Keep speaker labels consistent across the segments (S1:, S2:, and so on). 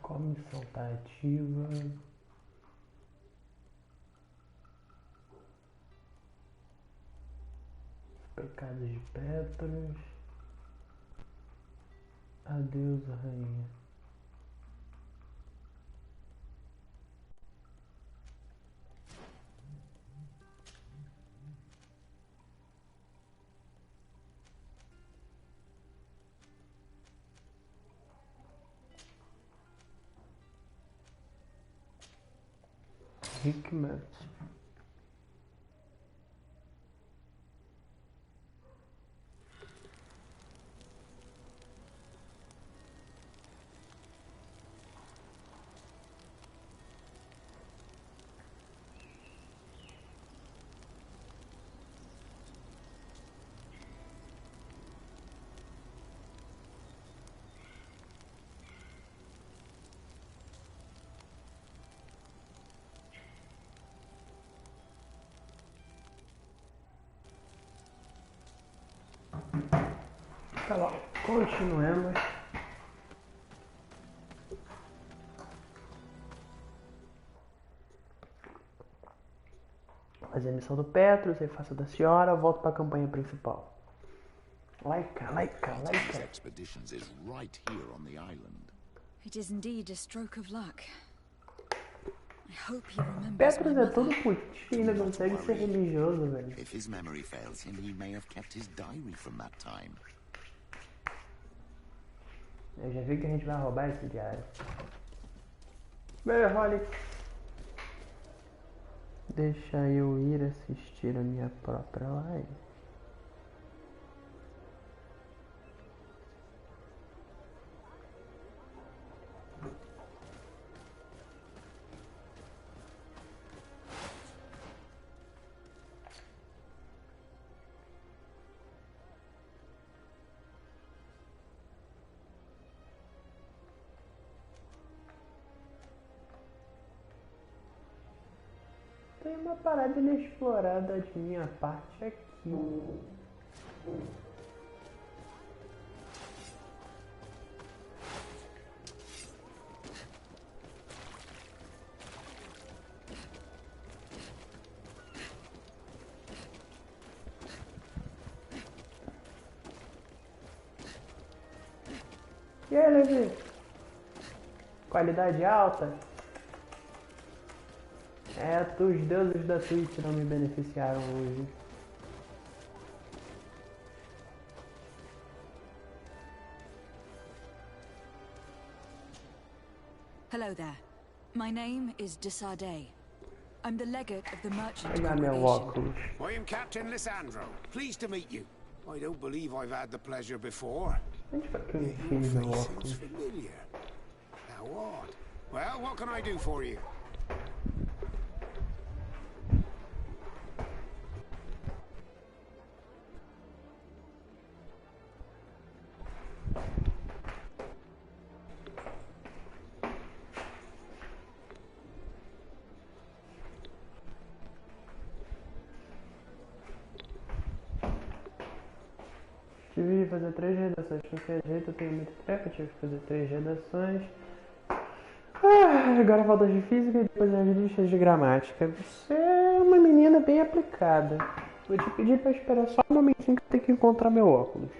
S1: Qual missão tá ativa? Pecados de Petros. Adeus, rainha. Hickman. Tá bom, continuemos. Fazer a missão do Petros, aí faço da senhora, volto para a campanha principal. Laica.
S2: Expeditions is right here on the island.
S3: It is indeed a stroke of luck. I hope he remembers
S1: Petros é todo putinho e ainda consegue ser religioso, velho.
S2: If his memory fails him, he may have kept his diary from that time.
S1: Eu já vi que a gente vai roubar esse diário. Bem, Holly. Deixa eu ir assistir a minha própria live. Tem uma parada inexplorada de minha parte aqui. E aí, Levi? Qualidade alta? É, os deuses da Twitch não me beneficiaram hoje.
S3: Hello there. My name is Desade. I'm the legate of the merchant
S1: Pegar meu
S3: congregation.
S1: óculos.
S4: I am Captain Lissandro. Pleased to meet you. I don't believe I've had the pleasure before.
S1: Onde foi que eu
S4: Your
S1: enfiei meu
S4: face
S1: óculos?
S4: seems familiar. Now what? Well, what can I do for you?
S1: Tive que fazer 3 redações. De qualquer jeito, eu tenho muita tarefa. Tive que fazer 3 redações. Agora falta de física e depois as listas de gramática. Você é uma menina bem aplicada. Vou te pedir para esperar só um momentinho que eu tenho que encontrar meu óculos.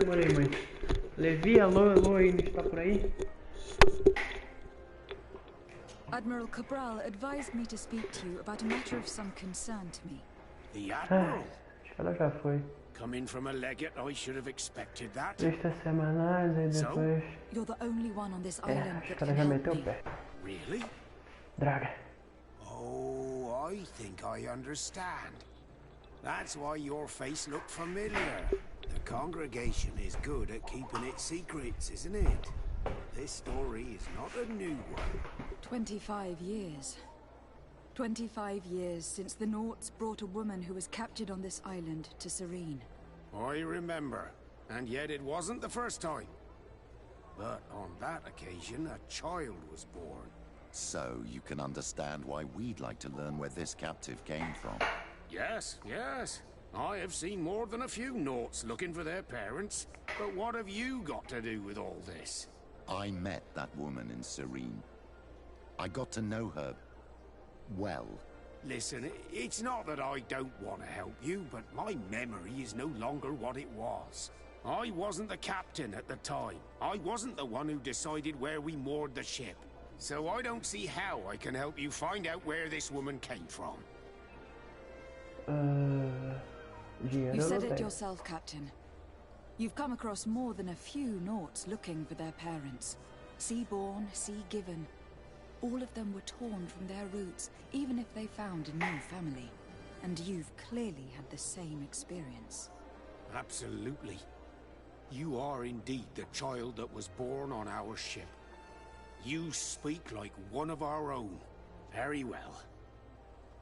S1: demorei muito. Levi, alô, alô, ainda está por aí?
S3: Admiral Cabral advised me to speak to you about a matter of some concern to me.
S4: The
S1: Ah,
S4: Admiral?
S1: acho que ela já foi.
S4: Coming from a legate, I should have expected that.
S1: Listas semanais e
S4: So?
S1: depois...
S3: You're the only one on this
S1: É,
S3: island
S1: acho
S3: that
S1: que ela
S3: can
S1: já
S3: help
S1: meteu o
S3: me.
S1: pé.
S4: Really?
S1: Droga.
S4: Oh, I think I understand. That's why your face looked familiar. The congregation is good at keeping its secrets, isn't it? This story is not a new one.
S3: 25 years. 25 years since the Naughts brought a woman who was captured on this island to Serene.
S4: I remember, and yet it wasn't the first time. But on that occasion, a child was born.
S2: So you can understand why we'd like to learn where this captive came from.
S4: Yes, yes. I have seen more than a few Naughts looking for their parents. But what have you got to do with all this?
S2: I met that woman in Serene. I got to know her well.
S4: Listen, it's not that I don't want to help you, but my memory is no longer what it was. I wasn't the captain at the time. I wasn't the one who decided where we moored the ship. So I don't see how I can help you find out where this woman came from.
S1: Dinheiro
S3: You
S1: eu
S3: said
S1: não
S3: it
S1: tenho.
S3: yourself, Captain. You've come across more than a few Naughts looking for their parents. Sea-born, sea-given. All of them were torn from their roots, even if they found a new family. And you've clearly had the same experience.
S4: Absolutely. You are indeed the child that was born on our ship. You speak like one of our own. Very well.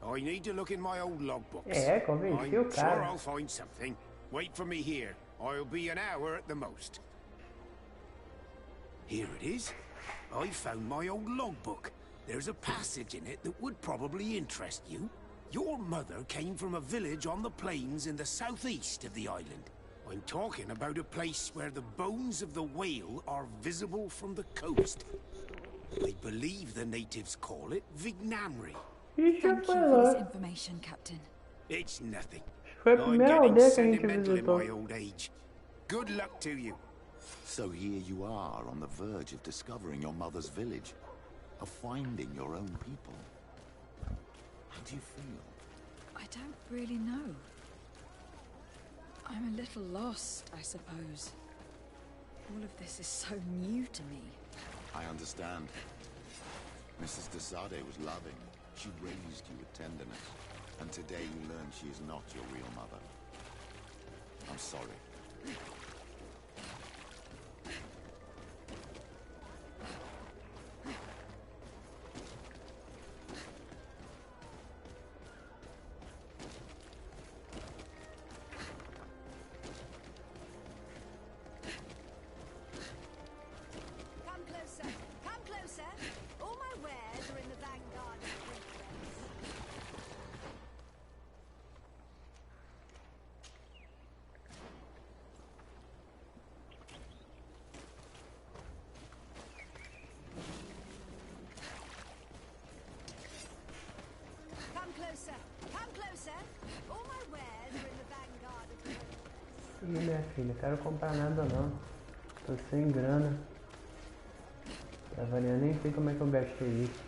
S4: I need to look in my old logbooks.
S1: É, convenci o
S4: I'm sure
S1: cara.
S4: I'll find something. Wait for me here. I'll be an hour at the most. Here it is. I found my old logbook. There's a passage in it that would probably interest you. Your mother came from a village on the plains in the southeast of the island. I'm talking about a place where the bones of the whale are visible from the coast. I believe the natives call it Vignamri.
S1: Ih, já
S3: Thank you
S1: foi
S3: for this
S1: lá.
S3: information, Captain.
S4: It's nothing.
S1: Foi a
S4: I'm
S1: primeira
S4: getting
S1: aldeia que a gente
S4: sentimental in
S1: visitou.
S4: my old age. Good luck to you.
S2: So here you are on the verge of discovering your mother's village, of finding your own people. How do you feel?
S3: I don't really know. I'm a little lost, I suppose. All of this is so new to me.
S2: I understand. Mrs. de Sade was loving. She raised you with tenderness. And today you learn she is not your real mother. I'm sorry.
S5: Come closer. Come closer. All my wares are in the vanguard of the princess. Come closer. Come closer. All my wares are in the vanguard of the princess.
S1: Ih, minha filha, quero comprar nada não. Tô sem grana. Eu nem sei como é que eu gastei isso.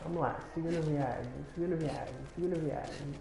S1: Vamos lá, segunda viagem, segunda viagem, segunda viagem.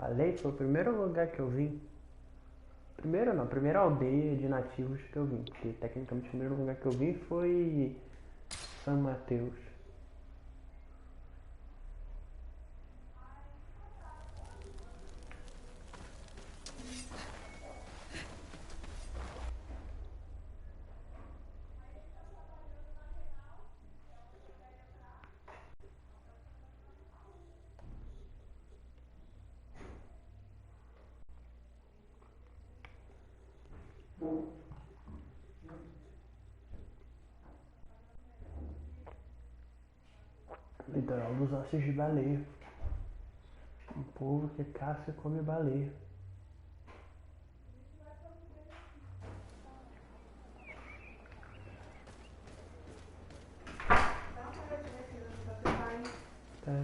S1: falei foi o primeiro lugar que eu vim. Primeiro não, a primeira aldeia de nativos que eu vim. Porque tecnicamente o primeiro lugar que eu vim foi São Mateus. Litoral dos ossos de baleia. Um povo que caça e come baleia. Tá.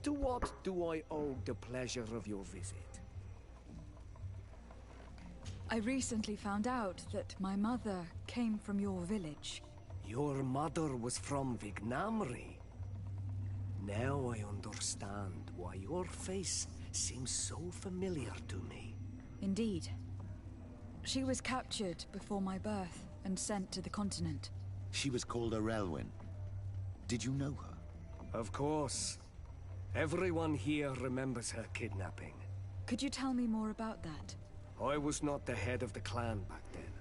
S6: To what do I owe the pleasure of your visit?
S3: I recently found out that my mother came from your village.
S6: Your mother was from Vignamri. Now I understand why your face seems so familiar to me.
S3: Indeed. She was captured before my birth and sent to the continent.
S2: She was called Arelwyn. Did you know her?
S6: Of course. Everyone here remembers her kidnapping.
S3: Could you tell me more about that?
S6: I was not the head of the clan back then.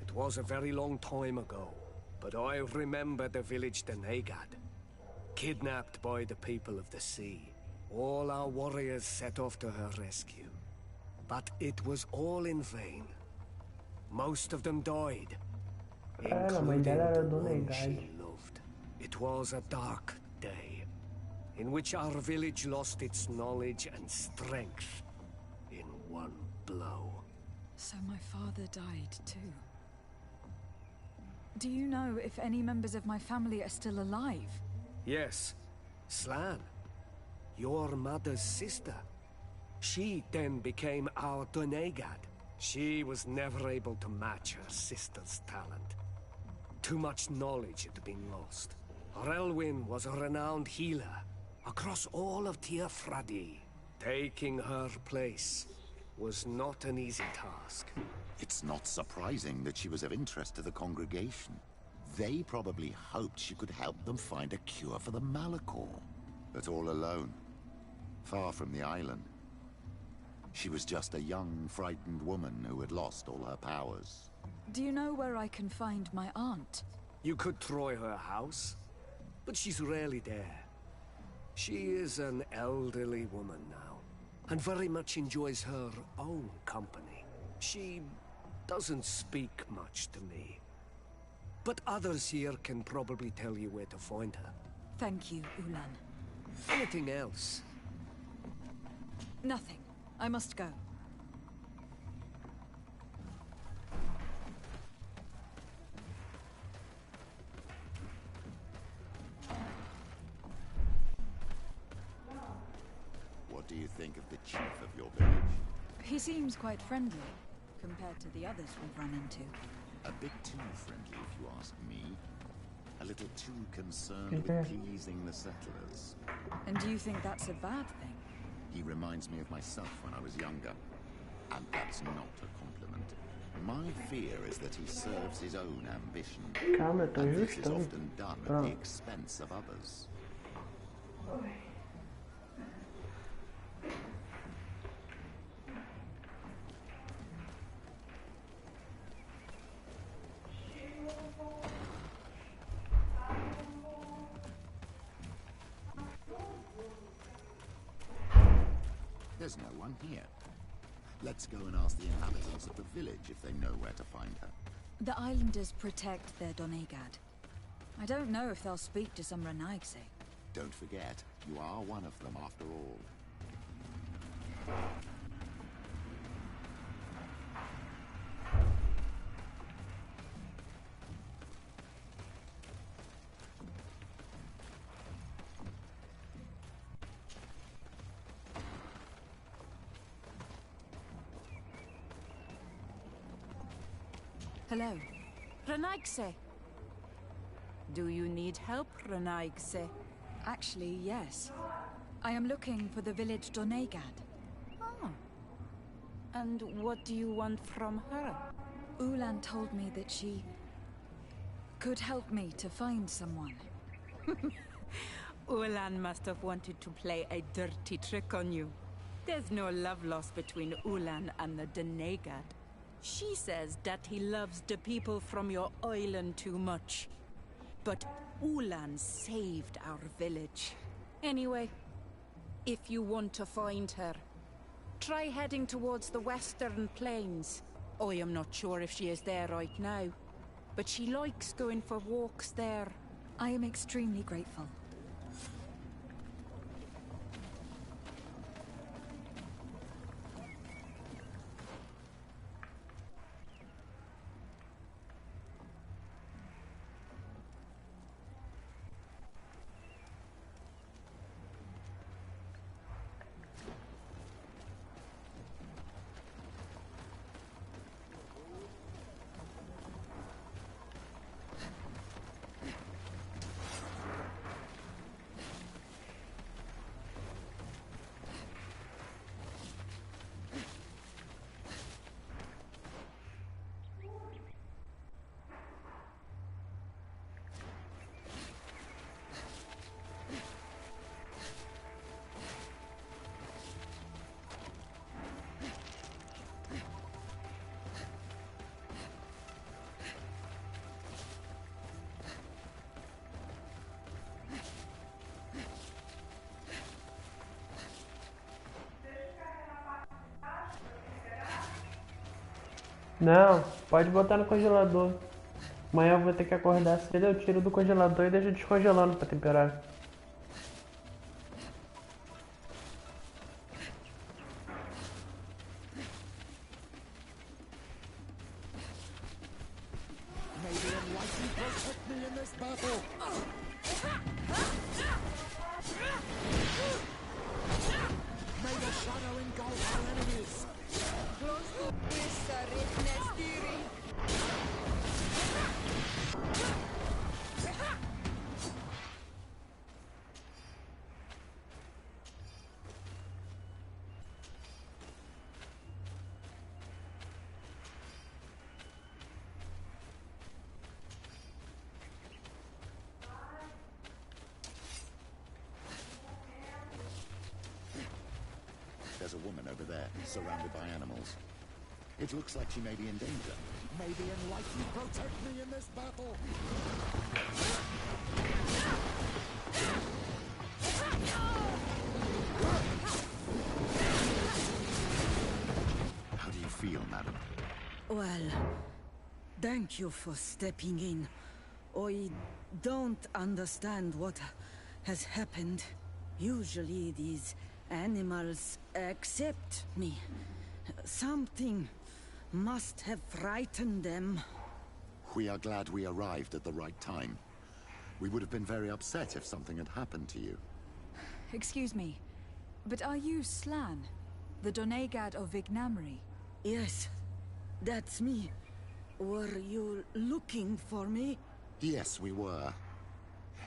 S6: It was a very long time ago. but I remember the village Denegad. Kidnapped by the people of the sea. All our warriors set off to her rescue. But it was all in vain. Most of them died,
S1: Cara, a mãe
S6: including
S1: dela era
S6: the
S1: Dona
S6: one
S1: Idade.
S6: she loved. It was a dark day, in which our village lost its knowledge and strength in one blow.
S3: So my father died too. Do you know if any members of my family are still alive?
S6: Yes, Slan, your mother's sister. She then became our Donegad. She was never able to match her sister's talent. Too much knowledge had been lost. Relwyn was a renowned healer across all of Tiafradi. Taking her place was not an easy task.
S2: It's not surprising that she was of interest to the congregation. They probably hoped she could help them find a cure for the Malachor. But all alone, far from the island. She was just a young, frightened woman who had lost all her powers.
S3: Do you know where I can find my aunt?
S6: You could try her house, but she's rarely there. She is an elderly woman now, and very much enjoys her own company. She doesn't speak much to me. But others here can probably tell you where to find her.
S3: Thank you, Ulan.
S6: Anything else?
S3: Nothing. I must go.
S2: What do you think of the chief of your village?
S3: He seems quite friendly, compared to the others we've run into.
S2: A bit too friendly, if you ask me. A little too concerned with pleasing the settlers.
S3: And do you think that's a bad thing?
S2: He reminds me of myself when I was younger. And that's not a compliment. My fear is that he serves his own ambition.
S1: Calma, eu tô
S2: And this is
S1: ajustando.
S2: often done at the
S1: Pronto.
S2: expense of others. There's no one here. Let's go and ask the inhabitants of the village if they know where to find her.
S3: The islanders protect their Donegad. I don't know if they'll speak to some Renaigse.
S2: Don't forget, you are one of them after all.
S3: Hello.
S7: Renaigse. Do you need help, Renaigse?
S3: Actually, yes. I am looking for the village Donegad.
S7: Oh. And what do you want from her?
S3: Ulan told me that she could help me to find someone.
S7: Ulan must have wanted to play a dirty trick on you. There's no love lost between Ulan and the Denegad. She says that he loves the people from your island too much. But Ulan saved our village. Anyway, if you want to find her, try heading towards the western plains. I am not sure if she is there right now, but she likes going for walks there.
S3: I am extremely grateful.
S1: Não, pode botar no congelador. Amanhã eu vou ter que acordar cedo, eu tiro do congelador e deixo descongelando pra temperar.
S2: There's a woman over there, surrounded by animals. It looks like she may be in danger. May the Enlightened protect me in this battle! How do you feel, madam?
S7: Well, thank you for stepping in. I don't understand what has happened. Usually these animals accept me. Something must have frightened them.
S2: We are glad we arrived at the right time. We would have been very upset if something had happened to you.
S3: Excuse me, but are you Slan, the Donegad of Vignamri?
S7: Yes, that's me. Were you looking for me?
S2: Yes, we were.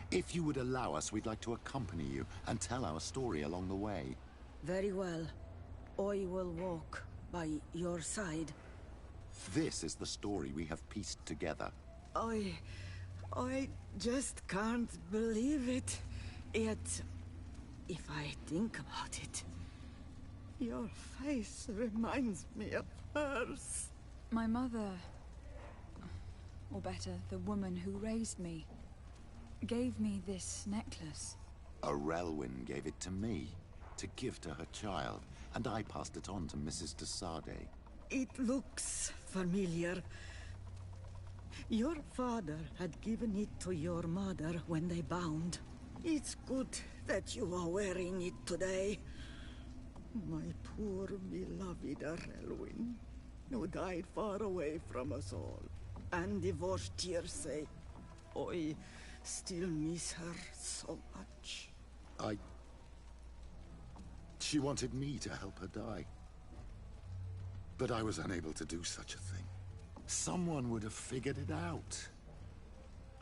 S2: If you would allow us, we'd like to accompany you and tell our story along the way.
S7: Very well. I will walk by your side.
S2: This is the story we have pieced together.
S7: I just can't believe it. Yet, if I think about it, your face reminds me of hers.
S3: My mother, or better, the woman who raised me, gave me this necklace.
S2: A Relwyn gave it to me, to give to her child, and I passed it on to Mrs. de Sade.
S7: It looks familiar. Your father had given it to your mother when they bound. It's good that you are wearing it today. My poor beloved Relwyn, who died far away from us all, and divorced Tierse. I still miss her so much.
S2: She wanted me to help her die. But I was unable to do such a thing. Someone would have figured it out.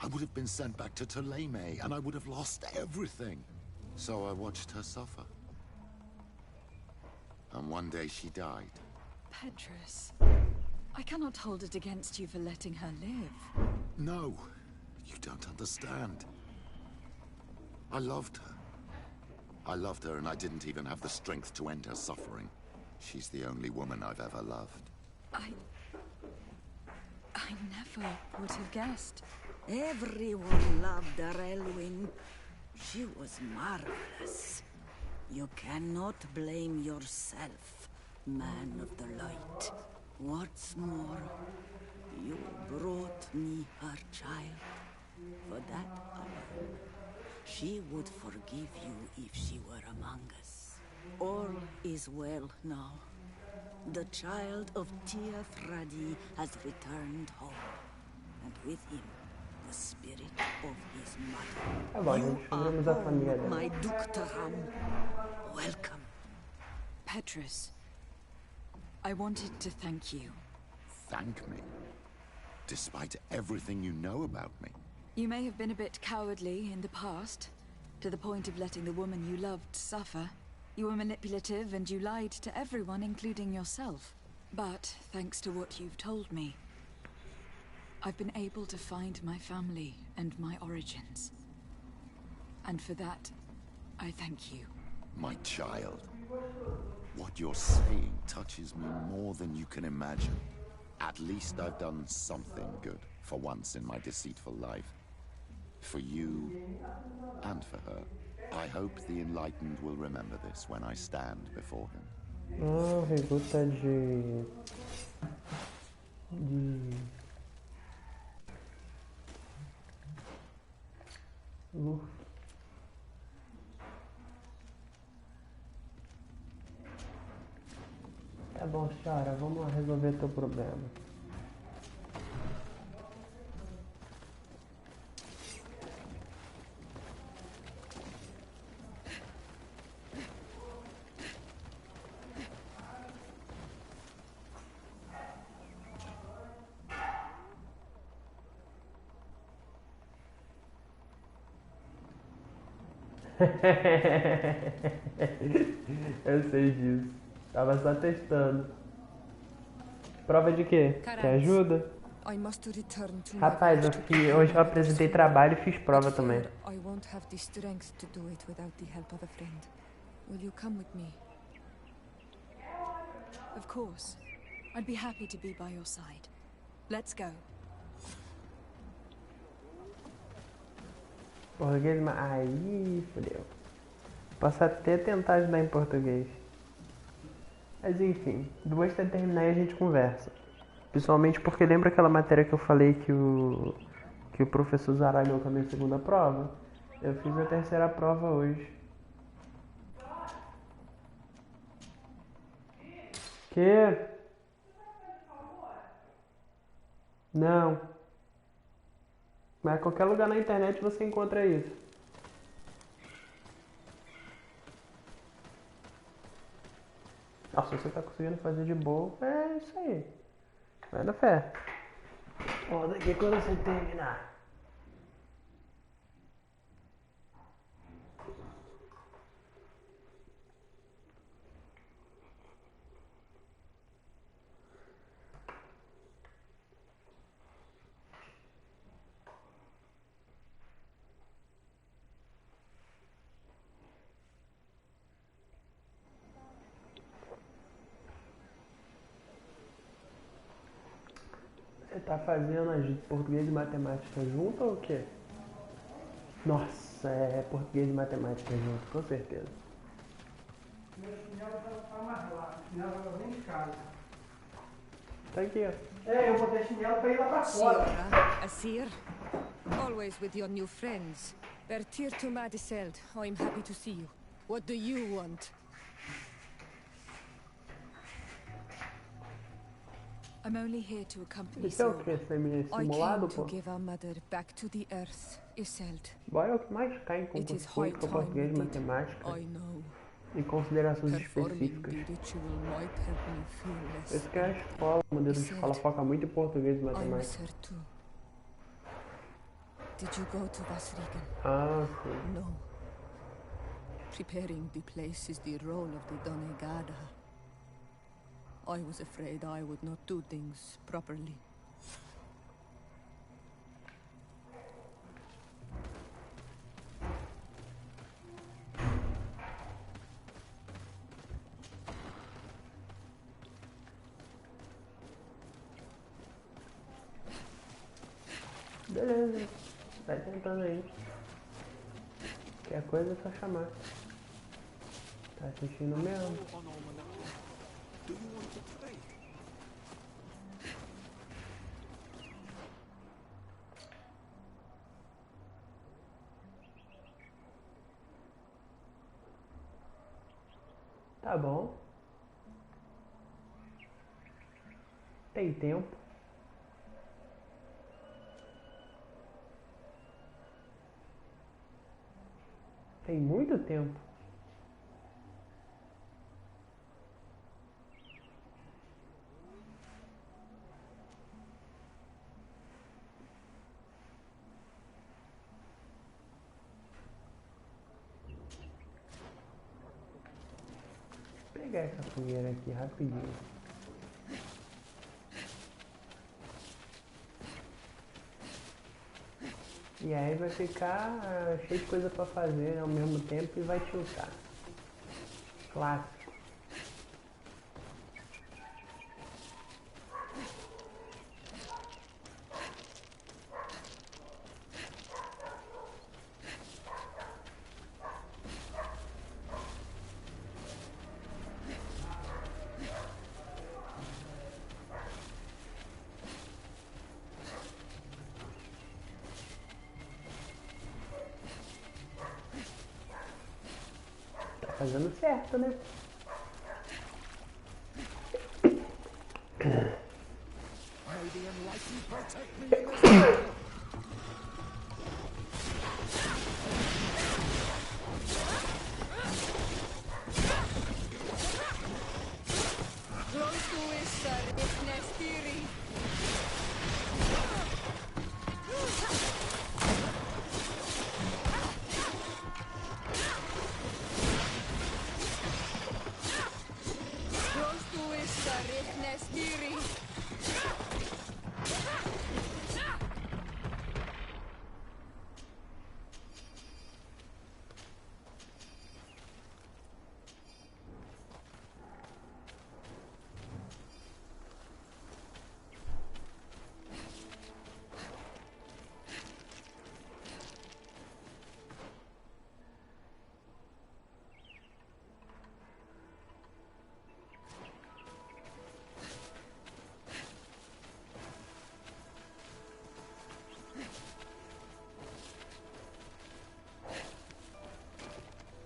S2: I would have been sent back to Ptolemy, and I would have lost everything. So I watched her suffer. And one day she died.
S3: Petrus, I cannot hold it against you for letting her live.
S2: No, you don't understand. I loved her. I loved her, and I didn't even have the strength to end her suffering. She's the only woman I've ever loved.
S3: I never would have guessed.
S7: Everyone loved Relwyn. She was marvelous. You cannot blame yourself, man of the light. What's more, you brought me her child. For that alone, she would forgive you if she were among us. All is well now. The child of Tierthradi has returned home, and with him, the spirit of his mother.
S1: Tá bom, gente, descobrimos a família dela.
S7: My Duktaram. Welcome.
S3: Petrus, I wanted to thank you.
S2: Thank me? Despite everything you know about me?
S3: You may have been a bit cowardly in the past, to the point of letting the woman you loved suffer. You were manipulative and you lied to everyone, including yourself. But, thanks to what you've told me, I've been able to find my family and my origins. And for that, I thank you.
S2: My child. What you're saying touches me more than you can imagine. At least I've done something good, for once in my deceitful life. For you, and for her. I hope the Enlightened will remember this when I stand before him.
S1: Reguta de... de luz. Tá bom, senhora, vamos lá resolver teu problema. Eu sei disso. Tava só testando. Prova de quê? Quer ajuda? Rapaz, hoje eu apresentei trabalho e fiz prova também.
S3: I won't have the strength to do it without the help of a friend. Will you come with me?
S5: Of course. I'd be happy to be by your side. Let's go.
S1: Português, mas aí fodeu. Posso até tentar ajudar em português. Mas enfim, depois que terminar a gente conversa. Principalmente porque lembra aquela matéria que eu falei que o professor zaralhou com a minha segunda prova? Eu fiz a terceira prova hoje. Que? Não. Mas qualquer lugar na internet você encontra isso. Nossa, se você tá conseguindo fazer de boa, é isso aí. Vai na fé. Ó, daqui quando você terminar. Você tá fazendo as de português e matemática junto ou o quê? Nossa, é português e matemática junto, com certeza.
S8: Meu chinelo tá amarrado, o chinelo tava dentro de casa.
S1: Tá aqui, ó.
S8: É, eu botei chinelo pra ir lá pra fora.
S9: Siora, Asir, always with your new friends. Bertir to Madiseld, I'm happy to see you. What do you want?
S3: I'm only here to accompany
S1: Isso é o
S3: Siora.
S1: que?
S9: I
S1: Simulado,
S9: came to
S1: pô?
S9: give our mother back to the earth, Iseld.
S1: Boy é o que mais cai em
S9: It is
S1: concurso
S9: high
S1: público,
S9: time
S1: português,
S9: we did.
S1: matemática
S9: I know.
S1: e considerações
S9: Performing
S1: específicas.
S9: the ritual might help me feel less.
S1: Esse que é a escola, o modelo de escola foca muito em português e
S9: I miss
S1: matemática.
S9: her too. Did you go to Vasrigan?
S1: Ah, sim.
S9: No. Preparing the place is the role of the Donegada. I was afraid I would not do things properly.
S1: Beleza, vai tentando aí. Qualquer coisa é só chamar. Tá assistindo mesmo?
S6: Do you want to play?
S1: Tá bom. Tem tempo. Tem muito tempo. Vou pegar essa fogueira aqui rapidinho. E aí vai ficar cheio de coisa pra fazer ao mesmo tempo e vai tiltar. Clássico. Fazendo certo, né?
S2: Maybe unless you protect me in this battle.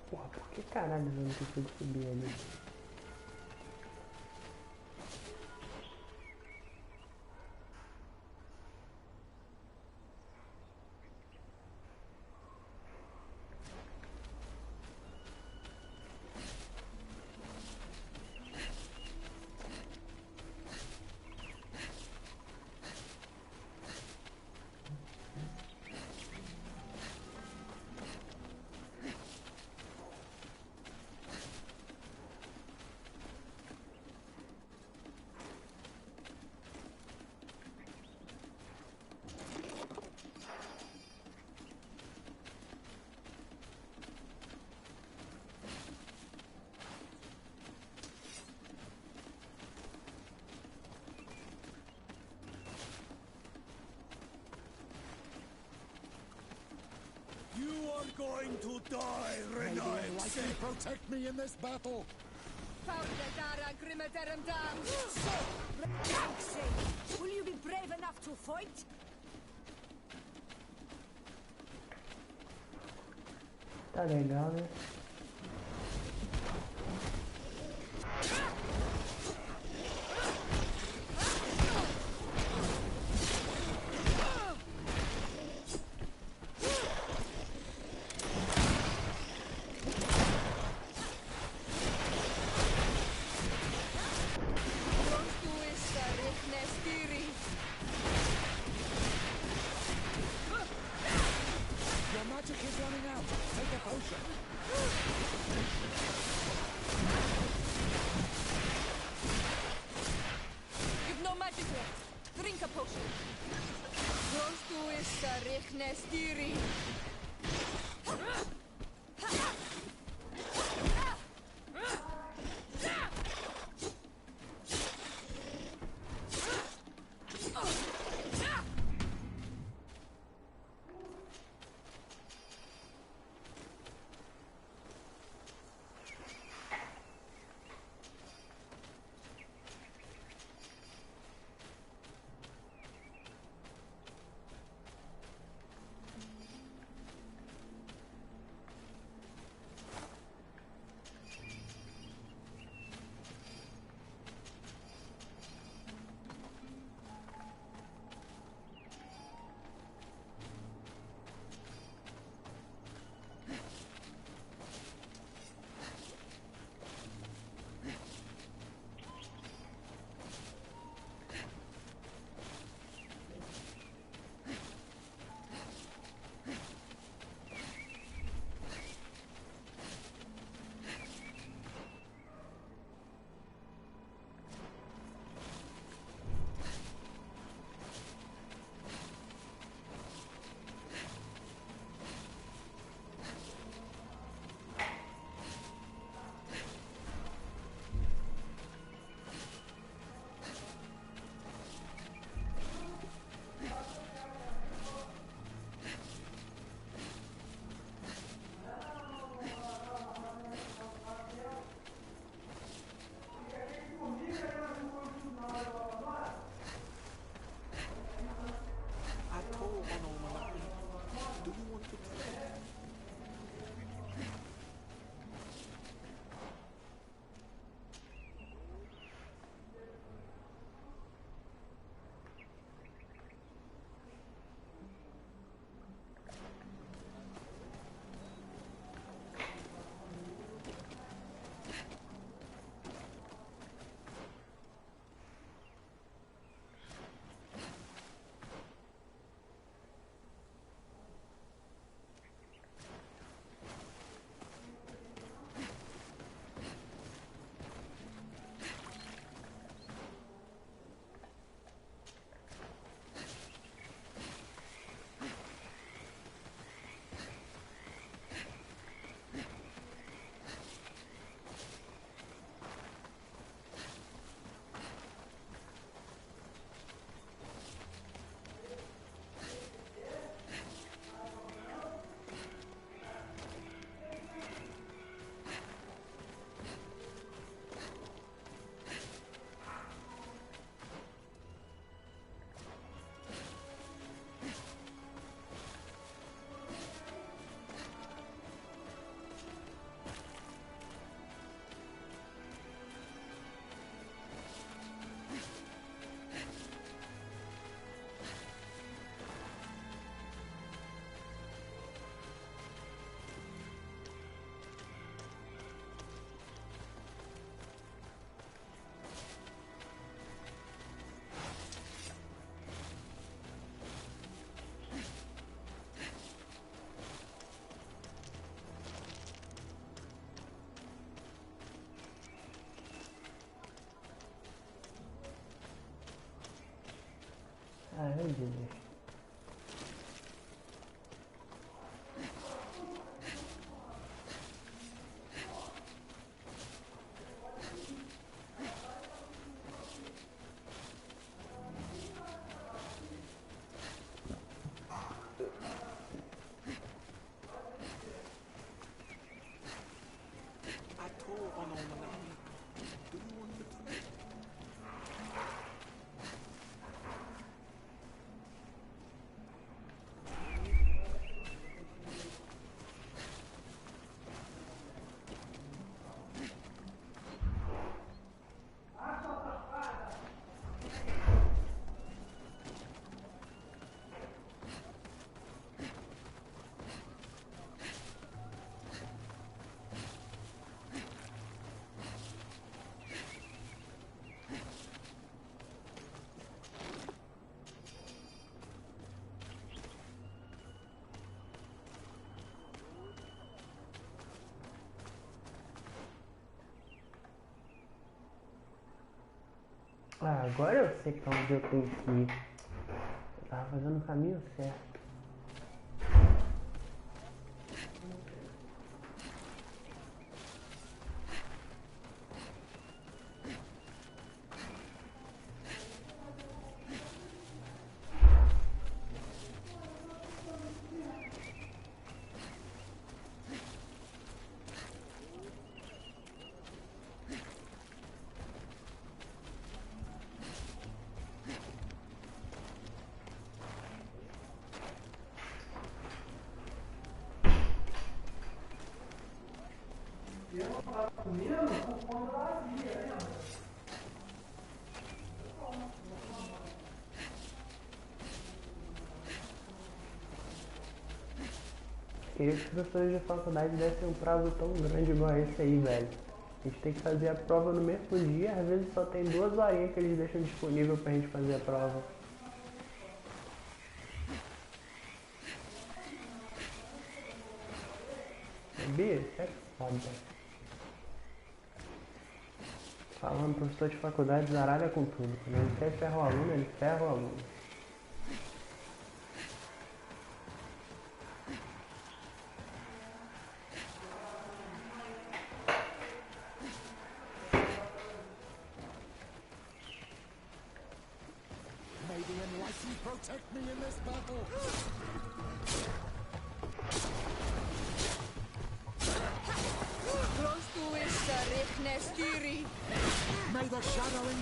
S1: Porra, por que caralho eu não consigo subir ali?
S2: You are going to die,
S10: Maybe
S2: Renai.
S10: unless you protect me in this battle.
S5: Will you be brave enough to fight?
S1: Tá legal, né?
S10: Your magic is running out. Take a potion.
S9: You've no magic left. Drink a potion.
S1: Ah, eu desisto. Ah, agora eu sei pra onde eu tenho que ir. Eu tava fazendo o caminho certo.
S8: Eu não tava comendo por conta da vazia, lembra?
S1: Queria que os professores de faculdade dessem um prazo tão grande igual esse aí, velho. A gente tem que fazer a prova no mesmo dia, às vezes só tem 2 horinhas que eles deixam disponível pra gente fazer a prova. Sabia? Isso é foda. Falando, professor de faculdade zaralha com tudo. Quando ele quer ferrar o aluno, ele ferra o aluno.
S10: May the enlightened protect me in this battle!
S9: Close to it,
S10: May the shadowing...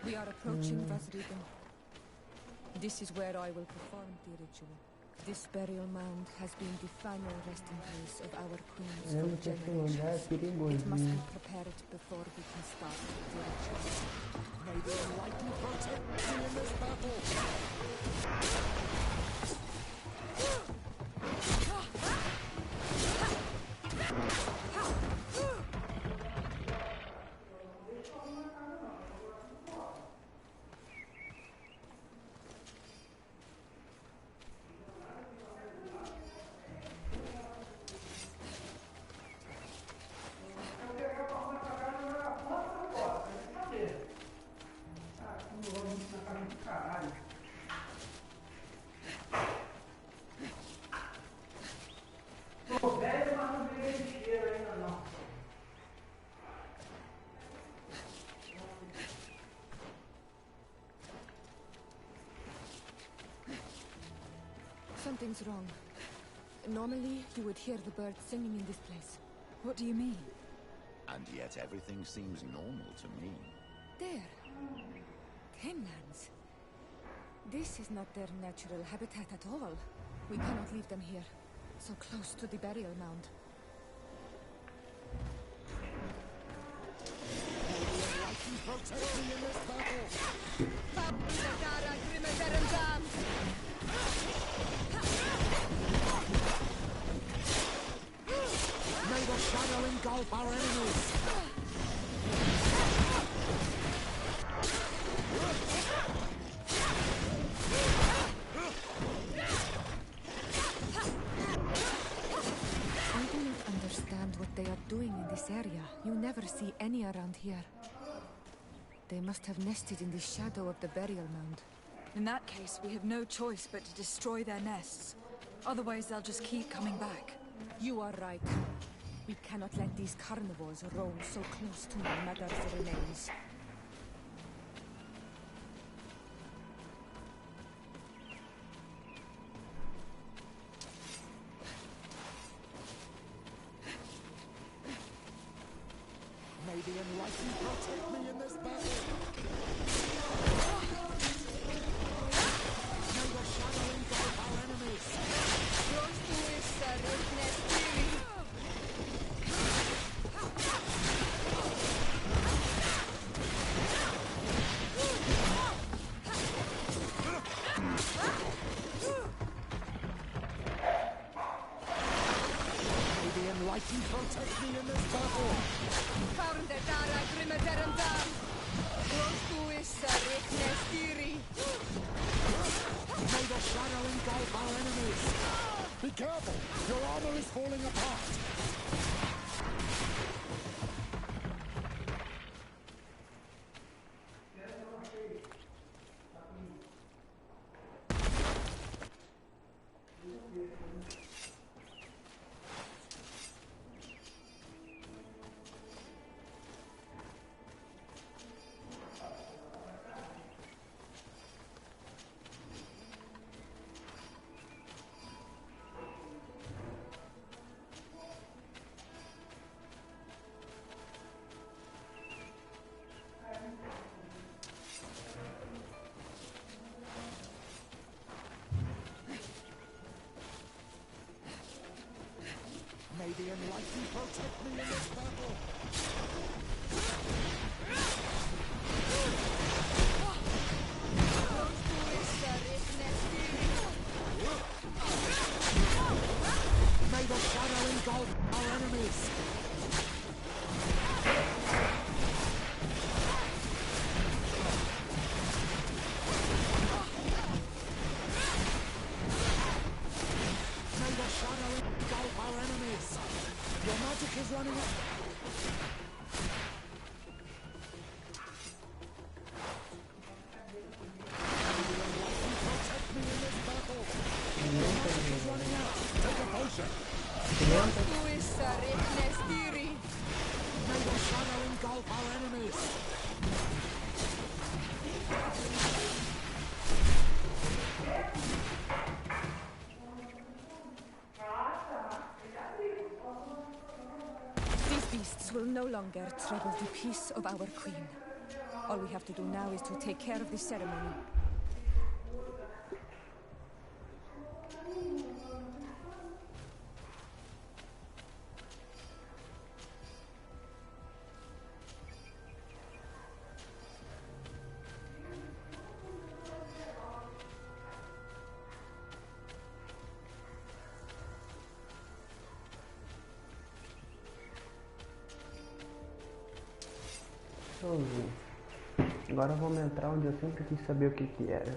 S9: We are approaching Vasrigan. This is where I will perform the ritual. This burial mound has been the final resting place of our queens for generations. It must be prepared before we can start the ritual.
S10: May the enlightened protect me in this battle!
S8: Tô velho, mas não peguei cheiro ainda não.
S9: Something's wrong. Normally, you would hear the birds singing in this place.
S3: What do you mean?
S2: And yet everything seems normal to me.
S9: There. Tenlands. This is not their natural habitat at all. We cannot leave them here, so close to the burial mound.
S10: Protect me in this battle! May the shadow engulf our enemies!
S9: I do not understand what they are doing in this area. You never see any around here. They must have nested in the shadow of the burial mound.
S3: In that case, we have no choice but to destroy their nests. Otherwise, they'll just keep coming back.
S9: You are right. We cannot let these carnivores roam so close to my mother's remains.
S10: May the enlightened protect me in this battle! May the shadow engulf our enemies! May the enlightened protect me in this battle! May the shadow engulf our enemies! Be careful! Your armor is falling apart! May the enlightened protect me in this battle! May the shadow engulf our enemies! May the shadow engulf our enemies! Your magic is running out! Protect me in this battle! Your magic is running out! Take a potion! May the shadow engulf our enemies!
S9: These beasts will no longer trouble the peace of our queen. All we have to do now is to take care of the ceremony.
S1: Agora vamos entrar onde eu sempre quis saber o que era.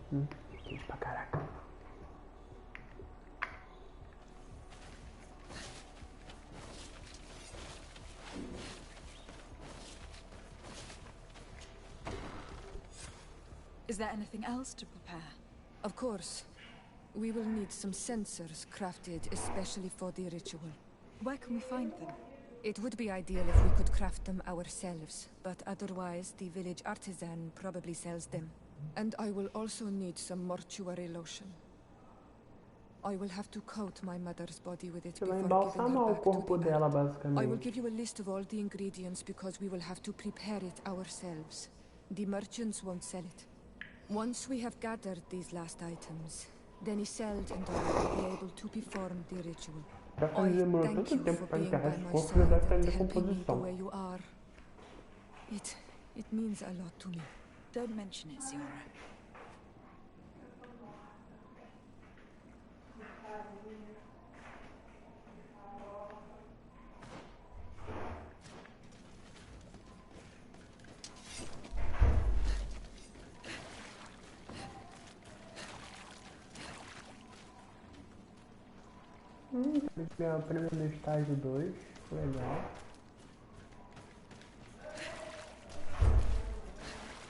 S1: Quente pra caraca.
S3: Is there anything else to prepare?
S9: Of course. We will need some sensors crafted especially for the ritual.
S3: Where can we find them?
S9: It would be ideal if we could craft them ourselves, but otherwise the village artisan probably sells them. And I will also need some mortuary lotion. I will have to coat my mother's body with it
S1: Você vai
S9: before giving
S1: embalsamar
S9: her
S1: o
S9: back to
S1: corpo
S9: the
S1: dela,
S9: earth. I will
S1: basicamente.
S9: give you a list of all the ingredients because we will have to prepare it ourselves. The merchants won't sell it. Once we have gathered these last items, then Isolde and I will be able to perform the ritual.
S1: Já demorou
S9: Thank
S1: tanto
S9: you
S1: tempo
S9: for
S1: para
S9: being
S1: enterrar
S9: by
S1: esse
S9: my
S1: corpo, já deve
S9: side
S1: estar em
S9: and helping me the
S1: decomposição.
S9: way you are. It means a lot to me.
S3: Don't mention it, Ciara.
S1: O prêmio do estágio 2, legal.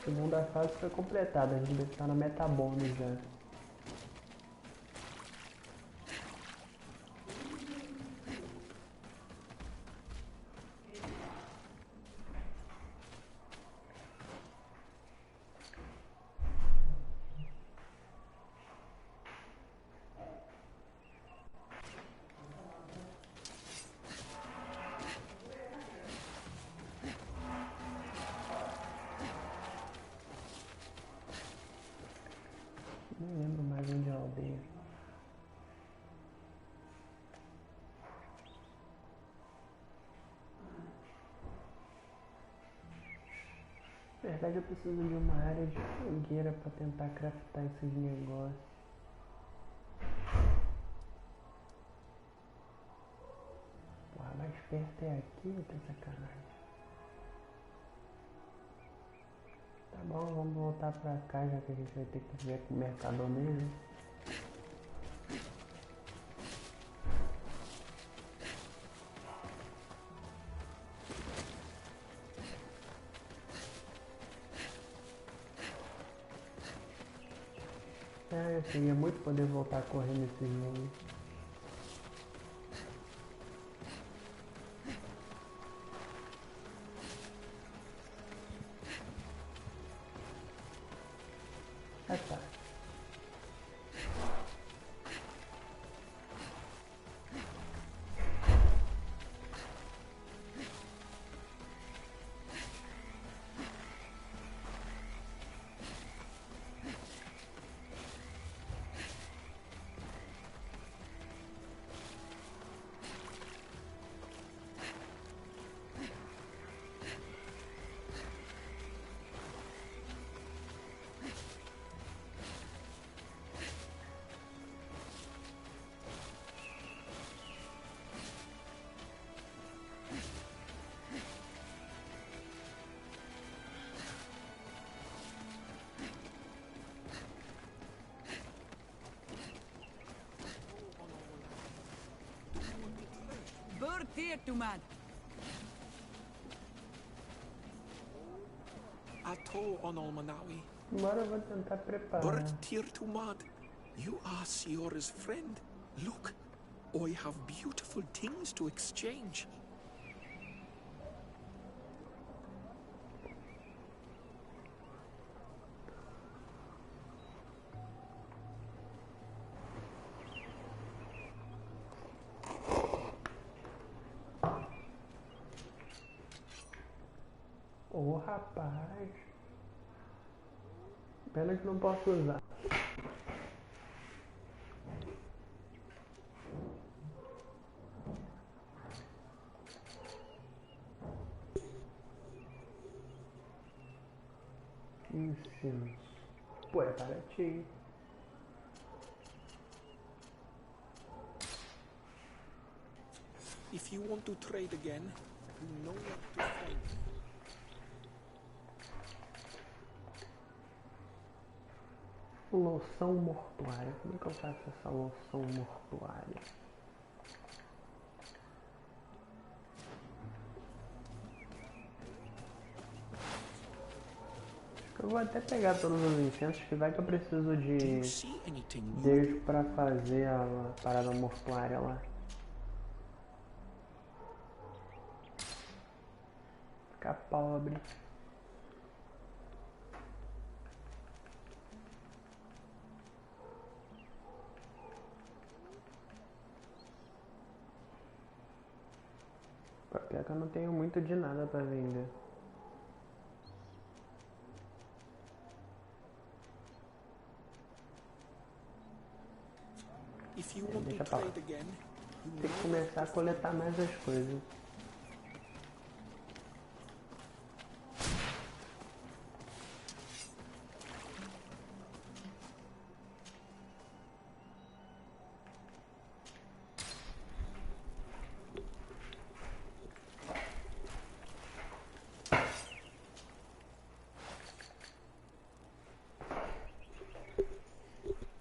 S1: Segunda fase foi completada, a gente deve estar na meta bônus já. Não lembro mais onde é a aldeia. Na verdade eu preciso de uma área de fogueira para tentar craftar esses negócios. Porra, mais perto é aqui, tá sacanagem. Tá bom, vamos voltar pra cá, já que a gente vai ter que ver com o mercador mesmo. Eu queria muito poder voltar a correr nesse jogo. Ah, tá.
S7: Tumad.
S11: Ato onol manawi.
S1: Agora eu vou tentar preparar.
S11: Burt Tumad. You are Ciora's friend. Look, I have beautiful things to exchange.
S1: Ô rapaz, pena que não posso usar. Ensino. Pô, é baratinho.
S11: If you want to trade again, you know what to find.
S1: Loção mortuária. Como é que eu faço essa loção mortuária? Acho que eu vou até pegar todos os incensos, que vai que eu preciso deles pra fazer a parada mortuária lá. Ficar pobre. Pior que eu não tenho muito de nada pra vender. Deixa pra lá. Tem que começar a coletar mais as coisas.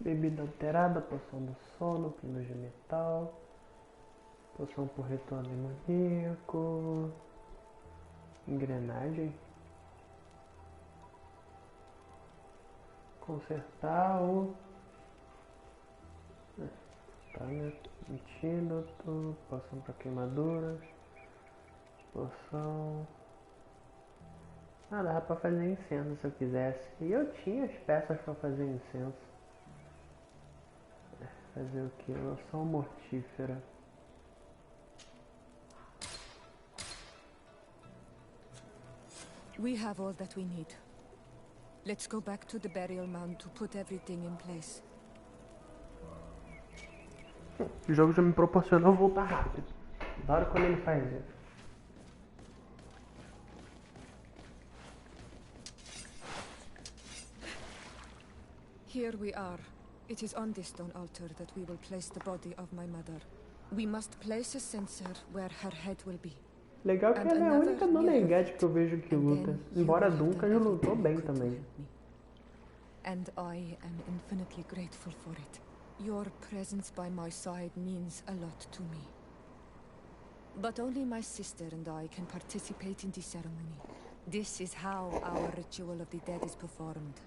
S1: Bebida alterada, poção do sono, pinos de metal, poção por retorno demoníaco, engrenagem, consertar o antídoto, poção para queimaduras, poção... dava pra fazer incenso se eu quisesse, e eu tinha as peças pra fazer incenso. Fazer o que? Loção mortífera.
S9: We have all that we need. Let's go back to the burial mound to put everything in place.
S1: O jogo já me proporcionou voltar rápido. Adoro quando ele faz isso.
S9: Here we are. It is on this stone altar that we will place the body of my mother. We must place a censer where her head will be.
S1: Legal que ela é a única Donegad que eu vejo que luta. Embora Duncan já lutou bem também.
S9: And I am infinitely grateful for it. Your presence by my side means a lot to me. But only my sister and I can participate in the ceremony. This is how our ritual of the dead is performed.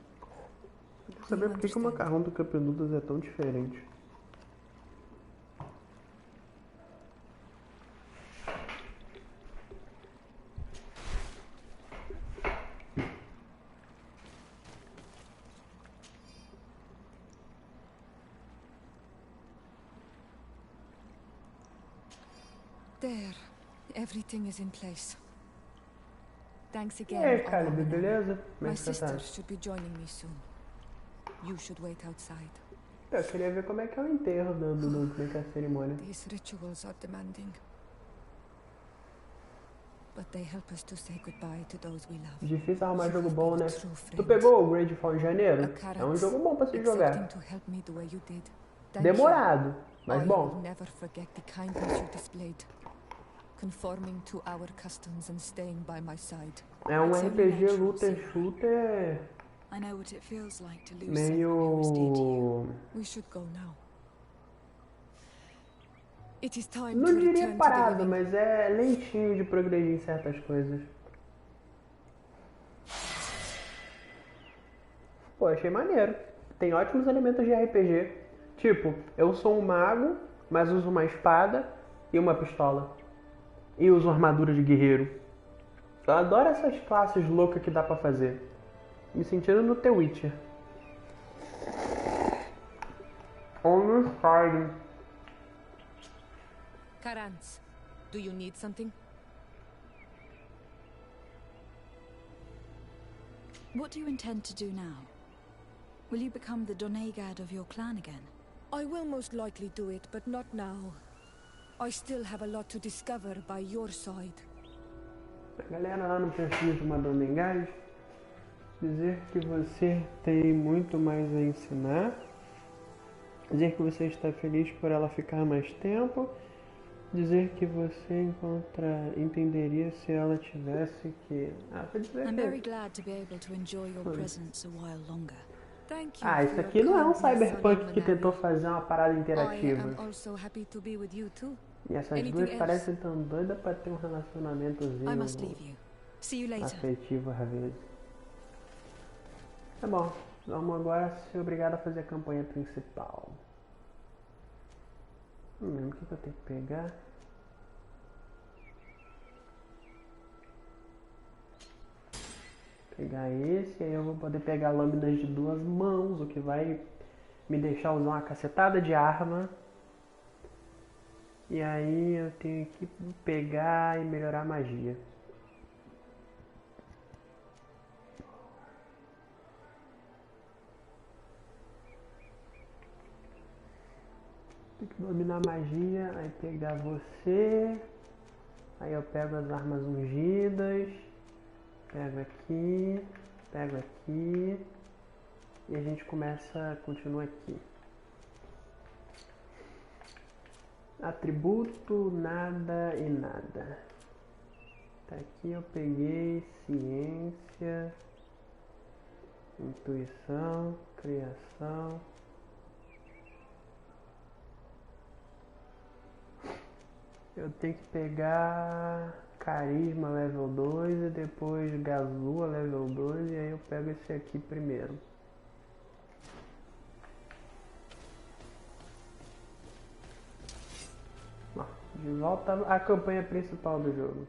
S1: Quero saber por que o macarrão do Campeonudas é tão diferente.
S9: There, everything is in place. Thanks
S1: E
S9: again.
S1: aí, Caleb, beleza? Como é
S9: My
S1: que você tá?
S9: sister should be joining me soon. You should wait outside.
S1: Eu queria ver como é que é o enterro como é que é a cerimônia.
S9: These rituals are demanding. But they help us to say goodbye to those we love.
S1: Difícil arrumar jogo bom, né? Tu pegou o Greedfall em janeiro? É um jogo bom pra se jogar.
S9: To help me the way you did. Thank
S1: Demorado, mas
S9: I
S1: bom.
S9: will never forget the kindness you displayed. Conforming to our customs and staying by my side.
S1: É um RPG looter-shooter
S3: I know what it feels like to lose
S1: meio...
S9: We should go now. It is time
S1: Não
S9: to
S1: diria
S9: return to the
S1: parado,
S9: living.
S1: mas é lentinho de progredir em certas coisas. Pô, achei maneiro. Tem ótimos elementos de RPG. Tipo, eu sou um mago, mas uso uma espada e uma pistola. E uso armadura de guerreiro. Eu adoro essas classes loucas que dá pra fazer. Me sentindo no The Witcher. Ou no Skyrim.
S9: Karans, do you need something?
S3: What do you intend to do now? Will you become the Donegad of your clan again?
S9: I will most likely do it, but not now. I still have a lot to discover by your side.
S1: A galera lá no perfil de uma Donegad dizer que você tem muito mais a ensinar. Dizer que você está feliz por ela ficar mais tempo. Dizer que você entenderia se ela tivesse que...
S3: I'm very glad to be able to enjoy your presence a while longer.
S9: Thank you.
S1: Isso aqui não é um cyberpunk que tentou fazer uma parada interativa.
S9: I am also happy to be with you too.
S1: E essas duas parecem tão doidas pra ter um relacionamentozinho
S3: I must leave you. See you later.
S1: afetivo às vezes. Tá bom, vamos agora ser obrigado a fazer a campanha principal. O que eu tenho que pegar? Pegar esse, aí eu vou poder pegar lâminas de 2 mãos, o que vai me deixar usar uma cacetada de arma. E aí eu tenho que pegar e melhorar a magia. Tem que dominar a magia, aí pegar você. Aí eu pego as armas ungidas. Pego aqui. Pego aqui. E a gente continua aqui. Atributo, nada e nada. Tá aqui eu peguei ciência, intuição, criação. Eu tenho que pegar carisma level 2 e depois gazua level 2 e aí eu pego esse aqui primeiro. De volta à campanha principal do jogo.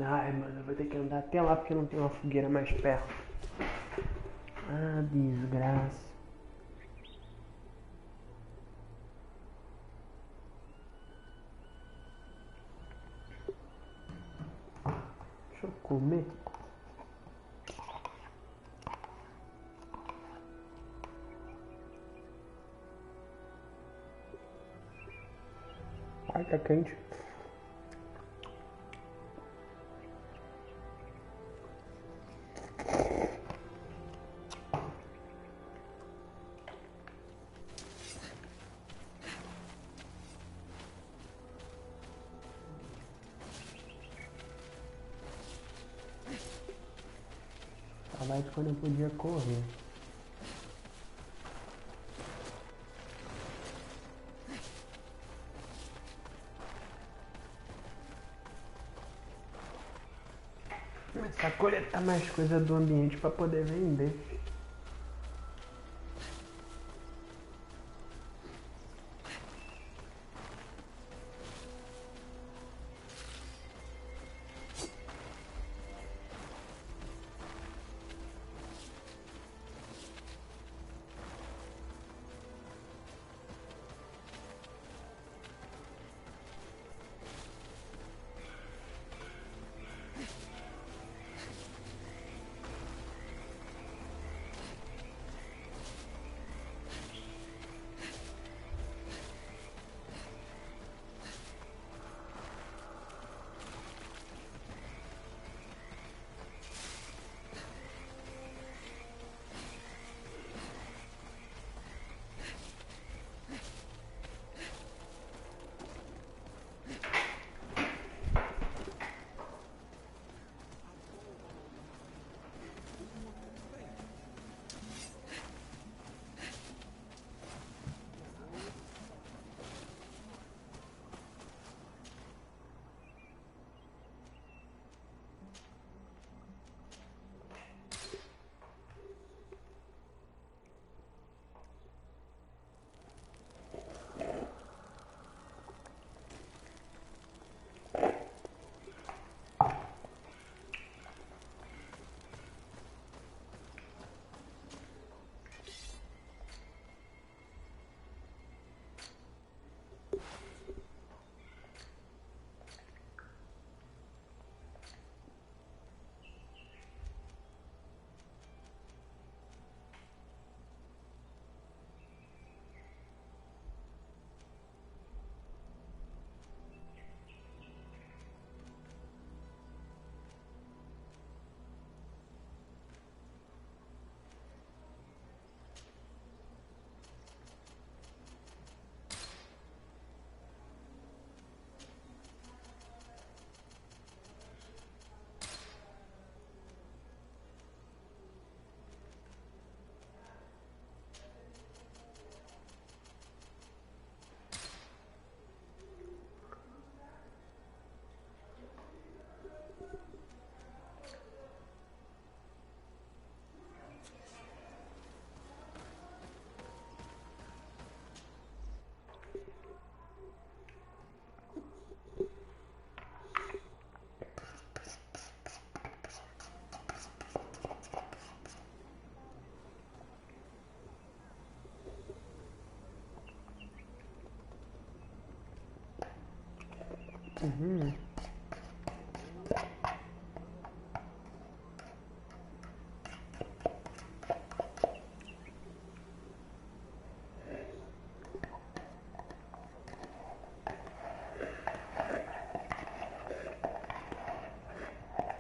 S1: Ai, mano, eu vou ter que andar até lá porque não tem uma fogueira mais perto. Ah, desgraça. Deixa eu comer. Ai, tá quente. Saudade quando eu podia correr. Começar a coletar mais coisa do ambiente para poder vender.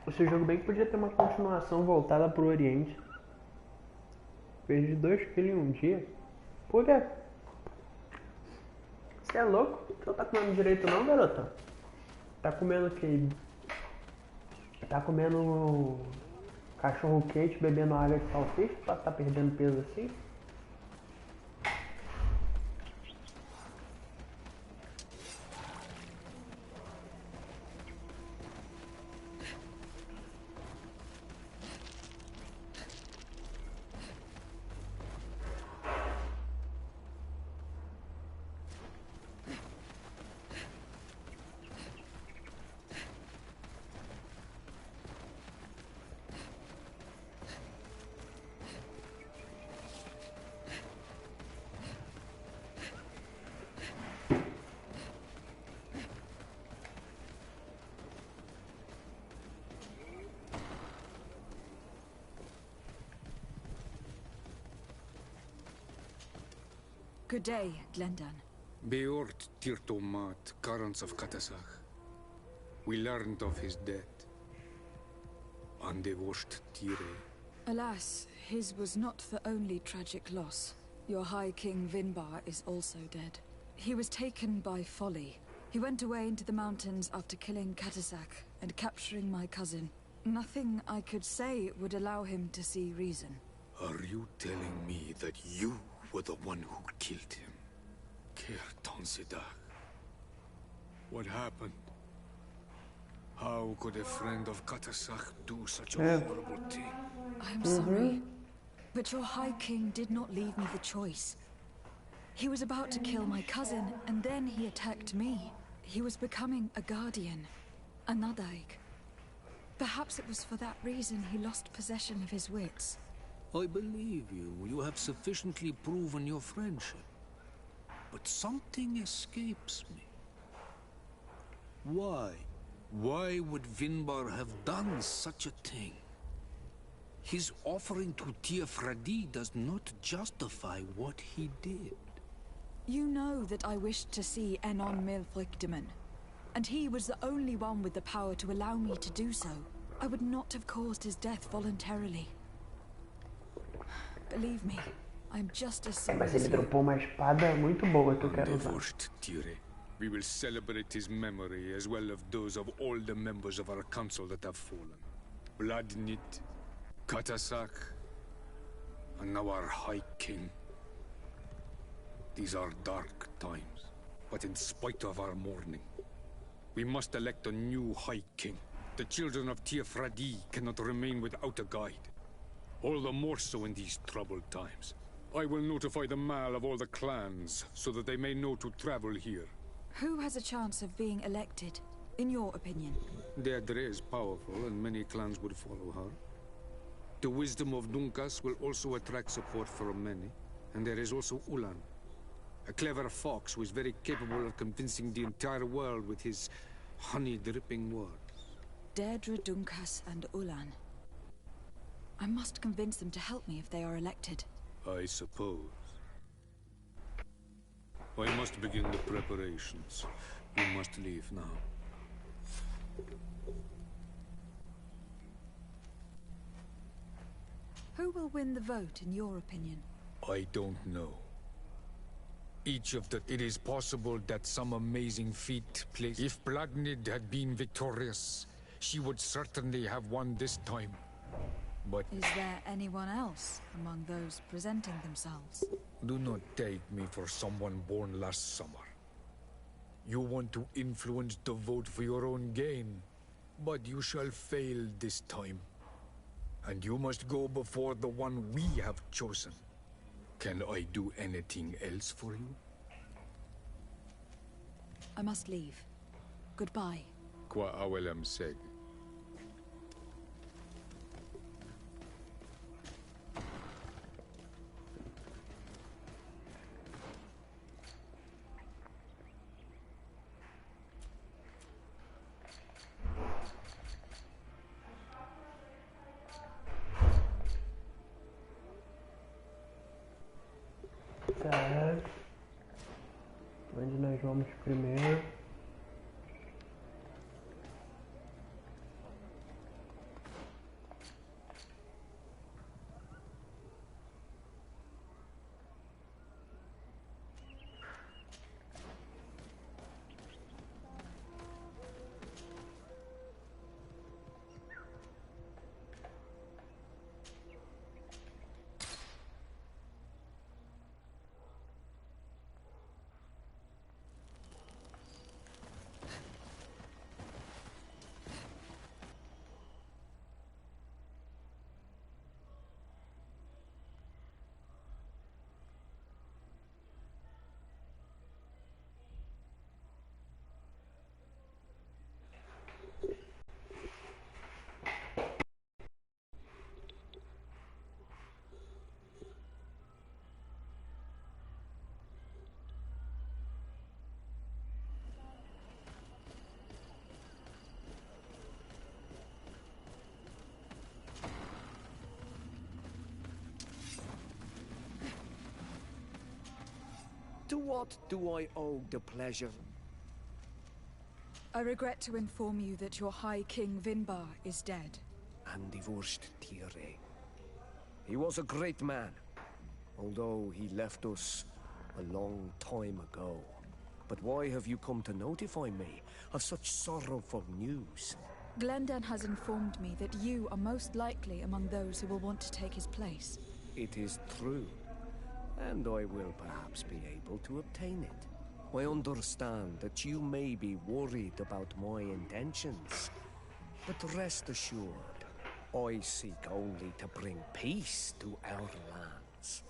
S1: Esse jogo bem que podia ter uma continuação voltada pro Oriente. Perdi 2 quilos em um dia. Por quê? Você é louco? Você não tá comendo direito não, garota? Tá comendo o quê? Tá comendo cachorro quente, bebendo água de salsicha pra tá perdendo peso assim?
S3: Good day, Glendan.
S12: Beort Tirtomat, currents of Katasach. We learned of his death. Andevosht Tire.
S3: Alas, his was not the only tragic loss. Your High King Vinbar is also dead. He was taken by folly. He went away into the mountains after killing Katasak and capturing my cousin. Nothing I could say would allow him to see reason.
S12: Are you telling me that you were the one who killed him? Kirtan Siddharth. What happened? How could a friend of Katasak do such a horrible thing?
S3: I'm sorry, but your High King did not leave me the choice. He was about to kill my cousin, and then he attacked me. He was becoming a guardian, a Nadaig. Perhaps it was for that reason he lost possession of his wits.
S4: I believe you. You have sufficiently proven your friendship. But something escapes me. Why? Why would Vinbar have done such a thing? His offering to Tiafradi does not justify what he did.
S3: You know that I wished to see Enon Mil frichtimen, and he was the only one with the power to allow me to do so. I would not have caused his death voluntarily. Believe me, I'm just as sorry
S1: Mas
S3: as
S1: ele
S3: you.
S1: dropou uma espada muito boa que eu quero usar.
S12: Andevosht Tire. We will celebrate his memory as well as those of all the members of our council that have fallen. Vladnit, Katasak, and now our High King. These are dark times, but in spite of our mourning, we must elect a new High King. The children of Tiafradi cannot remain without a guide. All the more so in these troubled times. I will notify the Mal of all the clans, so that they may know to travel here.
S3: Who has a chance of being elected, in your opinion?
S12: Deirdre is powerful, and many clans would follow her. The wisdom of Dunkas will also attract support from many, and there is also Ulan, a clever fox who is very capable of convincing the entire world with his honey-dripping words.
S3: Deirdre, Dunkas, and Ulan. I must convince them to help me if they are elected.
S12: I suppose. I must begin the preparations. You must leave now.
S3: Who will win the vote, in your opinion?
S12: I don't know. It is possible that some amazing feat plays. If Blagnid had been victorious, she would certainly have won this time. But
S3: Is there anyone else among those presenting themselves?
S12: do not take me for someone born last summer. You want to influence the vote for your own gain, but you shall fail this time. And you must go before the one we have chosen. Can I do anything else for you?
S3: I must leave. Goodbye.
S12: Qua awelem seg.
S1: Tá. Onde nós vamos primeiro?
S6: To what do I owe the pleasure?
S3: I regret to inform you that your High King Vinbar is dead.
S6: And divorced Tire. He was a great man, although he left us a long time ago. But why have you come to notify me of such sorrowful news?
S3: Glendan has informed me that you are most likely among those who will want to take his place.
S6: It is true, and I will perhaps be able to obtain it. I understand that you may be worried about my intentions, but rest assured, I seek only to bring peace to our lands.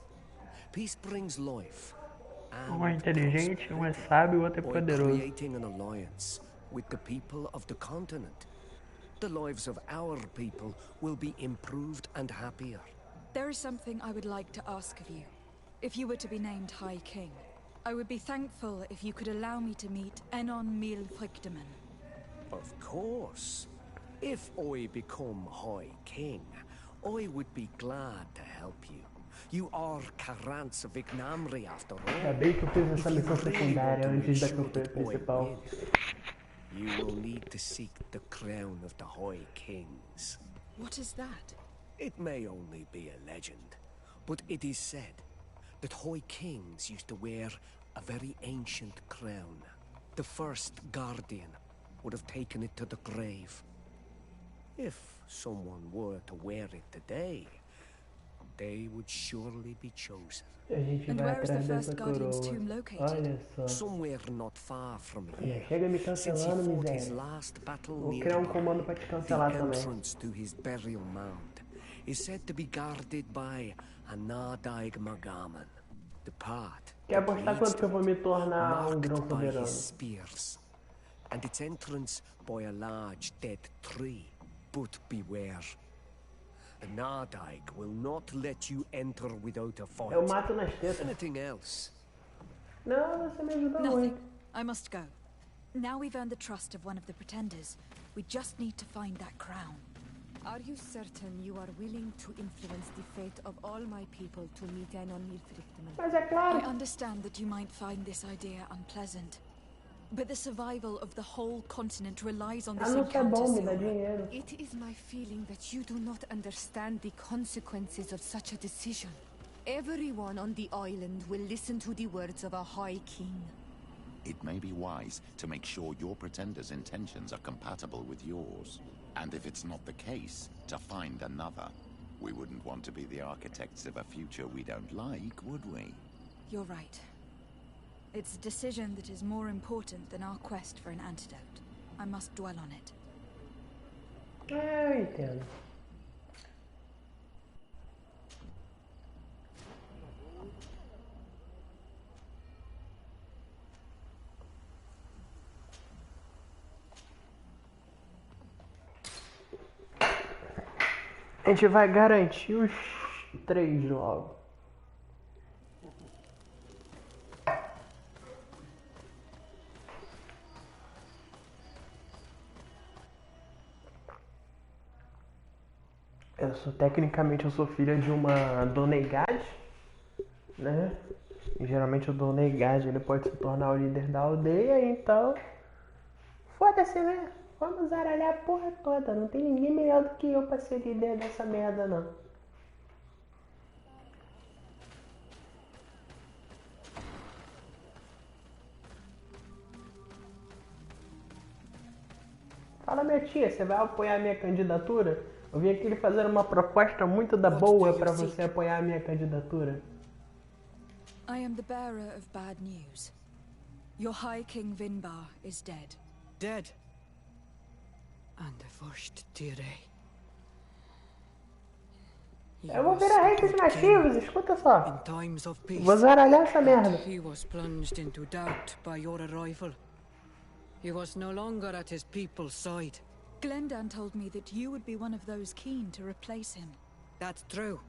S6: Peace brings life.
S1: Um é inteligente, um é sábio, o outro é poderoso.
S6: Creating an alliance with the people of the continent. The lives of our people will be improved and happier.
S3: There is something I would like to ask of you. If you were to be named High King, I would be thankful if you could allow me to meet Enon Mil Frichtimen.
S6: Of course. If I become High King, I would be glad to help you. You are Karant's Vignamri after all.
S1: Ainda bem que eu fiz essa missão secundária antes da campanha principal.
S6: You will need to seek the crown of the High Kings.
S3: What is that?
S6: It may only be a legend, but it is said that High Kings used to wear a very ancient crown. The first guardian would have taken it to the grave. If someone were to wear it today, they would surely be chosen.
S3: And where is the first guardian's tomb located?
S1: Olha só.
S6: Somewhere not far from here.
S1: Chega me cancelando, miséria. Vou criar comando pra te cancelar também.
S6: The entrance to his burial mound is said to be guarded by a Nadaig Magaman. The path
S1: Quer apostar quanto que eu vou me tornar grão
S6: by
S1: soberano?
S6: his spears, and its entrance by a large dead tree. But beware. The Nadaig will not let you enter without a fight.
S1: Eu mato nas tetas.
S6: Anything else?
S1: Não, você me ajudou
S3: Nothing.
S1: muito.
S3: I must go. Now we've earned the trust of one of the pretenders. We just need to find that crown.
S9: Are you certain you are willing to influence the fate of all my people to meet Enon Mil Frichtimen?
S1: Mas é claro.
S3: I understand that you might find this idea unpleasant, but the survival of the whole continent relies on this
S1: Anúncio é
S3: encounter.
S1: bom, me dá
S3: Silva.
S1: dinheiro.
S9: It is my feeling that you do not understand the consequences of such a decision. Everyone on the island will listen to the words of a High King.
S2: It may be wise to make sure your pretender's intentions are compatible with yours. And if it's not the case, to find another. We wouldn't want to be the architects of a future we don't like, would we?
S3: You're right. It's a decision that is more important than our quest for an antidote. I must dwell on it.
S1: Eu entendo. A gente vai garantir os 3 logo. Tecnicamente eu sou filha de uma dona Egade, né? E geralmente o Donegad ele pode se tornar o líder da aldeia, então... Foda-se, né? Vamos zaralhar a porra toda. Não tem ninguém melhor do que eu pra ser líder dessa merda, não. Fala, minha tia, você vai apoiar a minha candidatura? Eu vim aqui lhe fazer uma proposta muito da boa pra você apoiar a minha candidatura.
S3: I am the bearer of bad news. Your High King Vinbar is dead.
S9: Dead? And the first Tire.
S1: Eu vou virar rei dos nativos, escuta só. Vou zaralhar essa merda.
S9: He was plunged into doubt by your arrival. He was no longer at his people's side.
S3: Glendan told me that you would be one of those keen to replace him.
S9: That's true.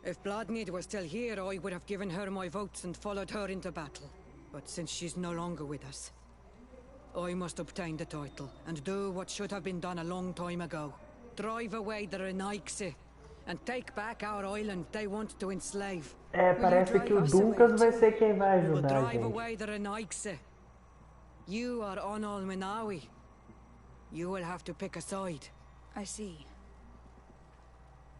S9: If Bladnid was still here, I would have given her my votes and followed her into battle. But since she's no longer with us, I must obtain the title and do what should have been done a long time ago. Drive away the Renaigse and take back our island they want to enslave.
S1: Parece que o Duncan vai ser quem vai ajudar,
S9: drive away the Renaigse. You are Onol Menawi. You will have to pick a side.
S3: I see.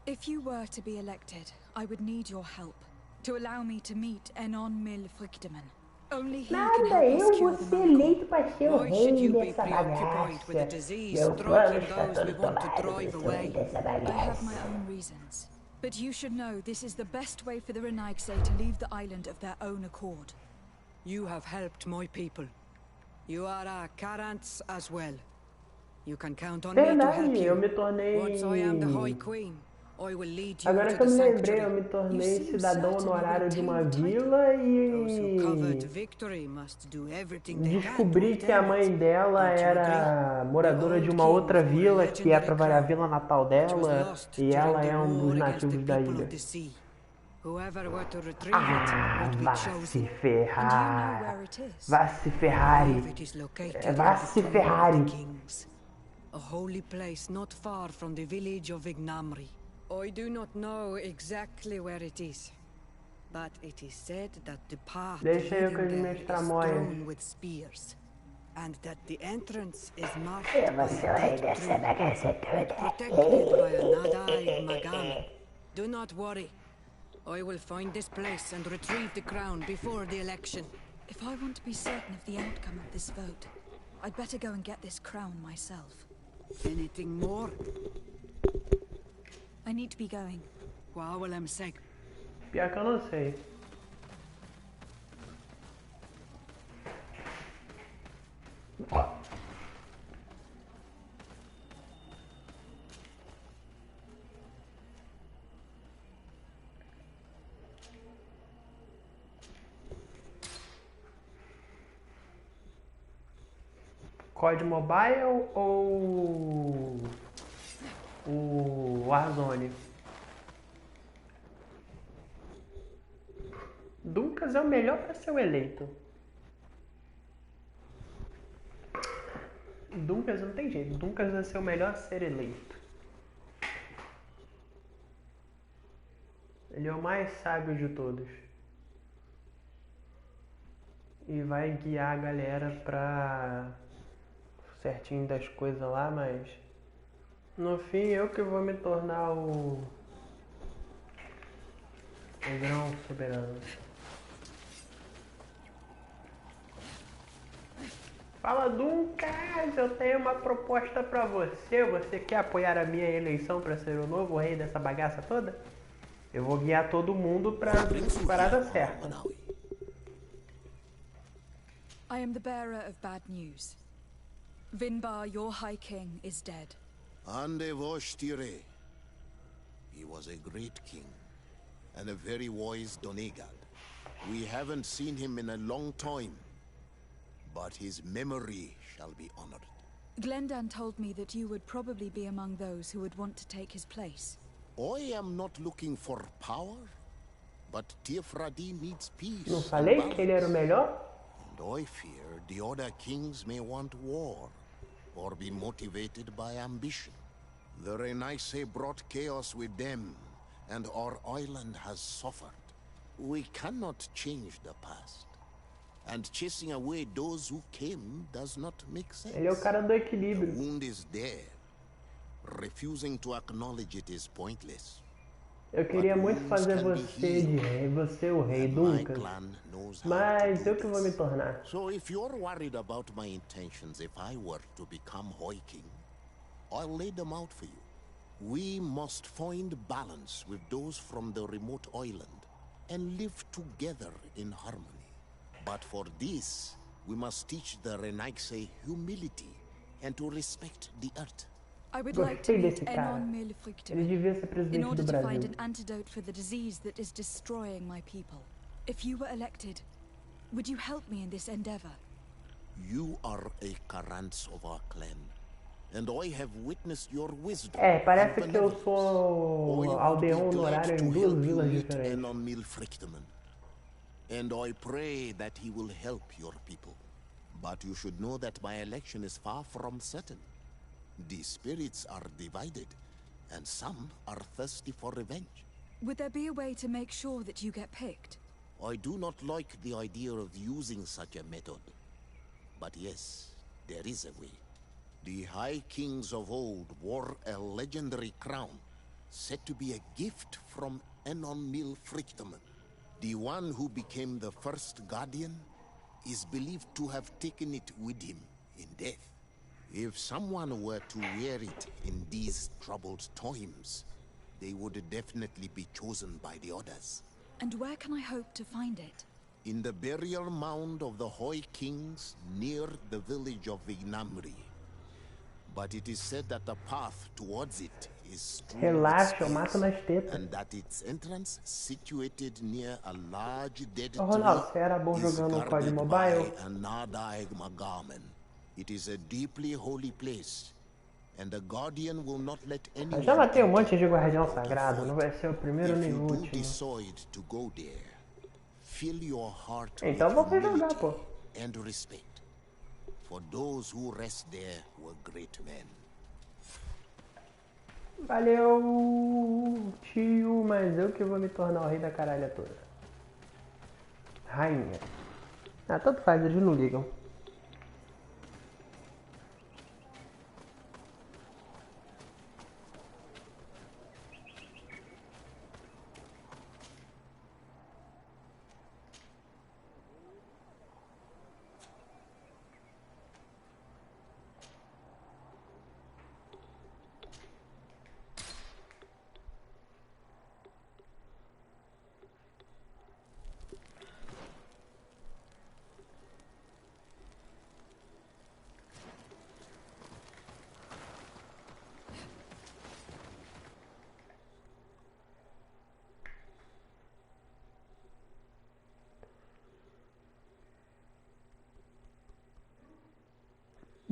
S3: If you were to be elected, I would need your help to allow me to meet Enon Mil Frichtimen. Only he can help us cure the
S1: eleito para ser o rei dessa
S9: bagaça.
S1: Meu plano está todo tomado,
S3: I have my own reasons. But you should know this is the best way for the Renaigse to leave the island of their own accord.
S9: You have helped my people. You are our Karants as well. You can count on me to help you.
S1: Eu me tornei...
S9: Once I am the High Queen, I will lead you
S1: Agora que eu me lembrei, eu me tornei cidadão honorário de uma vila e... descobri que a mãe dela era moradora de uma outra vila, que é a vila natal dela, e ela é um dos nativos da ilha. Vá se ferrar. Vá se Ferrari. Vá se Ferrari.
S9: A holy place not far from the village of Ignamri. I do not know exactly where it is, but it is said that the path leading there is strewn with spears, and that the entrance is marked by a dead tree, protected by a Nadai Magam. Do not worry. I will find this place and retrieve the crown before the election.
S3: If I want to be certain of the outcome of this vote, I'd better go and get this crown myself.
S9: Anything more?
S3: I need to be going.
S9: Qual will I say?
S1: Pior que eu não sei. COD Mobile ou o Warzone? Duncas é o melhor para ser o eleito. Duncas não tem jeito. Duncas vai ser o melhor a ser eleito. Ele é o mais sábio de todos. E vai guiar a galera pra certinho das coisas lá, mas no fim eu que vou me tornar o grão soberano. Fala, Duncas, eu tenho uma proposta pra você. Você quer apoiar a minha eleição pra ser o novo rei dessa bagaça toda? Eu vou guiar todo mundo pra parada certa.
S3: I am the bearer of bad news. Vinbar, your High King, is dead.
S2: Ande Vostire. He was a great king, and a very wise Donegad. We haven't seen him in a long time, but his memory shall be honored.
S3: Glendan told me that you would probably be among those who would want to take his place.
S2: I am not looking for power, but Tifradi needs peace.
S1: Não falei que ele era o melhor?
S2: And I fear the other kings may want war, or be motivated by ambition. The Renaise brought chaos with them, and our island has suffered. We cannot change the past. And chasing away those who came does not make sense.
S1: Ele é o cara do
S2: The
S1: equilíbrio.
S2: wound is there. Refusing to acknowledge it is pointless.
S1: Eu queria muito fazer você de rei, você o rei, Lucas. Mas eu que vou me tornar.
S2: So if you're worried about my intentions if I were to become Hoi King, I'll lay them out for you. We must find balance with those from the remote island and live together in harmony. But for this, we must teach the Renaigse humility and to respect the earth.
S3: I would like to meet Enon Mil Frichtimen in order to find an antidote for the disease that is destroying my people. If you were elected, would you help me in this endeavor?
S2: You are a Karants of our clan, and I have witnessed your wisdom.
S1: Parece que eu sou aldeão honorário em duas vilas diferentes.
S2: Enon Mil Frichtimen, and I pray that he will help your people. But you should know that my election is far from certain. The spirits are divided, and some are thirsty for revenge.
S3: Would there be a way to make sure that you get picked?
S2: I do not like the idea of using such a method. But yes, there is a way. The High Kings of old wore a legendary crown, said to be a gift from Enon Mil Frichtimen. The one who became the first guardian is believed to have taken it with him in death. If someone were to wear it in these troubled times, they would definitely be chosen by the others.
S3: And where can I hope to find it?
S2: In the burial mound of the Hoi Kings near the village of Vignamri. But it is said that the path towards it is strewn with spears, and that its entrance, situated near a large dead tree, is guarded by a Nadaig Magamen. It is a deeply holy place, and the guardian will not let anyone.
S1: Já matei monte de guardião sagrado, não vai ser o primeiro nem o último.
S2: Decide to go there, fill your heart
S1: então
S2: with
S1: vou jogar, pô.
S2: And respect, for those who rest there were great men.
S1: Valeu, tio, mas eu que vou me tornar o rei da caralha toda. Rainha. Tanto faz, eles não ligam.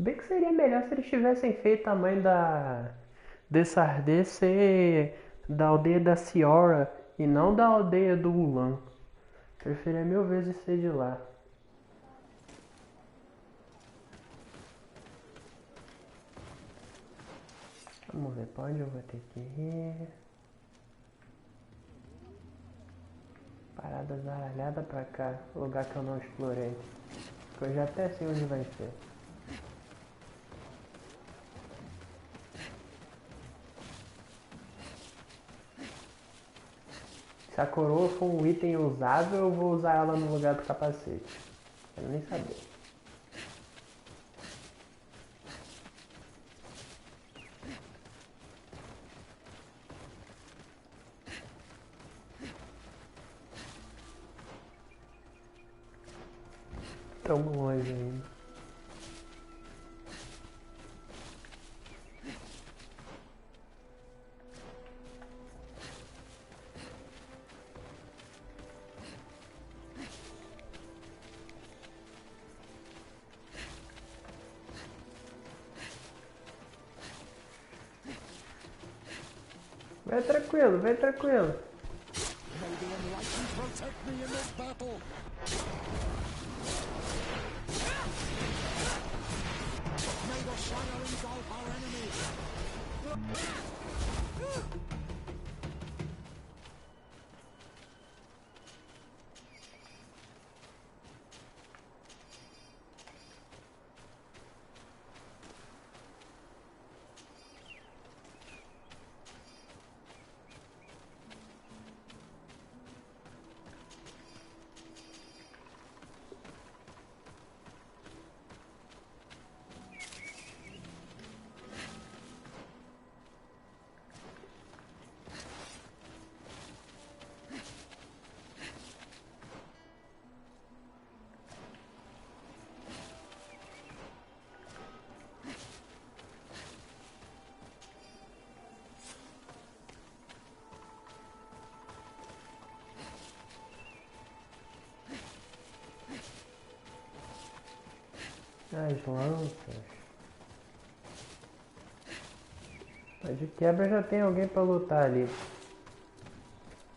S1: Bem que seria melhor se eles tivessem feito a mãe desse ser da aldeia da Ciora e não da aldeia do Ulan. Preferia mil vezes ser de lá. Vamos ver pra onde eu vou ter que ir. Parada zaralhada pra cá, lugar que eu não explorei. Que eu já até sei onde vai ser. Se a coroa for um item usável, eu vou usar ela no lugar do capacete. Quero nem saber. Tão longe ainda. Vai tranquilo, vai tranquilo. As lanças. Mas de quebra já tem alguém pra lutar ali.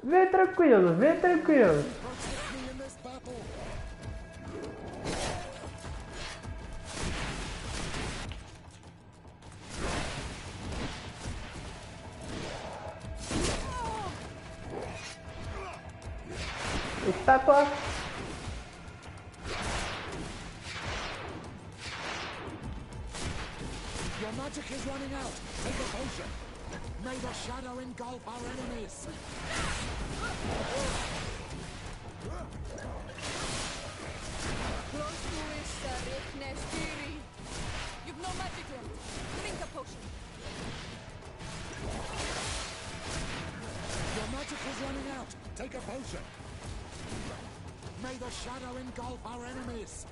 S1: Vem tranquilo, vem tranquilo. Estátua.
S10: Your magic is running out. Take a potion. May the shadow engulf our enemies.
S9: You've no magic left. Drink a potion.
S10: Your magic is running out. Take a potion. May the shadow engulf our enemies.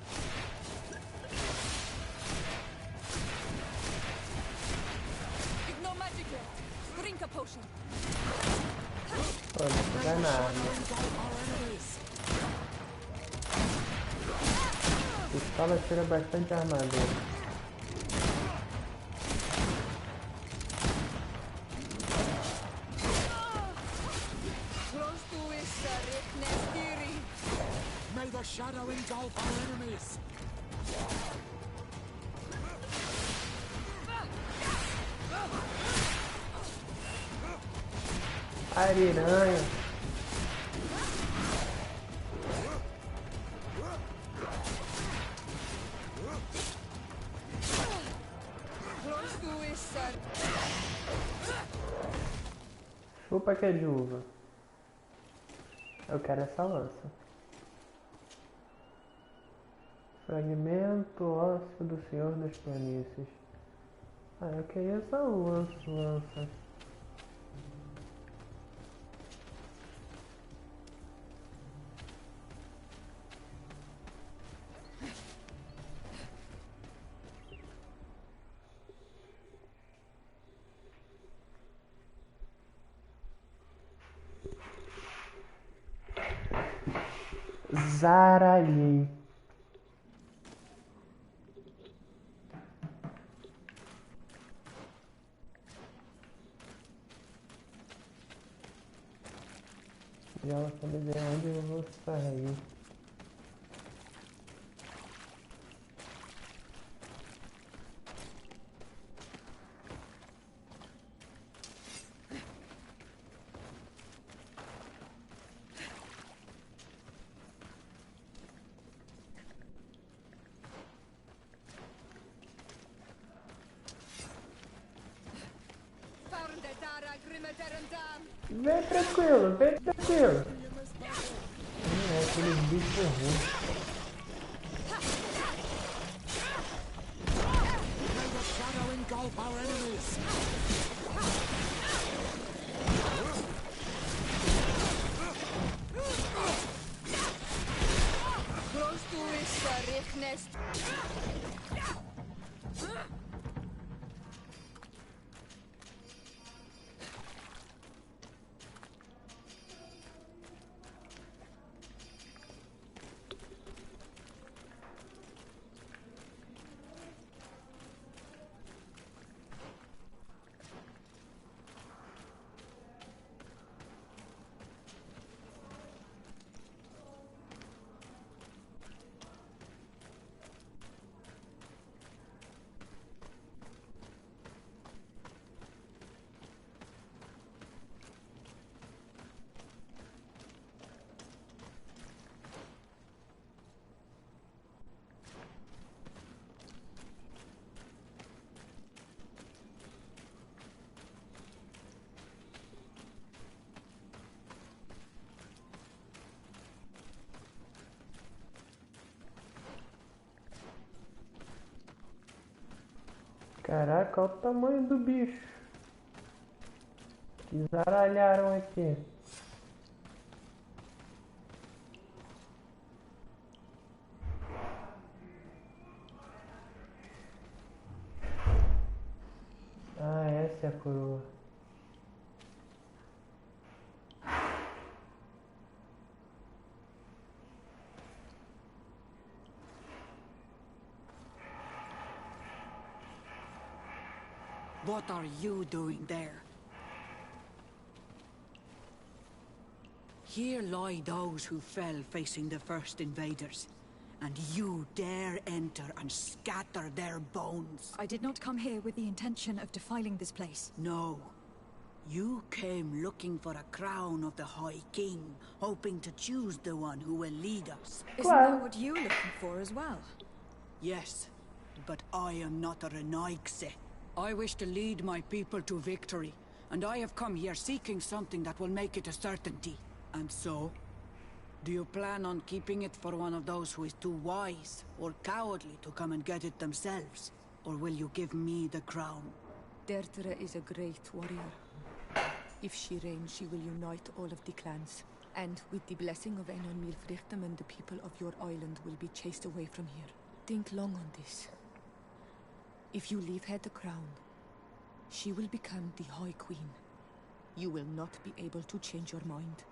S9: You've no magic left. Drink a potion.
S1: Pô, não dá nada. Pistola tira bastante armadura.
S10: May the shadow engulf our enemies.
S1: Ariranha. Chupa que é de uva. Eu quero essa lança. Fragmento ósseo do Senhor das Planícies. Ah, eu queria essa lança. Zaralhei. E ela sabe de onde eu vou sair. Vem tranquilo, vem tranquilo. É aquele bicho ruim. Caraca, olha o tamanho do bicho. Que zaralharam aqui. Ah, essa é a coroa.
S7: What are you doing there? Here lie those who fell facing the first invaders. And you dare enter and scatter their bones.
S3: I did not come here with the intention of defiling this place.
S7: No. You came looking for a crown of the High King, hoping to choose the one who will lead us.
S3: Isn't that what you were looking for as well?
S7: Yes, but I am not a Renaigse. I wish to lead my people to victory, and I have come here seeking something that will make it a certainty. And so, do you plan on keeping it for one of those who is too wise or cowardly to come and get it themselves? Or will you give me the crown?
S9: Deirdre is a great warrior. If she reigns, she will unite all of the clans. And with the blessing of Enon Frichtimen, the people of your island will be chased away from here. Think long on this. If you leave her the crown, she will become the High Queen. You will not be able to change your mind.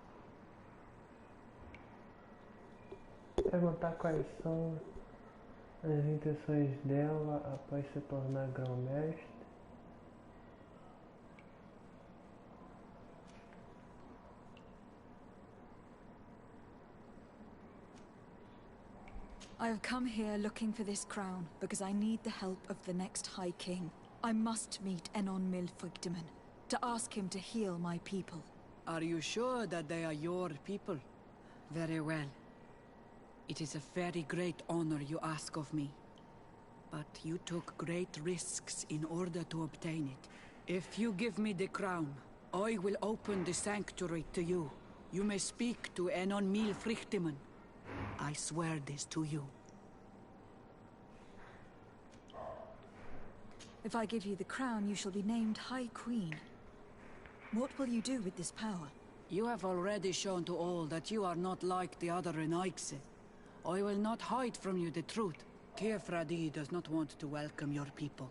S1: Perguntar quais são as intenções dela após se tornar grão-mestre.
S3: I have come here looking for this crown because I need the help of the next High King. I must meet Enon Frichtimen to ask him to heal my people.
S7: Are you sure that they are your people? Very well. It is a very great honor you ask of me. But you took great risks in order to obtain it. If you give me the crown, I will open the sanctuary to you. You may speak to Enon Frichtimen. I swear this to you.
S3: If I give you the crown, you shall be named High Queen. What will you do with this power?
S7: You have already shown to all that you are not like the other Renaigse. I will not hide from you the truth. Kefradi does not want to welcome your people.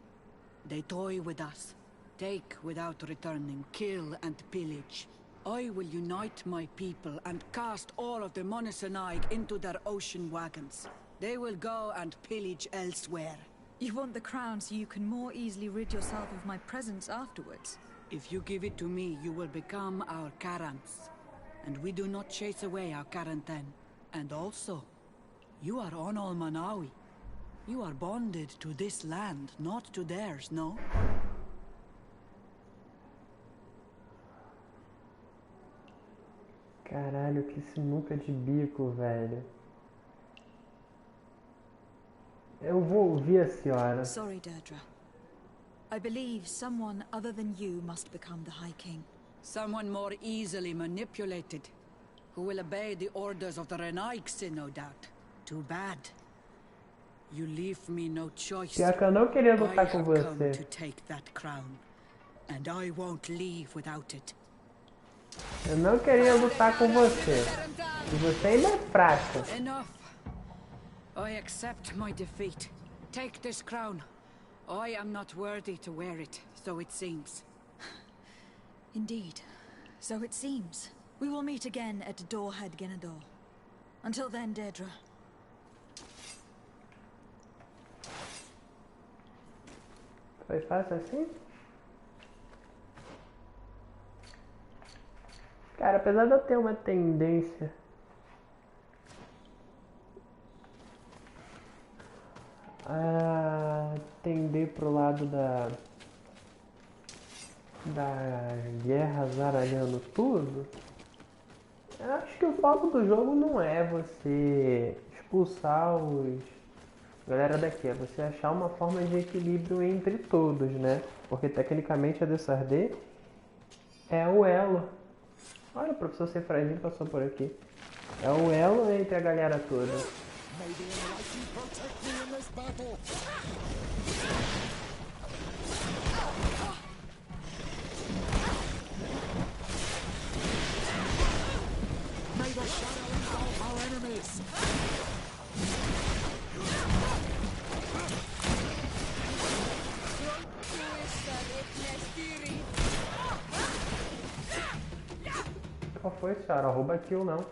S7: They toy with us, take without returning, kill and pillage. I will unite my people and cast all of the Monesenaig into their ocean wagons. They will go and pillage elsewhere.
S3: You want the crown so you can more easily rid yourself of my presence afterwards?
S7: If you give it to me, you will become our Karants. And we do not chase away our Karanten. And also, you are Onol Manawi. You are bonded to this land, not to theirs, no?
S1: Caralho, que sinuca de bico, velho. Eu vou ouvir a senhora.
S3: Sorry, Deirdre. I believe someone other than you must become the High King.
S7: Someone more easily manipulated, who will obey the orders of the Renaigse, no doubt. Too bad. You leave me no choice.
S1: Pior que eu não queria lutar com
S7: I have come
S1: você.
S7: to take that crown, and I won't leave without it.
S1: Eu não queria lutar com você. E você ainda é fraca.
S7: Enough. I accept my defeat. Take this crown. I am not worthy to wear it, so it seems.
S3: Indeed. So it seems. We will meet again at Dorhead Genador. Until then, Deirdre.
S1: Foi fácil assim? Cara, apesar de eu ter uma tendência a tender pro lado das guerras zaralhando tudo, eu acho que o foco do jogo não é você expulsar os galera daqui, é você achar uma forma de equilíbrio entre todos, né? Porque tecnicamente a Desardet é o elo. Olha, o professor Sefradinho passou por aqui. É o elo entre a galera toda.
S10: May the shadow engulf our enemies.
S1: Qual foi, senhora? Rouba kill não.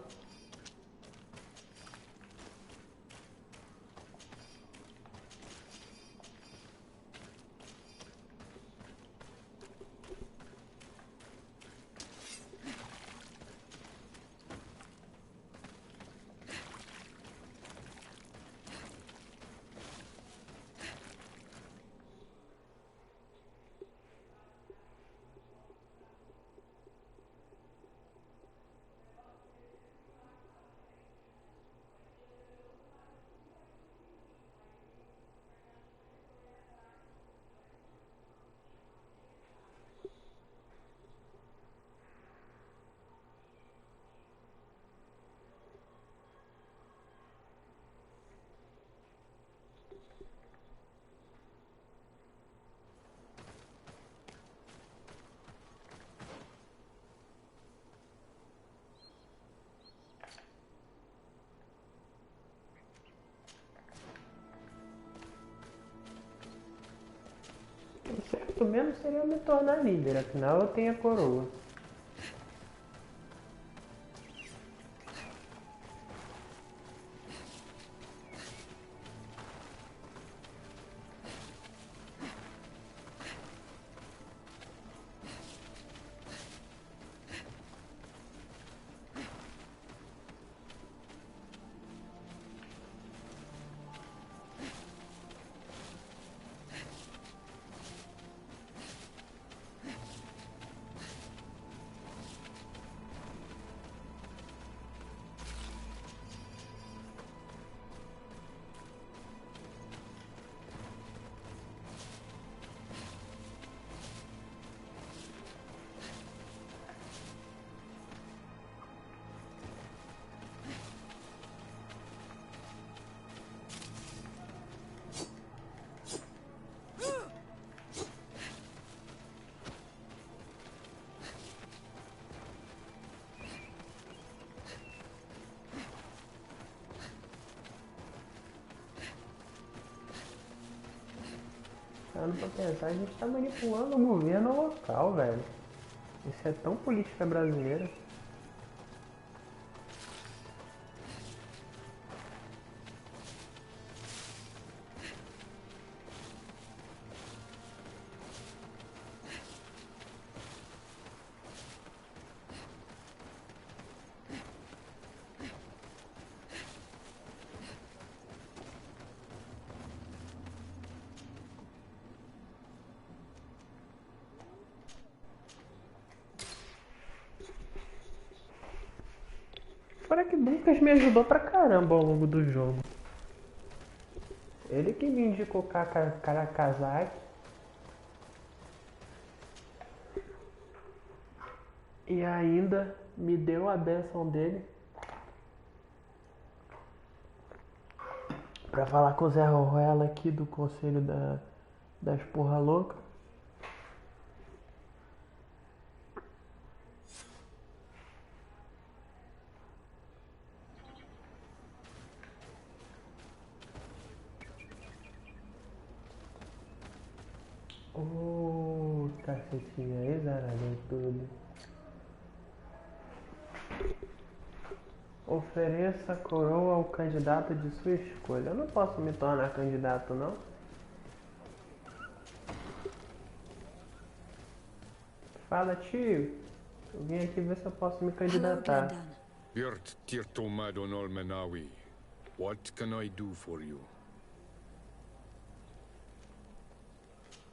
S1: justo mesmo seria eu me tornar líder, afinal eu tenho a coroa. Parando pra pensar, a gente tá manipulando o governo local, velho. Isso é tão política brasileira. Fora que Lucas me ajudou pra caramba ao longo do jogo. Ele que me indicou Karakazaki. E ainda me deu a bênção dele pra falar com o Zé Ruela aqui do Conselho das Porra Louca. Cacetinha, aí zaralhei tudo. Ofereça a coroa ao candidato de sua escolha. Eu não posso me tornar candidato, não? Fala, tio. Eu vim aqui ver se eu posso me candidatar.
S12: Yurt Tirtomadon Olmenawi. What can I do for you?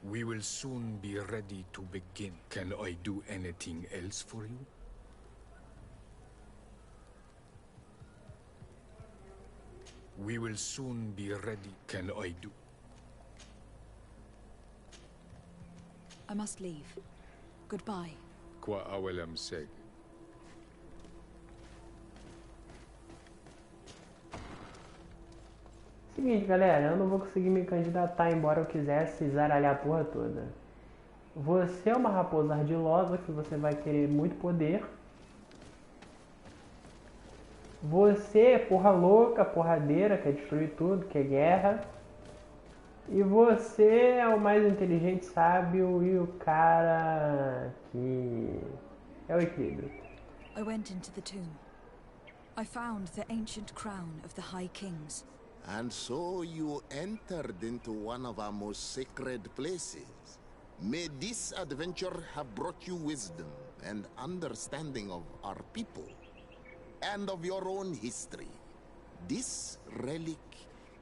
S12: We will soon be ready to begin. Can I do anything else for you? We will soon be ready. Can I do?
S3: I must leave. Goodbye.
S12: Qua awelam seg.
S1: Seguinte, galera, eu não vou conseguir me candidatar embora eu quisesse zaralhar a porra toda. Você é uma raposa ardilosa que você vai querer muito poder. Você é porra louca, porradeira, quer destruir tudo, quer guerra. E você é o mais inteligente, sábio e o cara que é o equilíbrio.
S3: I went into the tomb. I found the ancient crown of the High Kings.
S2: And so you entered into one of our most sacred places. May this adventure have brought you wisdom and understanding of our people and of your own history. This relic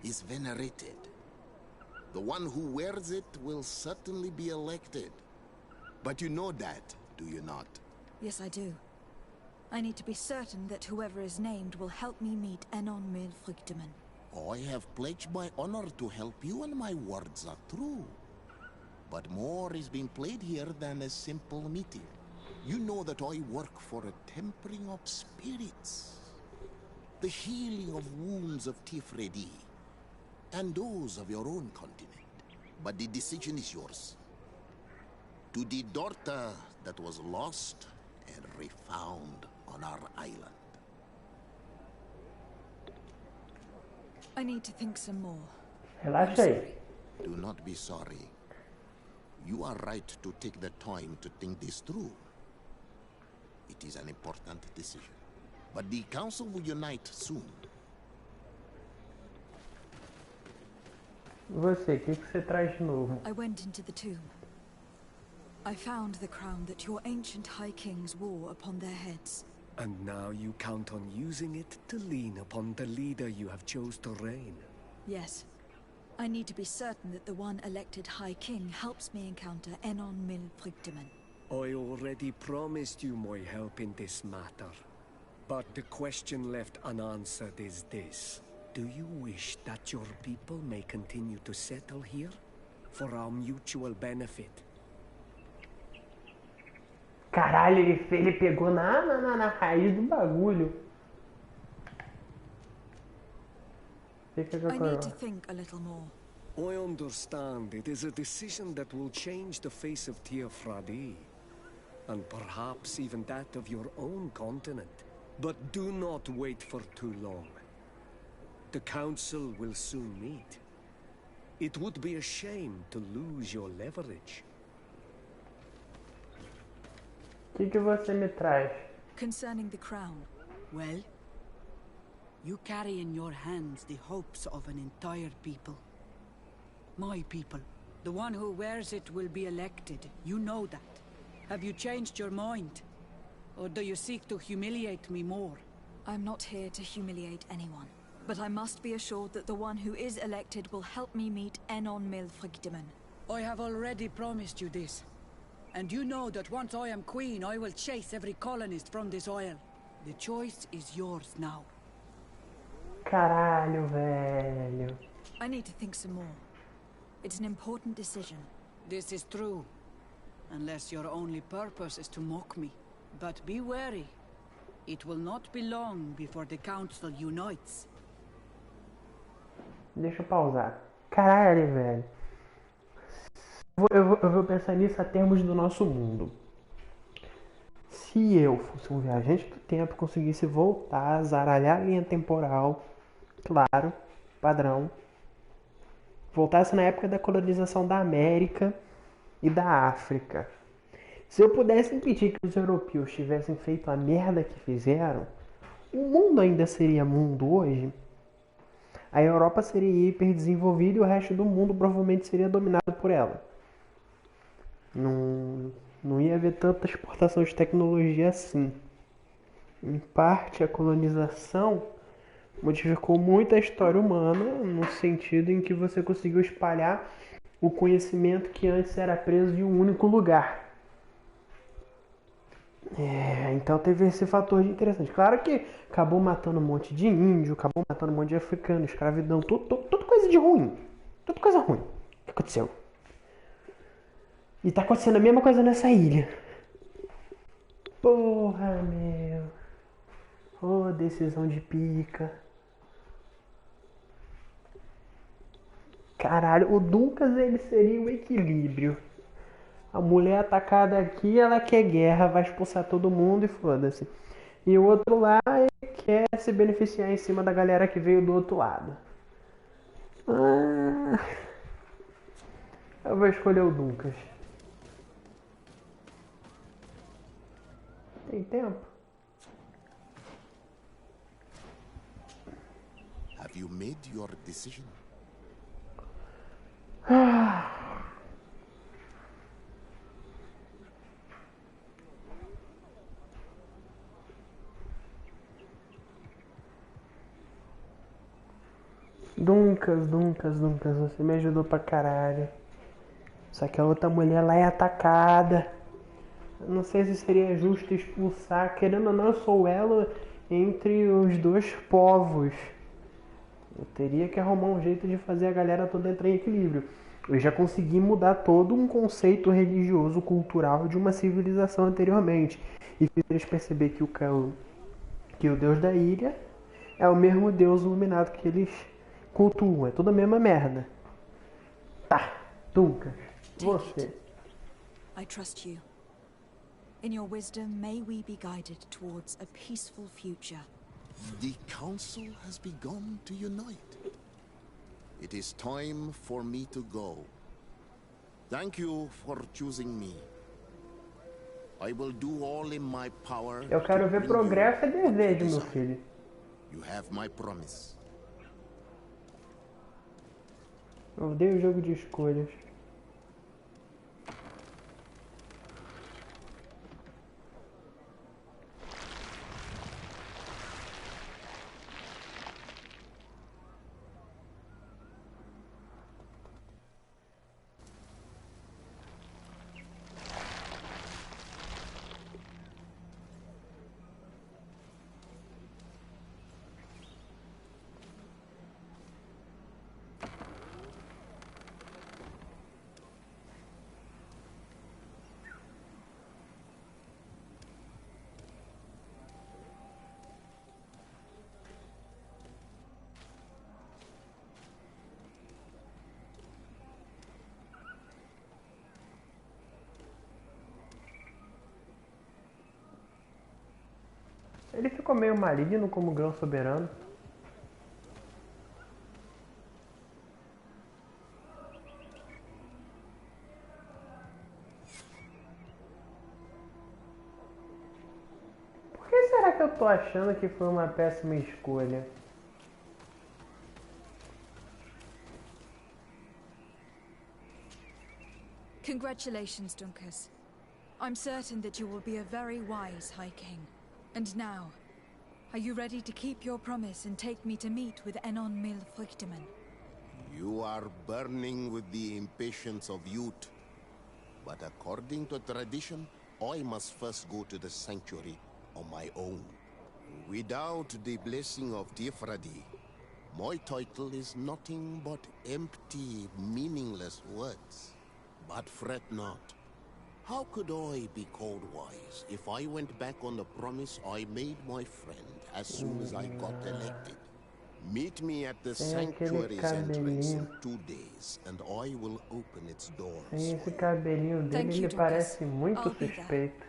S2: is venerated. The one who wears it will certainly be elected. But you know that, do you not?
S3: Yes, I do. I need to be certain that whoever is named will help me meet Enon Mil Frichtimen.
S2: I have pledged my honor to help you, and my words are true. But more is being played here than a simple meeting. You know that I work for a tempering of spirits, the healing of wounds of Tifredi, and those of your own continent. But the decision is yours. To the daughter that was lost and refound on our island.
S3: I need to think some more.
S1: Relaxa aí.
S2: Do not be sorry. You are right to take the time to think this through. It is an important decision. But the council will unite soon.
S1: Você, o que você traz de novo?
S3: I went into the tomb. I found the crown that your ancient high kings wore upon their heads.
S6: And now you count on using it to lean upon the leader you have chose to reign.
S3: Yes. I need to be certain that the one elected High King helps me encounter Enon Mil Frichtimen.
S6: I already promised you my help in this matter. But the question left unanswered is this. Do you wish that your people may continue to settle here? For our mutual benefit?
S1: Caralho, ele pegou na raiz do bagulho.
S3: I need to think a little more.
S6: I understand it is a decision that will change the face of Teofradi, and perhaps even that of your own continent. But do not wait for too long. The council will soon meet. It would be a shame to lose your leverage.
S1: O que você me traz?
S3: Concerning the crown.
S13: Well, you carry in your hands the hopes of an entire people. My people. The one who wears it will be elected. You know that. Have you changed your mind? Or do you seek to humiliate me more?
S3: I'm not here to humiliate anyone. But I must be assured that the one who is elected will help me meet Enon Mil Frichtimen.
S13: I have already promised you this. And you know that once I am queen, I will chase every colonist from this isle. The choice is yours now.
S1: Caralho, velho.
S3: I need to think some more. It's an important decision.
S13: This is true. Unless your only purpose is to mock me. But be wary. It will not be long before the council unites.
S1: Deixa eu pausar. Caralho, velho. Eu vou pensar nisso a termos do nosso mundo. Se eu fosse um viajante do tempo, conseguisse voltar, zaralhar a linha temporal, claro, padrão, voltasse na época da colonização da América e da África. Se eu pudesse impedir que os europeus tivessem feito a merda que fizeram, o mundo ainda seria mundo hoje. A Europa seria hiperdesenvolvida e o resto do mundo provavelmente seria dominado por ela. Não ia haver tanta exportação de tecnologia assim. Em parte, a colonização modificou muito a história humana, no sentido em que você conseguiu espalhar o conhecimento que antes era preso em um único lugar. Então teve esse fator de interessante. Claro que acabou matando um monte de índio, acabou matando um monte de africano, escravidão, tudo coisa de ruim. Tudo coisa ruim. O que aconteceu? E tá acontecendo a mesma coisa nessa ilha. Porra, meu. Oh, decisão de pica. Caralho, o Duncas ele seria o equilíbrio. A mulher atacada aqui, ela quer guerra, vai expulsar todo mundo e foda-se. E o outro lá, ele quer se beneficiar em cima da galera que veio do outro lado. Eu vou escolher o Duncas. Tem tempo?
S2: Have you made your decision?
S1: Duncas, você me ajudou pra caralho. Só que a outra mulher lá é atacada. Não sei se seria justo expulsar. Querendo ou não, eu sou o elo entre os dois povos. Eu teria que arrumar um jeito de fazer a galera toda entrar em equilíbrio. Eu já consegui mudar todo um conceito religioso, cultural de uma civilização anteriormente. E fiz eles perceber que o deus da ilha é o mesmo deus iluminado que eles cultuam. É toda a mesma merda. Tá, Duncas, você.
S3: I trust you. In your wisdom, may we be guided towards a peaceful future.
S2: The council has begun to unite. It is time for me to go.
S10: Thank you for choosing me. I will do all in my power.
S1: Eu quero ver progresso e desejo, meu filho.
S10: You have my promise.
S1: Eu odeio o jogo de escolhas. Ele ficou meio maligno como grão soberano. Por que será que eu tô achando que foi uma péssima escolha?
S3: Congratulations, Dunkers. I'm certain that you will be a very wise High King. And now, are you ready to keep your promise and take me to meet with Enon Mil Frichtimen?
S10: You are burning with the impatience of youth. But according to tradition, I must first go to the sanctuary on my own. Without the blessing of Tifradi, my title is nothing but empty, meaningless words. But fret not. How could I be called wise if I went back on the promise I made my friend as soon as I got elected? Meet me at the sanctuary's entrance in 2 days, and I will open its doors.
S1: Sem esse cabelinho dele, ele parece muito suspeito.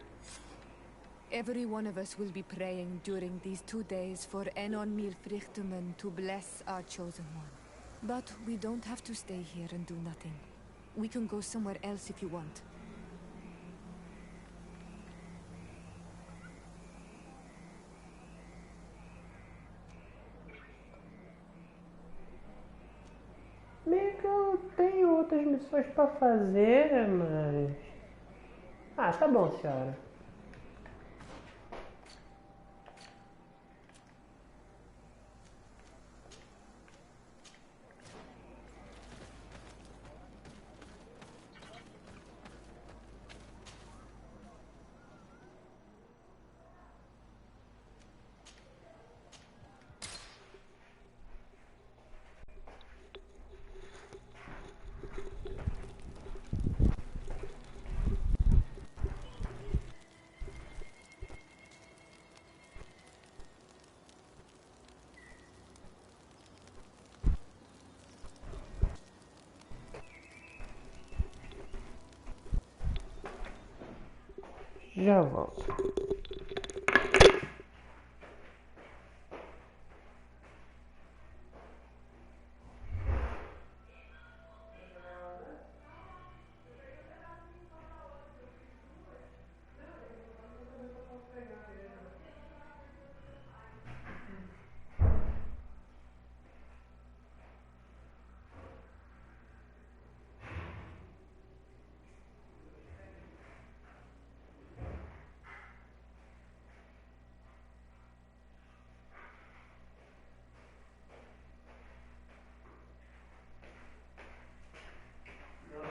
S9: Every one of us will be praying during these 2 days for Enon Mil Frichtimen to bless our chosen one. But we don't have to stay here and do nothing. We can go somewhere else if you want.
S1: Meio que eu tenho outras missões pra fazer, mas... Ah, tá bom, senhora. Já volto.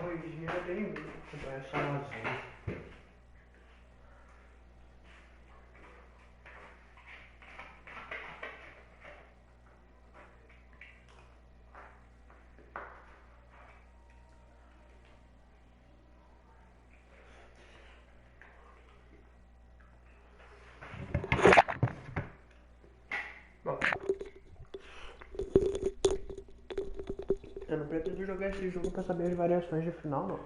S1: Arrozinho é bem muito, parece Amazônia. Bom, eu não pretendo jogar esse jogo pra saber as variações de final, não.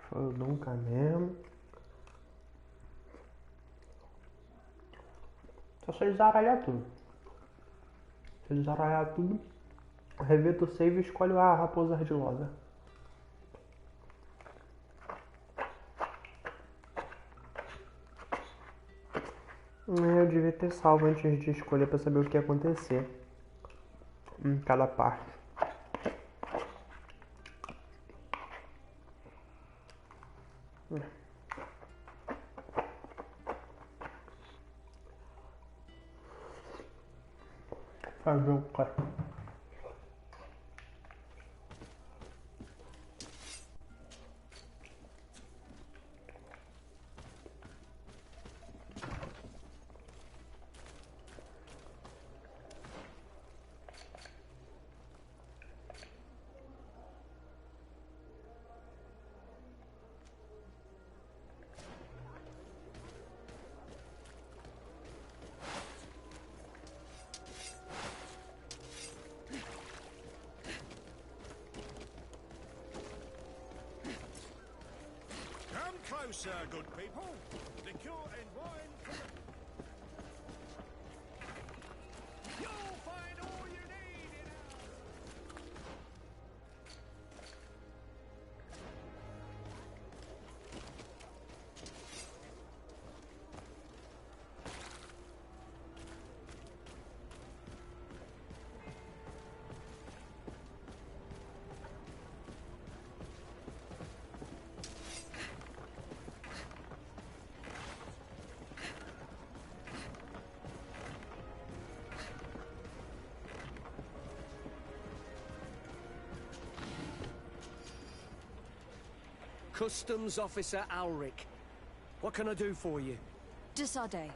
S1: Foi nunca mesmo. Só se ele zaralhar tudo. Se ele zaralhar tudo, reveta o save e escolhe a raposa ardilosa. Eu devia ter salvo antes de escolher para saber o que ia acontecer em cada parte. Fazer o cara.
S14: Closer, good people. Liqueur and wine for the... You'll find all you need in
S6: Customs Officer Ulrich. What can I do for you?
S3: Desade.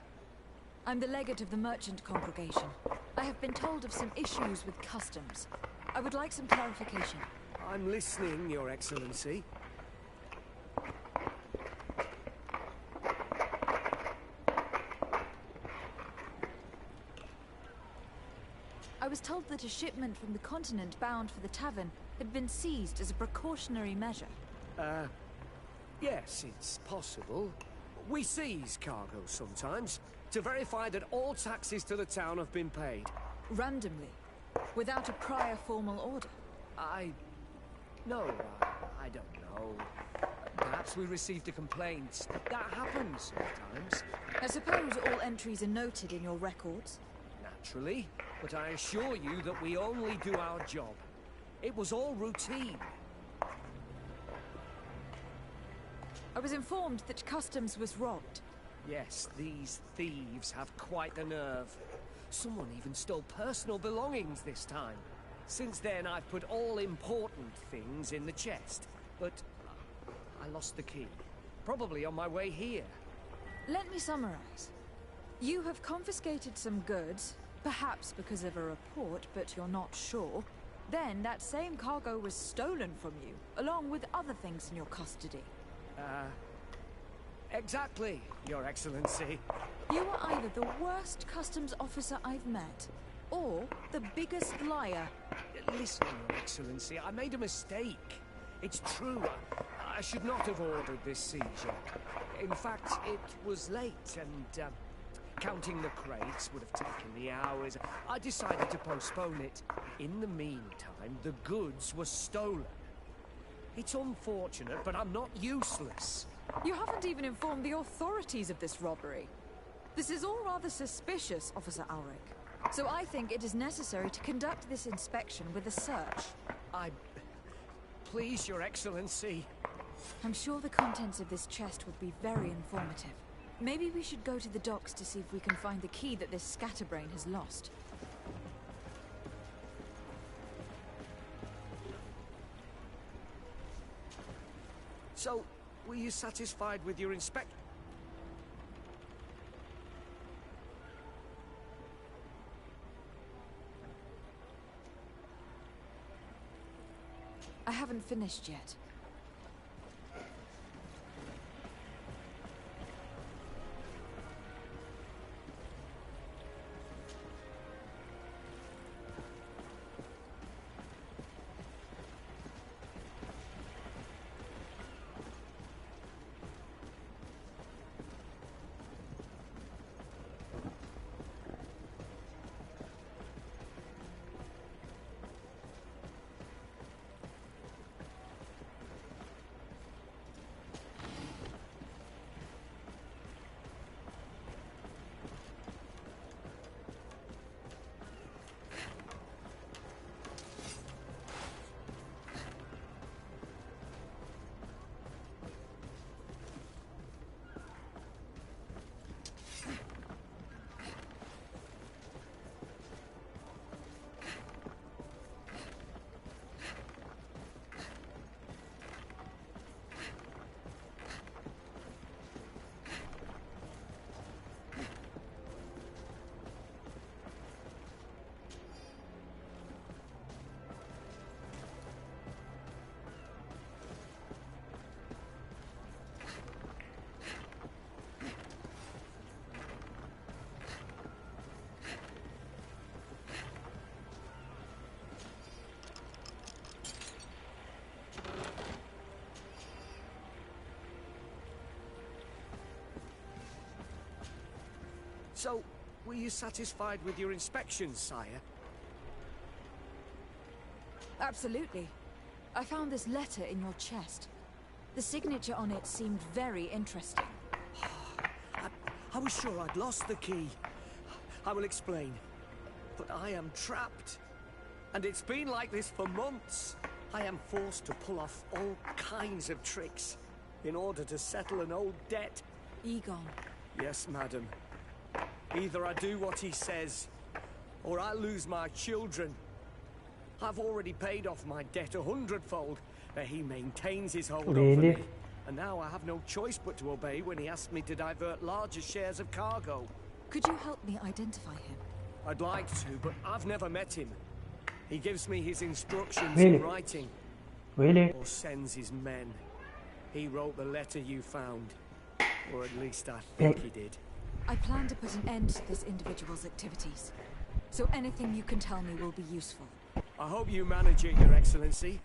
S3: I'm the legate of the merchant congregation. I have been told of some issues with customs. I would like some clarification.
S6: I'm listening, Your Excellency.
S3: I was told that a shipment from the continent bound for the tavern had been seized as a precautionary measure.
S6: Yes, it's possible. We seize cargo sometimes, to verify that all taxes to the town have been paid.
S3: Randomly, without a prior formal order.
S6: No, I don't know. Perhaps we received a complaint. That happens sometimes.
S3: I suppose all entries are noted in your records?
S6: Naturally, but I assure you that we only do our job. It was all routine.
S3: I was informed that customs was robbed.
S6: Yes, these thieves have quite the nerve. Someone even stole personal belongings this time. Since then, I've put all important things in the chest. But I lost the key. Probably on my way here.
S3: Let me summarize. You have confiscated some goods, perhaps because of a report, but you're not sure. Then that same cargo was stolen from you, along with other things in your custody.
S6: Exactly, Your Excellency.
S3: You are either the worst customs officer I've met, or the biggest liar.
S6: Listen, Your Excellency, I made a mistake. It's true. I should not have ordered this seizure. In fact, it was late, and counting the crates would have taken me hours. I decided to postpone it. In the meantime, the goods were stolen. It's unfortunate, but I'm not useless.
S3: You haven't even informed the authorities of this robbery. This is all rather suspicious, Officer Ulrich. So I think it is necessary to conduct this inspection with a search.
S6: Please, Your Excellency.
S3: I'm sure the contents of this chest would be very informative. Maybe we should go to the docks to see if we can find the key that this scatterbrain has lost.
S6: So, were you satisfied with your inspection?
S3: I haven't finished yet.
S6: So, were you satisfied with your inspections, sire?
S3: Absolutely. I found this letter in your chest. The signature on it seemed very interesting.
S6: I was sure I'd lost the key. I will explain. But I am trapped. And it's been like this for months. I am forced to pull off all kinds of tricks in order to settle an old debt.
S3: Egon.
S6: Yes, madam. Either I do what he says, or I lose my children. I've already paid off my debt 100-fold, but he maintains his hold over me. And now I have no choice but to obey when he asks me to divert larger shares of cargo.
S3: Could you help me identify him?
S6: I'd like to, but I've never met him. He gives me his instructions in writing. Or sends his men. He wrote the letter you found. Or at least I think he did.
S3: I plan to put an end to this individual's activities. So anything you can tell me will be useful.
S6: I hope you manage it, Your Excellency.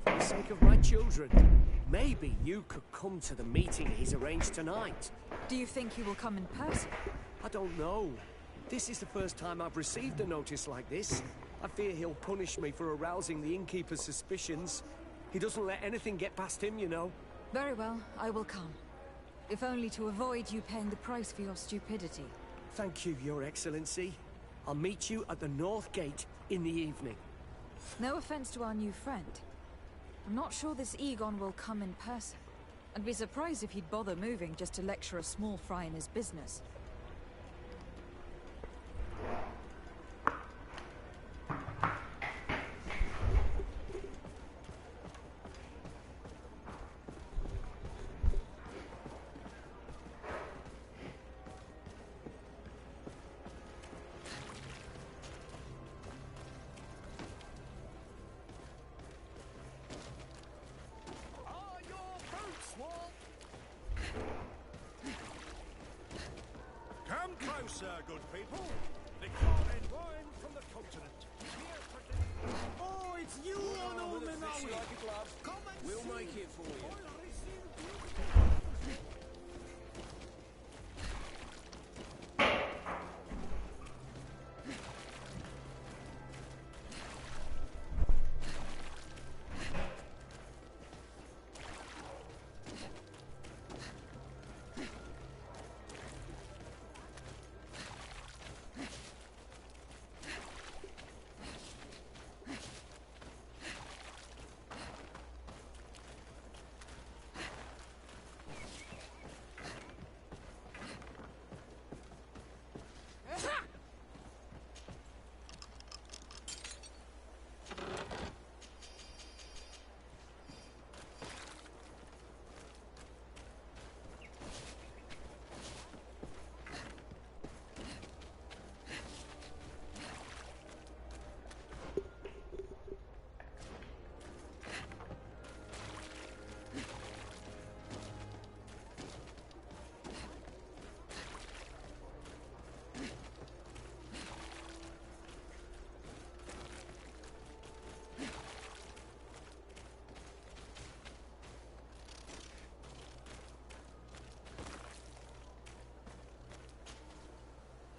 S6: For the sake of my children, maybe you could come to the meeting he's arranged tonight.
S3: Do you think he will come in person?
S6: I don't know. This is the first time I've received a notice like this. I fear he'll punish me for arousing the innkeeper's suspicions. He doesn't let anything get past him, you know.
S3: Very well, I will come. If only to avoid you paying the price for your stupidity.
S6: Thank you, Your Excellency. I'll meet you at the North Gate in the evening.
S3: No offense to our new friend. I'm not sure this Egon will come in person. I'd be surprised if he'd bother moving just to lecture a small fry in his business.
S14: Come closer, good people. Liquor and wine from the continent.
S4: Oh, it's you, old Menawi. Come and
S6: We'll
S4: see.
S6: make it for you.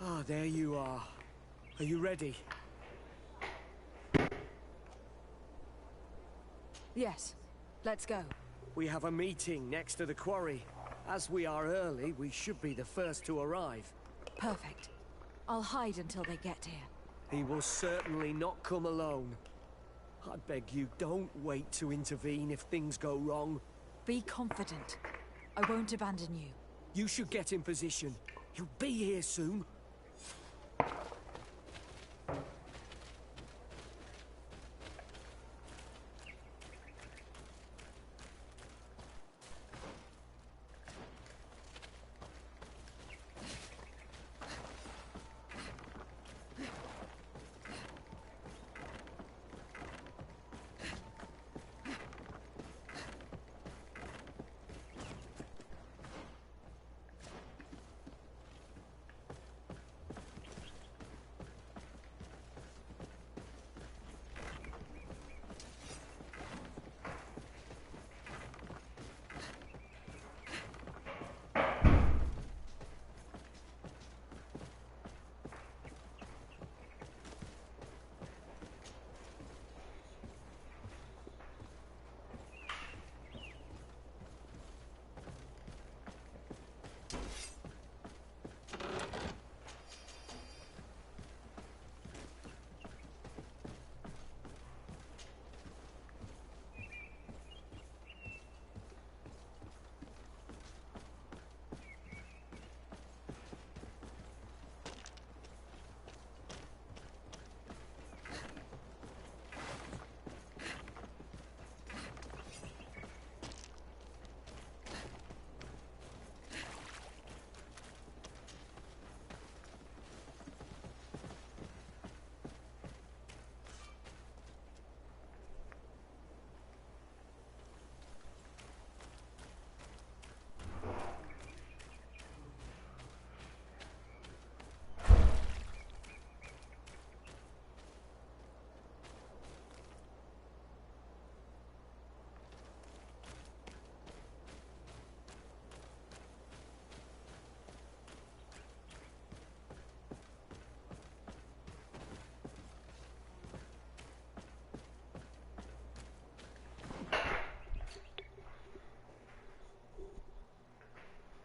S6: Ah, there you are. Are you ready?
S3: Yes. Let's go.
S6: We have a meeting next to the quarry. As we are early, we should be the first to arrive.
S3: Perfect. I'll hide until they get here.
S6: He will certainly not come alone. I beg you, don't wait to intervene if things go wrong.
S3: Be confident. I won't abandon you.
S6: You should get in position. He'll be here soon.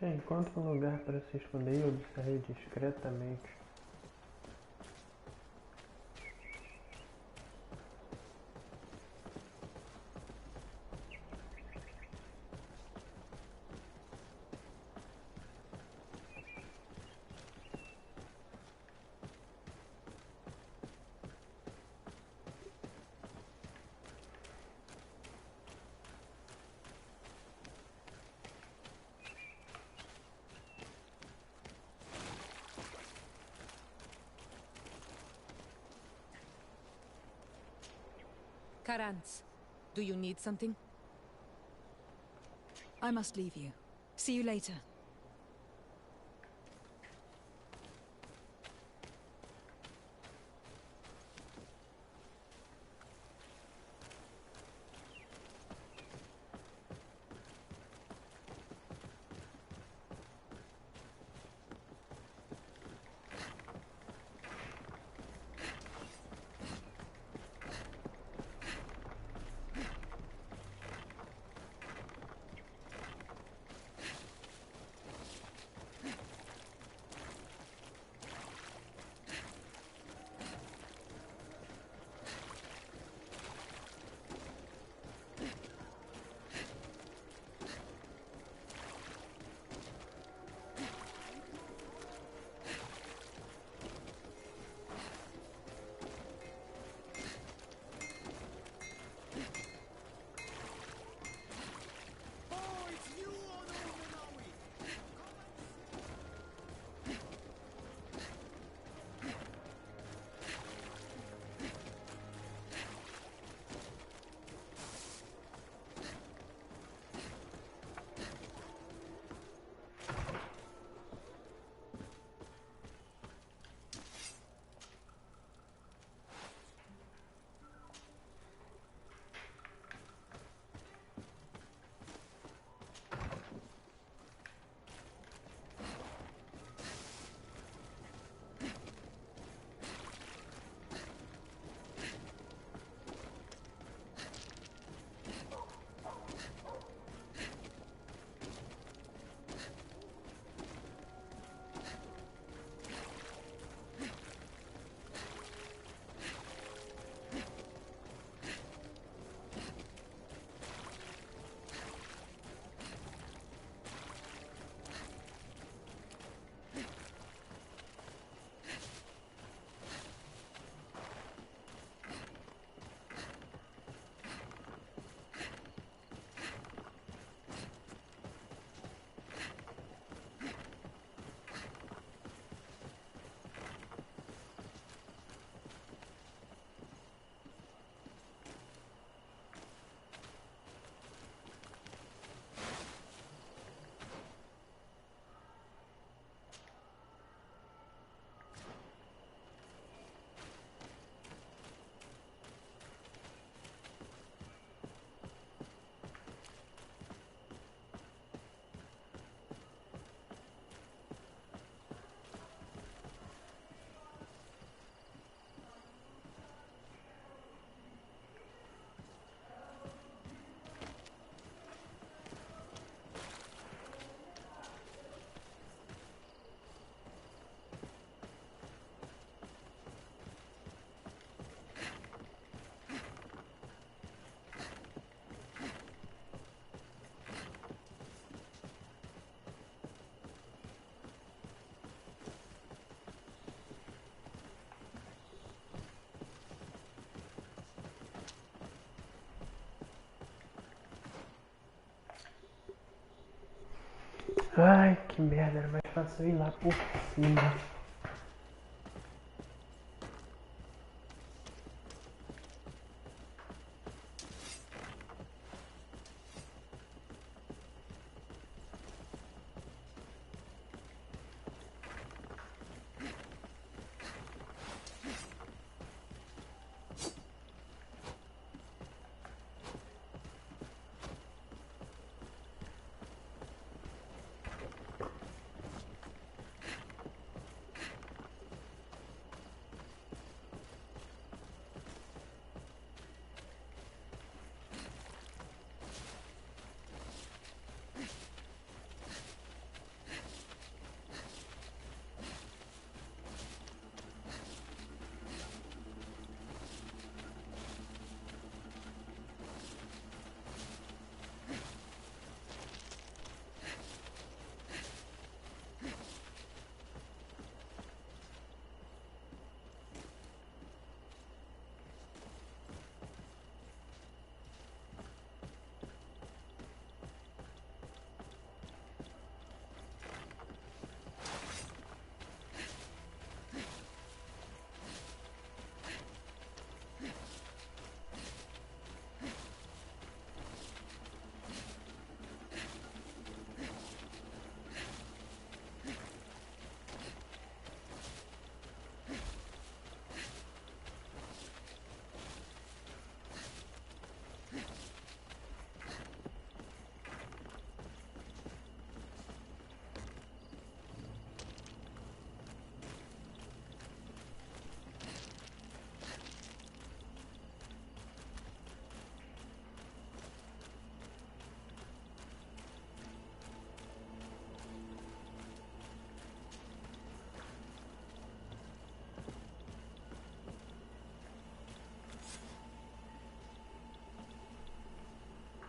S1: Encontre um lugar para se esconder e observe discretamente.
S9: Karantz, do you need something?
S3: I must leave you. See you later.
S1: Ai, que merda, era mais fácil ir lá por cima.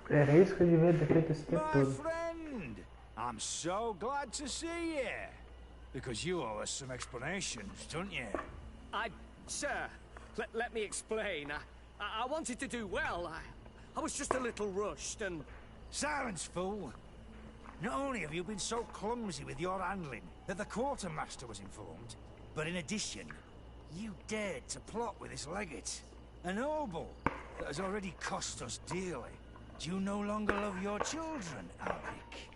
S1: Era isso que eu devia ter feito esse tempo
S14: My
S1: todo.
S14: friend, I'm so glad to see you. Because you owe us some explanations, don't you?
S6: Sir, let me explain. I wanted to do well. I was just a little rushed and...
S14: Silence, fool. Not only have you been so clumsy with your handling that the quartermaster was informed, but in addition, you dared to plot with this legate, a noble that has already cost us dearly. Do you no longer love your children, Alric?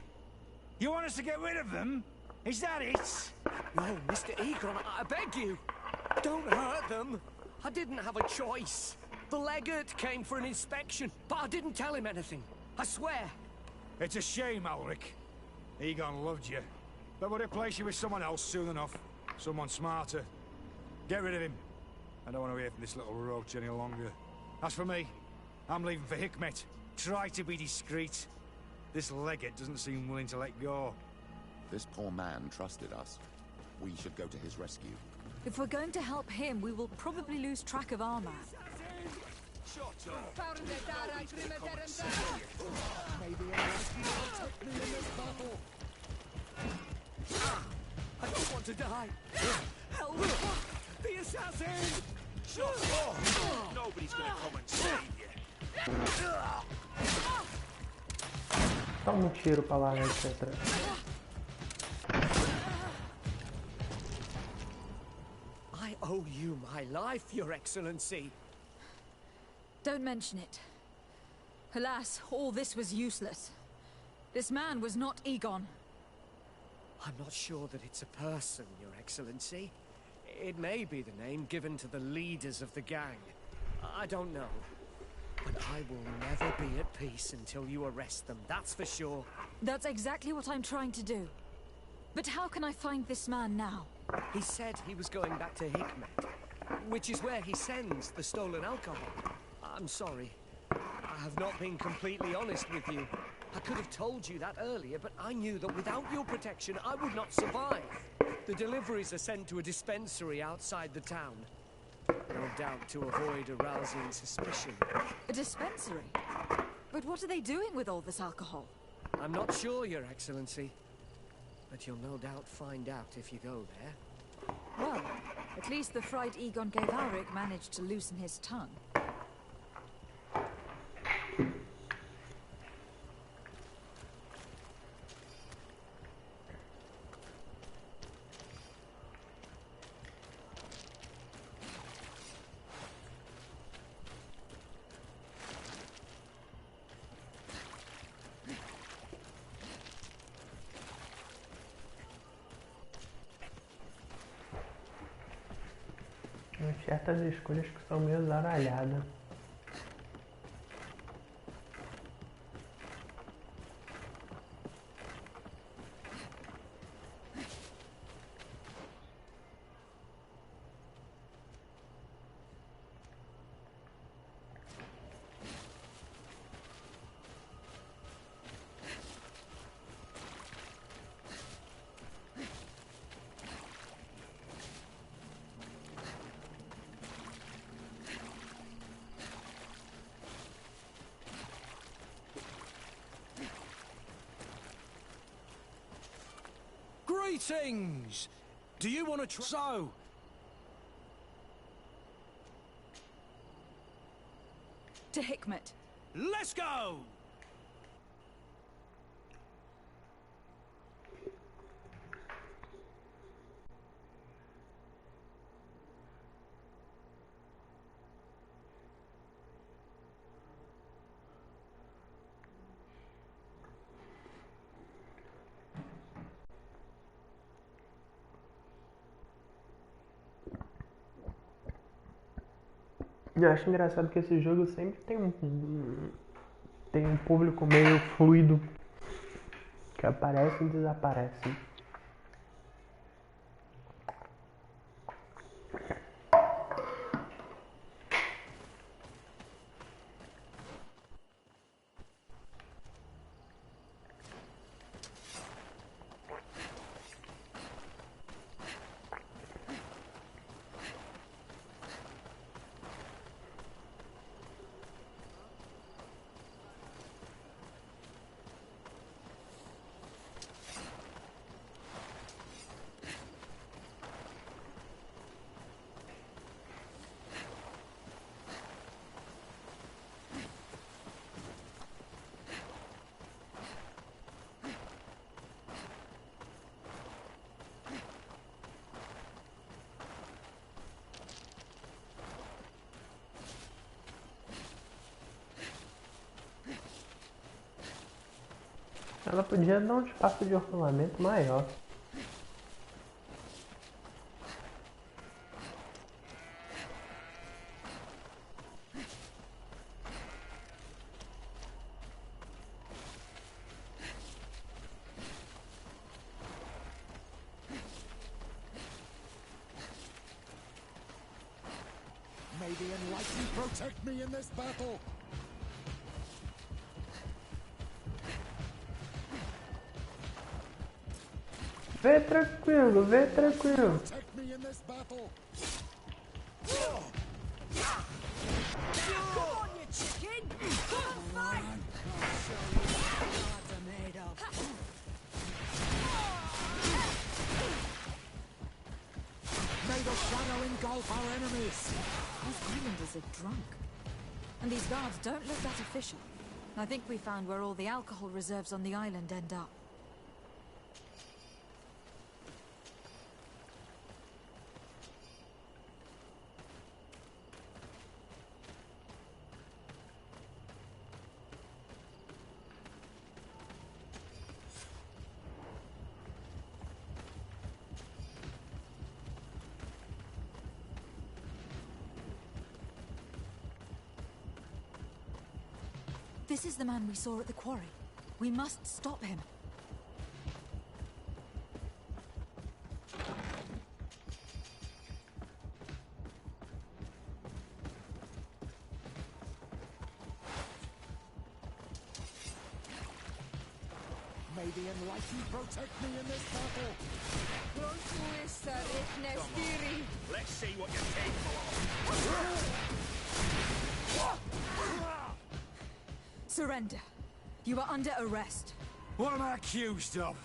S14: You want us to get rid of them? Is that it?
S6: No, Mr. Egon, I beg you. Don't hurt them. I didn't have a choice. The legate came for an inspection, but I didn't tell him anything. I swear.
S14: It's a shame, Alric. Egon loved you, but would replace you with someone else soon enough. Someone smarter. Get rid of him. I don't want to hear from this little roach any longer. As for me, I'm leaving for Hikmet. Try to be discreet. This legate doesn't seem willing to let go.
S2: This poor man trusted us. We should go to his rescue.
S3: If we're going to help him, we will probably lose track of our man.
S6: Shut up. I don't want to die. Help! The assassin!
S14: Shut up! Nobody's gonna come and save you.
S1: Toma um tiro pra lá, etc.
S6: I owe you my life, Your Excellency.
S3: Don't mention it. Alas, all this was useless. This man was not Egon.
S6: I'm not sure that it's a person, Your Excellency. It may be the name given to the leaders of the gang. I don't know. But I will never be at peace until you arrest them, that's for sure.
S3: That's exactly what I'm trying to do. But how can I find this man now?
S6: He said he was going back to Hikmet, which is where he sends the stolen alcohol. I'm sorry. I have not been completely honest with you. I could have told you that earlier, but I knew that without your protection, I would not survive. The deliveries are sent to a dispensary outside the town. No doubt to avoid arousing suspicion.
S3: A dispensary? But what are they doing with all this alcohol?
S6: I'm not sure, Your Excellency. But you'll no doubt find out if you go there.
S3: Well, at least the fright Egon gave Alric managed to loosen his tongue.
S1: Certas escolhas que são meio zaralhadas.
S14: Greetings! Do you want to try? So,
S3: To Hikmet.
S14: let's go!
S1: Eu acho engraçado que esse jogo sempre tem um público meio fluido que aparece e desaparece. Ela podia dar um espaço de rolamento maior.
S2: May the enlightened protect me in this battle.
S1: Vem tranquilo, vem tranquilo.
S2: Protect me in this battle.
S5: Come on, you chicken! Come and fight!
S4: I'll show you what gods are made of.
S2: May the shadow engulf our enemies.
S3: Those islanders are drunk. And these guards don't look that official. I think we found where all the alcohol reserves on the island end up. This is the man we saw at the quarry. We must stop him.
S2: May the enlightened protect me in this battle.
S4: Let's see what you're capable of.
S3: Surrender. You are under arrest.
S14: What am I accused of?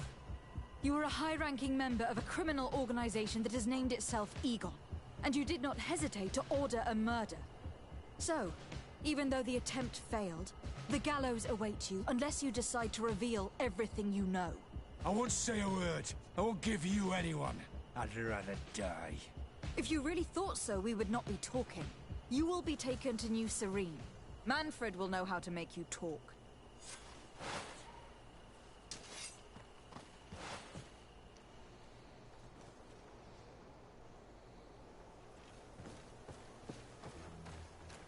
S3: You are a high-ranking member of a criminal organization that has named itself Eagle, and you did not hesitate to order a murder. So, even though the attempt failed, the gallows awaits you unless you decide to reveal everything you know.
S14: I won't say a word. I won't give you anyone. I'd rather die.
S3: If you really thought so, we would not be talking. You will be taken to New Serene. Manfred will know how to make you talk.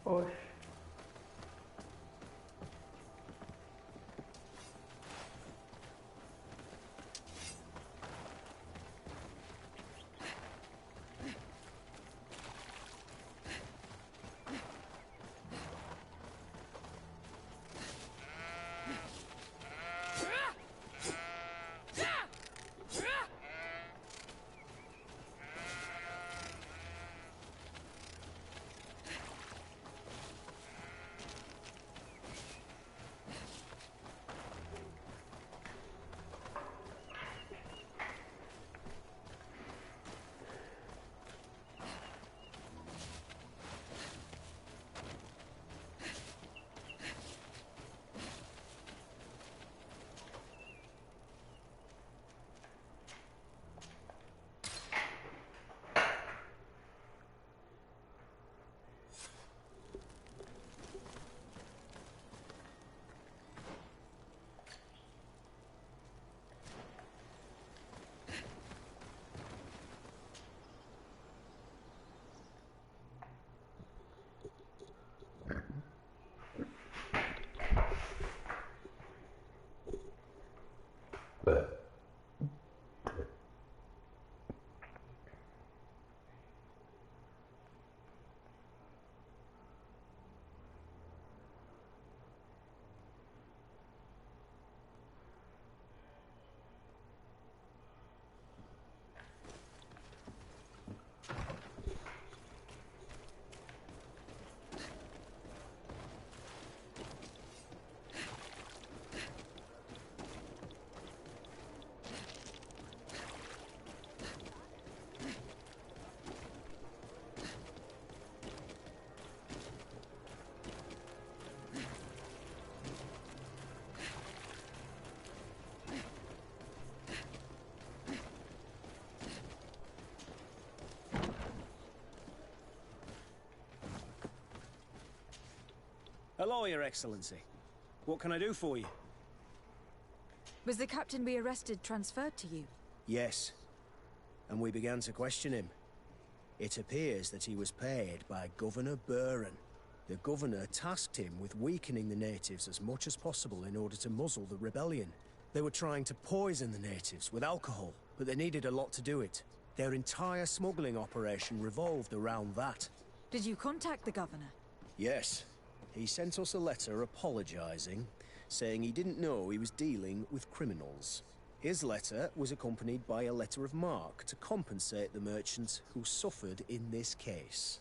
S1: Oxe.
S15: Hello, Your Excellency. What can I do for you?
S3: Was the captain we arrested transferred to you?
S14: Yes. And we began to question him. It appears that he was paid by Governor Buren. The governor tasked him with weakening the natives as much as possible in order to muzzle the rebellion. They were trying to poison the natives with alcohol, but they needed a lot to do it. Their entire smuggling operation revolved around that.
S3: Did you contact the governor?
S14: Yes. He sent us a letter apologizing, saying he didn't know he was dealing with criminals. His letter was accompanied by a letter of marque to compensate the merchants who suffered in this case.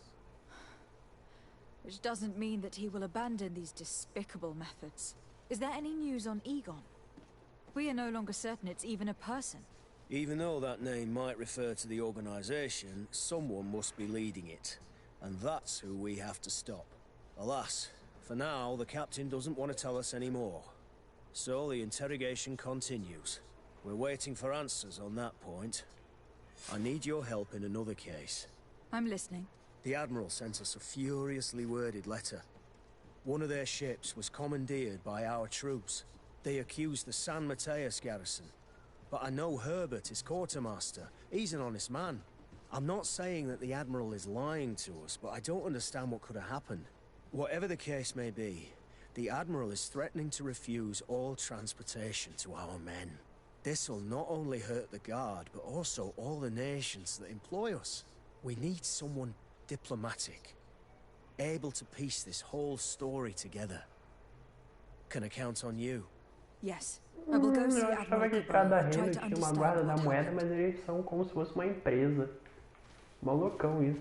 S3: Which doesn't mean that he will abandon these despicable methods. Is there any news on Egon? We are no longer certain it's even a person.
S14: Even though that name might refer to the organization, someone must be leading it. And that's who we have to stop. Alas, for now, the captain doesn't want to tell us any more. So the interrogation continues. We're waiting for answers on that point. I need your help in another case.
S3: I'm listening.
S14: The Admiral sent us a furiously worded letter. One of their ships was commandeered by our troops. They accused the San Mateus garrison. But I know Herbert is quartermaster. He's an honest man. I'm not saying that the Admiral is lying to us, but I don't understand what could have happened. Whatever the case may be, the Admiral is threatening to refuse all transportation to our men. This will not only hurt the Guard, but also all the nations that employ us. We need someone diplomatic, able to piece this whole story together. Can I count on you?
S3: Yes. I will go see
S1: Eu achava
S3: Admiral
S1: que cada
S3: Cooper, try
S1: reino
S3: to
S1: tinha uma
S3: understand
S1: guarda da
S3: what
S1: moeda,
S3: happened.
S1: mas eles são como se fosse uma empresa. Malucão isso.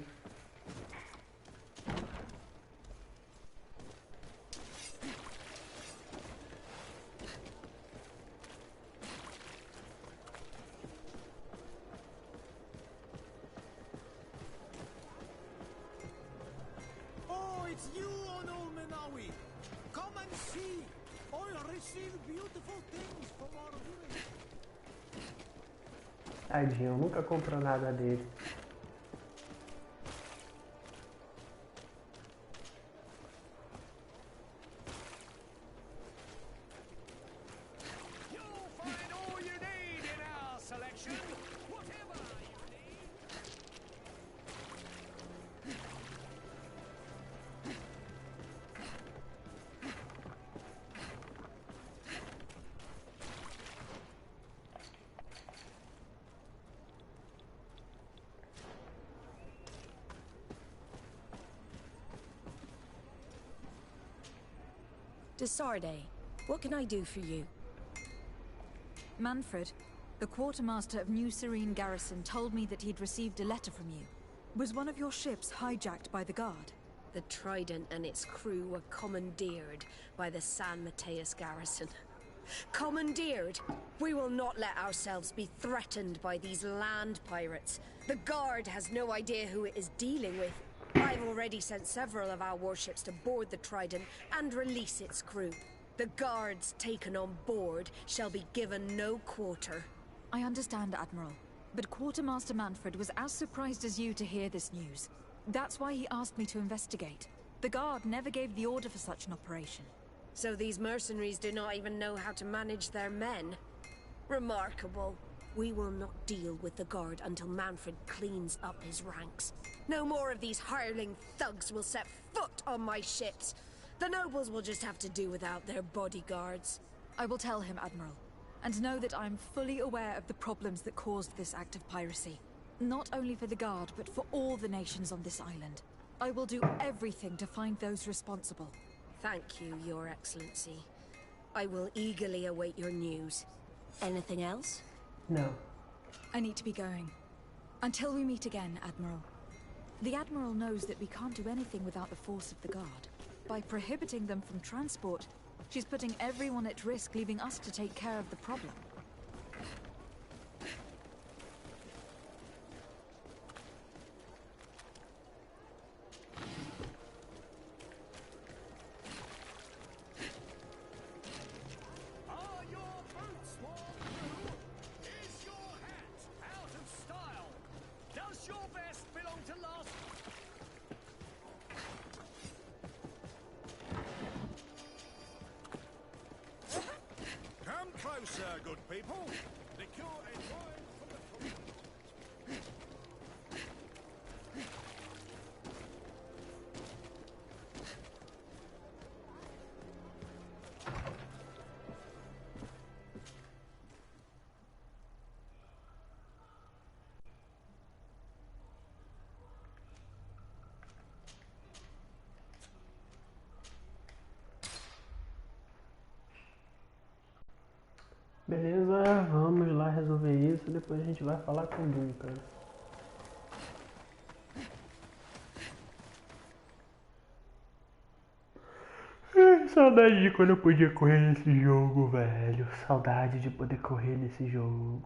S4: Oh, it's you, Ono Menawi. Come and see. I receive beautiful things from our village.
S1: Tadinho, nunca comprou nada dele.
S4: You'll find all you need in our selection. Whatever you need.
S15: Desarde, what can I do for you?
S3: Manfred, the quartermaster of New Serene Garrison, told me that he'd received a letter from you. Was one of your ships hijacked by the Guard?
S15: The Trident and its crew were commandeered by the San Mateus garrison. Commandeered? We will not let ourselves be threatened by these land pirates. The Guard has no idea who it is dealing with. I've already sent several of our warships to board the Trident and release its crew. The Guards taken on board shall be given no quarter.
S3: I understand, Admiral. But Quartermaster Manfred was as surprised as you to hear this news. That's why he asked me to investigate. The Guard never gave the order for such an operation.
S15: So these mercenaries do not even know how to manage their men? Remarkable. We will not deal with the Guard until Manfred cleans up his ranks. No more of these hireling thugs will set foot on my ships. The nobles will just have to do without their bodyguards.
S3: I will tell him, Admiral. And know that I'm fully aware of the problems that caused this act of piracy. Not only for the Guard, but for all the nations on this island. I will do everything to find those responsible.
S15: Thank you, Your Excellency. I will eagerly await your news. Anything else?
S1: No.
S3: I need to be going. Until we meet again, Admiral. The Admiral knows that we can't do anything without the force of the Guard. By prohibiting them from transport, she's putting everyone at risk, leaving us to take care of the problem.
S4: Are your boots worn through? Is your hat out of style? Does your vest belong to last?
S16: Come closer, good
S14: Behold, they cure a wine from the fruit.
S1: Beleza, vamos lá resolver isso. Depois a gente vai falar com o Duncan. Saudade de quando eu podia correr nesse jogo, velho. Saudade de poder correr nesse jogo.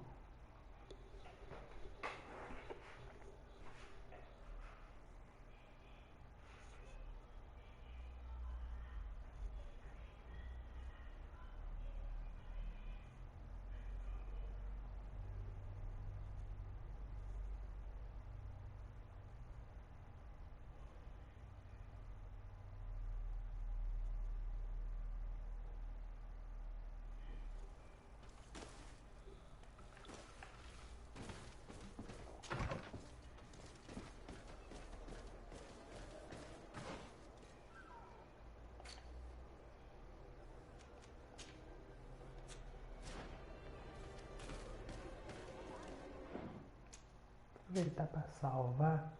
S1: Aproveitar para salvar.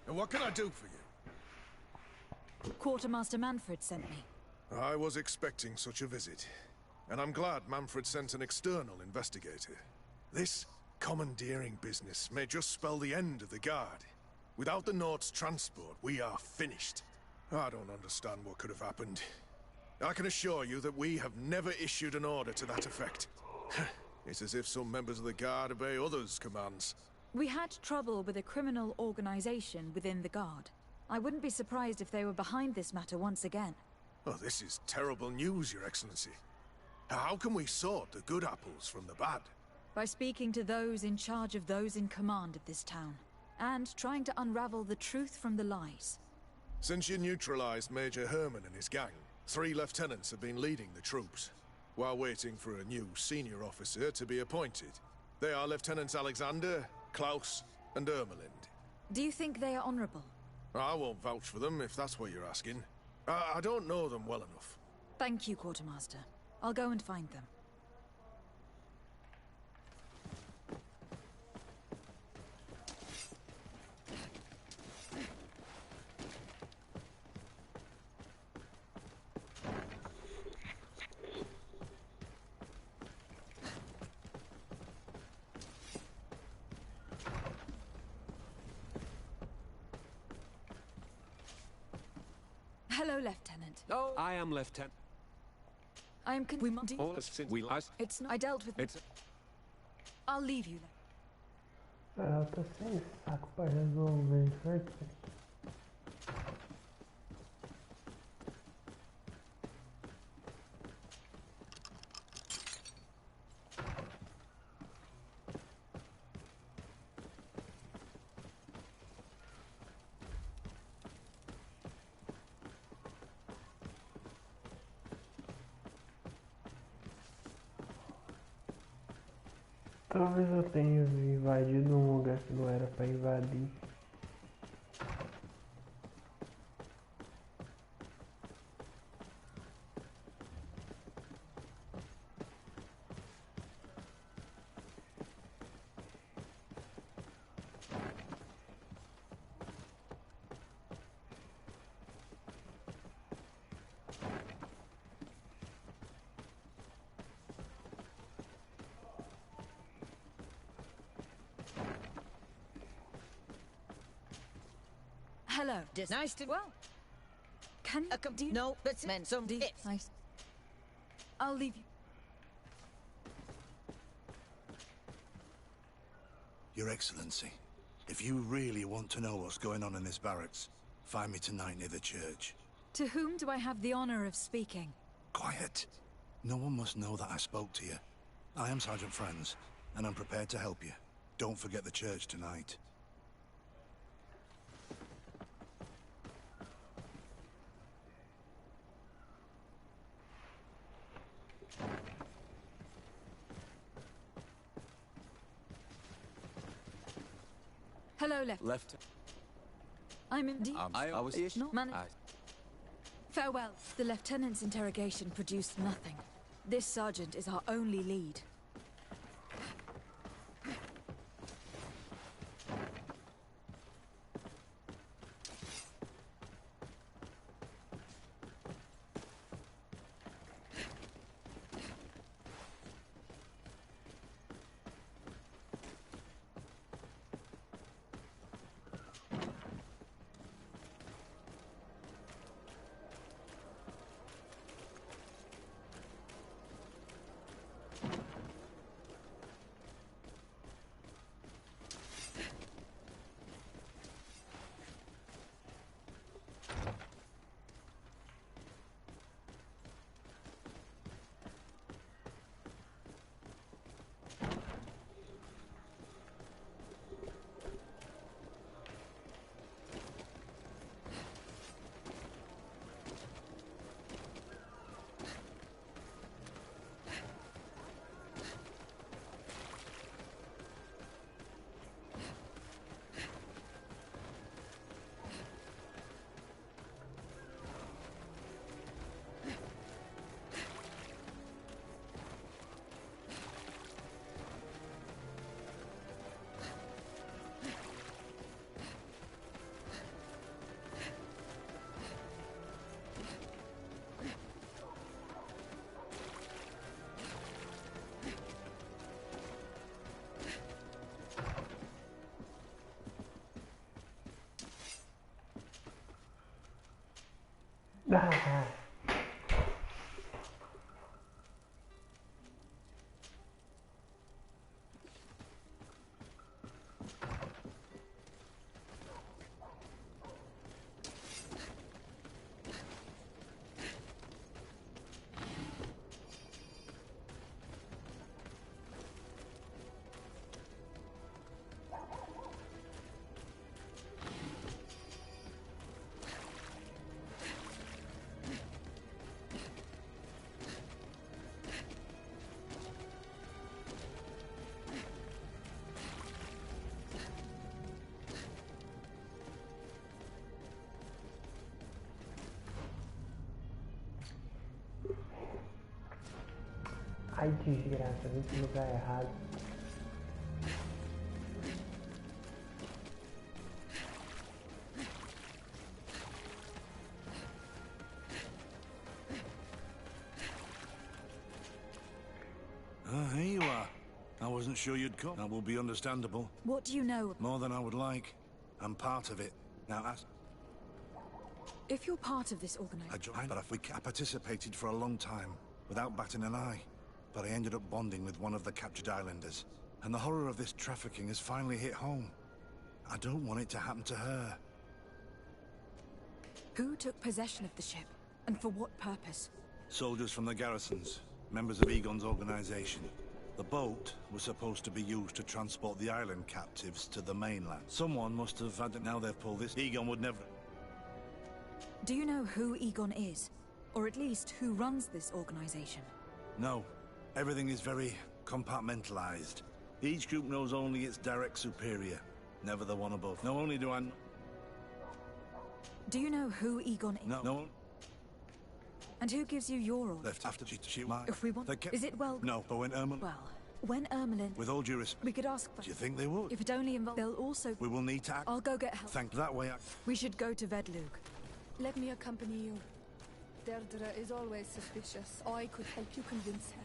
S16: And what can I do for you?
S3: Quartermaster Manfred sent me.
S16: I was expecting such a visit. And I'm glad Manfred sent an external investigator. This commandeering business may just spell the end of the Guard. Without the Nord's transport, we are finished. I don't understand what could have happened. I can assure you that we have never issued an order to that effect. It's as if some members of the Guard obey others' commands.
S3: We had trouble with a criminal organization within the Guard. I wouldn't be surprised if they were behind this matter once again.
S16: Oh, this is terrible news, Your Excellency. How can we sort the good apples from the bad?
S3: By speaking to those in charge of those in command of this town, and trying to unravel the truth from the lies.
S16: Since you neutralized Major Herman and his gang, 3 lieutenants have been leading the troops, while waiting for a new senior officer to be appointed. They are Lieutenants Alexander, Klaus, and Ermelind.
S3: Do you think they are honorable?
S16: I won't vouch for them, if that's what you're asking. I don't know them well enough.
S3: Thank you, Quartermaster. I'll go and find them. Hello, Lieutenant.
S6: Oh, I am Lieutenant.
S3: I am
S6: We must
S3: It's not. I dealt with it. I'll leave you then.
S1: Eu tô sem saco pra resolver isso aqui. Talvez eu tenha invadido um lugar que não era pra invadir.
S3: Hello.
S17: Nice to...
S3: Well, can do you...
S17: No, but meant some...
S3: Nice. I'll leave you.
S14: Your Excellency, if you really want to know what's going on in this barracks, find me tonight near the church.
S3: To whom do I have the honor of speaking?
S14: Quiet. No one must know that I spoke to you. I am Sergeant Franz, and I'm prepared to help you. Don't forget the church tonight.
S3: Hello,
S11: Left.
S3: I'm indeed
S11: I was...
S3: not managed. Farewell. The lieutenant's interrogation produced nothing. This sergeant is our only lead.
S1: Ai, desgraça, vim pro lugar errado.
S14: Here you are. I wasn't sure you'd come. That will be understandable.
S3: What do you know?
S14: More than I would like. I'm part of it. Now,
S3: If you're part of this organization...
S14: But I participated for a long time, without batting an eye. But I ended up bonding with one of the captured islanders. And the horror of this trafficking has finally hit home. I don't want it to happen to her.
S3: Who took possession of the ship? And for what purpose?
S14: Soldiers from the garrisons, members of Egon's organization. The boat was supposed to be used to transport the island captives to the mainland. Someone must have had it. Now they've pulled this. Egon would never...
S3: Do you know who Egon is? Or at least who runs this organization?
S14: No. Everything is very compartmentalized. Each group knows only its direct superior, never the one above. Not only do I...
S3: Do you know who Egon is?
S14: No.
S3: And who gives you your order?
S14: Left after she shoot my...
S3: If we want... Is it well...
S14: No, but when Ermelin...
S3: Well, when Ermelin...
S14: With all due respect...
S3: We could ask for...
S14: Do you think they would?
S3: If it only involves... They'll also...
S14: We will need to act...
S3: I'll go get help.
S14: Thank that way I...
S3: We should go to Vedlug.
S9: Let me accompany you. Deirdre is always suspicious. I could help you convince her.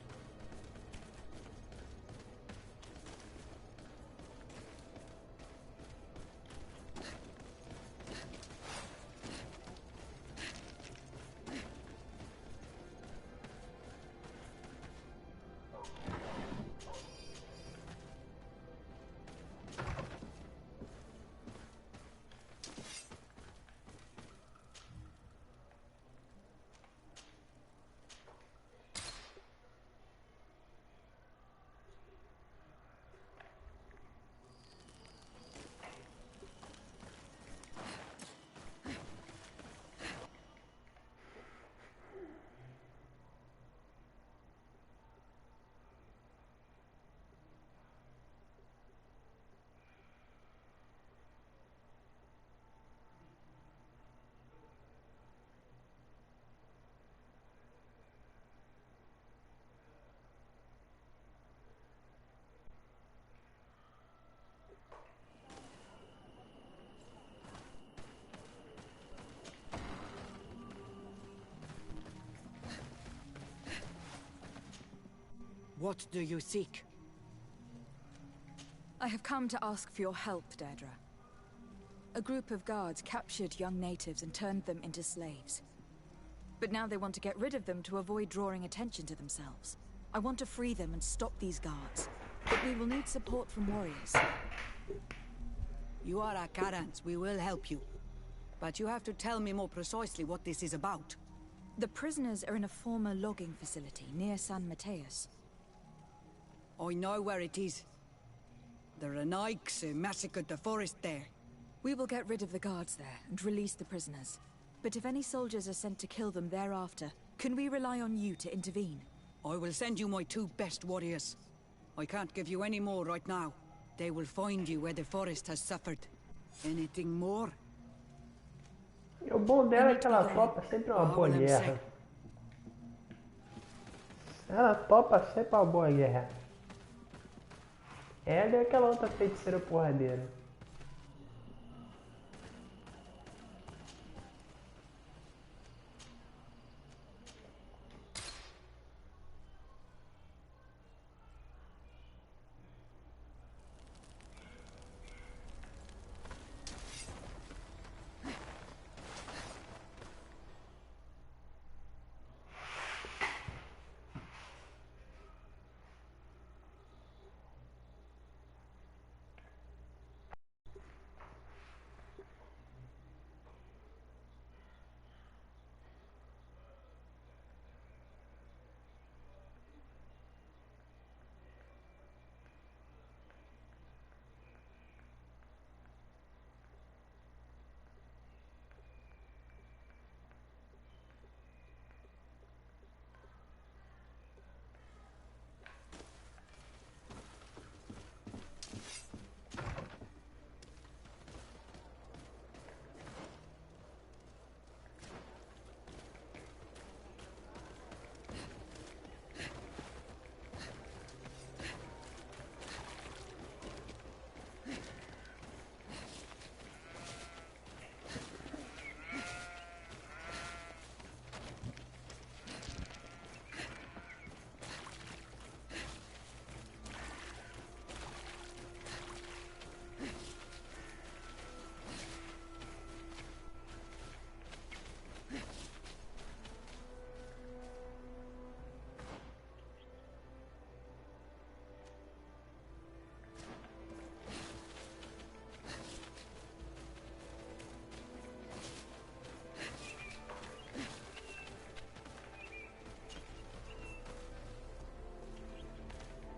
S13: What do you seek?
S3: I have come to ask for your help, Deirdre. A group of guards captured young natives and turned them into slaves. But now they want to get rid of them to avoid drawing attention to themselves. I want to free them and stop these guards. But we will need support from warriors.
S13: You are Akarans. We will help you. But you have to tell me more precisely what this is about.
S3: The prisoners are in a former logging facility near San Mateus.
S13: I know where it is. The Renaiks massacred the forest there.
S3: We will get rid of the guards there and release the prisoners. But if any soldiers are sent to kill them thereafter, can we rely on you to intervene?
S13: I will send you my 2 best warriors. I can't give you any more right now. They will find you where the forest has suffered. Anything more?
S1: E o bom dela é que ela topa sempre uma boa guerra. Ela topa sempre uma boa guerra. Ela é aquela outra feiticeira porradeira.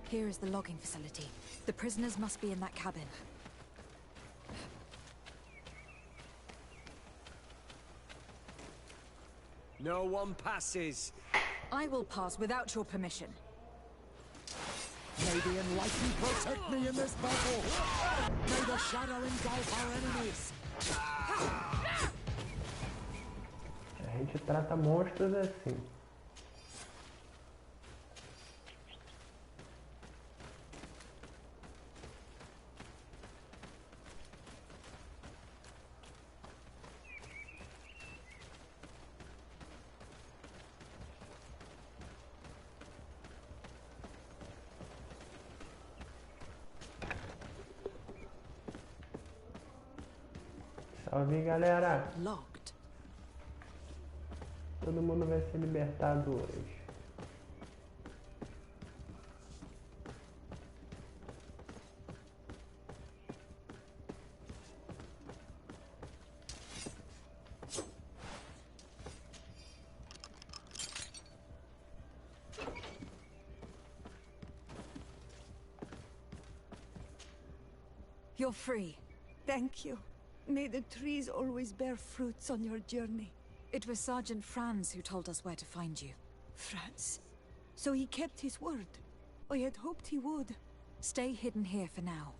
S3: Here is the logging facility. The prisoners must be in that cabin.
S6: No one passes.
S3: I will pass without your permission.
S17: May the enlightened protect me in this battle! May the shadow engulf our enemies!
S1: A gente trata monstros assim. Salve, galera!
S3: Locked.
S1: Todo mundo vai ser libertado hoje.
S3: You're free.
S9: Thank you. May the trees always bear fruits on your journey.
S3: It was Sergeant Franz who told us where to find you.
S9: Franz? So he kept his word. I had hoped he would.
S3: Stay hidden here for now.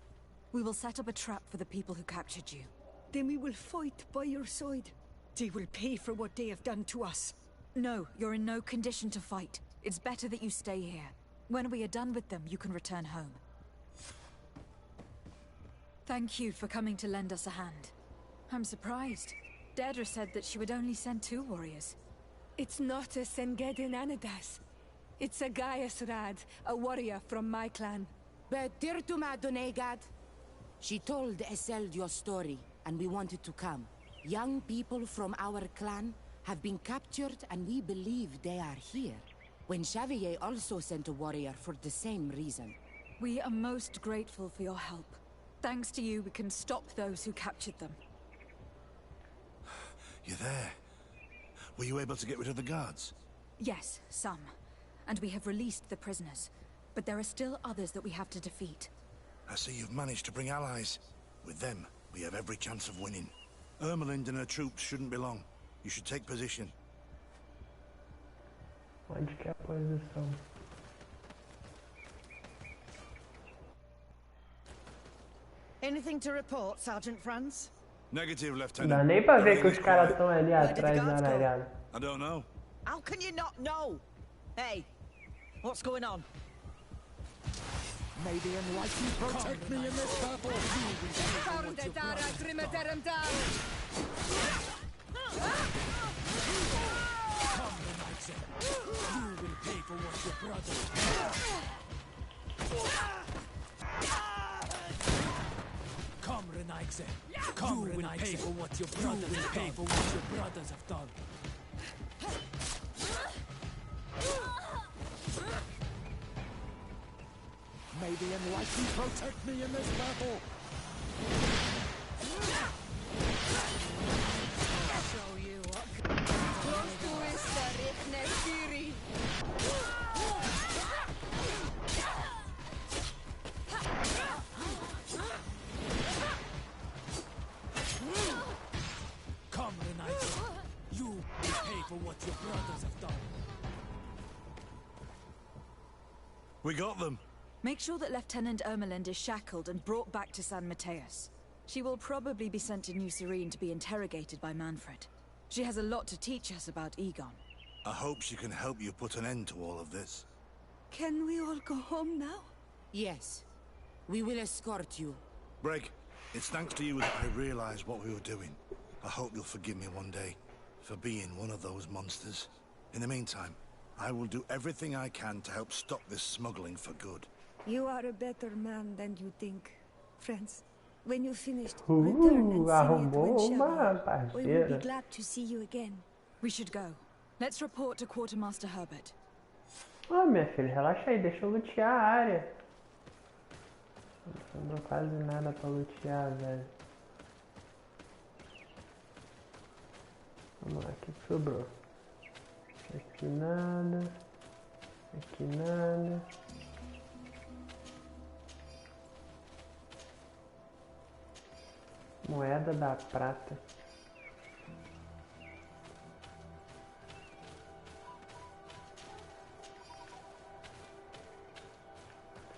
S3: We will set up a trap for the people who captured you.
S9: Then we will fight by your side.
S3: They will pay for what they have done to us. No, you're in no condition to fight. It's better that you stay here. When we are done with them, you can return home. Thank you for coming to lend us a hand. I'm surprised. Deirdre said that she would only send 2 warriors.
S9: It's not a Senged in Anadas. It's a Gaius Rad, a warrior from my clan.
S18: Betirtuma Donegad. She told Eseld your story, and we wanted to come. Young people from our clan have been captured, and we believe they are here. When Xavier also sent a warrior for the same reason.
S3: We are most grateful for your help. Thanks to you, we can stop those who captured them.
S17: You're there. Were you able to get rid of the guards?
S3: Yes, some. And we have released the prisoners. But there are still others that we have to defeat.
S17: I see you've managed to bring allies. With them, we have every chance of winning. Ermelind and her troops shouldn't be long. You should take position.
S1: Onde que é a posição?
S19: Anything to report, Sergeant Franz?
S17: Negative,
S1: Não
S17: Lieutenant.
S1: dá nem pra ver que os caras estão ali atrás da aralhada.
S17: I don't know.
S19: How can you not know? Hey, what's going on?
S17: May the enlightened protect me in this battle.
S14: You will pay for what your brother. Come, Renaigse. Come, you will pay for what your brothers have done. Pay for what your brothers have done.
S17: May the enlightened protect me in this battle.
S9: Show you what.
S14: Come, Renaigse. You will pay for what your brothers have done.
S17: We got them.
S3: Make sure that Lieutenant Ermelind is shackled and brought back to San Mateus. She will probably be sent to New Serene to be interrogated by Manfred. She has a lot to teach us about Egon.
S17: I hope she can help you put an end to all of this.
S9: Can we all go home now?
S18: Yes. We will escort you.
S17: Breg, it's thanks to you that I realized what we were doing. I hope you'll forgive me one day for being one of those monsters. In the meantime, I will do everything I can to help stop this smuggling for good.
S9: You are a better man than you think, friends. When you're finished, return and see it when Xavier. We will be glad to see you again.
S3: We should go. Let's report to Quartermaster Herbert.
S1: Ah, minha filha, relaxa aí, deixa eu lutear a área. Não deu quase nada pra lutear, velho. Vamos lá, o que sobrou? Aqui nada. Aqui nada. Moeda da prata.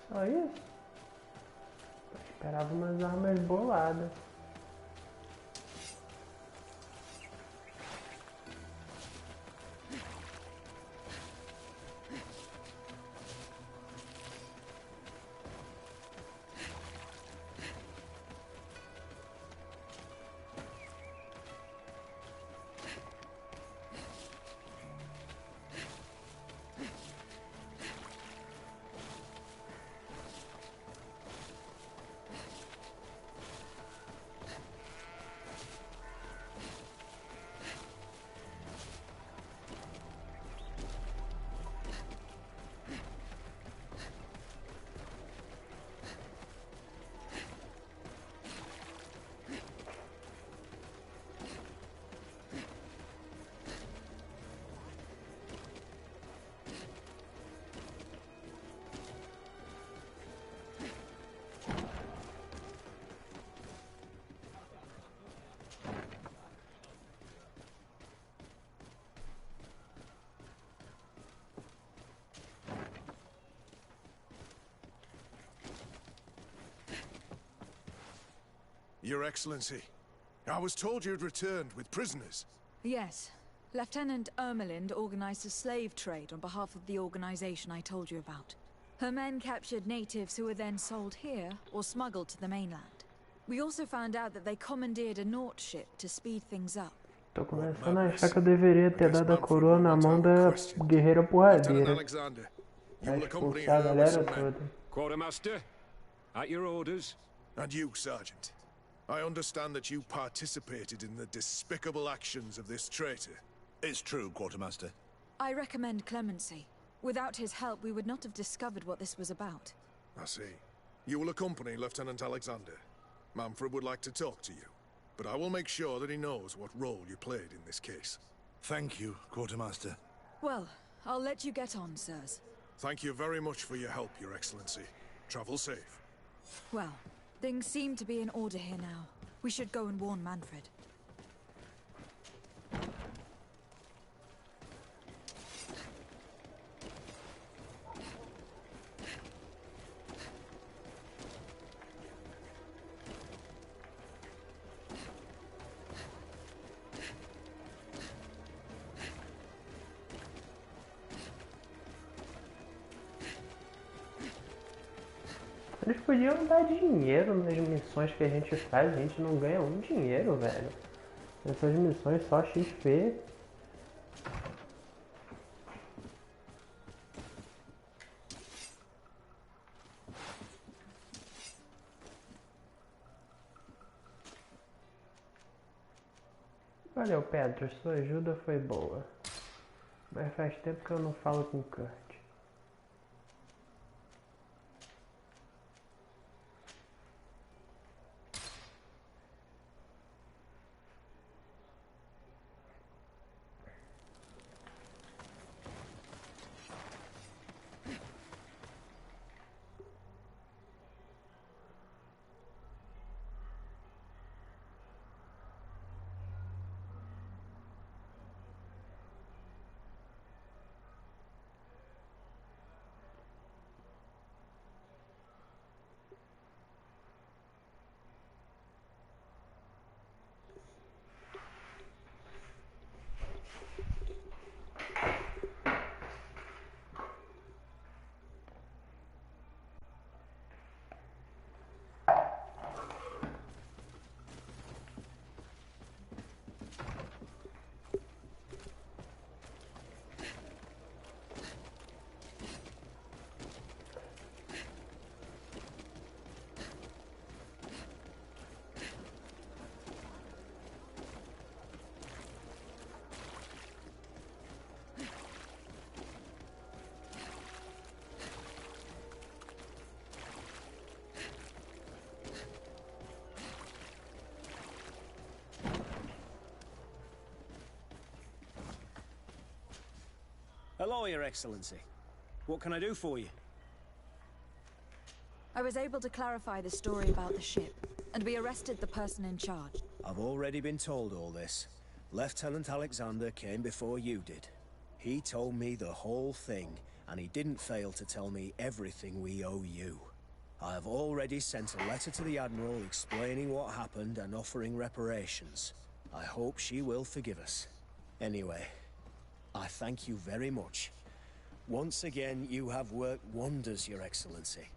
S1: Só isso? Eu esperava umas armas boladas.
S16: Your Excellency, I was told you'd returned with prisoners.
S3: Yes. Lieutenant Ermelind organized a slave trade on behalf of the organization I told you about. Her men captured natives who were then sold here or smuggled to the mainland. We also found out that they commandeered a Naut ship to speed things up.
S1: Tô começando a achar que eu deveria ter dado a coroa na mão da guerreira porradeira. Pra expulsar a galera toda.
S11: Quartermaster, at your orders.
S16: And you, Sergeant. I understand that you participated in the despicable actions of this traitor.
S17: It's true, Quartermaster.
S3: I recommend clemency. Without his help, we would not have discovered what this was about.
S16: I see. You will accompany Lieutenant Alexander. Manfred would like to talk to you, but I will make sure that he knows what role you played in this case.
S17: Thank you, Quartermaster.
S3: Well, I'll let you get on, sirs.
S16: Thank you very much for your help, Your Excellency. Travel safe.
S3: Well, things seem to be in order here now. We should go and warn Manfred.
S1: Eles podiam dar dinheiro nas missões que a gente faz, a gente não ganha um dinheiro, velho. Essas missões só XP. Valeu, Pedro, sua ajuda foi boa. Mas faz tempo que eu não falo com o Kurt.
S6: Hello, Your Excellency. What can I do for you?
S3: I was able to clarify the story about the ship, and we arrested the person in charge.
S6: I've already been told all this. Lieutenant Alexander came before you did. He told me the whole thing, and he didn't fail to tell me everything we owe you. I have already sent a letter to the Admiral explaining what happened and offering reparations. I hope she will forgive us. Anyway, I thank you very much. Once again, you have worked wonders, Your Excellency.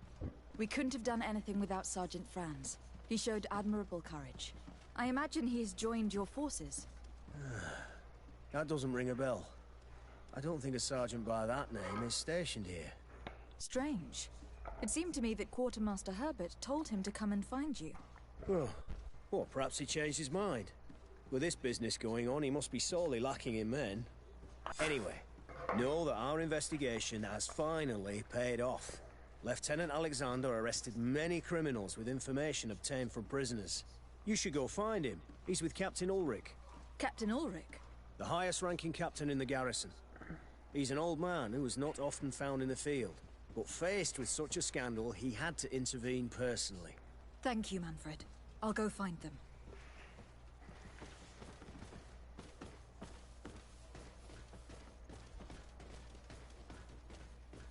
S3: We couldn't have done anything without Sergeant Franz. He showed admirable courage. I imagine he has joined your forces.
S6: That doesn't ring a bell. I don't think a sergeant by that name is stationed here.
S3: Strange. It seemed to me that Quartermaster Herbert told him to come and find you.
S6: Well, perhaps he changed his mind. With this business going on, he must be sorely lacking in men. Anyway, know that our investigation has finally paid off. Lieutenant Alexander arrested many criminals with information obtained from prisoners. You should go find him. He's with Captain Ulrich.
S3: Captain Ulrich?
S6: The highest-ranking captain in the garrison. He's an old man who was not often found in the field, but faced with such a scandal, he had to intervene personally.
S3: Thank you, Manfred. I'll go find them.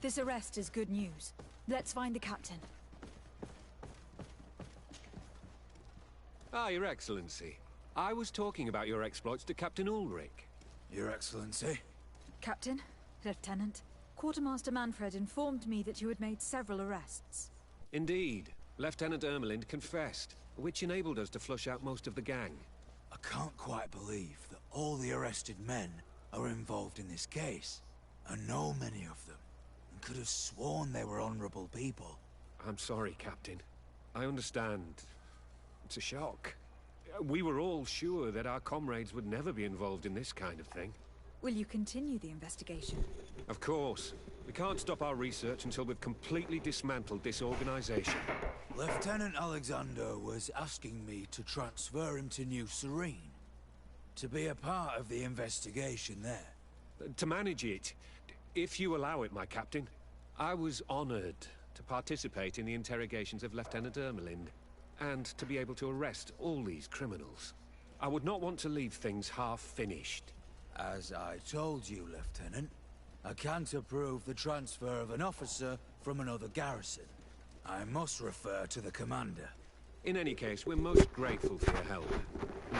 S3: This arrest is good news. Let's find the captain.
S11: Ah, Your Excellency. I was talking about your exploits to Captain Ulrich.
S14: Your Excellency?
S3: Captain, Lieutenant, Quartermaster Manfred informed me that you had made several arrests.
S11: Indeed. Lieutenant Ermelind confessed, which enabled us to flush out most of the gang.
S14: I can't quite believe that All the arrested men are involved in this case. I know many of them, and could have sworn they were honorable people.
S6: I'm sorry, Captain. I understand. It's a shock. We were all sure that our comrades would never be involved in this kind of thing.
S3: Will you continue the investigation?
S6: Of course. We can't stop our research until we've completely dismantled this organization.
S14: Lieutenant Alexander was asking me to transfer him to New Serene, to be a part of the investigation there.
S6: To manage it, if you allow it, my captain. I was honored to participate in the interrogations of Lieutenant Ermelind, and to be able to arrest all these criminals. I would not want to leave things half-finished.
S14: As I told you, Lieutenant, I can't approve the transfer of an officer from another garrison. I must refer to the commander.
S6: In any case, we're most grateful for your help.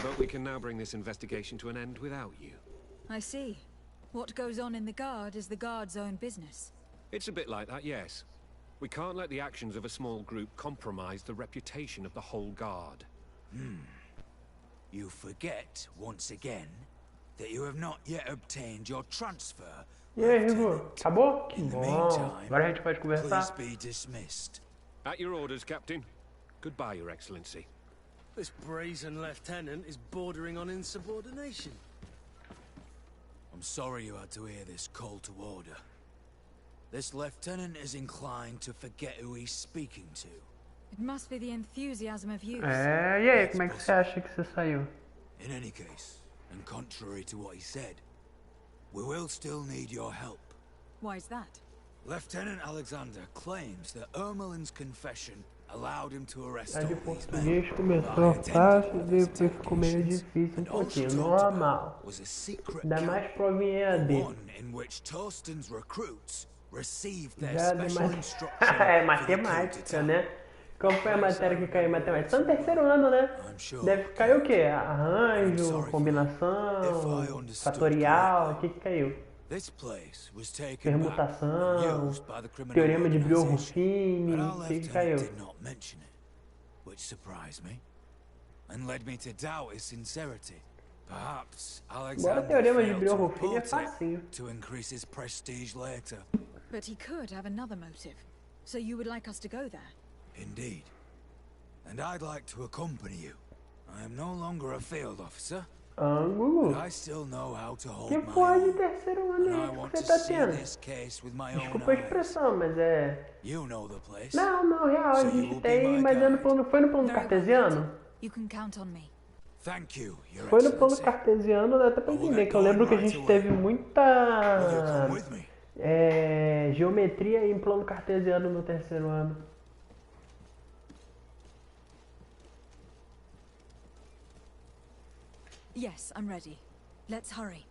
S6: But we can now bring this investigation to an end without you.
S3: I see. What goes on in the Guard is the Guard's own business.
S6: It's a bit like that, yes. We can't let the actions of a small group compromise the reputation of the whole Guard.
S14: You forget, once again, that you have not yet obtained your transfer.
S1: E aí, Igor? Acabou? Que bom. Agora a gente pode conversar.
S14: Please be dismissed.
S6: At your orders, Captain. Goodbye, Your Excellency.
S20: This brazen lieutenant is bordering on insubordination.
S14: I'm sorry you had to hear this call to order. This lieutenant is inclined to forget who he's speaking to.
S3: It must be the enthusiasm of youth.
S1: E aí, como é que você acha que você saiu?
S14: In any case, and contrary to what he said, we will still need your help.
S3: Why's that?
S14: Lieutenant Alexander claims that Ermelin's confession allowed him to arrest
S1: Aí de
S14: all these
S1: português
S14: men.
S1: começou fácil, depois ficou meio difícil, um pouquinho, normal.
S14: Was a secret
S1: Ainda mais
S14: camp,
S1: prova em EAD.
S14: one in which Torsten's recruits received their
S1: Já de
S14: special
S1: mais...
S14: instruction
S1: É
S14: for the
S1: matemática, né? Qual foi a matéria que caiu em matemática? Só no terceiro ano, né? Deve cair o quê? Arranjo, combinação, fatorial, o que caiu?
S14: This place was taken back
S1: Permutação,
S14: and used by the criminal
S1: teorema de
S14: organization,
S1: Brio-Ruffini,
S14: but our
S1: o que
S14: lieutenant
S1: caiu?
S14: did not mention it, which surprised me and led me to doubt his sincerity. Perhaps
S1: Agora
S14: Alexander
S1: teorema de
S14: failed to
S1: Brio-Ruffini é
S14: report
S1: facinho.
S14: it to increase his prestige later.
S3: But he could have another motive. So you would like us to go there?
S14: Indeed. And I'd like to accompany you. I am no longer a field officer,
S1: Ângulo?
S14: but I still know how to hold
S1: Que
S14: my
S1: porra de
S14: own.
S1: terceiro ano
S14: And
S1: é
S14: I
S1: esse
S14: want
S1: que
S14: to
S1: você tá
S14: see
S1: tendo?
S14: this case with my own
S1: Desculpa a
S14: eyes.
S1: expressão, mas é...
S14: You know the place.
S1: Não, real, a
S14: So you
S1: gente
S14: will be
S1: tem,
S14: my
S1: mas é no
S14: guide.
S1: plano, foi no plano
S3: Very well,
S1: cartesiano?
S3: You can count on me.
S14: Thank you, Your
S1: Foi no plano
S14: Excellency.
S1: cartesiano, dá até pra entender, que eu lembro que a gente teve muita geometria em plano cartesiano no terceiro ano.
S3: Yes, I'm ready. Let's hurry.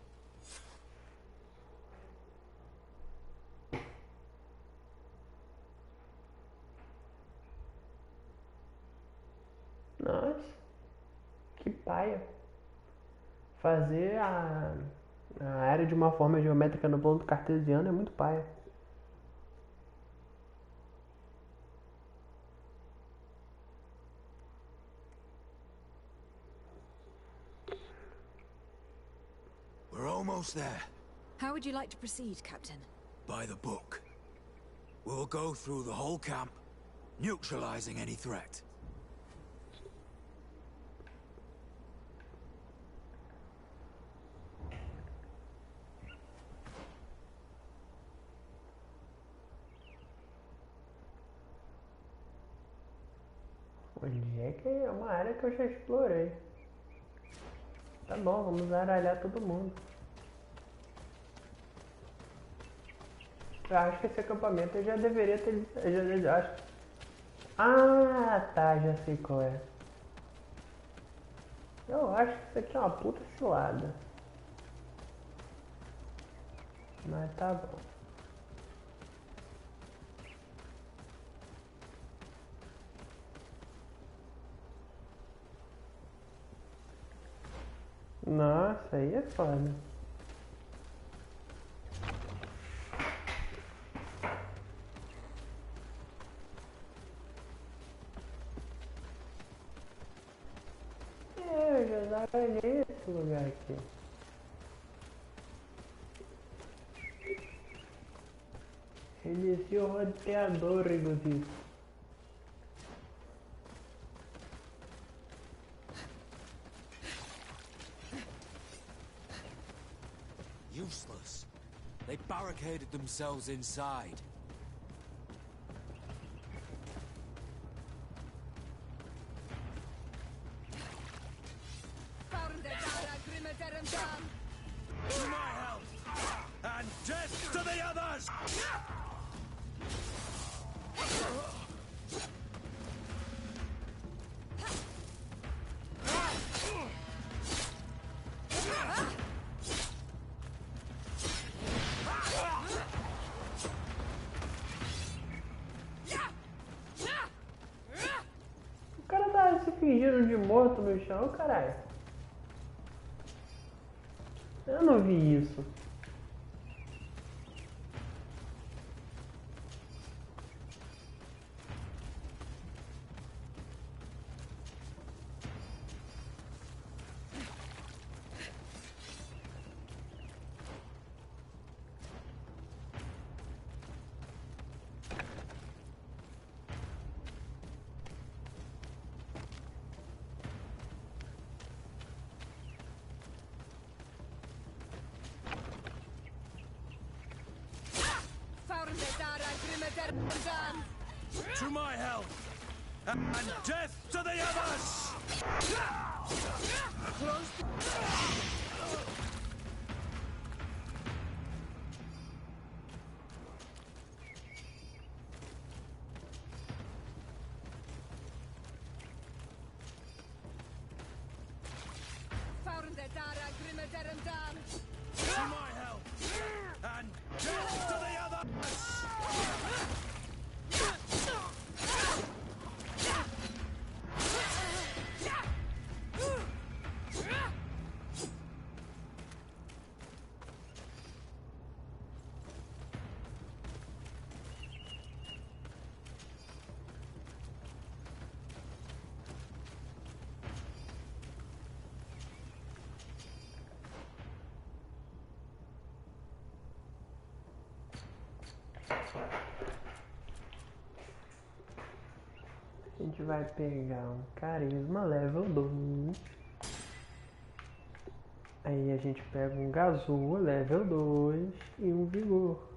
S1: Nossa, que paia. Fazer a área de uma forma geométrica no plano cartesiano é muito paia.
S14: We're almost there.
S3: How would you like to proceed, Captain?
S14: By the book. We'll go through the whole camp, neutralizing any threat.
S1: Onde é que é uma área que eu já explorei. Tá bom, vamos zaralhar todo mundo. Eu acho que esse acampamento eu já deveria ter... Eu já acho... Ah, tá, já sei qual é. Eu acho que isso aqui é uma puta cilada. Mas tá bom. Nossa, aí é foda. Eu já zaralhei esse lugar aqui. Inicia o roteador, inclusive.
S21: Useless. They barricaded themselves inside.
S14: To my health! And death to the others!
S1: O cara tá se fingindo de morto no chão, caralho. Eu não vi isso.
S14: To my health! And death to the others! To my health! And death to the others!
S1: A gente vai pegar um carisma level 2. Aí a gente pega um gazua level 2 e um vigor.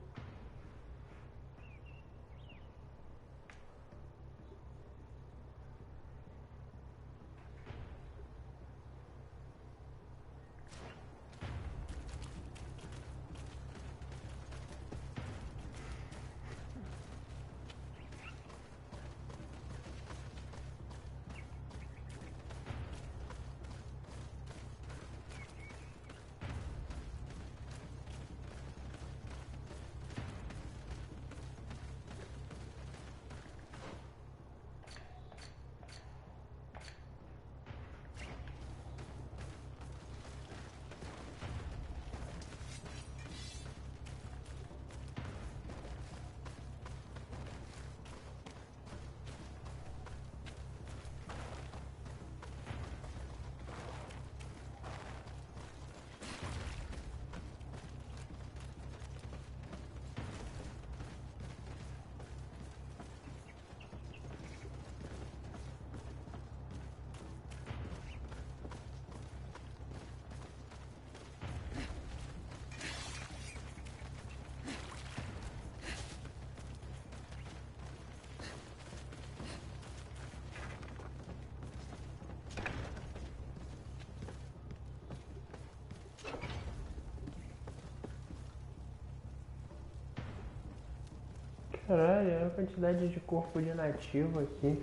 S1: Caralho, olha a quantidade de corpo de nativo aqui.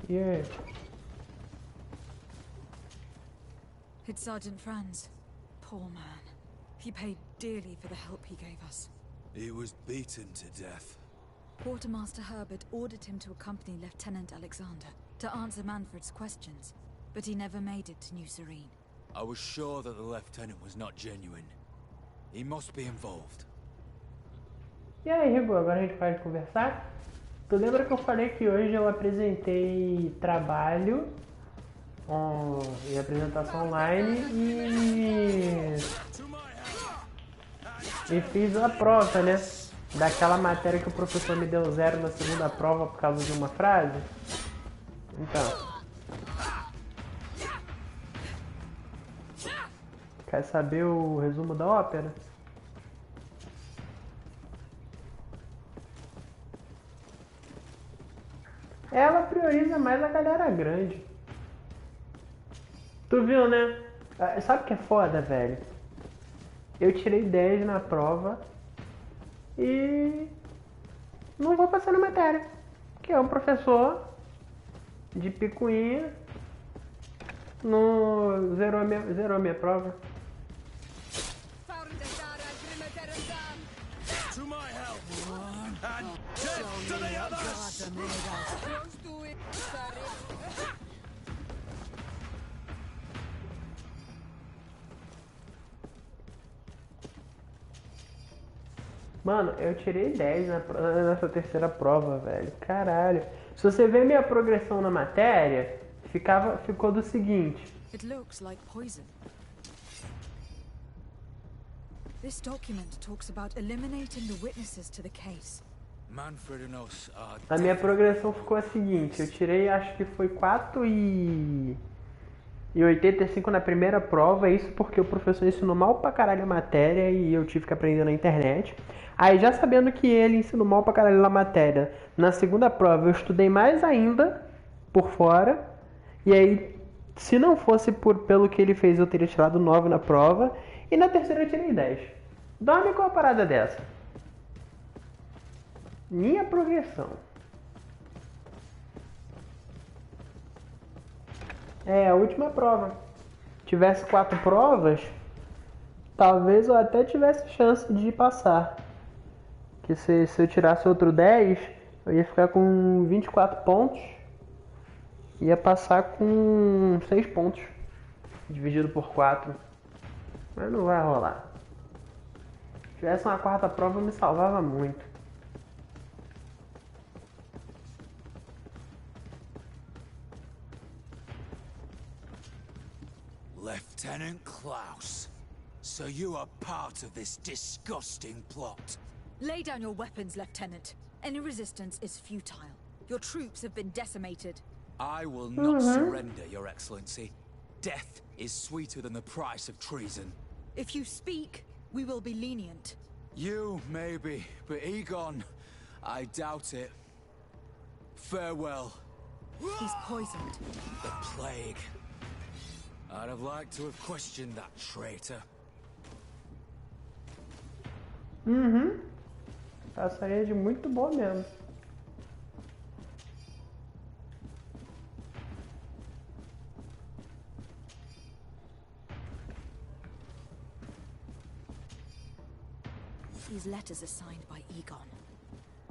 S1: E aí?
S3: It's Sergeant Franz. Poor man. He paid dearly for the help he gave us.
S21: He was beaten to death.
S3: Quartermaster Herbert ordered him to accompany Lieutenant Alexander to answer Manfred's questions, but he never made it to New Serene.
S21: I was sure that the lieutenant was not genuine. He must be involved.
S1: E aí, Rigo, agora a gente pode conversar? Tu lembra que eu falei que hoje eu apresentei trabalho em apresentação online e fiz a prova, né? Daquela matéria que o professor me deu 0 na segunda prova por causa de uma frase. Então. Quer saber o resumo da ópera? Ela prioriza mais a galera grande. Tu viu, né? Sabe o que é foda, velho? Eu tirei 10 na prova e não vou passar na matéria. Que é um professor de picuinha zerou a minha prova. Mano, eu tirei 10 nessa terceira prova, velho. Caralho. Se você ver minha progressão na matéria, ficou do seguinte.
S3: It looks like poison. This document talks about eliminating the witnesses to the case.
S21: Manfred and us are...
S1: A minha progressão ficou a seguinte. Eu tirei, acho que foi 4,85 na primeira prova. Isso porque o professor ensinou mal pra caralho a matéria e eu tive que aprender na internet. Aí, já sabendo que ele ensinou mal pra caralho a matéria, na segunda prova eu estudei mais ainda por fora. E aí, se não fosse pelo que ele fez, eu teria tirado 9 na prova. E na terceira eu tirei 10. Dorme com uma parada dessa. Minha progressão. É a última prova. Tivesse 4 provas, talvez eu até tivesse chance de passar. Que se eu tirasse outro 10, eu ia ficar com 24 pontos. Ia passar com 6 pontos. Dividido por 4. Mas não vai rolar. Se tivesse uma quarta prova, eu me salvava muito.
S21: Lieutenant Klaus, so you are part of this disgusting plot.
S3: Lay down your weapons, Lieutenant. Any resistance is futile. Your troops have been decimated.
S21: I will not surrender, Your Excellency. Death is sweeter than the price of treason.
S3: If you speak, we will be lenient.
S21: You, maybe, but Egon, I doubt it. Farewell.
S3: He's poisoned.
S21: The plague. I'd have liked to have questioned that traitor.
S1: Passaria de muito boa mesmo.
S3: These letters are signed by Egon.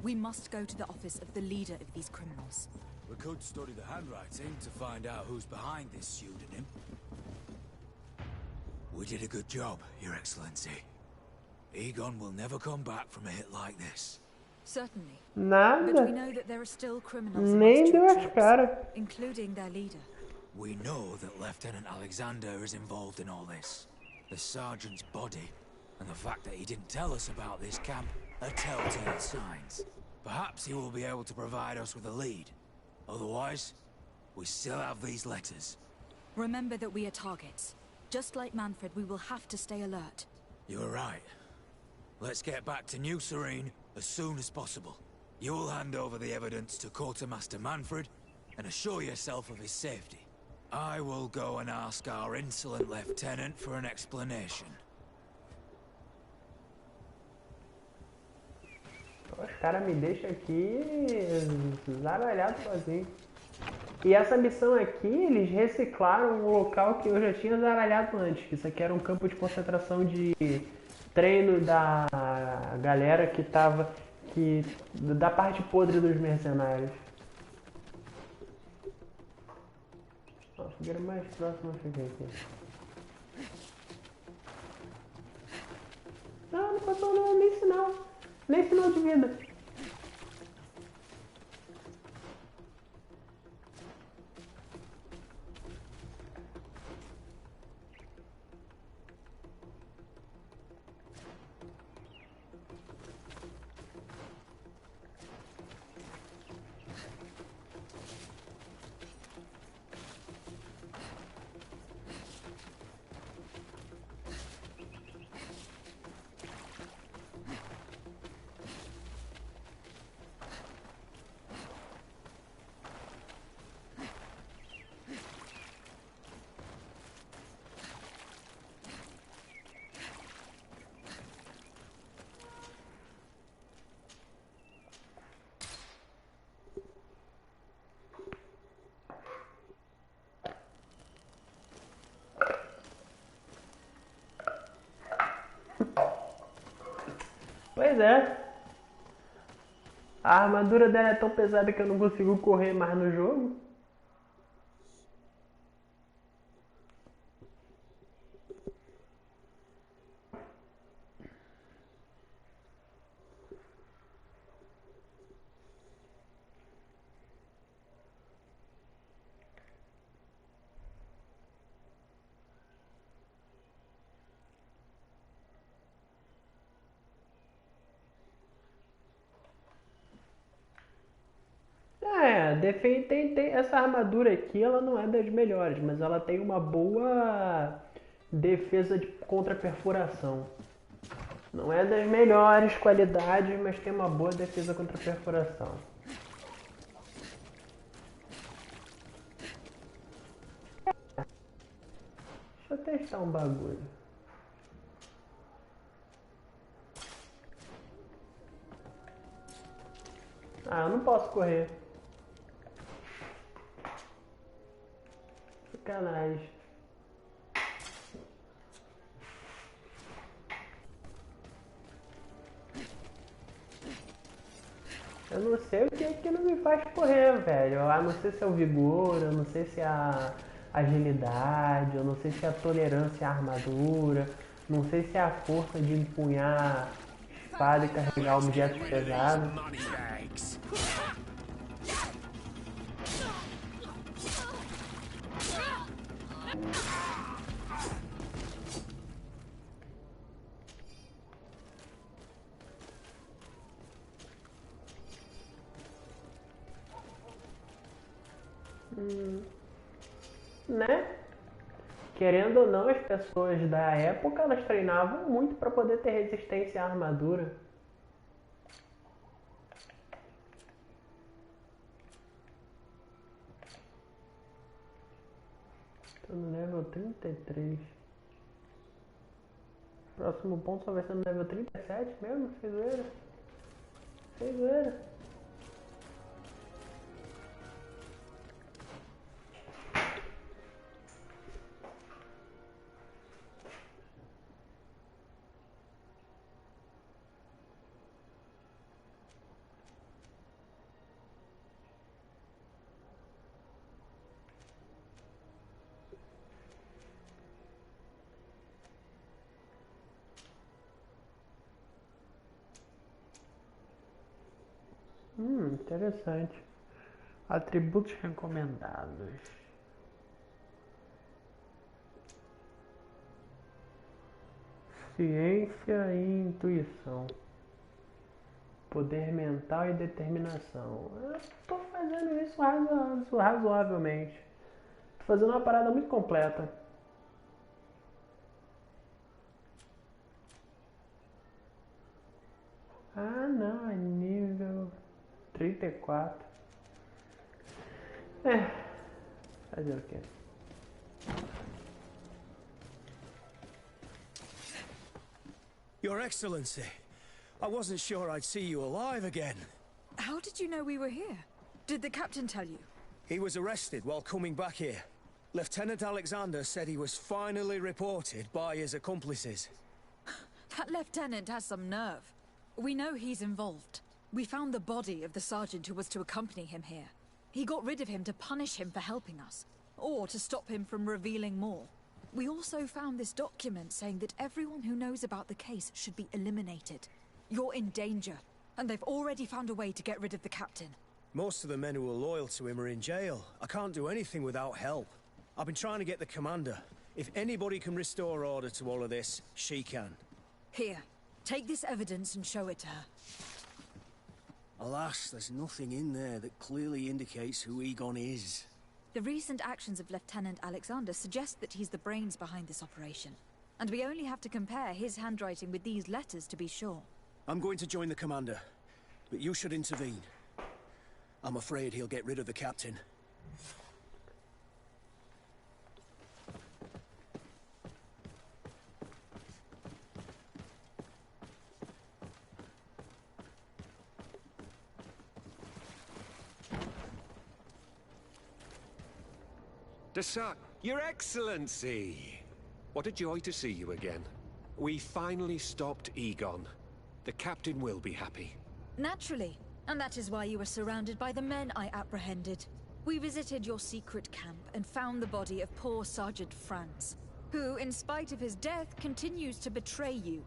S3: We must go to the office of the leader of these criminals.
S21: We could study the handwriting to find out who's behind this pseudonym. We did a good job, Your Excellency. Egon will never come back from a hit like this.
S3: Certainly.
S1: Nada.
S3: But we know that there are still criminals
S1: Nem
S3: amongst
S1: deu
S3: your
S1: as
S3: troops,
S1: cara.
S3: including their leader.
S21: We know that Lieutenant Alexander is involved in all this. The sergeant's body, and the fact that he didn't tell us about this camp, are telltale signs. Perhaps he will be able to provide us with a lead. Otherwise, we still have these letters.
S3: Remember that we are targets. Just like Manfred, we will have to stay alert.
S21: You're right. Let's get back to New Serene as soon as possible. You'll hand over the evidence to Quartermaster Manfred and assure yourself of his safety. I will go and ask our insolent lieutenant for an explanation.
S1: Os caras me deixam aqui zaralhado sozinho. E essa missão aqui, eles reciclaram um local que eu já tinha zaralhado antes. Que isso aqui era um campo de concentração de treino da galera que tava... da parte podre dos mercenários. A fogueira mais próxima fica aqui. Não passou nem sinal. Nem sinal de vida. Pois é. A armadura dela é tão pesada que eu não consigo correr mais no jogo. Essa armadura aqui, ela não é das melhores, mas ela tem uma boa defesa contra perfuração. Não é das melhores qualidades, mas tem uma boa defesa contra perfuração. Deixa eu testar um bagulho. Ah, eu não posso correr. Sacanagem. Eu não sei o que é que não me faz correr, velho. Eu não sei se é o vigor, eu não sei se é a agilidade, eu não sei se é a tolerância à armadura, não sei se é a força de empunhar espada e carregar objetos pesados. Né? Querendo ou não, as pessoas da época, elas treinavam muito para poder ter resistência à armadura. Tô no level 33. Próximo ponto só vai ser no level 37 mesmo? Sem zoeira? Sem zoeira? Interessante. Atributos recomendados. Ciência e intuição. Poder mental e determinação. Eu tô fazendo isso razoavelmente. Tô fazendo uma parada muito completa. Ah, não, é nível 34. Fazer o quê?
S14: Your Excellency, I wasn't sure I'd see you alive again.
S3: How did you know we were here? Did the captain tell you?
S14: He was arrested while coming back here. Lieutenant Alexander said he was finally reported by his accomplices.
S3: That lieutenant has some nerve. We know he's involved. We found the body of the sergeant who was to accompany him here. He got rid of him to punish him for helping us, or to stop him from revealing more. We also found this document saying that everyone who knows about the case should be eliminated. You're in danger, and they've already found a way to get rid of the captain.
S14: Most of the men who are loyal to him are in jail. I can't do anything without help. I've been trying to get the commander. If anybody can restore order to all of this, she can.
S3: Here, take this evidence and show it to her.
S14: Alas, there's nothing in there that clearly indicates who Egon is.
S3: The recent actions of Lieutenant Alexander suggest that he's the brains behind this operation. And we only have to compare his handwriting with these letters to be sure.
S14: I'm going to join the commander, but you should intervene. I'm afraid he'll get rid of the captain.
S8: Your Excellency! What a joy to see you again. We finally stopped Egon.
S6: The captain will be happy.
S3: Naturally. And that is why you were surrounded by the men I apprehended. We visited your secret camp and found the body of poor Sergeant Franz, who, in spite of his death, continues to betray you.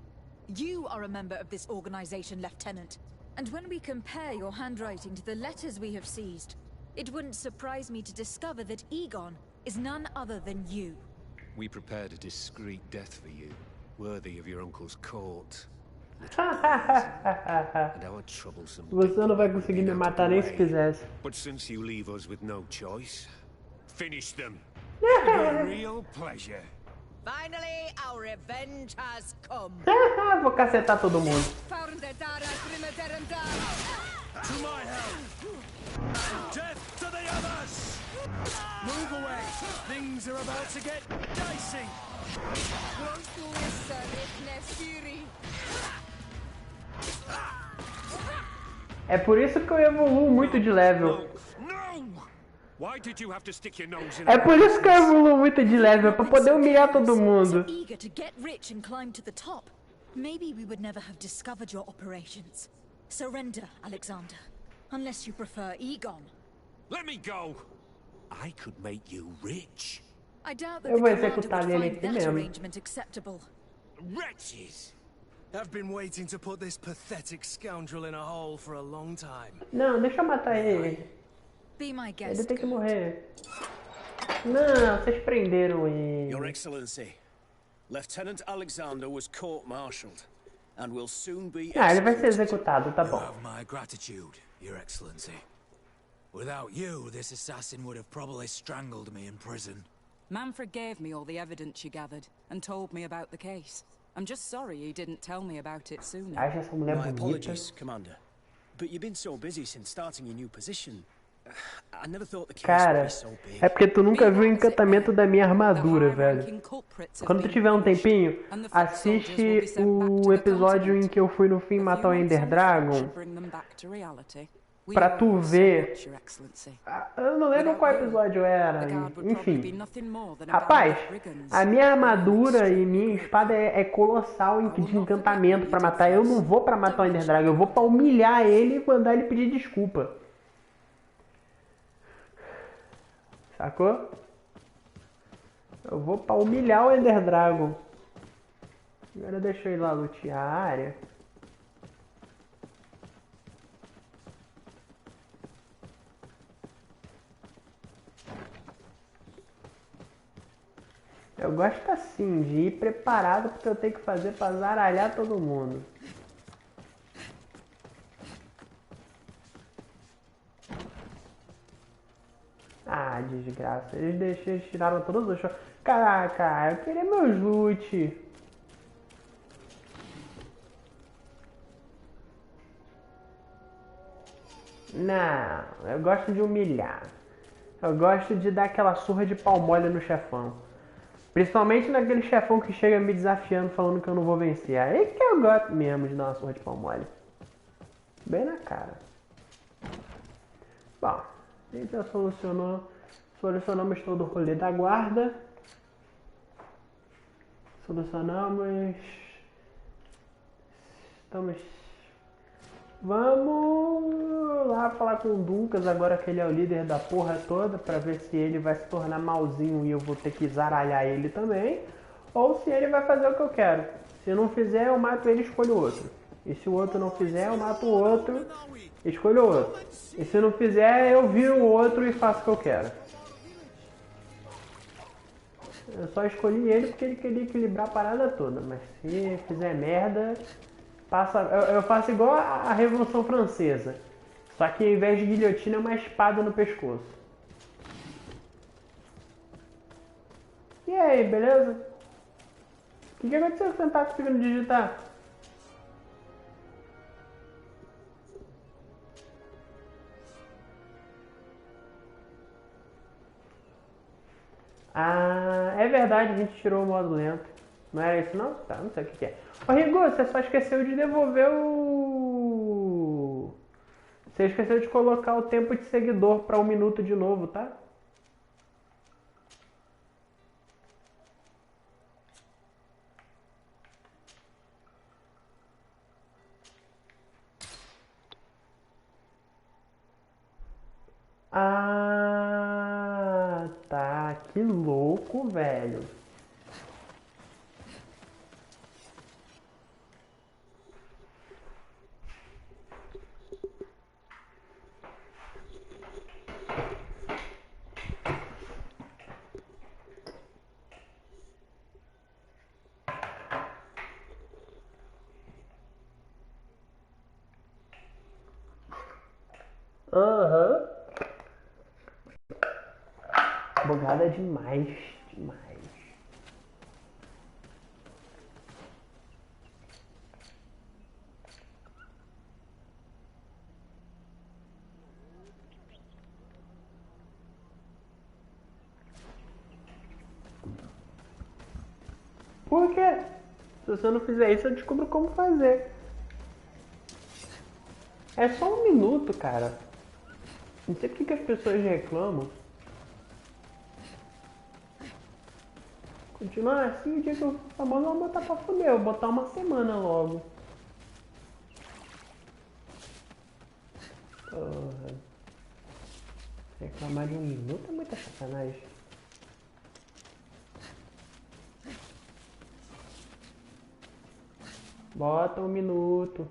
S3: You are a member of this organization, Lieutenant. And when we compare your handwriting to the letters we have seized, it wouldn't surprise me to discover that Egon is none other than you.
S6: We prepared a discreet death for you, worthy of your uncle's court. And our troublesome
S1: Você não vai conseguir me matar nem se quisesse.
S6: But since you leave us with no choice, finish them. It'll be a real pleasure.
S19: Finally, our revenge has come.
S1: Vou cacetar todo mundo.
S4: To my help! And death to the others! Move away! Things are about to get dicey!
S1: É por isso que eu evoluo muito de level. É por isso que eu evoluo muito de level, pra poder humilhar todo mundo.
S3: Eager to get rich and climb to the top. Maybe we would never have discovered your operations. Surrender, Alexander. Unless you prefer Egon.
S6: Let me go! I could make you rich.
S3: I doubt that
S1: Eu
S3: the
S1: vou
S3: commander
S1: executar
S3: would
S1: ele
S3: find
S1: aqui
S3: that
S1: mesmo.
S3: arrangement acceptable.
S6: Wretches!
S20: I've been waiting to put this pathetic scoundrel in a hole for a long time.
S1: Não, deixa eu matar ele.
S3: Be my
S1: Ele
S3: guest.
S1: tem que morrer. Não, vocês prenderam ele.
S7: Your Excellency, Lieutenant Alexander was court-martialed and will soon be
S1: Ah, ele vai ser executado, tá
S21: You
S1: bom.
S21: have my gratitude, Your Excellency. Without you, this assassin would have probably strangled me in prison.
S22: Manfred gave me all the evidence you gathered and told me about the case. I'm just sorry he didn't tell me about it sooner.
S1: Acha essa mulher
S7: My
S1: bonita?
S7: apologies, Commander. But you've been so busy since starting your new position. I never thought the case would
S1: Cara,
S7: be so big.
S1: é porque tu nunca viu o encantamento da minha armadura, velho. Quando tu tiver um tempinho, assiste o episódio em que eu fui no fim matar o Ender Dragon. Pra tu ver. Eu não lembro qual episódio era. Enfim. Rapaz, a minha armadura e minha espada é colossal de encantamento pra matar. Eu não vou pra matar o Ender Dragon, eu vou pra humilhar ele e mandar ele pedir desculpa. Sacou? Eu vou pra humilhar o Ender Dragon. Agora deixa eu ir lá lutear a área. Eu gosto assim, de ir preparado porque eu tenho que fazer pra zaralhar todo mundo. Ah, desgraça. Eles tiraram todos os... Caraca, eu queria meus loot. Não, eu gosto de humilhar. Eu gosto de dar aquela surra de pau mole no chefão. Principalmente naquele chefão que chega me desafiando, falando que eu não vou vencer. Aí que eu gosto mesmo de dar uma surra de pau mole. Bem na cara. Bom, a gente já solucionamos todo o rolê da guarda. Solucionamos. Vamos lá falar com o Duncas, agora que ele é o líder da porra toda, pra ver se ele vai se tornar malzinho e eu vou ter que zaralhar ele também, ou se ele vai fazer o que eu quero. Se não fizer, eu mato ele e escolho outro. E se o outro não fizer, eu mato o outro e escolho outro. E se não fizer, eu viro o outro e faço o que eu quero. Eu só escolhi ele porque ele queria equilibrar a parada toda, mas se fizer merda... Eu faço igual a Revolução Francesa. Só que ao invés de guilhotina é uma espada no pescoço. E aí, beleza? O que aconteceu que você não tá conseguindo digitar? Ah, é verdade, a gente tirou o modo lento. Não era isso não? Tá, não sei o que é. Ô Rigo, você só esqueceu de devolver o... Você esqueceu de colocar o tempo de seguidor para 1 minuto de novo, tá? Que louco, velho. Aham. Bugada demais, demais. Por quê? Se você não fizer isso, eu descubro como fazer. É só um minuto, cara. Não sei porque que as pessoas reclamam. Continuar assim, o dia que eu for famoso, eu vou botar pra fuder. Eu vou botar uma semana logo. Porra. Reclamar de um minuto é muita sacanagem. Bota um minuto.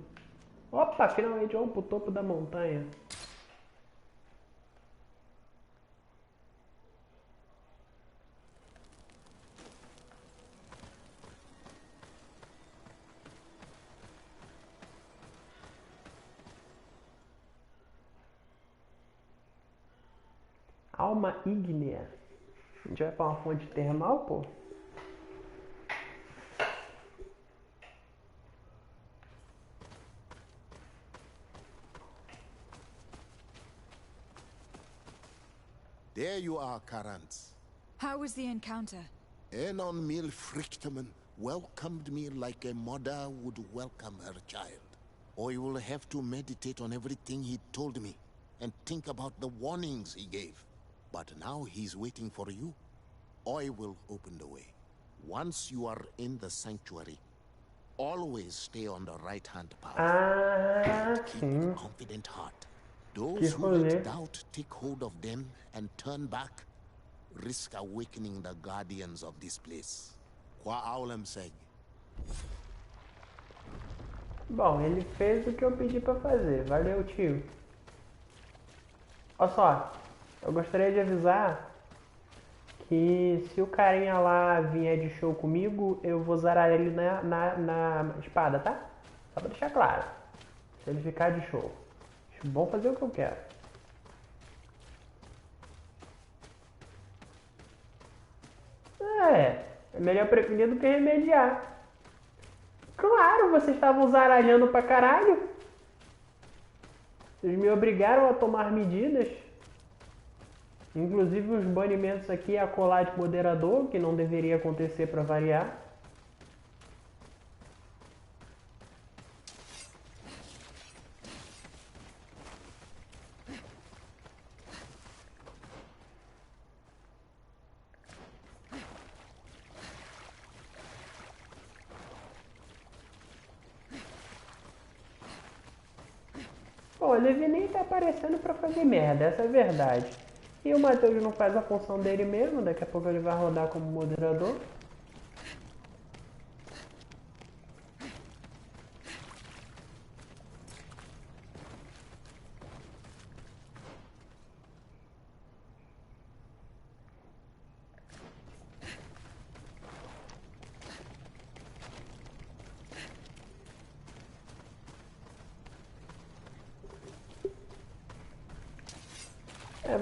S1: Opa, finalmente vamos pro topo da montanha. Alma ígnea. A gente vai pra uma fonte termal, pô?
S2: There you are, Karantz.
S3: How was the encounter?
S2: Enon Mil Frichtimen welcomed me like a mother would welcome her child. I will have to meditate on everything he told me and think about the warnings he gave. But now he's waiting for you. I will open the way. Once you are in the sanctuary, always stay on the right-hand path. Keep a confident heart. Those who let doubt take hold of them and turn back risk awakening the guardians of this place. Qua aulem seg.
S1: Bom, ele fez o que eu pedi pra fazer. Valeu, tio. Olha só, eu gostaria de avisar que se o carinha lá vier de show comigo, eu vou zarar ele na espada, tá? Só pra deixar claro. Se ele ficar de show. Acho bom fazer o que eu quero. É melhor prevenir do que remediar. Claro, vocês estavam zaralhando pra caralho. Vocês me obrigaram a tomar medidas. Inclusive os banimentos aqui a colar de moderador, que não deveria acontecer para variar. Bom, o Levi nem tá aparecendo pra fazer merda, essa é a verdade. E o Matheus não faz a função dele mesmo, daqui a pouco ele vai rodar como moderador.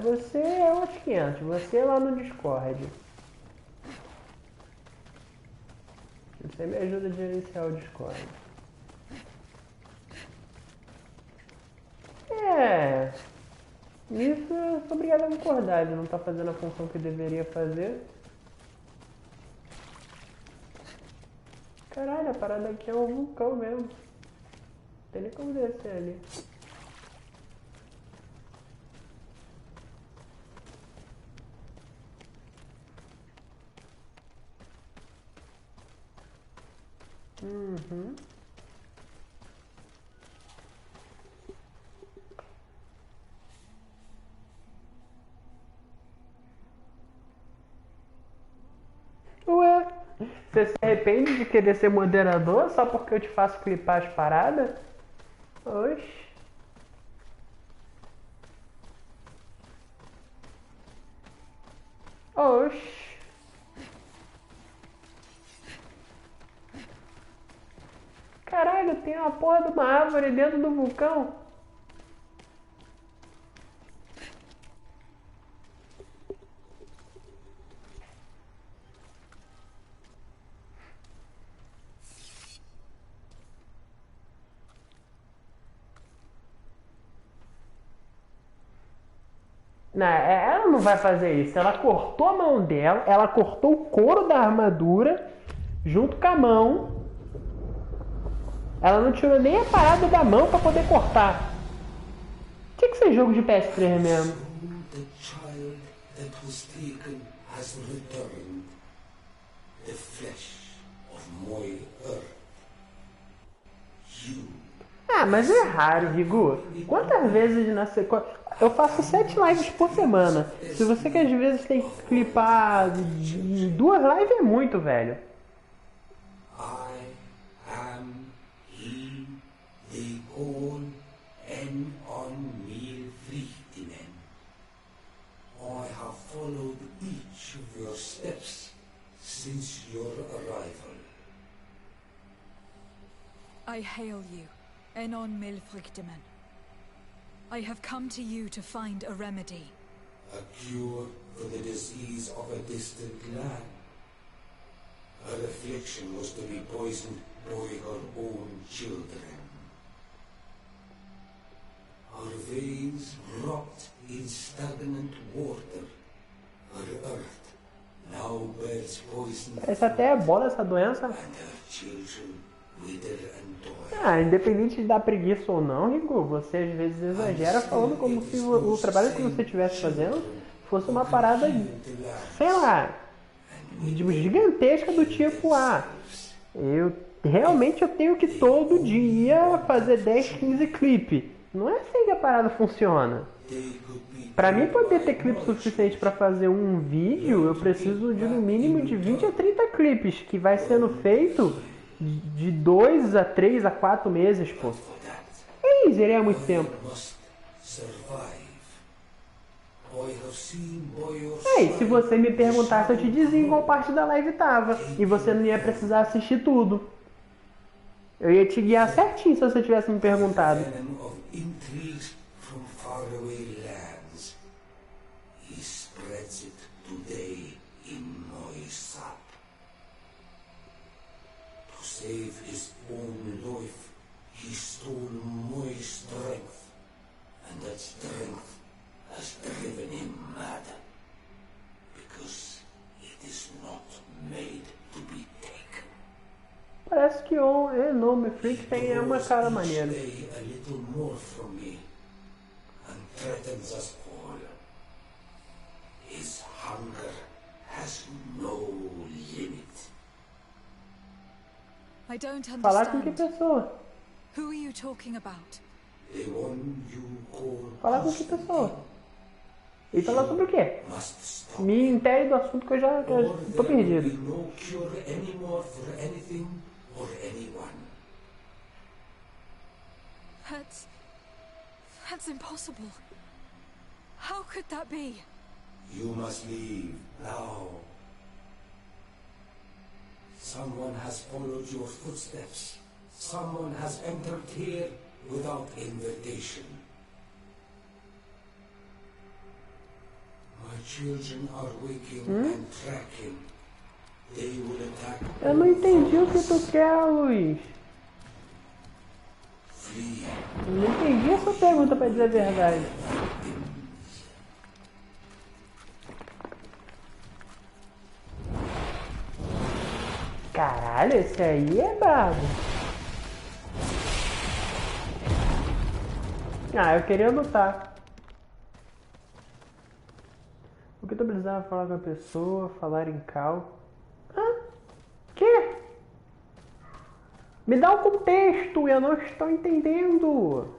S1: Você é outros 500, você é lá no Discord. Você me ajuda a gerenciar o Discord. Isso eu sou obrigado a concordar, ele não tá fazendo a função que deveria fazer. Caralho, a parada aqui é um vulcão mesmo. Não tem nem como descer ali. Uhum. Você se arrepende de querer ser moderador só porque eu te faço clipar as paradas? Oxi. Oxi. Caralho, tem uma porra de uma árvore dentro do vulcão. Não, ela não vai fazer isso. Ela cortou a mão dela, ela cortou o couro da armadura junto com a mão. Ela não tirou nem a parada da mão pra poder cortar. Tinha que ser jogo de PS3 mesmo.
S6: The child that was taken has returned. The flesh of my earth. You.
S1: Ah, mas é raro, Rigu. Quantas vezes na sequência... Eu faço 7 lives por semana. Se você que às vezes tem que clipar 2 lives é muito, velho.
S6: I am he, they call en on me frichtimen. I have followed each of your steps since your arrival.
S3: I hail you, Enon Milfrichteman. I have come to you to find a remedy.
S6: A cure for the disease of a distant land. Her affliction was to be poisoned by her own children. Her veins rot in stagnant water. Her earth now bears poison.
S1: Essa até é boa essa doença.
S6: And her children wither and die.
S1: Ah, independente de dar preguiça ou não, Rigu, você às vezes exagera falando como se o trabalho que você estivesse fazendo fosse uma parada, sei lá, gigantesca do tipo, eu realmente eu tenho que todo dia fazer 10, 15 clipes. Não é assim que a parada funciona. Pra mim poder ter clipe suficiente pra fazer um vídeo, eu preciso de no mínimo de 20 a 30 clipes, que vai sendo feito de 2 a 3 a 4 meses, pô. É isso, é muito tempo. E se você me perguntasse, eu te dizia em qual parte da live tava. E você não ia precisar assistir tudo. Eu ia te guiar certinho se você tivesse me perguntado.
S6: Save his own life, he stole my strength, and that strength has driven him mad, because it is not made to be taken.
S1: Parece que o nome Freak tem uma cara maneira.
S6: A little more from me, and threatens us all. His hunger has no limit.
S3: I don't understand.
S1: Falar com que pessoa?
S3: Who are you talking about?
S6: The one you call.
S1: Falar com que pessoa? E falar sobre o quê? Me intere do assunto que eu já tô perdido.
S6: No cure anymore for anything or anyone.
S3: That's impossible. How could that be?
S6: You must leave now. Someone has followed your footsteps. Someone has entered here without invitation. My children are waking and tracking. They will attack.
S1: Eu não entendi o que tu quer, Luiz.
S6: Flee.
S1: Eu não entendi essa pergunta, pra dizer a verdade. Caralho, esse aí é brabo. Eu queria lutar. O que tu precisava falar com a pessoa, falar em cal? Que? Me dá o contexto, eu não estou entendendo.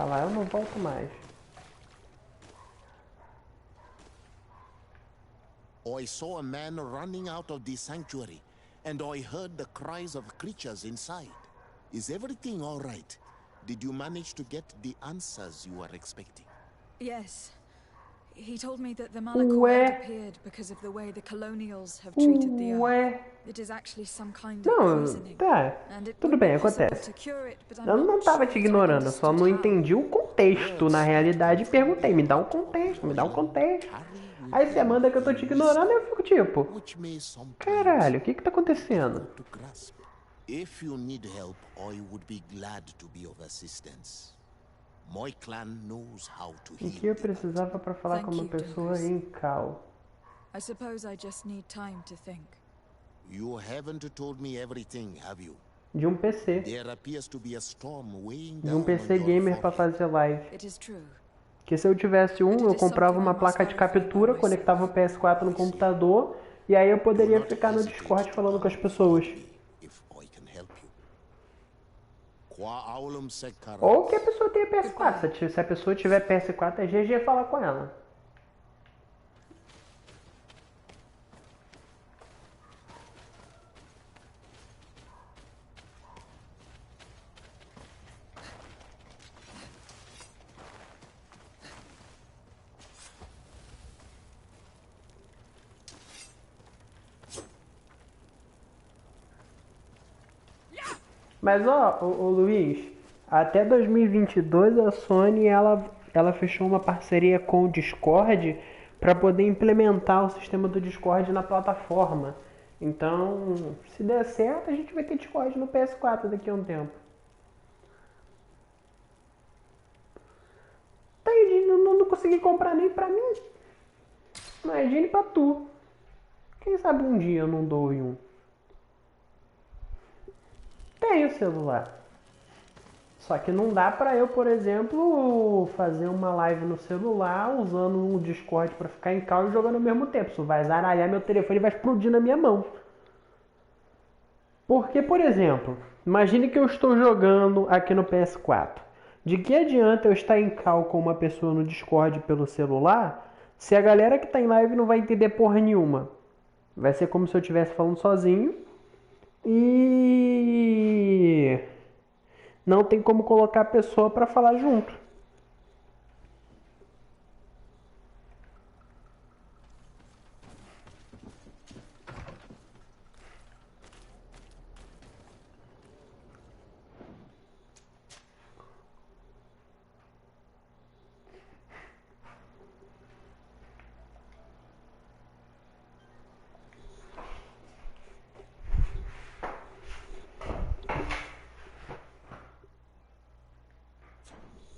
S1: Pra lá eu não volto mais.
S2: I saw a man running out of the sanctuary, and I heard the cries of creatures inside. Is everything all right? Did you manage to get the answers you were expecting?
S3: Yes. He told me that the Malachor had appeared because of the way the colonials have treated the earth. It is actually some kind of poisoning.
S1: Tá. Tudo bem, acontece. Eu não tava te ignorando, eu só não entendi o contexto na realidade e perguntei, me dá um contexto, me dá um contexto. Aí você manda que eu tô te ignorando e eu fico tipo, caralho, o que tá acontecendo?
S2: If you need help, I would be glad to be of assistance. My clan knows how to
S1: O que eu precisava para falar com uma pessoa em Cal?
S3: I suppose I just need time to think.
S2: You haven't told me everything, have you?
S1: De um PC.
S2: There appears to be a storm weighing
S1: De um PC gamer para fazer live.
S3: It is true.
S1: Que se eu tivesse um, eu comprava uma placa de captura, conectava o PS4 no computador e aí eu poderia ficar no Discord falando com as pessoas. Ou que a pessoa tenha PS4. Se a pessoa tiver PS4, é GG falar com ela. Mas ó, o Luiz, até 2022 a Sony ela fechou uma parceria com o Discord para poder implementar o sistema do Discord na plataforma. Então, se der certo, a gente vai ter Discord no PS4 daqui a um tempo. Tá aí, não consegui comprar nem pra mim. Imagine pra tu. Quem sabe um dia eu não dou em um. Tenho celular. Só que não dá pra eu, por exemplo, fazer uma live no celular usando um Discord pra ficar em cal e jogando ao mesmo tempo. Isso vai zaralhar meu telefone e vai explodir na minha mão. Porque, por exemplo, imagine que eu estou jogando aqui no PS4. De que adianta eu estar em cal com uma pessoa no Discord pelo celular se a galera que tá em live não vai entender porra nenhuma? Vai ser como se eu estivesse falando sozinho. E não tem como colocar a pessoa para falar junto.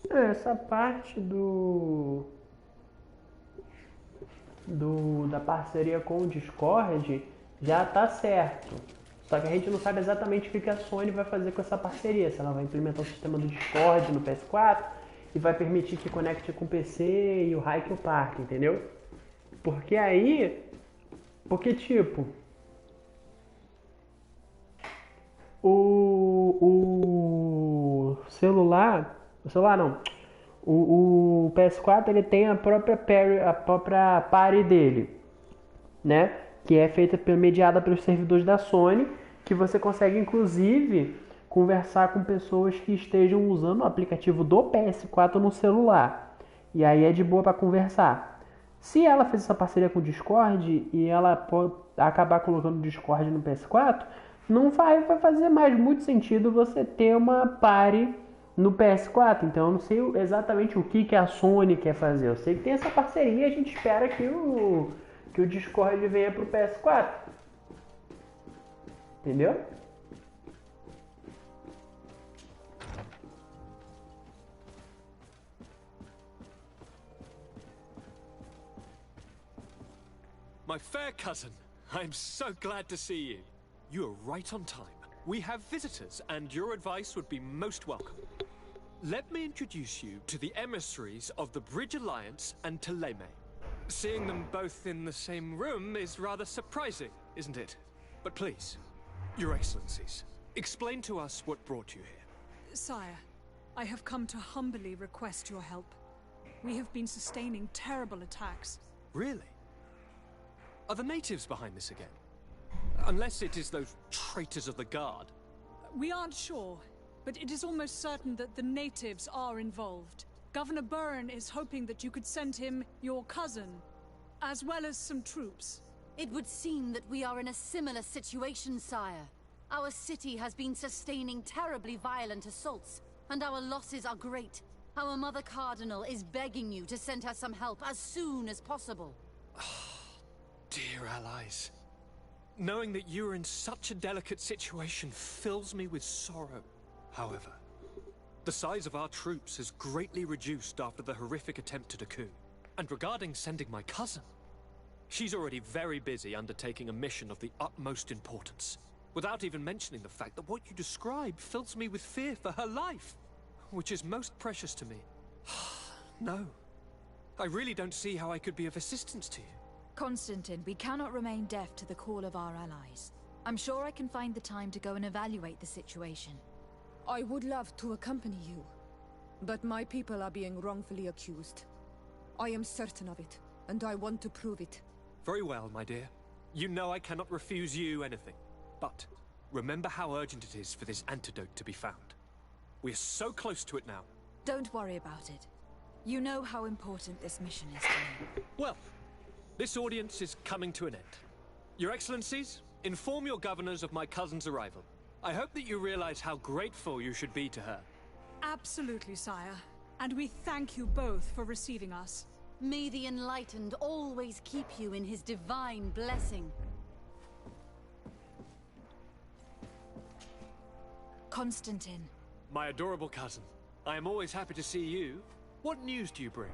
S1: Essa parte da parceria com o Discord já tá certo. Só que a gente não sabe exatamente o que a Sony vai fazer com essa parceria. Se ela vai implementar o sistema do Discord no PS4 e vai permitir que conecte com o PC e o Hike e o Park, entendeu? Porque tipo, o celular não. O PS4 ele tem a própria party dele, né? Que é feita mediada pelos servidores da Sony, que você consegue inclusive conversar com pessoas que estejam usando o aplicativo do PS4 no celular. E aí é de boa para conversar. Se ela fez essa parceria com o Discord e ela acabar colocando o Discord no PS4, não vai fazer mais muito sentido você ter uma party no PS4, então eu não sei exatamente o que a Sony quer fazer. Eu sei que tem essa parceria e a gente espera que o Discord venha pro PS4. Entendeu?
S8: My fair cousin, I'm so glad to see you. You are right on time. We have visitors, and your advice would be most welcome. Let me introduce you to the emissaries of the Bridge Alliance and Teleme. Seeing them both in the same room is rather surprising, isn't it? But please, Your Excellencies, explain to us what brought you here.
S3: Sire,
S10: I have come to humbly request your help. We have been sustaining terrible attacks.
S8: Really? Are the natives behind this again? Unless it is those traitors of the Guard.
S10: We aren't sure, but it is almost certain that the natives are involved. Governor Byrne is hoping that you could send him your cousin, as well as some troops.
S12: It would seem that we are in a similar situation, sire. Our city has been sustaining terribly violent assaults, and our losses are great. Our Mother Cardinal is begging you to send her some help as soon as possible.
S8: Dear allies. Knowing that you are in such a delicate situation fills me with sorrow. However, the size of our troops has greatly reduced after the horrific attempt at a coup. And regarding sending my cousin, she's already very busy undertaking a mission of the utmost importance, without even mentioning the fact that what you describe fills me with fear for her life, which is most precious to me. No, I really don't see how I could be of assistance to you.
S3: Constantine, we cannot remain deaf to the call of our allies. I'm sure I can find the time to go and evaluate the situation.
S9: I would love to accompany you, but my people are being wrongfully accused. I am certain of it, and I want to prove it.
S8: Very well, my dear. You know I cannot refuse you anything. But remember how urgent it is for this antidote to be found. We are so close to it now.
S3: Don't worry about it. You know how important this mission is to me.
S8: Well, this audience is coming to an end. Your Excellencies, inform your governors of my cousin's arrival. I hope that you realize how grateful you should be to her.
S10: Absolutely, sire. And we thank you both for receiving us.
S12: May the Enlightened always keep you in his divine blessing.
S3: Constantine.
S8: My adorable cousin, I am always happy to see you. What news do you bring?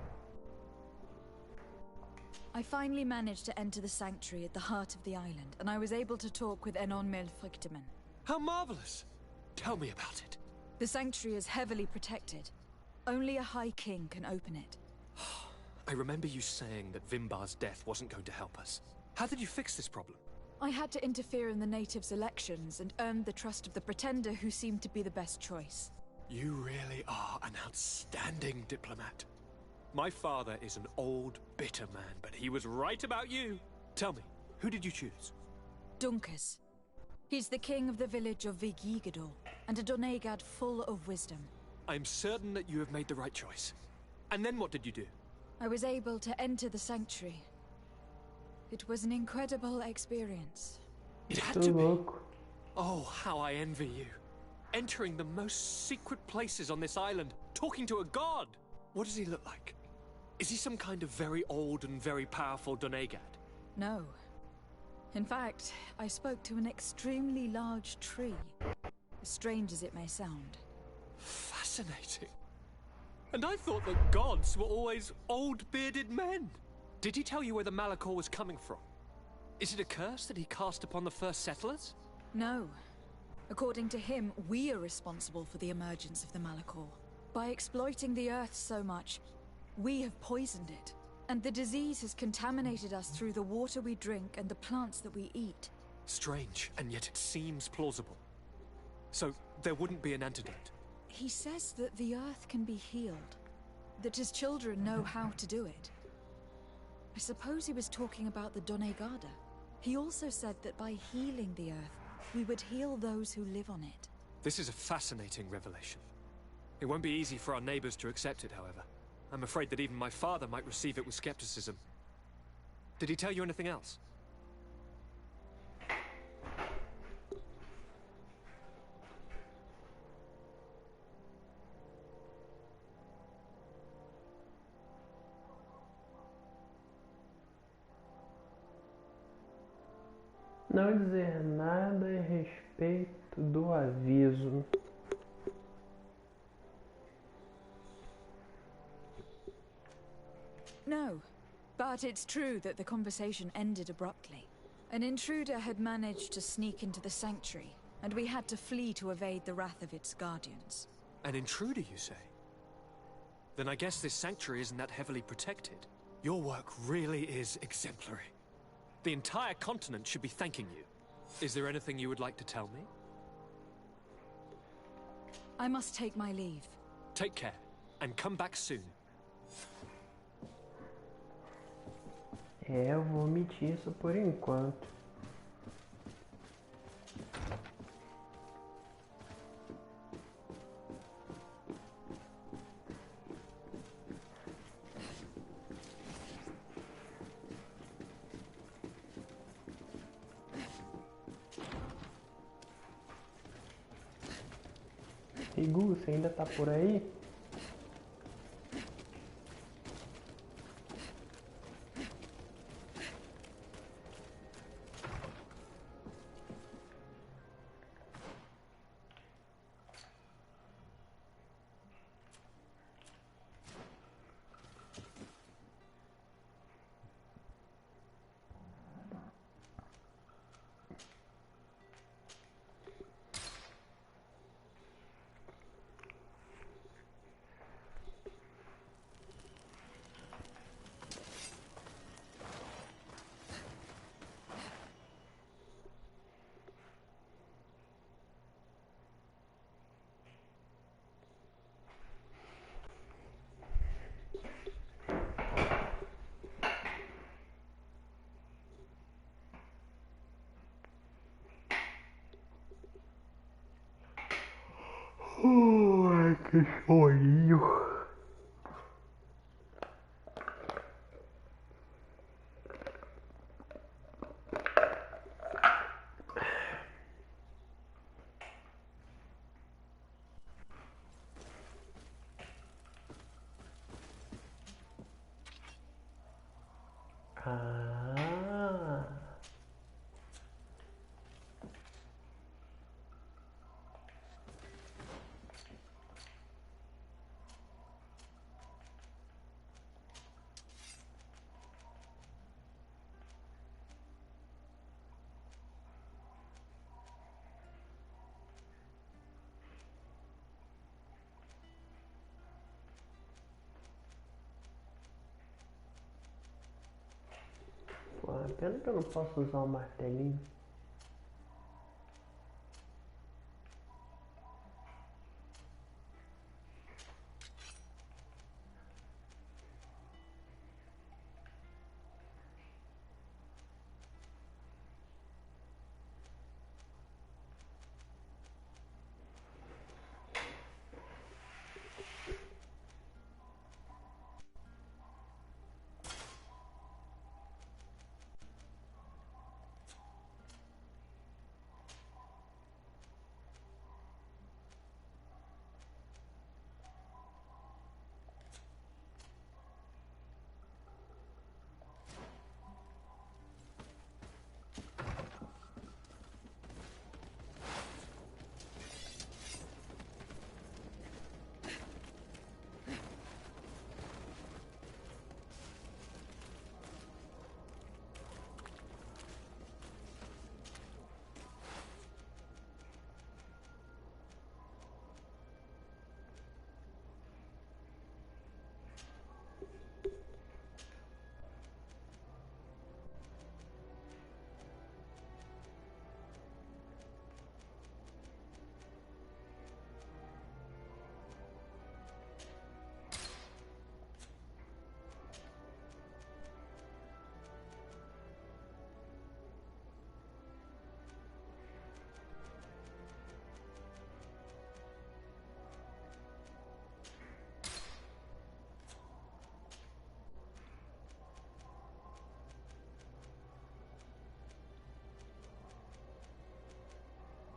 S3: I finally managed to enter the sanctuary at the heart of the island, and I was able to talk with frichtimen.
S8: How marvelous! Tell me about it.
S3: The sanctuary is heavily protected. Only a High King can open it.
S8: I remember you saying that Vimbar's death wasn't going to help us. How did you fix this problem?
S3: I had to interfere in the natives' elections and earned the trust of the Pretender, who seemed to be the best choice.
S8: You really are an outstanding diplomat. My father is an old, bitter man, but he was right about you. Tell me, who did you choose?
S3: Duncas. He's the king of the village of Vigigador, and a Donegad full of wisdom.
S8: I'm certain that you have made the right choice. And then what did you do?
S3: I was able to enter the sanctuary. It was an incredible experience.
S8: It had to be. Oh, how I envy you. Entering the most secret places on this island, talking to a god. What does he look like? Is he some kind of very old and very powerful Donegad?
S3: No. In fact, I spoke to an extremely large tree. As strange as it may sound.
S8: Fascinating. And I thought that gods were always old, bearded men. Did he tell you where the Malachor was coming from? Is it a curse that he cast upon the first settlers?
S3: No. According to him, we are responsible for the emergence of the Malachor. By exploiting the earth so much, we have poisoned it. And the disease has contaminated us through the water we drink and the plants that we eat.
S8: Strange, and yet it seems plausible. So, there wouldn't be an antidote?
S3: He says that the earth can be healed. That his children know how to do it. I suppose he was talking about the Donegada. He also said that by healing the earth, we would heal those who live on it.
S8: This is a fascinating revelation. It won't be easy for our neighbors to accept it, however. I'm afraid that even my father might receive it with skepticism. Did he tell you anything else?
S1: Não dizer nada a respeito do aviso.
S3: No, but it's true that the conversation ended abruptly. An intruder had managed to sneak into the sanctuary, and we had to flee to evade the wrath of its guardians.
S8: An intruder, you say? Then I guess this sanctuary isn't that heavily protected. Your work really is exemplary. The entire continent should be thanking you. Is there anything you would like to tell me?
S3: I must take my leave.
S8: Take care, and come back soon.
S1: Eu vou omitir isso por enquanto. Rigu, você ainda tá por aí? Ai, que soninho. Ah. Pô, pena que eu não posso usar o martelinho.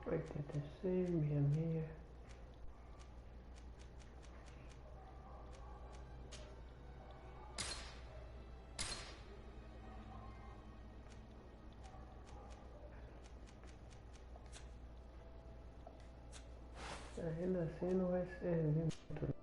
S1: Oitenta e seis, 66. Ainda assim não vai servir muito.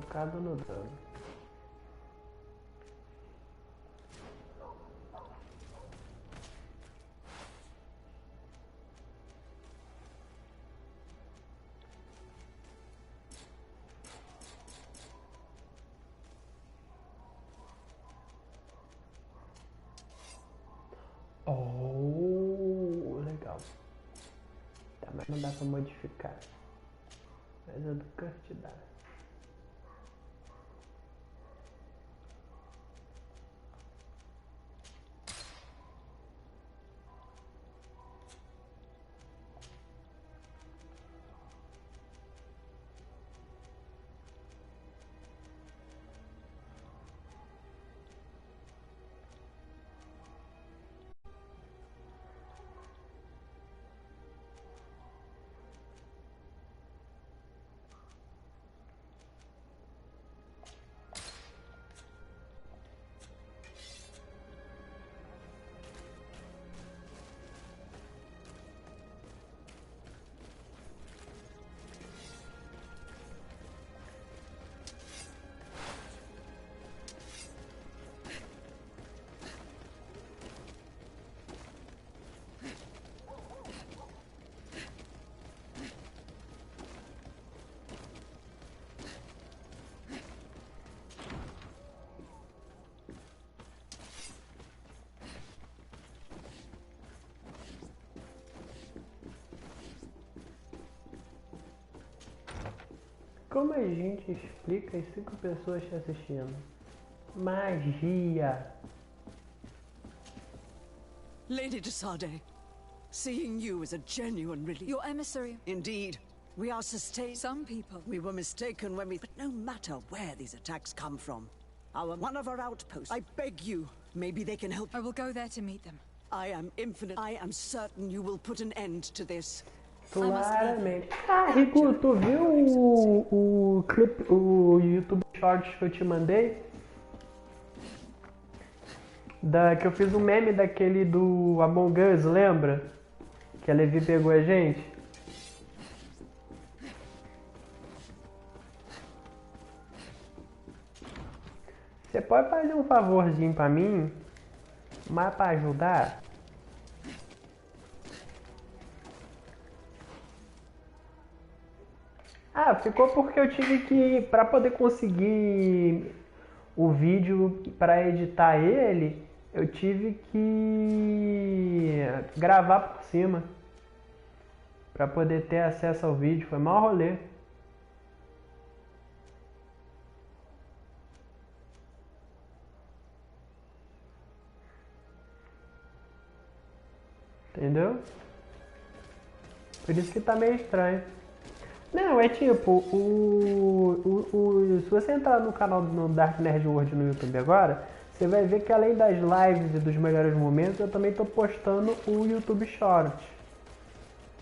S1: Focado no dano. Oh, legal. Tá, mas não dá pra modificar. Mas a do Kurt dá. Como a gente explica as 5 pessoas te assistindo? Magia!
S13: Lady de Sade, seeing you is a genuine relief.
S3: Your emissary.
S13: Indeed. We are sustained.
S3: Some people.
S13: We were mistaken when we... But no matter where these attacks come from, one of our outposts, I beg you, maybe they can help.
S3: I will go there to meet them.
S13: I am certain you will put an end to this.
S1: Claramente. Ah, Rico, tu viu o clipe, o YouTube Shorts que eu te mandei? Que eu fiz um meme daquele do Among Us, lembra? Que a Levi pegou a gente. Você pode fazer um favorzinho pra mim? Mas pra ajudar? Ah, ficou porque eu tive que, para poder conseguir o vídeo para editar ele, eu tive que gravar por cima para poder ter acesso ao vídeo. Foi maior rolê. Entendeu? Por isso que tá meio estranho. Não, é tipo, se você entrar no canal do Dark Nerd World no YouTube agora, você vai ver que além das lives e dos melhores momentos, eu também tô postando o YouTube Shorts.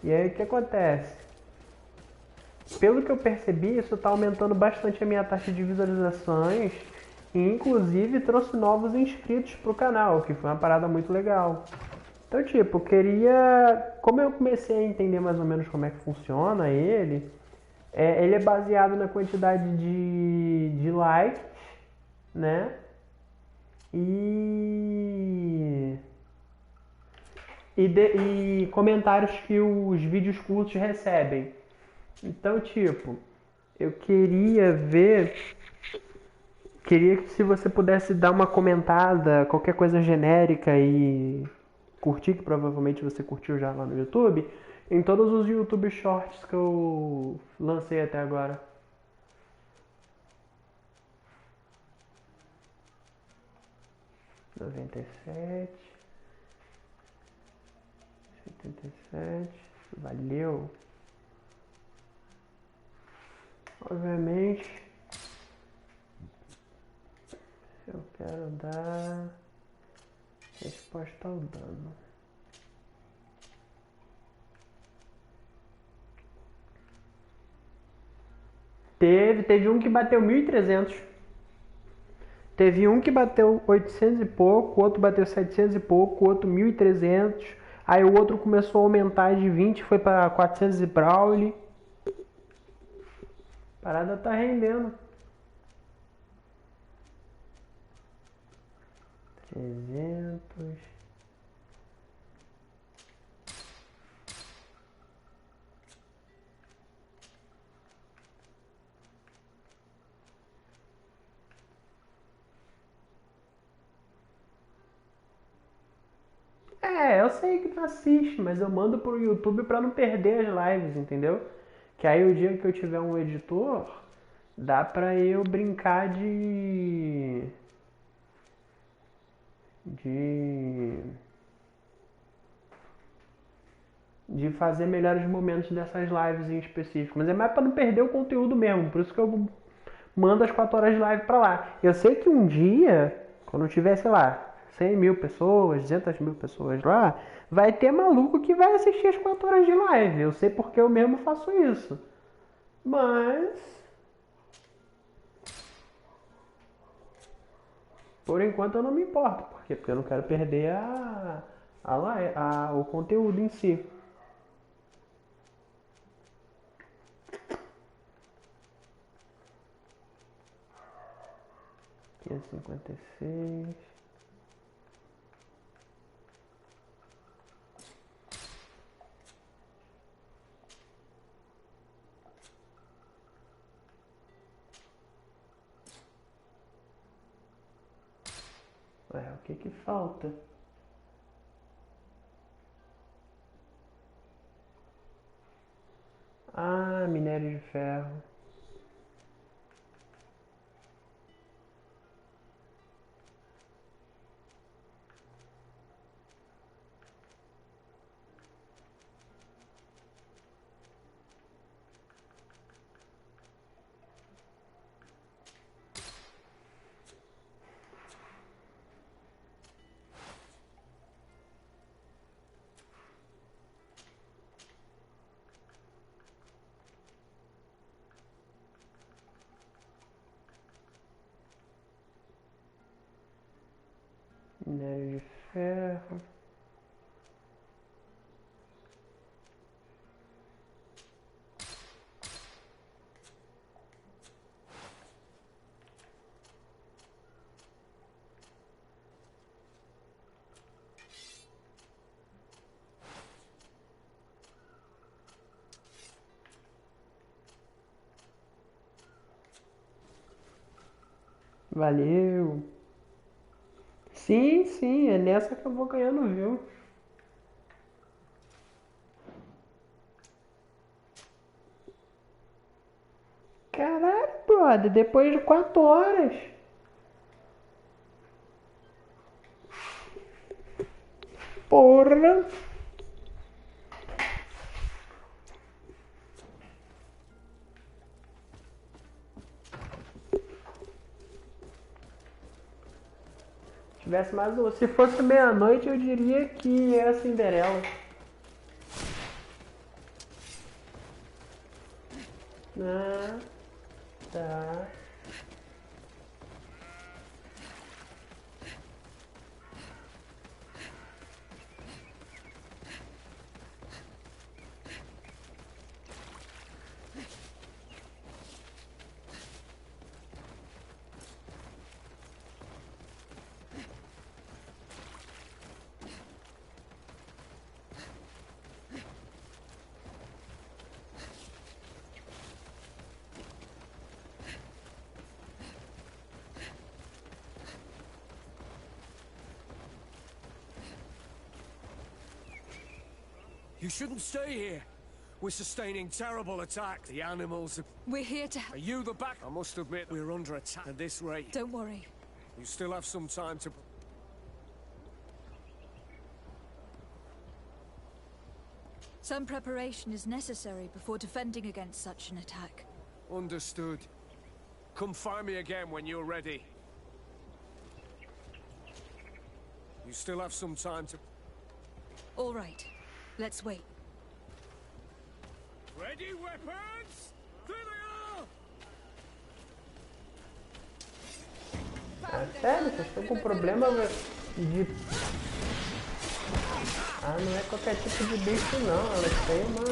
S1: E aí o que acontece? Pelo que eu percebi, isso tá aumentando bastante a minha taxa de visualizações e inclusive trouxe novos inscritos pro canal, que foi uma parada muito legal. Então, tipo, eu queria... Como eu comecei a entender mais ou menos como é que funciona ele é baseado na quantidade de likes, né? E comentários que os vídeos curtos recebem. Então, tipo, eu queria que se você pudesse dar uma comentada, qualquer coisa genérica e curtir, que provavelmente você curtiu já lá no YouTube, em todos os YouTube Shorts que eu lancei até agora. (97) 77, valeu. Obviamente eu quero dar resposta ao dano. Teve um que bateu 1.300. Teve um que bateu 800 e pouco, o outro bateu 700 e pouco, o outro 1.300. Aí o outro começou a aumentar de 20, foi para 400 e Brawley. A parada tá rendendo. 300. Eu sei que tu assiste, mas eu mando pro YouTube pra não perder as lives, entendeu? Que aí o dia que eu tiver um editor, dá pra eu brincar de fazer melhores momentos dessas lives em específico. Mas é mais pra não perder o conteúdo mesmo, por isso que eu mando as 4 horas de live pra lá. Eu sei que um dia, quando tiver, sei lá, 100 mil pessoas, 200 mil pessoas lá, vai ter maluco que vai assistir as 4 horas de live. Eu sei porque eu mesmo faço isso. Mas... por enquanto eu não me importo. Por quê? Porque eu não quero perder o conteúdo em si. $556. Ué, o que falta? Ah, minério de ferro. Minério de ferro. Valeu. Sim, é nessa que eu vou ganhando, viu? Caralho, brother, depois de 4 horas. Porra. Tivesse mais um. Se fosse meia-noite, eu diria que é a Cinderela. Ah, tá.
S6: You shouldn't stay here. We're sustaining terrible attack. The animals are...
S10: We're here to...
S6: Are you the back? I must admit, we're under attack at this rate.
S10: Don't worry.
S6: You still have some time to...
S3: Some preparation is necessary before defending against such an attack.
S6: Understood. Come find me again when you're ready. You still have some time to...
S3: All right. Let's wait.
S6: Ready, weapons? There they are!
S1: Sério, vocês estão com problema de... Ah, não é qualquer tipo de bicho não, elas têm uma...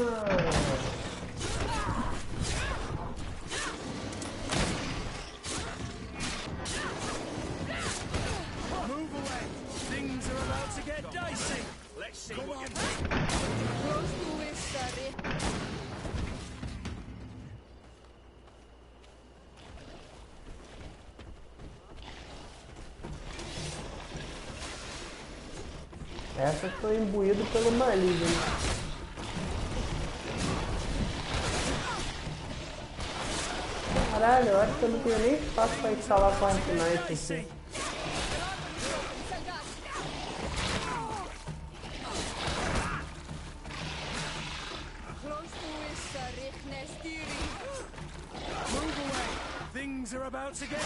S6: Move away!
S1: Essa foi imbuído pelo maligno. Caralho, eu acho que eu não tenho nem espaço pra instalar Fortnite aqui.
S4: Move away. Things are about to get...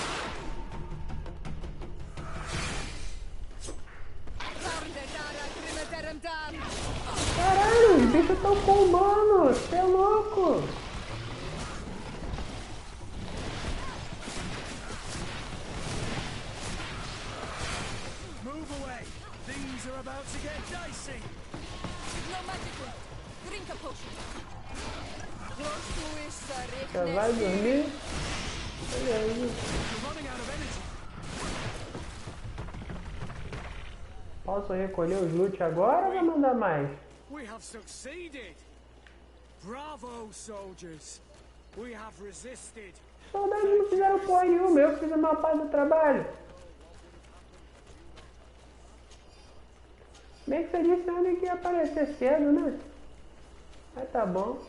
S1: Caralho, os bichos estão pulmando, você é louco!
S4: Move away. Things are about to get dicey.
S9: No magic. Drink a potion.
S1: Já vai dormir? Beleza.
S4: You're running out of energy.
S1: Posso recolher os loot agora ou vai mandar mais?
S4: We have succeeded. Bravo, soldiers. We have resisted.
S1: Os soldados não fizeram porra nenhuma, eu fiz a maior parte do trabalho. Bem que você disse ainda que ia aparecer cedo, né? Mas tá bom.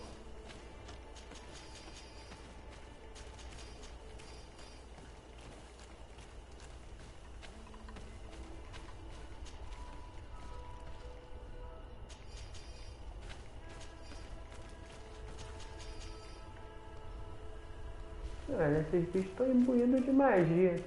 S1: Olha, esses bichos estão imbuídos de magia.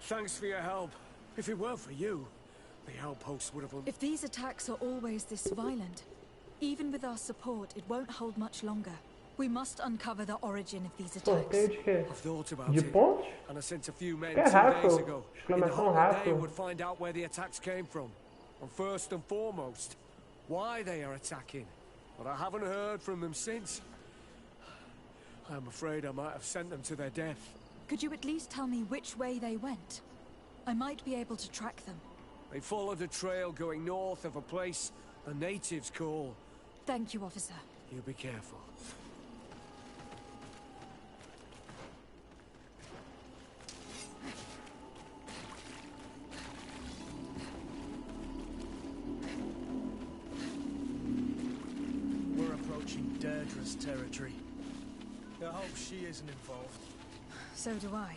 S4: Thanks for your help. If it weren't for you, the outpost would have...
S3: If these attacks are always this violent, even with our support, it won't hold much longer. We must uncover the origin of these attacks.
S4: I've thought about it, and I sent a few men
S1: Que
S4: 2
S1: rato.
S4: days ago. In the
S1: Exclamação
S4: hope that they
S1: rato.
S4: would find out where the attacks came from. And first and foremost, why they are attacking. But I haven't heard from them since. I'm afraid I might have sent them to their death.
S3: Could you at least tell me which way they went? I might be able to track them.
S4: They followed a trail going north of a place the natives call...
S3: Thank you, officer.
S4: You be careful.
S20: We're approaching Deirdre's territory. I hope she isn't involved.
S3: So do I.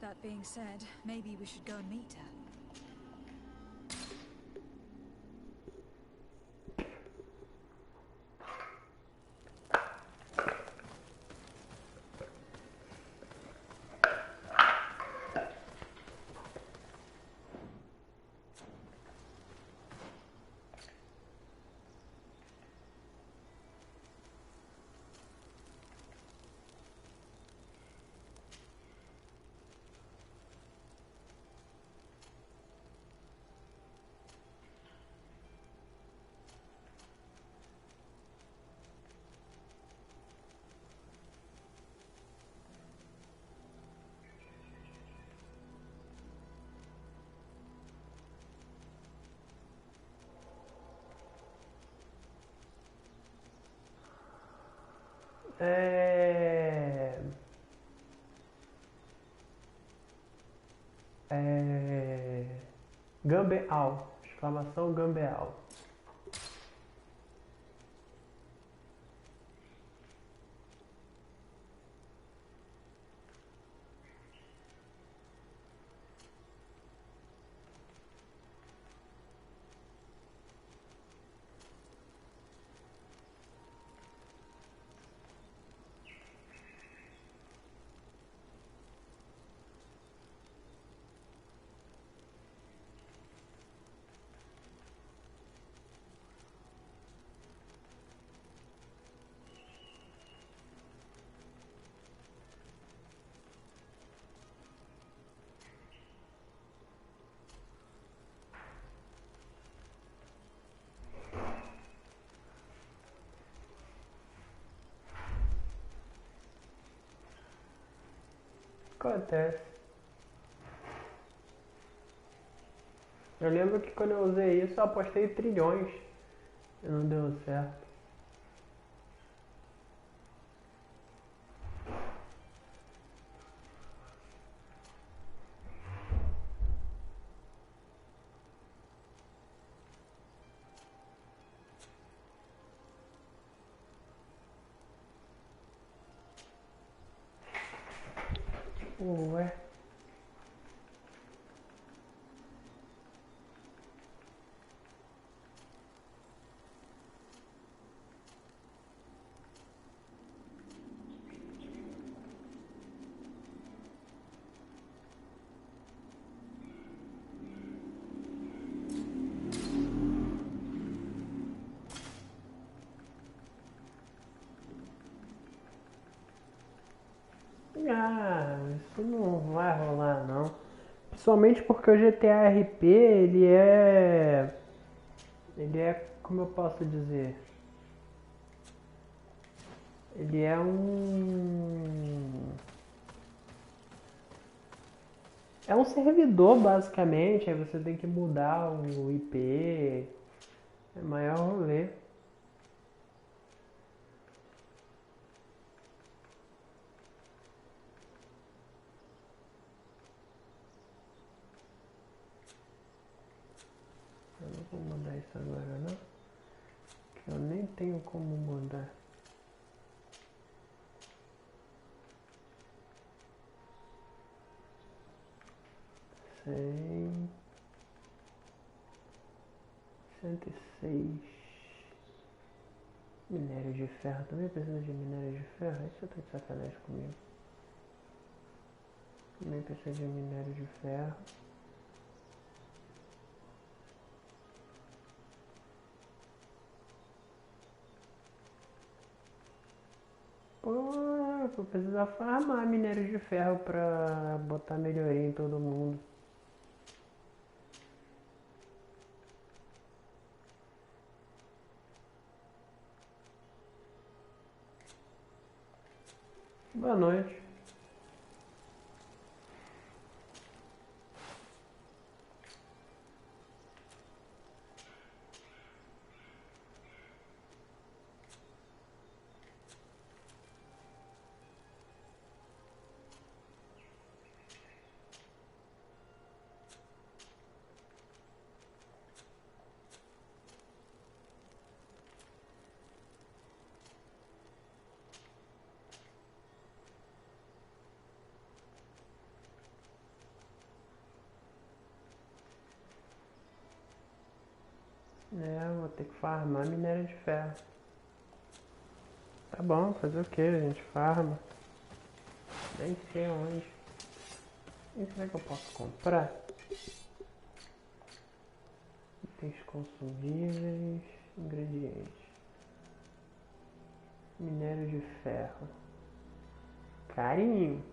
S3: That being said, maybe we should go and meet her.
S1: Gambeal. Exclamação Gambeal. Acontece. Eu lembro que quando eu usei isso, eu apostei trilhões e não deu certo. Ué. Ah, isso não vai rolar não. Principalmente porque o GTA RP, ele é, como eu posso dizer? Ele é um servidor basicamente, aí você tem que mudar o IP, é maior rolê. Eu não vou mudar isso agora não, que eu nem tenho como mudar. Cem, 106. Minério de ferro, também precisa de minério de ferro? Aí você tá de sacanagem comigo. Também precisa de minério de ferro. Pô, vou precisar farmar minério de ferro pra botar melhoria em todo mundo. Boa noite. Vou ter que farmar minério de ferro. Tá bom, fazer o que? A gente farma. Nem sei onde. E será que eu posso comprar? Itens consumíveis, ingredientes. Minério de ferro. Carinho.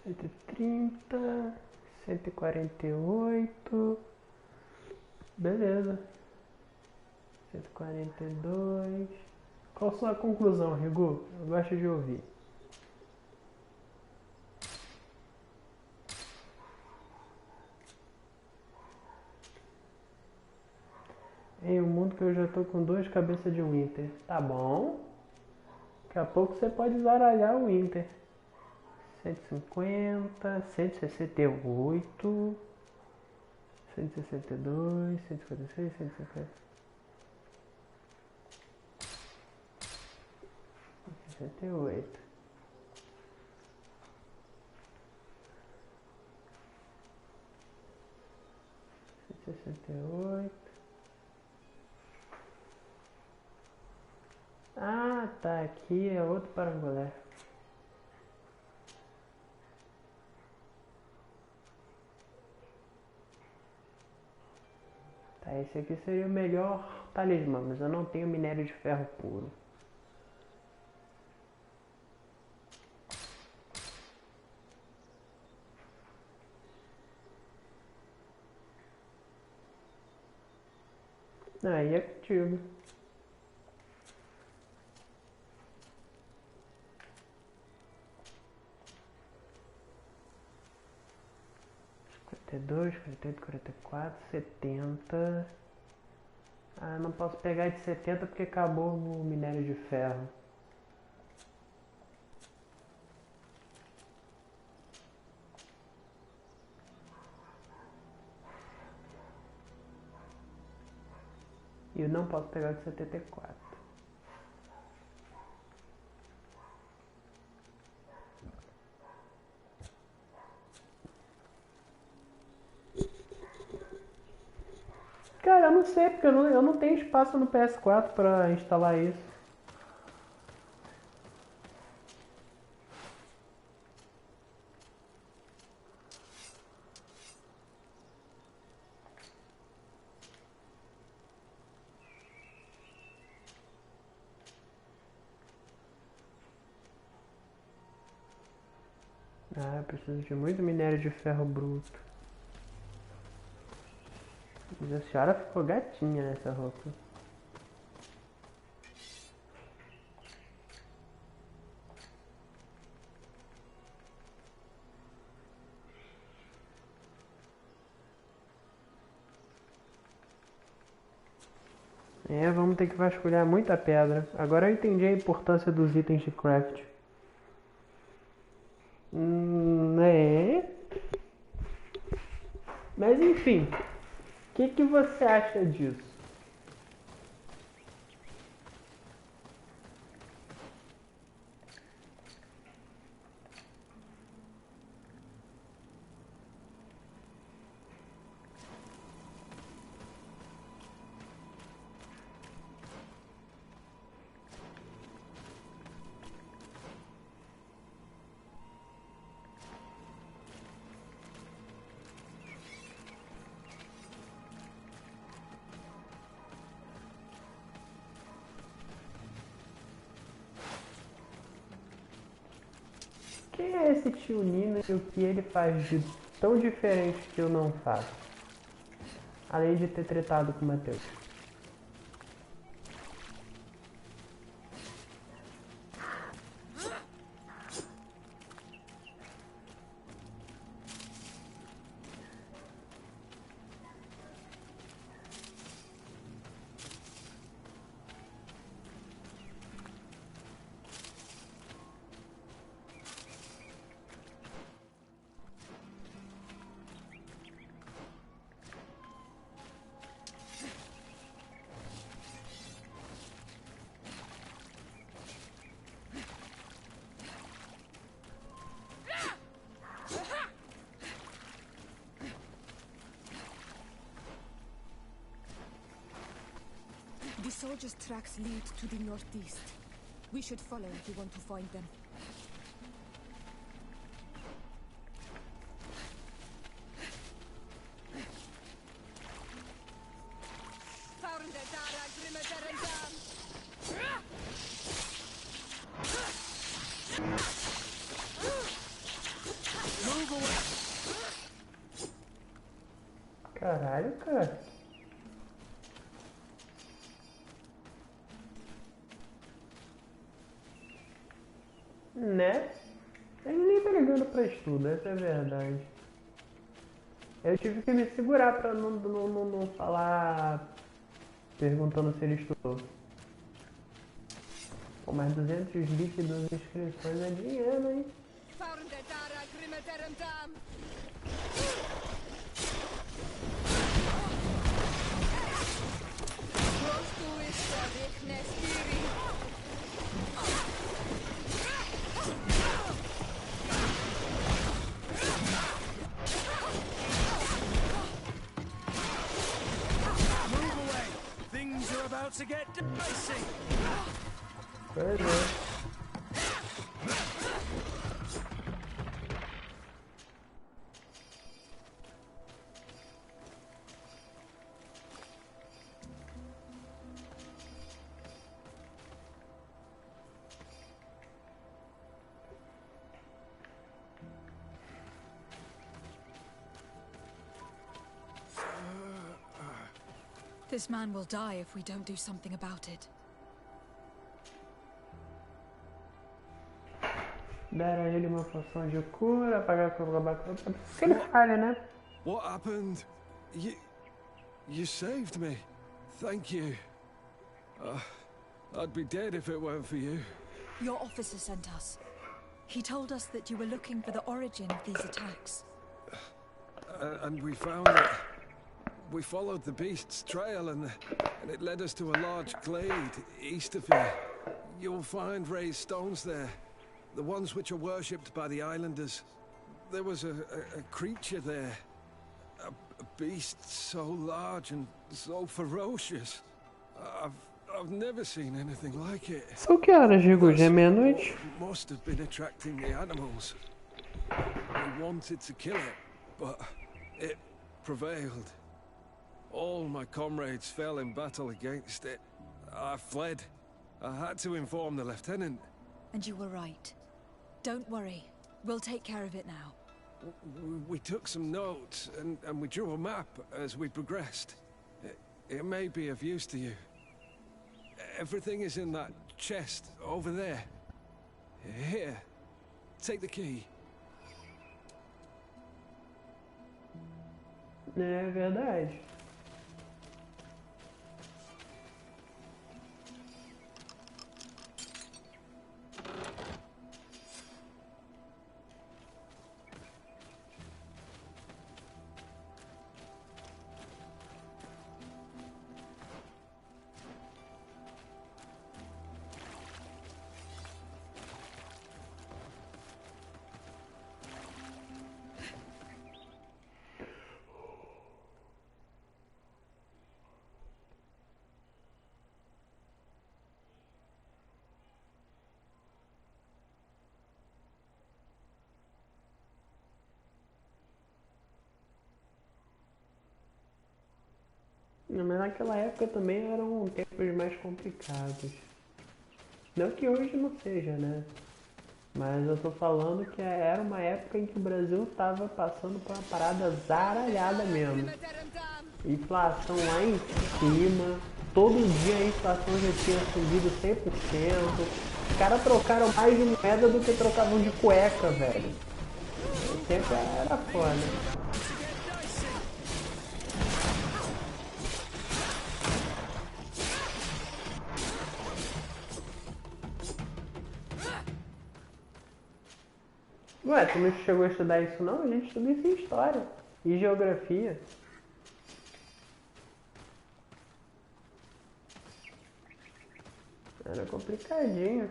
S1: Cento e 148. Beleza. 142. Qual a sua conclusão, Rigu? Eu gosto de ouvir. Em um mundo que eu já tô com 2 cabeças de Winter. Tá bom. Daqui a pouco você pode zaralhar o Winter. 150, 168, 162, 156, 150. 168. 168. Ah, tá. Aqui é outro parangolé. esse aqui seria o melhor talismã, mas eu não tenho minério de ferro puro. Aí é contigo. $42, $48, $44, $70. Ah, não posso pegar de 70 porque acabou o minério de ferro. E eu não posso pegar de 74. Cara, eu não sei, porque eu não tenho espaço no PS4 pra instalar isso. Ah, eu preciso de muito minério de ferro bruto. Mas a senhora ficou gatinha nessa roupa. É, vamos ter que vasculhar muita pedra. Agora eu entendi a importância dos itens de craft. É. Mas enfim, o que você acha disso? Quem é esse tio Nino e o que ele faz de tão diferente que eu não faço? Além de ter tretado com o Matheus.
S9: The soldiers' tracks lead to the northeast. We should follow if we want to find them.
S1: Caralho, cara. Né? Ele nem tá ligando pra estudo, essa é a verdade. Eu tive que me segurar pra não falar perguntando se ele estudou. Pô, mas 200 líquidos de inscrições é dinheiro, hein?
S4: To get dicey.
S1: Pois é.
S3: This man will die if we don't do something about it.
S1: Dar a ele uma poção de cura, pagar com o babaca. Se ele falha, né?
S6: What happened? You saved me. Thank you. I'd be dead if it weren't for you.
S3: Your officer sent us. He told us that you were looking for the origin of these attacks.
S6: And we found it. We followed the beast's trail and it led us to a large glade east of here. You'll find raised stones there. The ones which are worshipped by the islanders. There was a creature there. A beast so large and so ferocious. I've never seen anything like it.
S1: São que horas, Diego? Já é meia-noite?
S6: Must have been attracting the animals. We wanted to kill it, but it prevailed. All my comrades fell in battle against it. I fled. I had to inform the lieutenant.
S3: And you were right. Don't worry. We'll take care of it now.
S6: We took some notes and we drew a map as we progressed. It may be of use to you. Everything is in that chest over there. Here. Take the key.
S1: É verdade. Mas naquela época também eram tempos mais complicados. Não que hoje não seja, né? Mas eu tô falando que era uma época em que o Brasil tava passando por uma parada zaralhada mesmo. Inflação lá em cima, todo dia a inflação já tinha subido 100%. Os caras trocaram mais de moeda do que trocavam de cueca, velho. O tempo era foda. Ué, tu não chegou a estudar isso não? A gente estuda isso em história e geografia. Era complicadinho.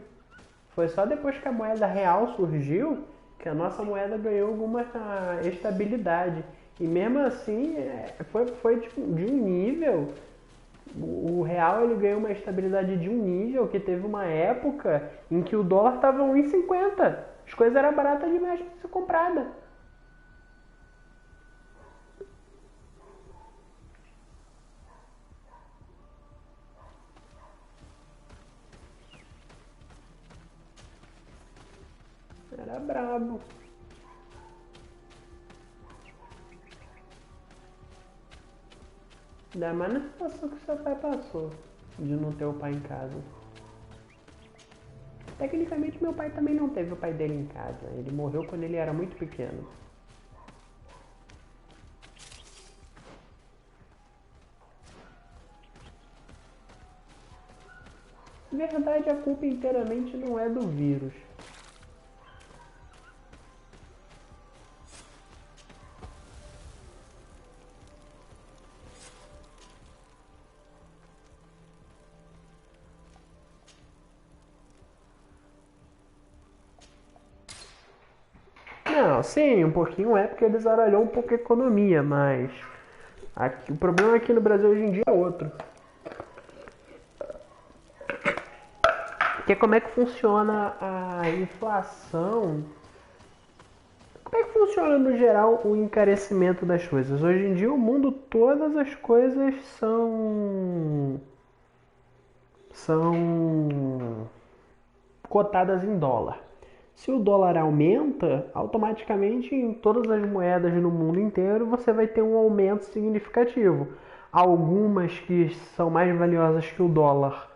S1: Foi só depois que a moeda real surgiu que a nossa moeda ganhou alguma estabilidade. E mesmo assim, foi tipo, de um nível. O real ele ganhou uma estabilidade de um nível que teve uma época em que o dólar estava 1,50. As coisas eram baratas demais para ser comprada. Era brabo. Ainda mais na situação que seu pai passou, de não ter o pai em casa. Tecnicamente, meu pai também não teve o pai dele em casa. Ele morreu quando ele era muito pequeno. Na verdade, a culpa inteiramente não é do vírus. Não, sim, um pouquinho é porque eles zaralhou um pouco a economia, mas aqui, o problema aqui no Brasil hoje em dia é outro. Que é como é que funciona a inflação. Como é que funciona no geral o encarecimento das coisas? Hoje em dia o mundo, todas as coisas são cotadas em dólar. Se o dólar aumenta, automaticamente em todas as moedas no mundo inteiro você vai ter um aumento significativo. algumas que são mais valiosas que o dólar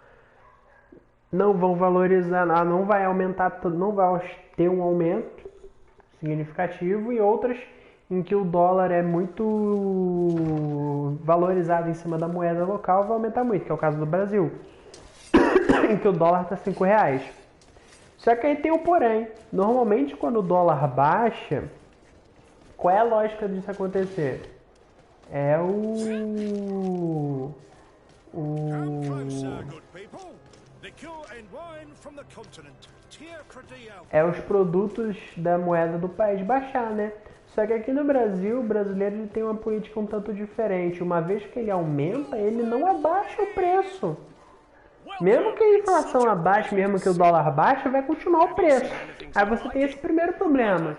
S1: não vão valorizar, não vai aumentar, não vai ter um aumento significativo, e outras em que o dólar é muito valorizado em cima da moeda local vai aumentar muito, que é o caso do Brasil, em que o dólar está R$5. Só que aí tem o porém. Normalmente quando o dólar baixa, qual é a lógica disso acontecer? É os produtos da moeda do país baixar, né? Só que aqui no Brasil, o brasileiro ele tem uma política um tanto diferente. Uma vez que ele aumenta, ele não abaixa o preço. Mesmo que a inflação abaixe, mesmo que o dólar baixe, vai continuar o preço. Aí você tem esse primeiro problema.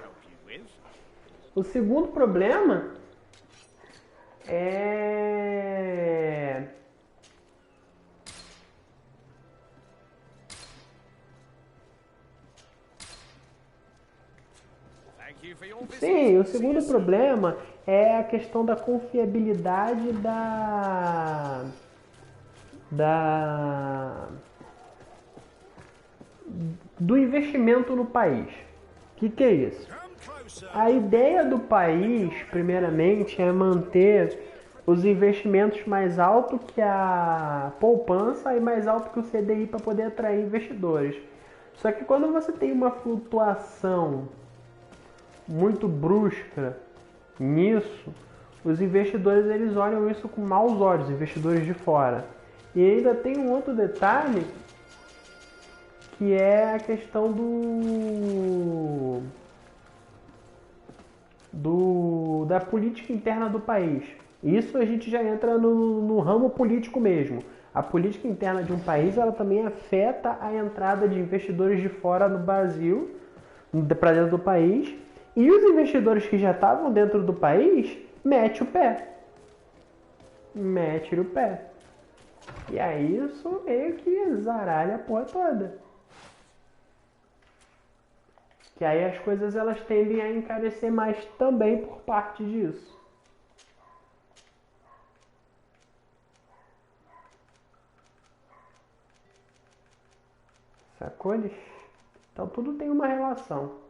S1: O segundo problema é... Sim, o segundo problema é a questão da confiabilidade do investimento no país. O que é isso? A ideia do país, primeiramente, é manter os investimentos mais alto que a poupança e mais alto que o CDI para poder atrair investidores. Só que quando você tem uma flutuação muito brusca nisso, os investidores eles olham isso com maus olhos, investidores de fora. E ainda tem um outro detalhe, que é a questão da política interna do país. Isso a gente já entra no ramo político mesmo. A política interna de um país ela também afeta a entrada de investidores de fora no Brasil, para dentro do país. E os investidores que já estavam dentro do país, mete o pé. E aí isso meio que zaralha a porra toda. Que aí as coisas elas tendem a encarecer mais também por parte disso. Sacou? Então tudo tem uma relação.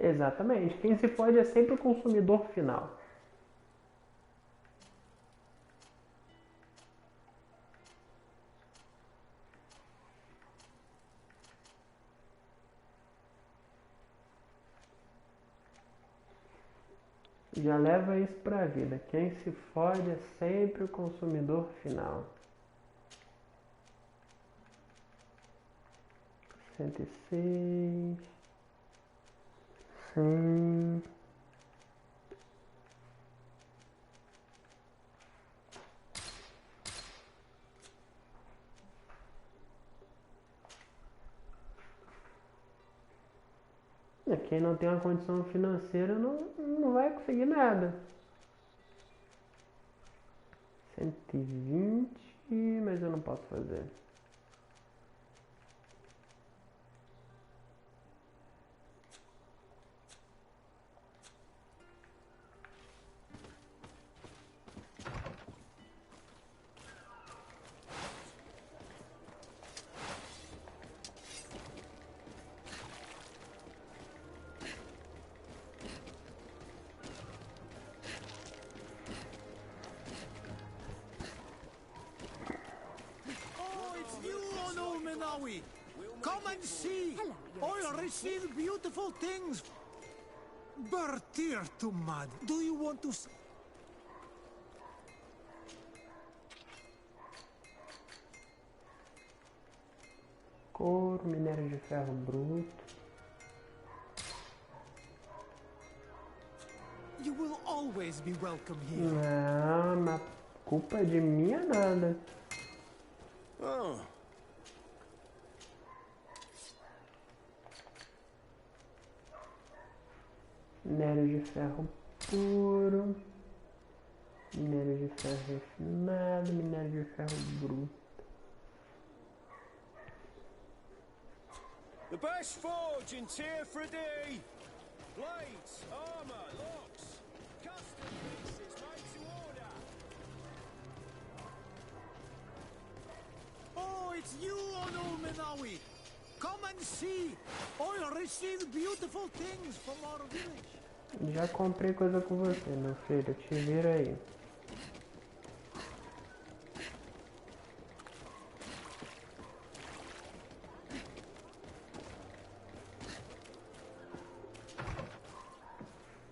S1: Exatamente. Quem se fode é sempre o consumidor final. Já leva isso pra vida. Quem se fode é sempre o consumidor final. 106. Sim. Quem não tem uma condição financeira não vai conseguir nada. 120, mas eu não posso fazer.
S14: Come and see! I'll receive beautiful things! Bertir to mud. Do you want to...
S1: Couro, minério de ferro bruto.
S14: You will always be welcome here.
S1: Não, mas culpa de mim é nada.
S14: Oh.
S1: Minério de ferro puro. Minério de ferro refinado. Minério de ferro bruto.
S5: The best forge in Tier 3D. Blades, armor, locks, custom pieces made to order.
S15: Oh, it's you, Onul Minawi. Come and see. I'll receive beautiful things from our village.
S1: Já comprei coisa com você, meu filho. Te vira aí.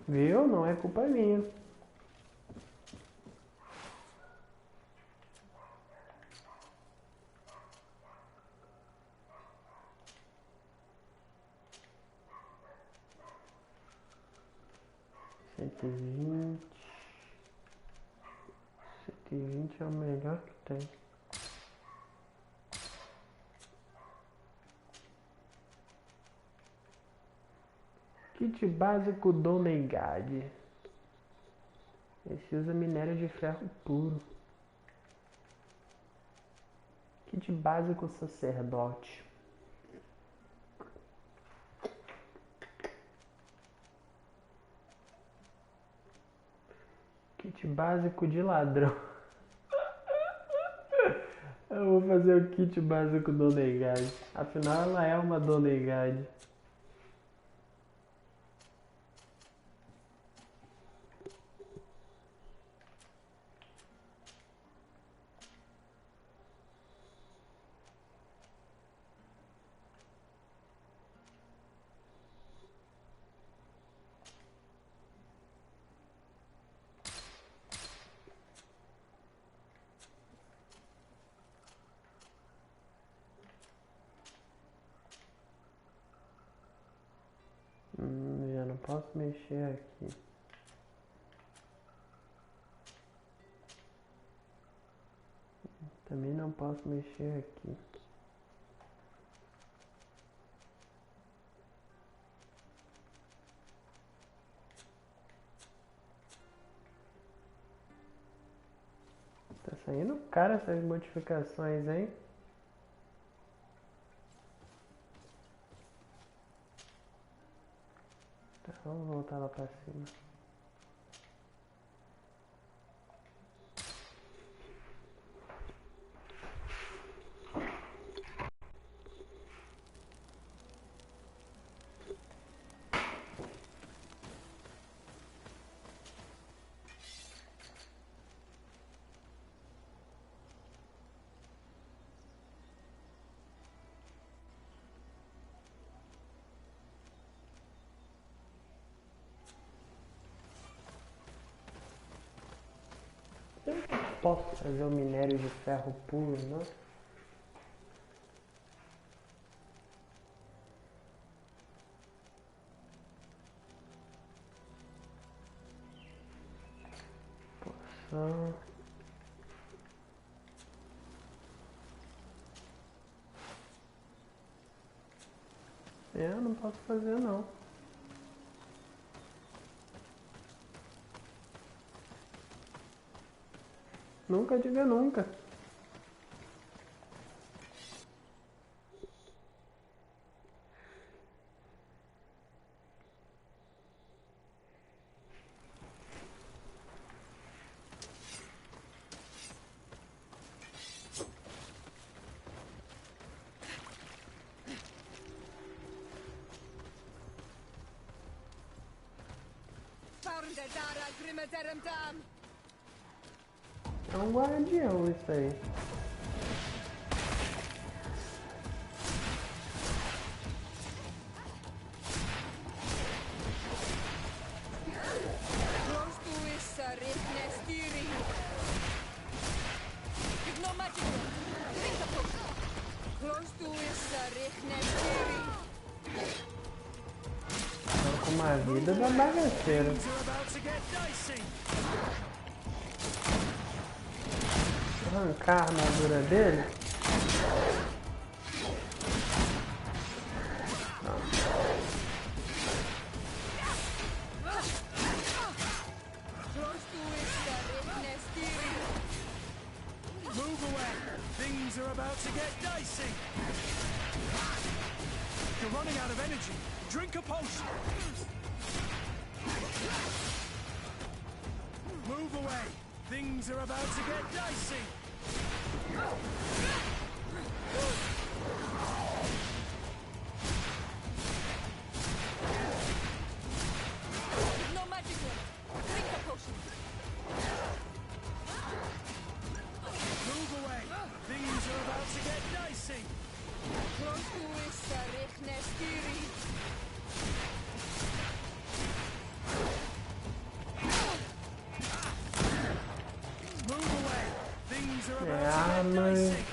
S1: Viu? Não é culpa minha. Cento e vinte é o melhor que tem. Kit básico Donegade. Esse usa minério de ferro puro. Kit básico sacerdote. Kit básico de ladrão. Eu vou fazer o kit básico Donegade. Afinal, ela é uma Donegade. Já não posso mexer aqui. Também não posso mexer aqui. Tá saindo caro essas modificações, hein? Tá, vamos voltar lá pra cima. Eu posso fazer o minério de ferro puro, não? Poção. Eu não posso fazer não. Nunca diga nunca. É um guardião isso aí. Tô com uma vida da bagaceira. Arrancar a armadura dele.
S5: Move away. Things are about to get dicey. You're running out of energy. Drink a potion. Move away. Things are about to get dicey.
S9: No magic left. Drink a potion.
S5: Move away. Things are about to get dicey. Move away. Things are about to get dicey.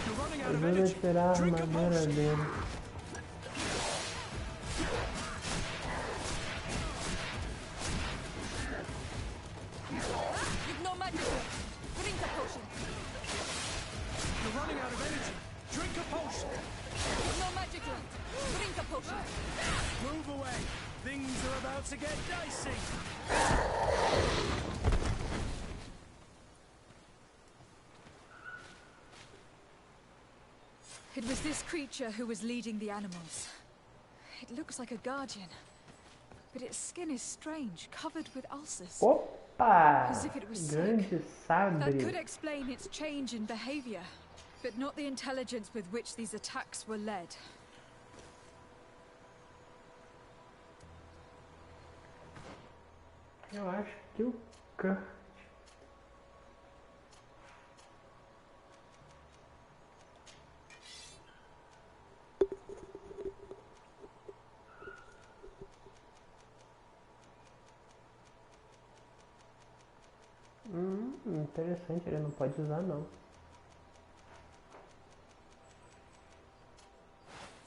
S5: You're running out of energy. Drink a potion.
S9: You've no magic left. Drink a potion.
S5: You're running out of energy. Drink a potion.
S9: You've no magic left. Drink a potion.
S5: Move away. Things are about to get dicey.
S10: It was this creature who was leading the animals. It looks like a guardian, but its skin is strange, covered with ulcers.
S1: Opa!
S10: As if it was sick.
S1: Grande sabre.
S10: That could explain its change in behavior, but not the intelligence with which these attacks were led.
S1: Eu acho que o Kurt... Interessante, ele não pode usar não.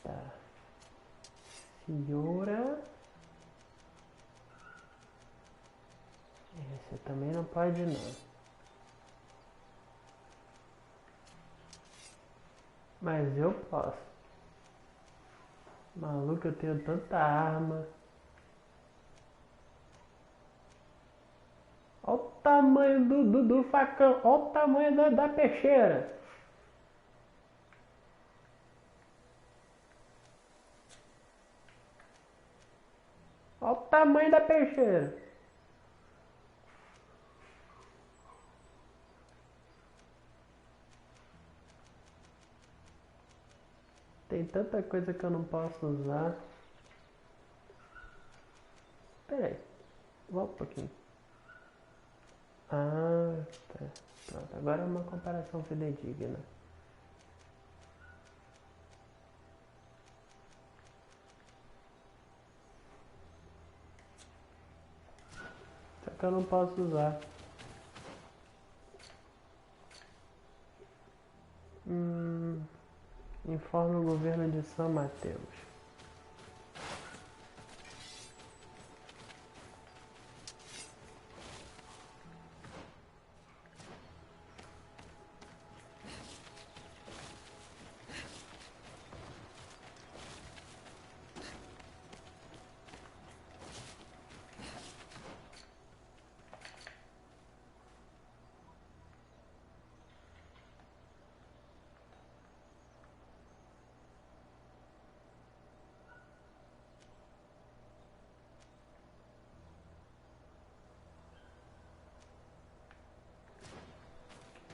S1: Tá. Senhora. Esse também não pode não. Mas eu posso. Maluco, eu tenho tanta arma. Olha o tamanho do facão. Olha o tamanho da peixeira. Olha o tamanho da peixeira. Tem tanta coisa que eu não posso usar. Pera aí. Volta um pouquinho. Ah, tá. Pronto, agora é uma comparação fidedigna. Só que eu não posso usar. Informe o governo de São Mateus.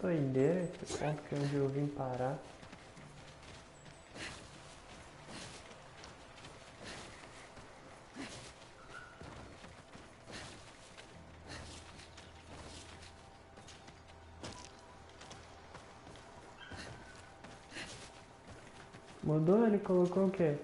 S1: Doideira esse ponto que é onde eu vim parar. Mudou? Ele colocou o quê?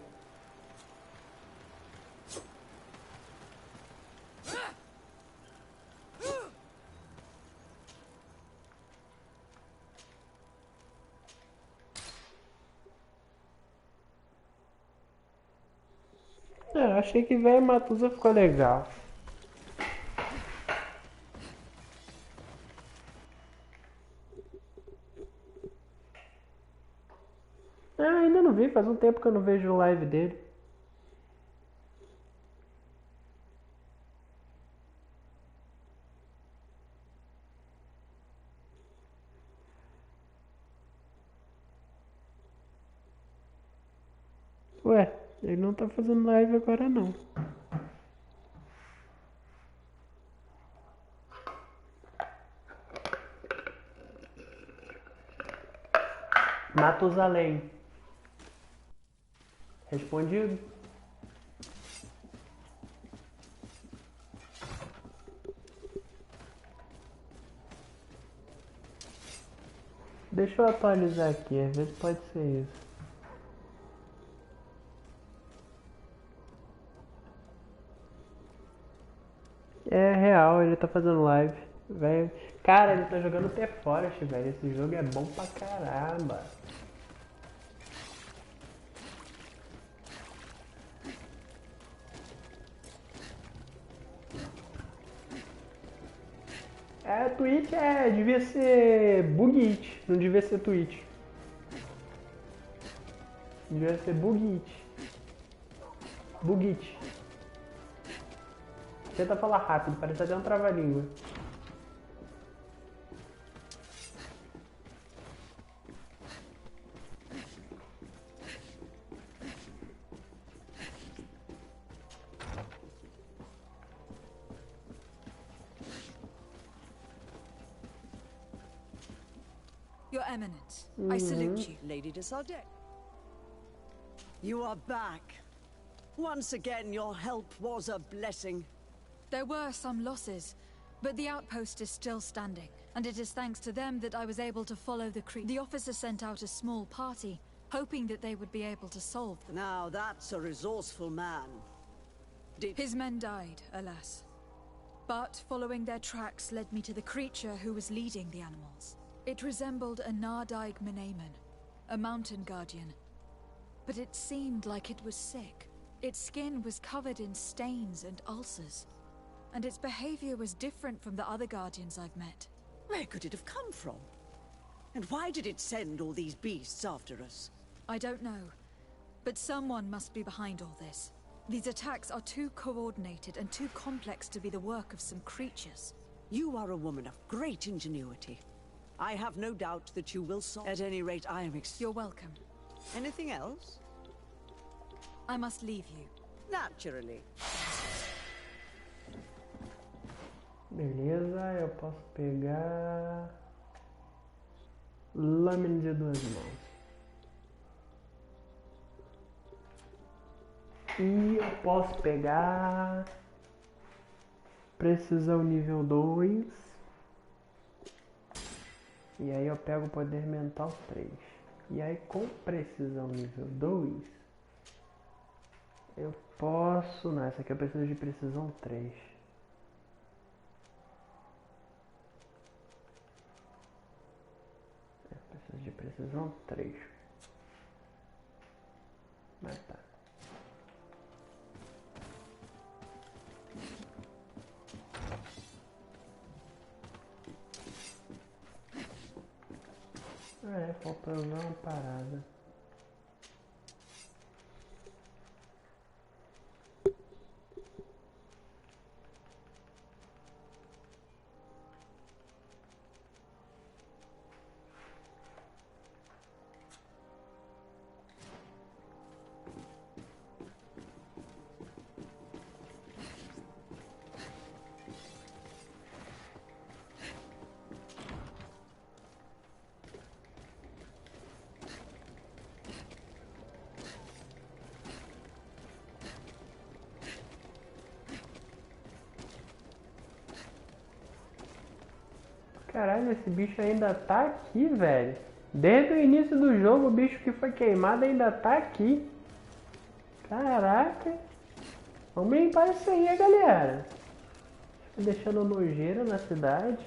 S1: Achei que velho Matusa ficou legal. Ainda não vi, faz um tempo que eu não vejo o live dele. Ué, ele não tá fazendo live agora não. Matusalém. Respondido? Deixa eu atualizar aqui, às vezes pode ser isso. É real, ele tá fazendo live. Velho. Cara, ele tá jogando The Forest, velho. Esse jogo é bom pra caramba. É, Twitch devia ser Bugit, não devia ser Twitch. Devia ser Bugit. Bugit. Tenta falar rápido, parece até um trava-língua.
S3: Your Eminence, I salute you.
S17: Lady de Sardet. You are back. Once again, your help was a blessing.
S3: There were some losses, but the outpost is still standing, and it is thanks to them that I was able to follow the creek. The officer sent out a small party, hoping that they would be able to solve them.
S17: Now that's a resourceful man.
S3: His men died, alas. But following their tracks led me to the creature who was leading the animals. It resembled a Nardaig Menamen, a mountain guardian. But it seemed like it was sick. Its skin was covered in stains and ulcers. And its behavior was different from the other guardians I've met.
S17: Where could it have come from? And why did it send all these beasts after us?
S3: I don't know. But someone must be behind all this. These attacks are too coordinated and too complex to be the work of some creatures.
S17: You are a woman of great ingenuity. I have no doubt that you will solve. At any rate, I am
S3: You're welcome.
S17: Anything else?
S3: I must leave you.
S17: Naturally.
S1: Beleza, eu posso pegar lâmina de duas mãos. E eu posso pegar precisão nível 2. E aí eu pego o poder mental 3. E aí com precisão nível 2 eu posso... Não, essa aqui eu preciso de precisão 3. Eu preciso de precisão 3. Mas tá. Faltou usar uma parada. Caralho, esse bicho ainda tá aqui, velho. Desde o início do jogo, o bicho que foi queimado ainda tá aqui. Caraca. Vamos limpar isso aí, galera. Tô deixando nojeira na cidade.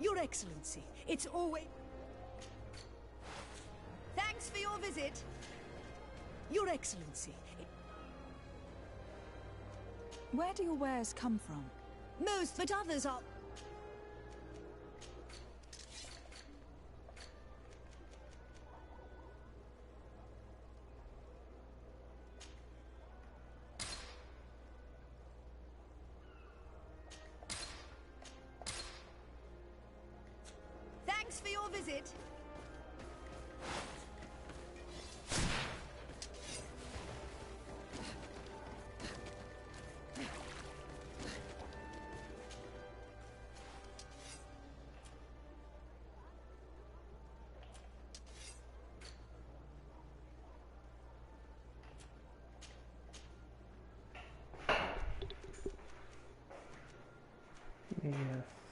S10: Your Excellency, it's always...
S12: Thanks for your visit.
S10: Your Excellency.
S3: Where do your wares come from?
S12: Most, but others are... Thanks for your visit.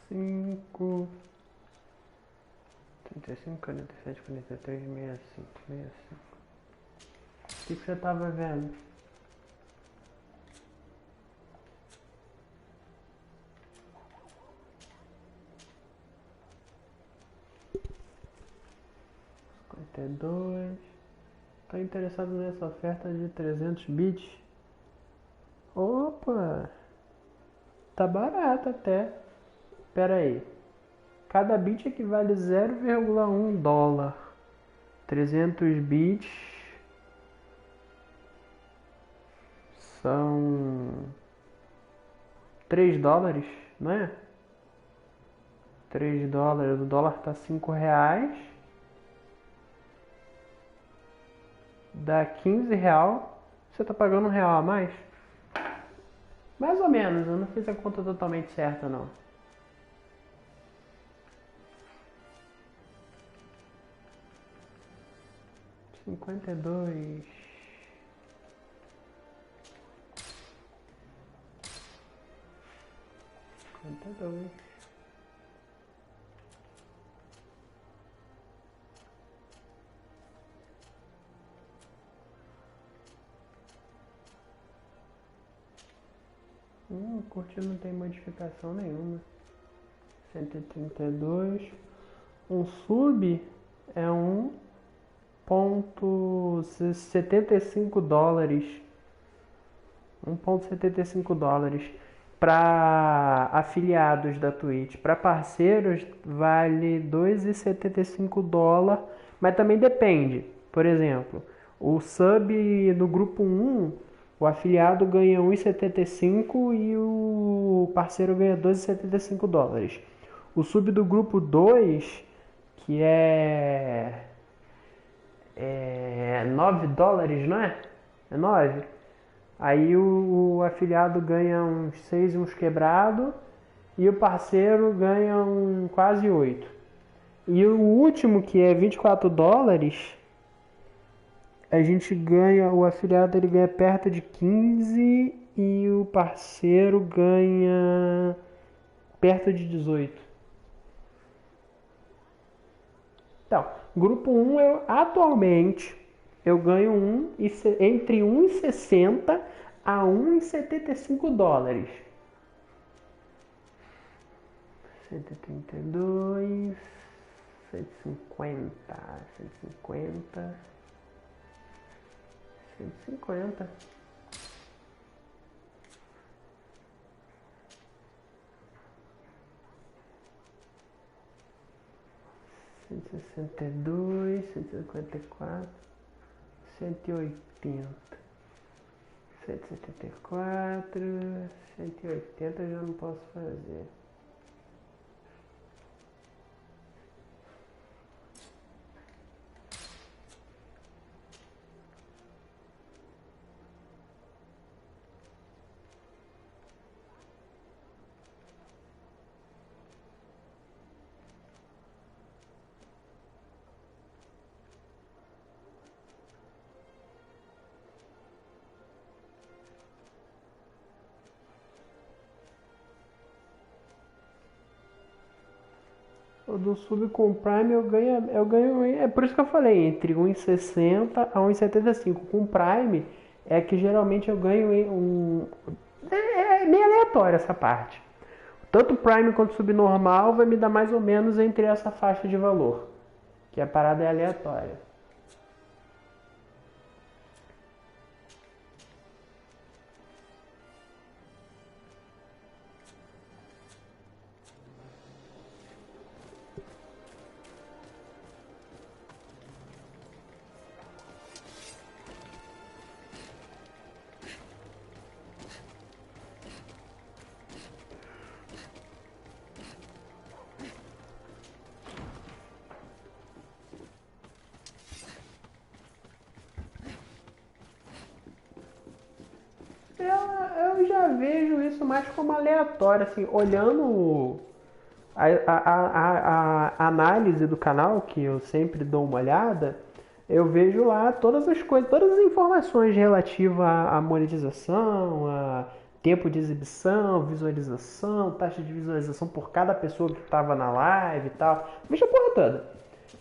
S1: Cinco, 35, 47, 43, 65, 65. O que você tava vendo? $52. Tá interessado nessa oferta de 300 bits? Opa! Tá barato até. Pera aí. Cada bit equivale a 0,1 dólar. 300 bits são 3 dólares, não é? 3 dólares, o dólar tá 5 reais. Dá 15 real. Você tá pagando R$1 a mais? Mais ou menos, eu não fiz a conta totalmente certa não. $52. Curtir não tem modificação nenhuma. 132. Um sub é $1,75. $1,75 para afiliados da Twitch. Para parceiros vale $2,75, mas também depende. Por exemplo, o sub no grupo 1, o afiliado ganha $1,75 e o parceiro ganha $2,75. O sub do grupo 2, que é $9, não é? É 9. Aí o afiliado ganha uns 6 e uns quebrado e o parceiro ganha quase 8. E o último, que é $24, a gente ganha, o afiliado ele ganha perto de 15 e o parceiro ganha perto de 18. Então, grupo 1 atualmente eu ganho entre $1,60 a $1,75. 132, 150, 150, 150. $162, 154, 180, 174, 180 eu já não posso fazer. O do sub com Prime eu ganho, é por isso que eu falei, entre $1,60 a $1,75. Com Prime é que geralmente eu ganho é meio aleatório essa parte. Tanto Prime quanto Subnormal vai me dar mais ou menos entre essa faixa de valor. Que a parada é aleatória. Eu já vejo isso mais como aleatório, assim, olhando a análise do canal, que eu sempre dou uma olhada, eu vejo lá todas as coisas, todas as informações relativas à monetização, a tempo de exibição, visualização, taxa de visualização por cada pessoa que estava na live e tal. Veja a porra toda.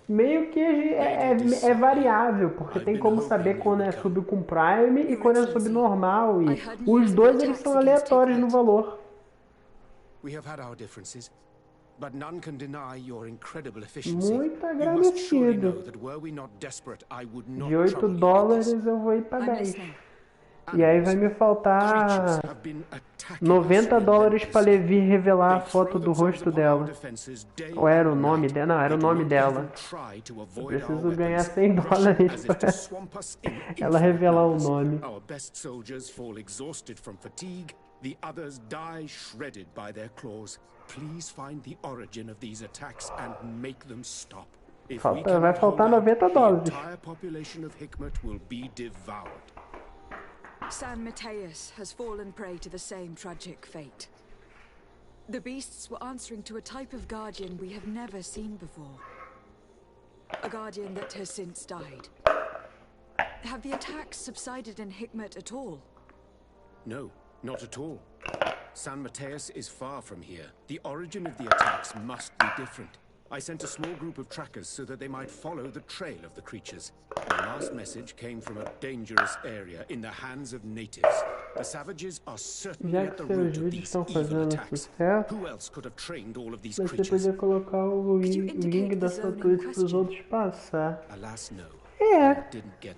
S1: Meio que é variável, porque tem como saber quando é sub com Prime e quando é sub normal. E os dois eles são aleatórios no valor. Muito agradecido. De $8 eu vou ir para 10. E aí vai me faltar $90 para Levi revelar a foto do rosto dela. Ou era o nome dela? Não, era o nome dela. Eu preciso ganhar $100 para ela revelar o nome.
S4: The others die shredded by their claws. Please find the origin of these attacks and make them stop.
S1: Vai faltar $90.
S4: The entire population of Hikmet will be devoured.
S3: San Mateus has fallen prey to the same tragic fate. The beasts were answering to a type of guardian we have never seen before. A guardian that has since died. Have the attacks subsided in Hikmet at all?
S4: No. Not at all. San Mateus is far from here. The origin of the attacks must be different. I sent a small group of trackers so that they might follow the trail of the creatures. My last message came from a dangerous area in the hands of natives. The savages are certainly at the root of these evil attacks. Who else could have trained all of these creatures?
S1: Você podia colocar o link da sua Twitch para os outros passar.
S4: Alas, no.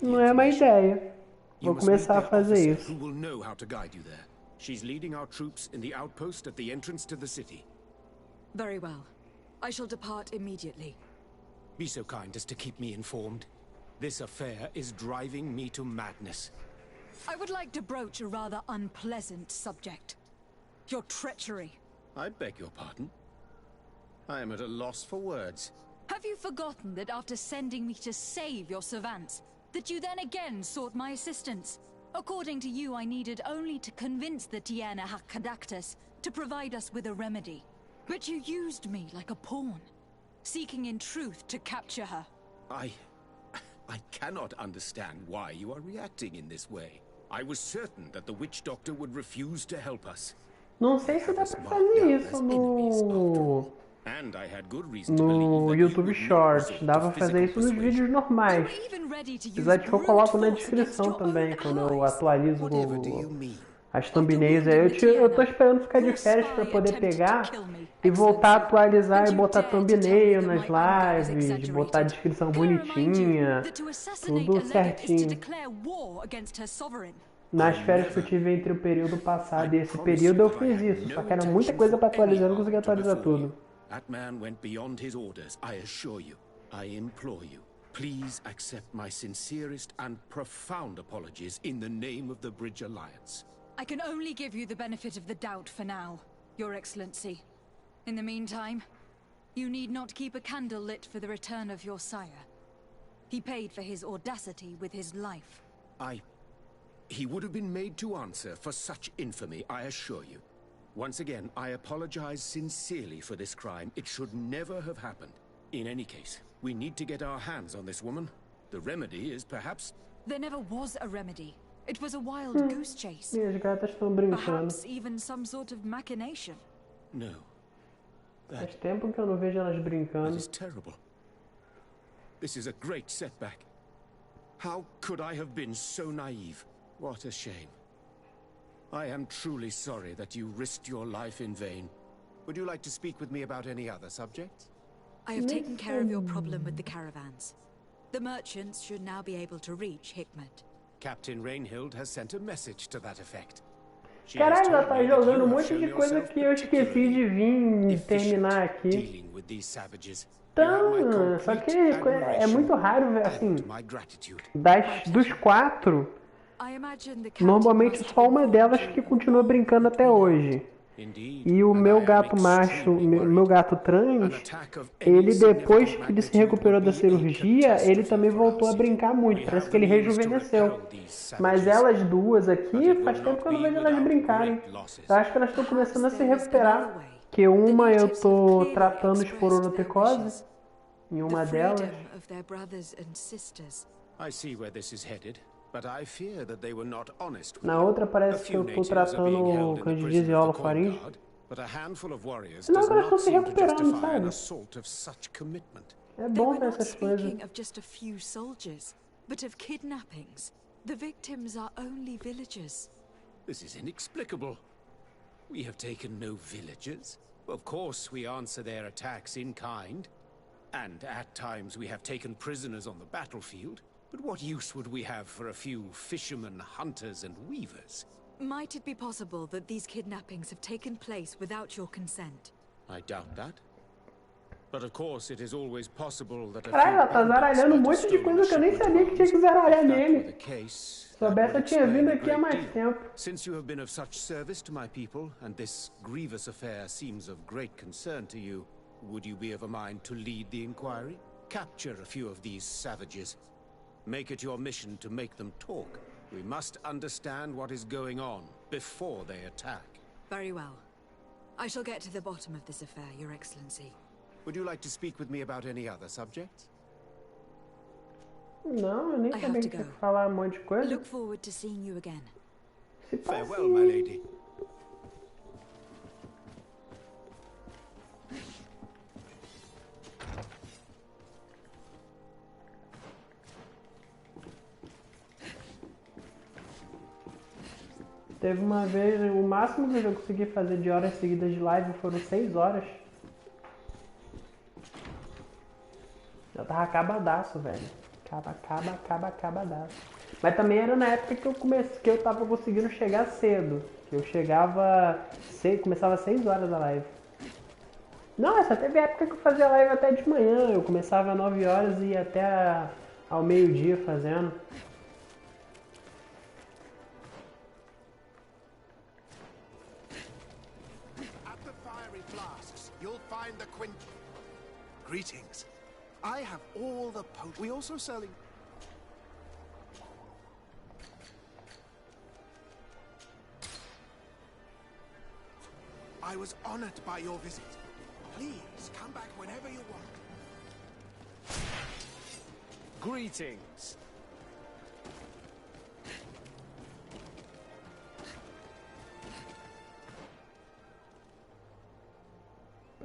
S1: Não é uma ideia. Vou começar a fazer isso.
S4: Who will know how to guide you there. She's leading our troops in the outpost at the entrance to the city.
S3: Very well. I shall depart immediately.
S4: Be so kind as to keep me informed. This affair is driving me to madness.
S10: I would like to broach a rather unpleasant subject. Your treachery.
S4: I beg your pardon. I am at a loss for words.
S10: Have you forgotten that after sending me to save your servants, that you then again sought my assistance? According to you, I needed only to convince the Tiana Hakadactus to provide us with a remedy. But you used me like a pawn, seeking in truth to capture her.
S4: I cannot understand why you are reacting in this way. I was certain that the witch doctor would refuse to help us.
S1: Não sei se dá pra fazer isso no YouTube Shorts. Dá pra fazer isso nos vídeos normais. Apesar de que eu coloco na descrição também, quando eu atualizo as thumbnails. Eu tô esperando ficar de férias pra poder pegar e voltar a atualizar e botar thumbnail nas lives, botar a descrição bonitinha, tudo certinho. Nas férias que eu tive entre o período passado e esse período eu fiz isso, só que era muita coisa pra atualizar, eu não consegui atualizar tudo.
S4: That man went beyond his orders, I assure you. I implore you, please accept my sincerest and profound apologies in the name of the Bridge Alliance.
S10: I can only give you the benefit of the doubt for now, Your Excellency. In the meantime, you need not keep a candle lit for the return of your sire. He paid for his audacity with his life.
S4: He would have been made to answer for such infamy, I assure you. Once again, I apologize sincerely for this crime. It should never have happened. In any case, we need to get our hands on this woman. The remedy is perhaps...
S10: There never was a remedy. It was a wild goose chase.
S1: As gatas estão brincando.
S10: Perhaps even some sort of machination.
S4: No.
S1: Faz tempo que eu não vejo elas brincando.
S4: That is terrible. This is a great setback. How could I have been so naive? What a shame. I am truly sorry that you risked your life in vain. Would you like to speak with me about any other subjects?
S3: I have taken care of your problem with the caravans. The merchants should now be able to reach Hikmet.
S4: Captain Rainhild has sent a message to that effect.
S1: Caralho, ela tá jogando um monte de coisa que eu esqueci de vir terminar aqui. Então, só que é muito raro, assim, dos 4, normalmente só uma delas que continua brincando até hoje. E o meu gato macho, meu gato trans, ele depois que ele se recuperou da cirurgia, ele também voltou a brincar muito, parece que ele rejuvenesceu. Mas elas duas aqui, faz tempo que eu não vejo elas brincarem. Eu acho que elas estão começando a se recuperar. Que uma eu tô tratando espororotecose, em uma delas. Na outra parece que eu tô tratando candidiase faringe. Não, elas estão se recuperando, sabe? É bom ver essas coisas.
S3: But of kidnappings. The victims are only villagers.
S4: This is inexplicable. We have taken no villagers. Of course, we answer their attacks in kind. And at times we have taken prisoners on the battlefield. But what use would we have for a few fishermen, hunters, and weavers?
S3: Might it be possible that these kidnappings have taken place without your consent?
S4: I doubt that. But of course, it is always possible that
S1: Caralho, ela tá zaralhando um monte de coisa que eu nem sabia que tinha que zaralhar nele. Se soubesse, eu tinha vindo aqui há mais tempo.
S4: Since you have been of such service to my people, and this grievous affair seems of great concern to you, would you be of a mind to lead the inquiry? Capture a few of these savages. Make it your mission to make them talk. We must understand what is going on before they attack.
S3: Very well. I shall get to the bottom of this affair, Your Excellency.
S4: Would you like to speak with me about any other subjects?
S1: Não, eu nem sabia que tinha que falar um monte de coisa.
S3: Look forward to seeing you again.
S4: Farewell, my lady.
S1: Teve uma vez, o máximo que eu consegui fazer de horas seguidas de live foram 6 horas. Já tava acabadaço, velho. Acabadaço. Mas também era na época que eu tava conseguindo chegar cedo. Eu chegava... começava às 6 horas a live. Nossa, teve época que eu fazia live até de manhã. Eu começava às 9 horas e ia até ao meio-dia fazendo.
S16: Greetings. I have all the potions. We also selling. I was honored by your visit. Please come back whenever you want.
S6: Greetings.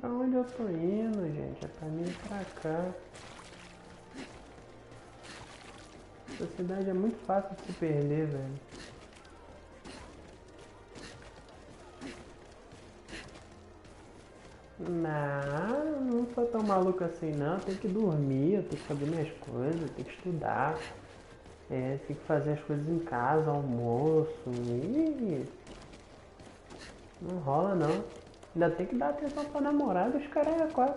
S1: Pra onde eu tô indo, gente? É pra mim ir pra cá. Essa cidade é muito fácil de se perder, velho. Não sou tão maluco assim não. Tem que dormir, eu tenho que fazer minhas coisas, tenho que estudar. Tem que fazer as coisas em casa, almoço. Não rola não. Ainda tem que dar atenção pra namorada, os caras é 4.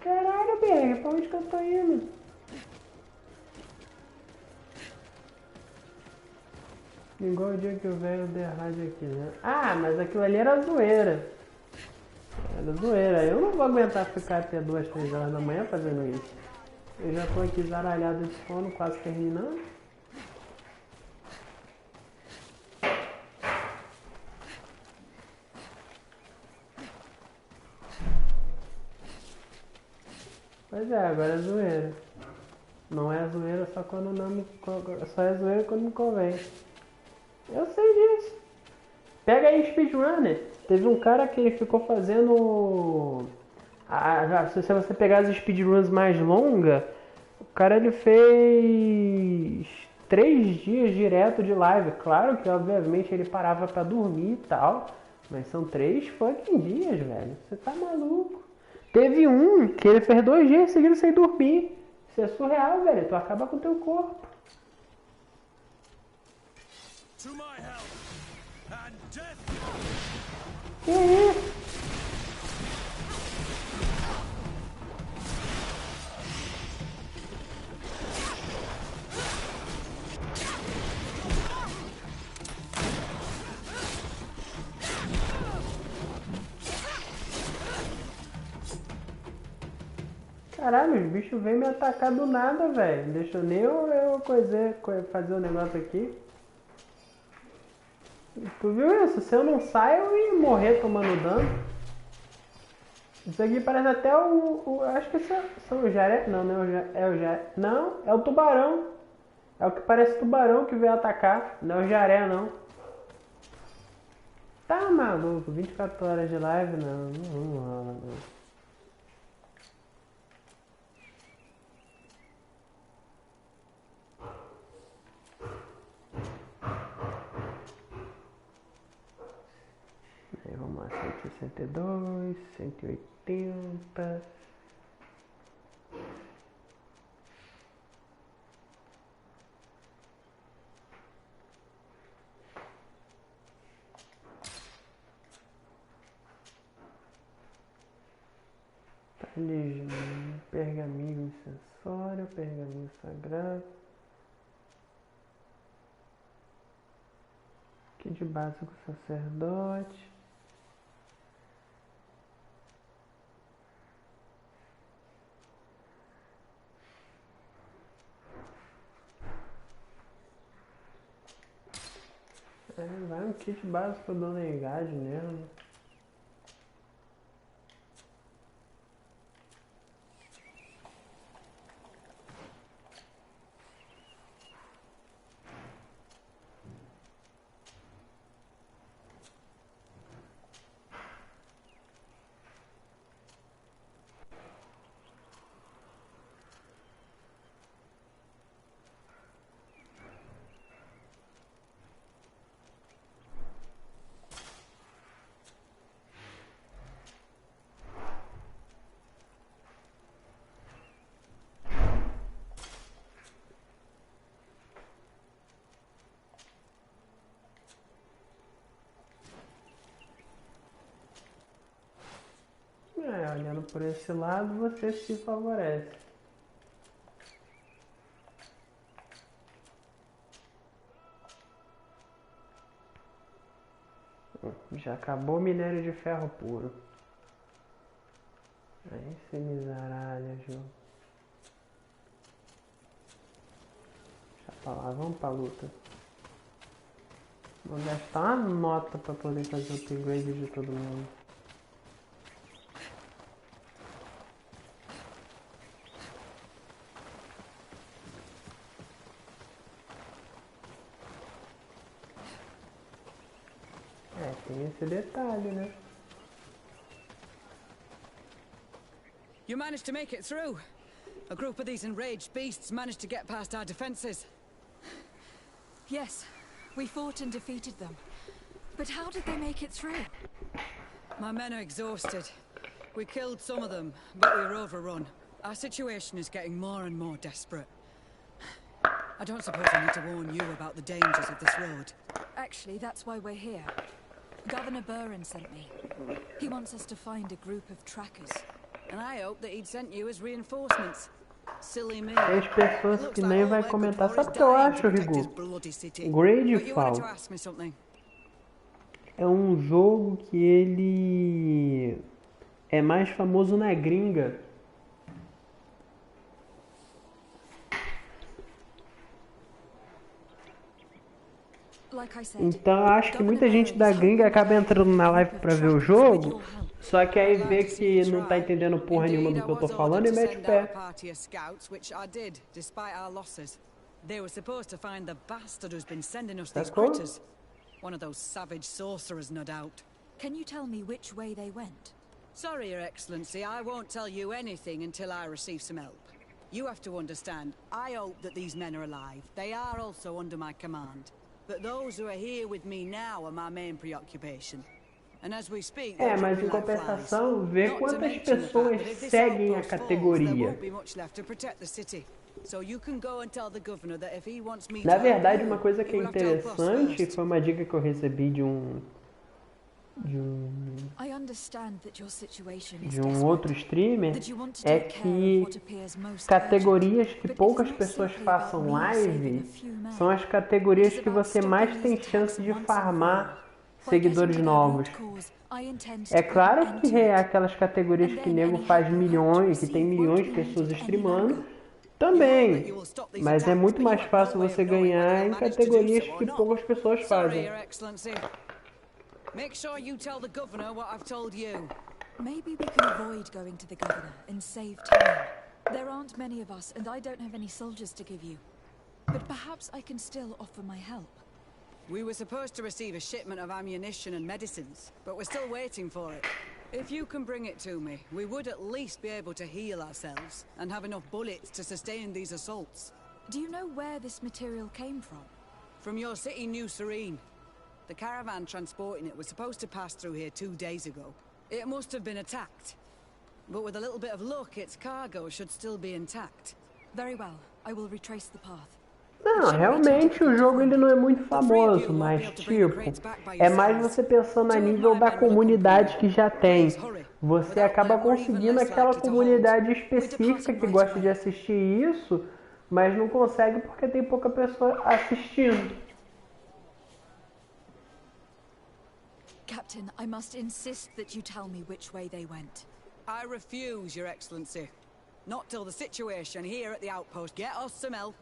S1: Caralho, BR, pra onde que eu tô indo? Igual o dia que eu venho der rádio aqui, né? Ah, mas aquilo ali era zoeira. Era zoeira. Eu não vou aguentar ficar até 2, 3 horas da manhã fazendo isso. Eu já tô aqui zaralhado de sono, quase terminando. Pois é, agora é zoeira. Não é zoeira só quando não me... Só é zoeira quando me convém. Eu sei disso. Pega aí speedrunner. Teve um cara que ele ficou fazendo... se você pegar as speedruns mais longas, o cara ele fez 3 dias direto de live. Claro que, obviamente, ele parava pra dormir e tal. Mas são 3 fucking dias, velho. Você tá maluco? Teve um que ele fez 2 dias seguidos sem dormir. Isso é surreal, velho. Tu acaba com o teu corpo. Que isso? Caralho, os bichos vêm me atacar do nada, velho. Deixa eu nem eu fazer o negócio aqui. Tu viu isso? Se eu não saio, eu ia morrer tomando dano. Isso aqui parece até acho que são o jaré. Não, não é o jaré. Não, é o tubarão. É o que parece tubarão que veio atacar. Não é o jaré, não. Tá maluco, 24 horas de live? Não rola, não. Vamos lá, 162, 180. Talismã, pergaminho sensório, pergaminho sagrado. Kit básico sacerdote. Vai um kit básico do entidade mesmo. Olhando por esse lado, você se favorece. Já acabou o minério de ferro puro. Aí se miseralha, jogo. Deixa pra lá, vamos pra luta. Vou gastar uma nota pra poder fazer o upgrade de todo mundo. Tem esse detalhe, né?
S22: You managed to make it through. A group of these enraged beasts managed to get past our defenses.
S3: Yes, we fought and defeated them. But how did they make it through?
S22: My men are exhausted. We killed some of them, but we were overrun. Our situation is getting more and more desperate. I don't suppose I need to warn you about the dangers of this road.
S3: Actually, that's why we're here. Governor Buren sent me. He wants us to find a group of trackers.
S22: And I hope that he'd sent you as reinforcements. Silly me.
S1: Tem pessoas que nem vai comentar. Sabe o que eu acho, Rigu? Greedfall é um jogo que ele é mais famoso na gringa. Então eu acho que muita gente da gringa acaba entrando na live pra ver o jogo, só que aí vê que não tá entendendo porra nenhuma do que eu tô falando e mete o pé. Sacou?
S22: One of those savage sorcerers, no doubt.
S3: Can you tell me which way they went?
S22: Sorry, Your Excellency, I won't tell you anything until I receive some help.
S13: You have to understand, I hope that these men are alive. They are also under my command. But those who are here with me now are my main preoccupation. And as we speak, they're
S1: mas
S13: dropping
S1: em
S13: like
S1: compensação,
S13: flies.
S1: vê
S13: Not to
S1: quantas
S13: mention the fact
S1: pessoas
S13: that if this
S1: seguem a
S13: outpost falls, there
S1: categoria.
S13: won't be much left to protect the city. So you can go and tell the governor that if he wants me
S1: Na
S13: to
S1: verdade,
S13: help
S1: uma
S13: you,
S1: coisa
S13: he
S1: que é
S13: will have to help us
S1: interessante,
S13: first.
S1: foi uma dica que eu recebi de um
S3: I understand that your situation is
S1: de um
S3: desperate,
S1: outro streamer,
S3: that you want to
S1: é
S3: take care of
S1: que
S3: what appears most
S1: categorias
S3: urgent,
S1: que
S3: but
S1: poucas
S3: it's not
S1: pessoas
S3: simply about
S1: façam
S3: me saving
S1: live
S3: a few men.
S1: são as categorias
S3: It is
S1: que
S3: about
S1: você
S3: stopping
S1: mais
S3: these
S1: tem
S3: attacks
S1: chance de
S3: once and
S1: farmar
S3: for all. By
S1: seguidores
S3: getting to their
S1: novos.
S3: root cause, I intend to
S1: É
S3: put an
S1: claro
S3: end
S1: que
S3: to
S1: é
S3: it.
S1: aquelas categorias
S3: And
S1: que
S3: then
S1: nego
S3: any
S1: faz
S3: help you hope to
S1: milhões, que tem
S3: receive
S1: milhões
S3: won't
S1: de
S3: be
S1: pessoas
S3: needed any
S1: streamando,
S3: longer.
S1: também. Mas é muito mais fácil você ganhar em categorias que poucas pessoas
S13: Sorry,
S1: fazem.
S13: Your Excellency. Make sure you tell the governor what I've told you.
S3: Maybe we can avoid going to the governor and save time. There aren't many of us, and I don't have any soldiers to give you. But perhaps I can still offer my help.
S13: We were supposed to receive a shipment of ammunition and medicines, but we're still waiting for it. If you can bring it to me, we would at least be able to heal ourselves and have enough bullets to sustain these assaults.
S3: Do you know where this material came from?
S13: From your city, New Serene. The caravan transporting it was supposed to pass through here 2 days ago. It must have been attacked. But with a little bit of luck, its cargo should still be intact.
S3: Very well. I will retrace the path.
S1: Não, realmente o jogo ele não é muito famoso, mas tipo, é mais você pensando a nível da comunidade que já tem. Você acaba conseguindo aquela comunidade específica que gosta de assistir isso, mas não consegue porque tem pouca pessoa assistindo.
S3: Captain, I must insist that you tell me which way they went.
S13: I refuse, Your Excellency. Not till the situation here at the outpost get us some help.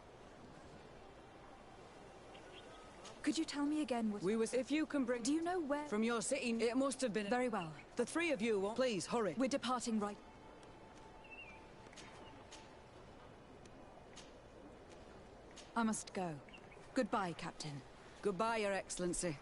S3: Could you tell me again what...
S13: If you can bring...
S3: Do you know where...
S13: From your city, it must have been...
S3: Very well.
S13: The three of you won't... Please, hurry.
S3: We're departing right... I must go. Goodbye, Captain.
S13: Goodbye, Your Excellency.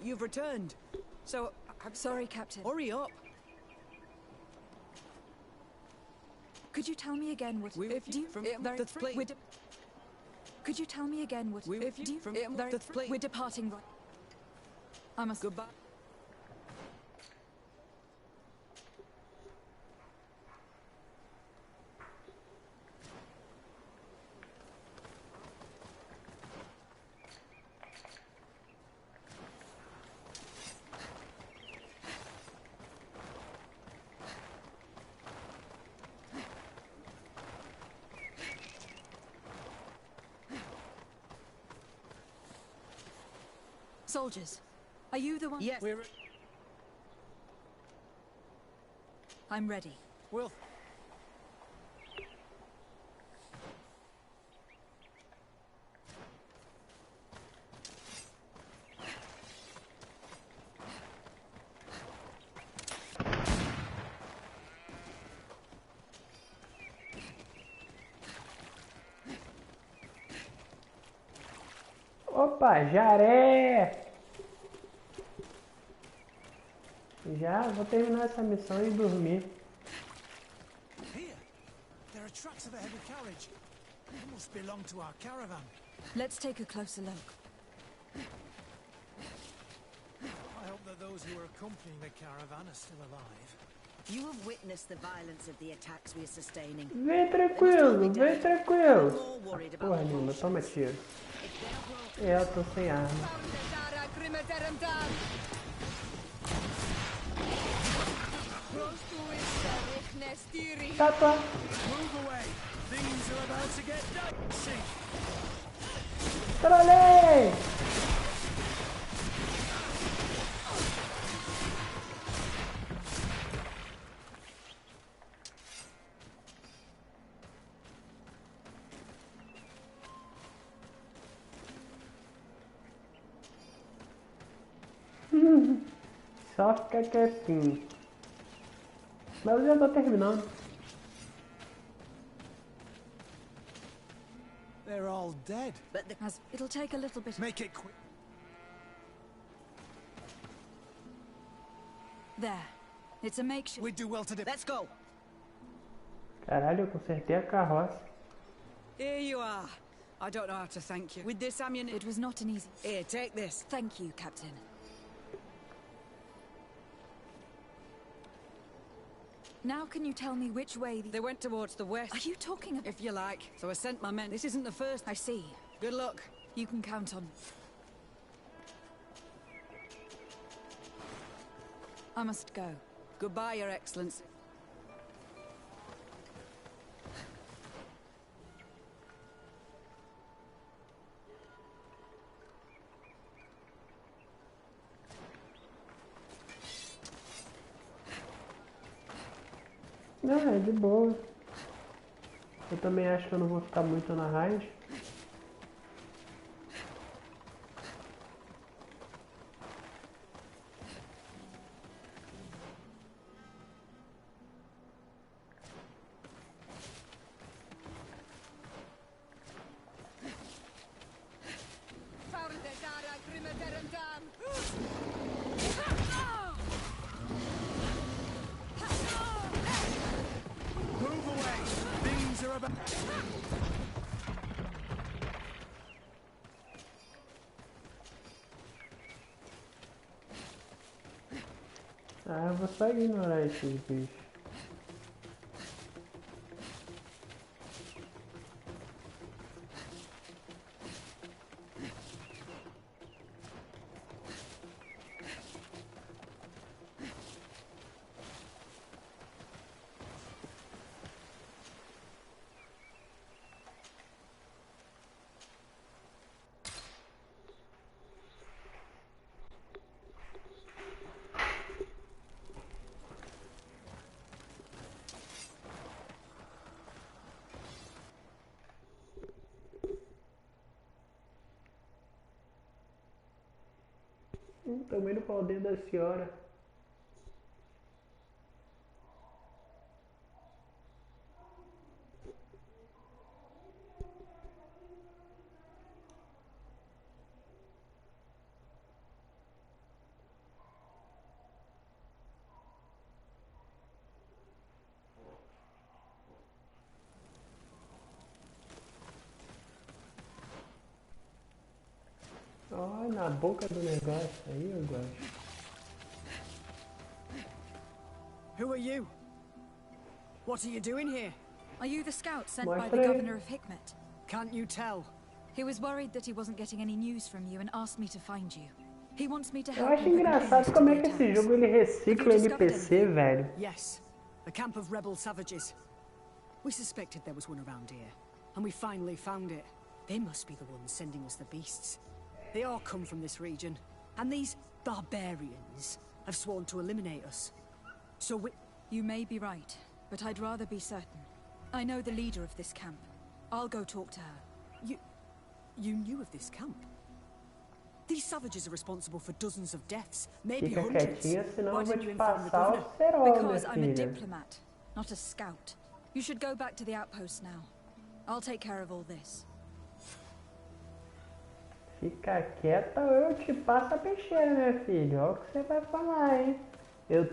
S13: You've returned. So,
S3: I'm sorry, Captain.
S13: Hurry up.
S3: Could you tell me again what... Could you tell me again what... We're departing right... I must...
S13: Goodbye.
S3: Soldiers, are you the one?
S13: Yes.
S3: I'm ready.
S20: Will.
S1: Opa, jaré! Já vou terminar essa missão e dormir.
S15: Here, there are tracks of a heavy carriage. It must belong to our caravan.
S3: Let's take a closer look.
S15: I hope that those who are accompanying the caravan are still alive.
S19: You have witnessed the violence of the attacks we are sustaining.
S1: Vem tranquilo, vem tranquilo. Porra nenhuma, toma tiro. Eu tô sem arma. Tá. Trolei! Só ficar quietinho. Mas eu já tô terminando.
S15: They're all dead.
S3: But it'll take a little bit.
S15: Make it quick.
S3: There. It's a makeshift.
S15: We do well to do.
S19: Let's go.
S1: Caralho, eu consertei a carroça.
S22: Here you are. I don't know how to thank you. With this ammunition...
S3: It was not an easy...
S22: Here, take this.
S3: Thank you, Captain. Now can you tell me which way
S22: They went towards the west.
S3: Are you talking about...
S22: If you like. So I sent my men. This isn't the first...
S3: I see.
S22: Good luck.
S3: You can count on... I must go.
S22: Goodbye, Your Excellency.
S1: Não, é de boa. Eu também acho que eu não vou ficar muito na raid. Ah, eu vou só ignorar esses bichos. Também no pau dentro da senhora. Olha na boca do negócio aí, eu gosto.
S22: Who are you? What are you doing here?
S3: Are you the scout sent by the governor of Hikmet?
S22: Can't you tell?
S3: He was worried that he wasn't getting any news from you and asked me to find you. He wants me to
S1: Eu
S3: help
S1: acho
S3: you
S1: engraçado como é que esse jogo ele recicla NPC, velho.
S22: Yes, a camp of rebel savages. We suspected there was one around here, and we finally found it. They must be the ones sending us the beasts. They all come from this region, and these barbarians have sworn to eliminate us. So we...
S3: You may be right, but I'd rather be certain. I know the leader of this camp. I'll go talk to her.
S22: You knew of this camp? These savages are responsible for dozens of deaths, maybe hundreds.
S1: Senão eu vou te passar o cerol,
S3: Because I'm a diplomat, not a scout. You should go back to the outpost now. I'll take care of all this.
S1: Fica quieta ou eu te passo a peixeira, minha filha. Olha o que você vai falar, hein? Eu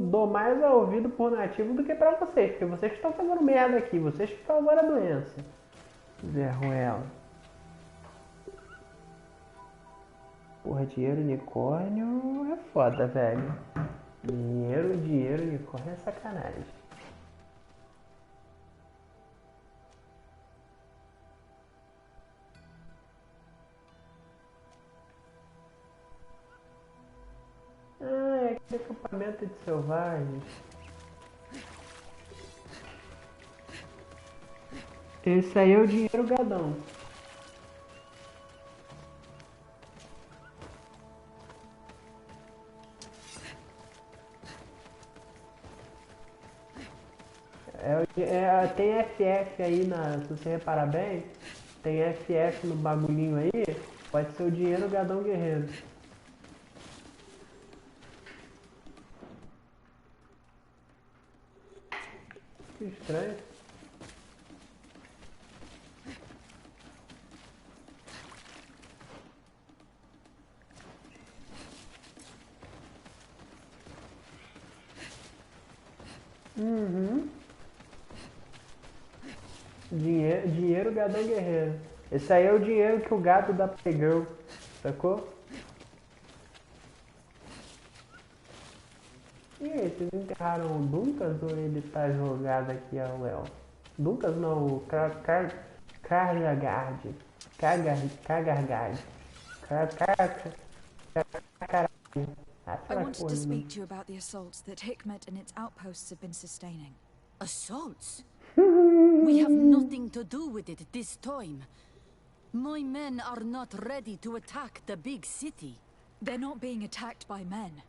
S1: dou mais ouvido por nativo do que pra vocês, porque vocês que estão fazendo merda aqui, vocês que causaram a doença. Zé Ruela. Porra, dinheiro unicórnio é foda, velho. Dinheiro unicórnio é sacanagem. Ah, é aquele acampamento de selvagens. Esse aí é o dinheiro gadão. Tem FF aí, se você reparar bem, tem FF no bagulhinho aí, pode ser o dinheiro gadão guerreiro. Que estranho. Dinheiro gadão guerreiro. Esse aí é o dinheiro que o gado dá pra girl, sacou? E aí, vocês enterraram o Dunkas ou ele tá jogado aqui ao El? Dunkas não, o Cagargard.
S3: I wanted to speak to you about the assaults that Hikmet and its outposts have been sustaining.
S12: Assaults? We have nothing to do with it this time. My men are not ready to attack the big city.
S3: They're not being attacked by men,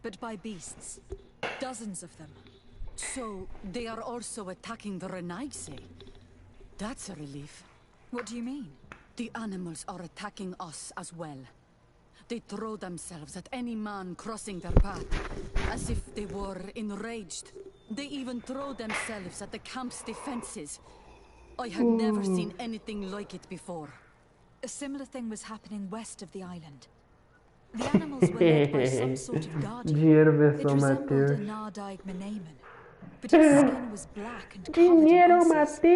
S3: but by beasts. Dozens of them.
S12: So, they are also attacking the Renaigse? That's a relief.
S3: What do you mean?
S12: The animals are attacking us as well. They throw themselves at any man crossing their path, as if they were enraged. They even throw themselves at the camp's defenses. I had never seen anything like it before.
S3: A similar thing was happening west of the island. The animals were led by some sort of guardian. It resembled a Nardaig Menamen, but his skin was black and covered in ulcers.
S12: I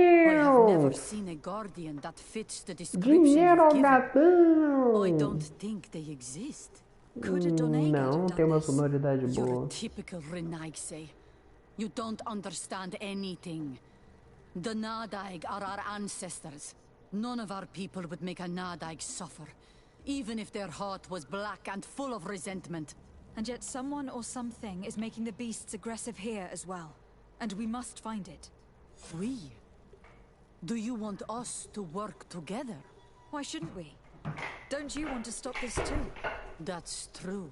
S12: have never seen a guardian that fits the description you've given. I don't think they exist.
S3: Could a Donegan have done this?
S12: You're a typical Renaigse. You don't understand anything. The Nardaig are our ancestors. None of our people would make a Nardaig suffer, even if their heart was black and full of resentment.
S3: And yet someone or something is making the beasts aggressive here as well. And we must find it.
S12: We? Do you want us to work together?
S3: Why shouldn't we? Don't you want to stop this too?
S12: That's true.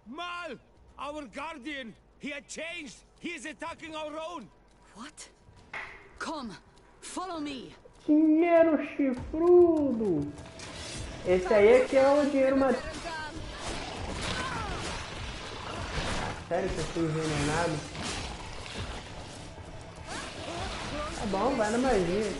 S20: Mal! Our guardian! He had changed! He is attacking our own!
S12: What? Come, follow me!
S1: Dinheiro chifrudo! Esse aí é que é o dinheiro mais... Sério que eu fui envenenado? Tá bom, vai na magia.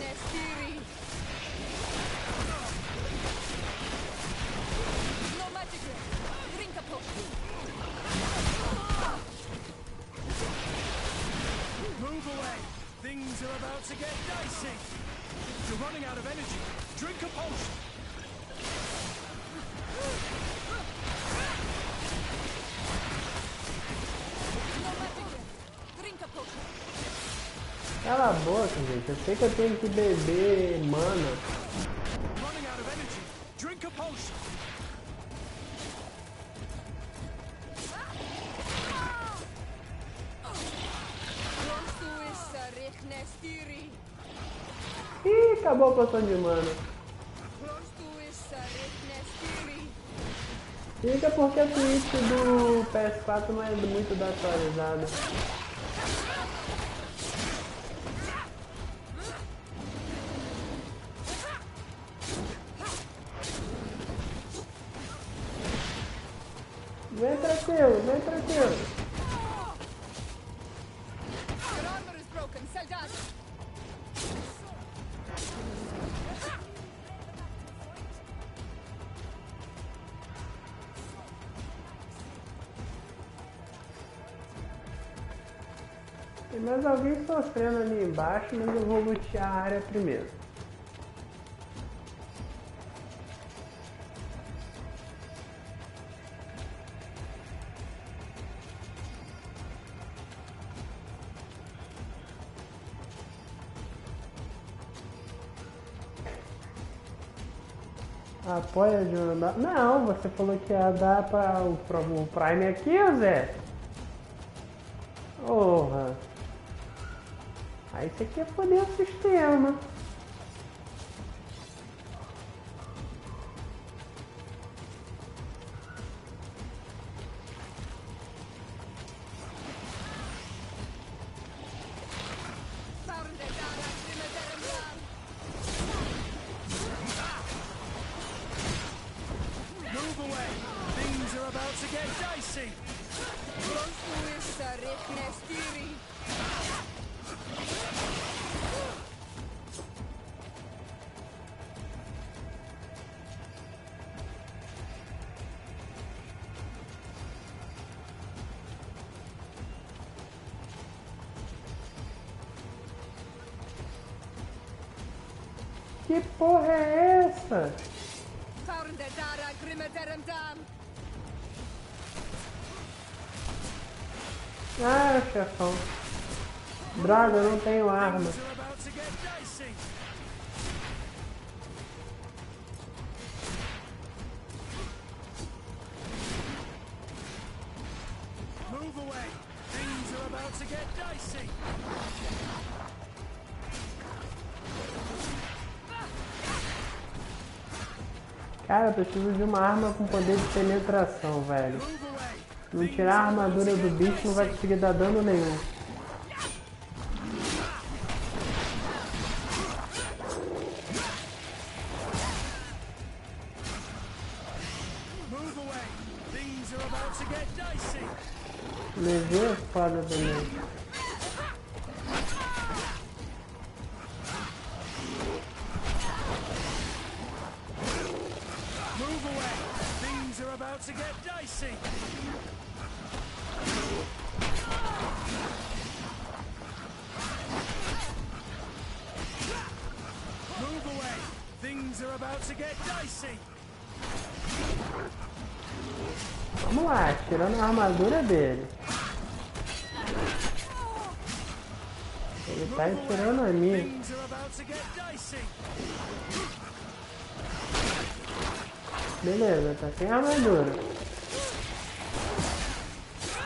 S20: Move away! Things are about to get dicey! You're running out of energy! Drink a potion!
S1: Cala a boca, gente. Eu sei que eu tenho que beber mana.
S20: Running out of energy! Drink a potion!
S1: Ih, acabou a poção de mana. Fica porque a Twitch do PS4 não é muito da atualizada. Vem tranquilo, vem tranquilo. Tem mais alguém sofrendo ali embaixo, mas eu vou lutear a área primeiro. Apoia de andar. Não, você falou que ia dar para o Prime aqui, Zé. Porra. Aí você quer foder o sistema. Que porra é essa? Ah, chefão. Droga, eu não tenho arma. Cara, eu preciso de uma arma com poder de penetração, velho. Não tirar a armadura do bicho não vai conseguir dar dano nenhum. Levei a espada também.
S14: To get dicey. Move away. Things are about to get dicey.
S1: Vamos lá, tirando a armadura dele. Ele tá tirando a minha.
S14: Things are about to get dicey.
S1: Beleza, tá sem armadura.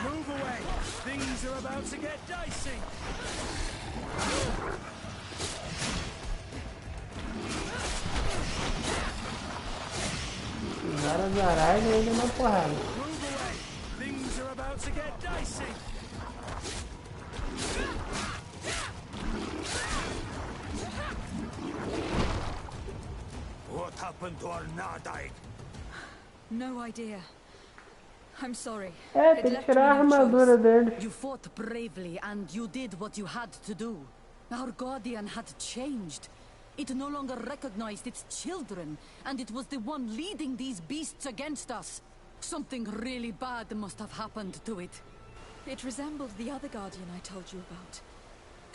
S14: Move away. Things are about to get dicey.
S1: Várias aranhas e ainda na porrada.
S14: Move away. Things are about to get dicey. What happened to our Nadaig?
S10: No idea. I'm sorry.
S1: É, tem que tirar a armadura dele.
S12: You fought bravely and you did what you had to do. Our guardian had changed. It no longer recognized its children, and it was the one leading these beasts against us. Something really bad must have happened to it.
S10: It resembled the other guardian I told you about.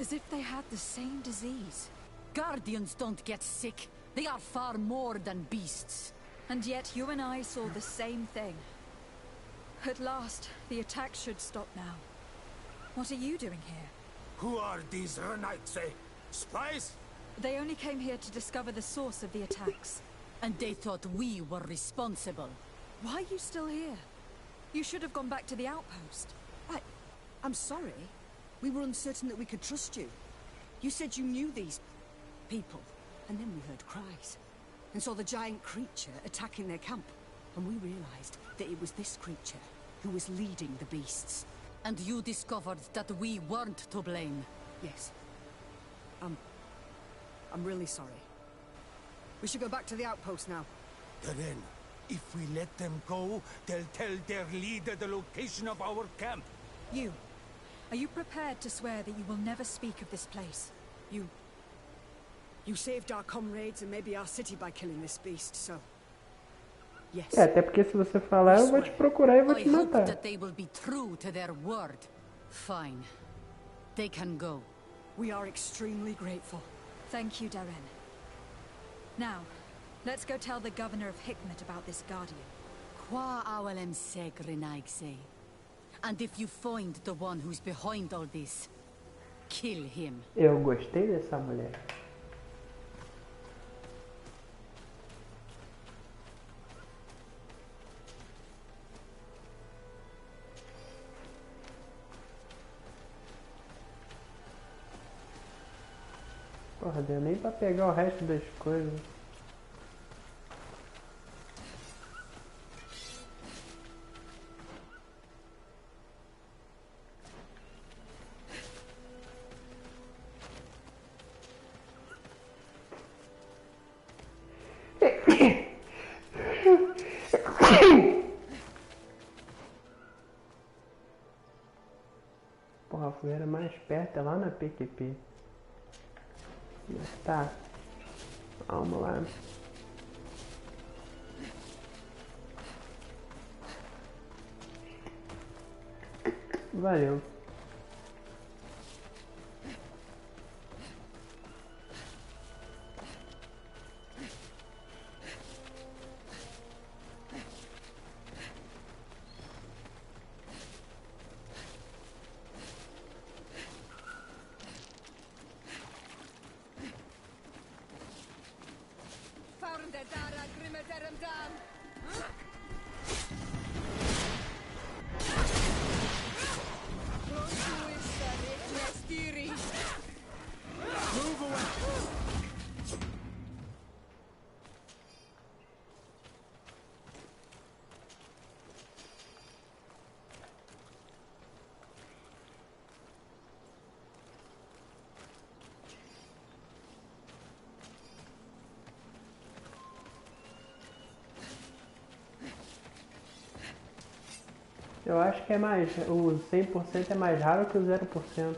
S10: As if they had the same disease.
S12: Guardians don't get sick. They are far more than beasts.
S10: And yet you and I saw the same thing. At last, the attack should stop now. What are you doing here?
S14: Who are these Renaitse? Spies?
S10: They only came here to discover the source of the attacks.
S12: And they thought we were responsible.
S10: Why are you still here? You should have gone back to the outpost.
S19: I'm sorry. We were uncertain that we could trust you. You said you knew these people, and then we heard cries. And saw the giant creature attacking their camp. And we realized that it was this creature who was leading the beasts.
S12: And you discovered that we weren't to blame.
S19: Yes. I'm really sorry. We should go back to the outpost now.
S14: Then, if we let them go, they'll tell their leader the location of our camp.
S10: Are you prepared to swear that you will never speak of this place?
S19: You saved our comrades and maybe our city by killing this beast, so... Yes.
S1: É, até porque se você falar, eu vou te procurar e vou te
S12: I hope
S1: matar.
S12: that they will be true to their word. Fine. They can go.
S19: We are extremely grateful.
S10: Thank you, Darren. Now, let's go tell the governor of Hikmet about this guardian.
S12: Qua awalem segrenaigse. And if you find the one who's behind all this, kill him.
S1: Eu gostei dessa mulher. Porra, deu nem pra pegar o resto das coisas. Porra, a fogueira mais perto é lá na PQP. Mas tá. Vamos lá. Valeu.
S20: Move away!
S1: Eu acho que é mais. O 100% é mais raro que o 0%.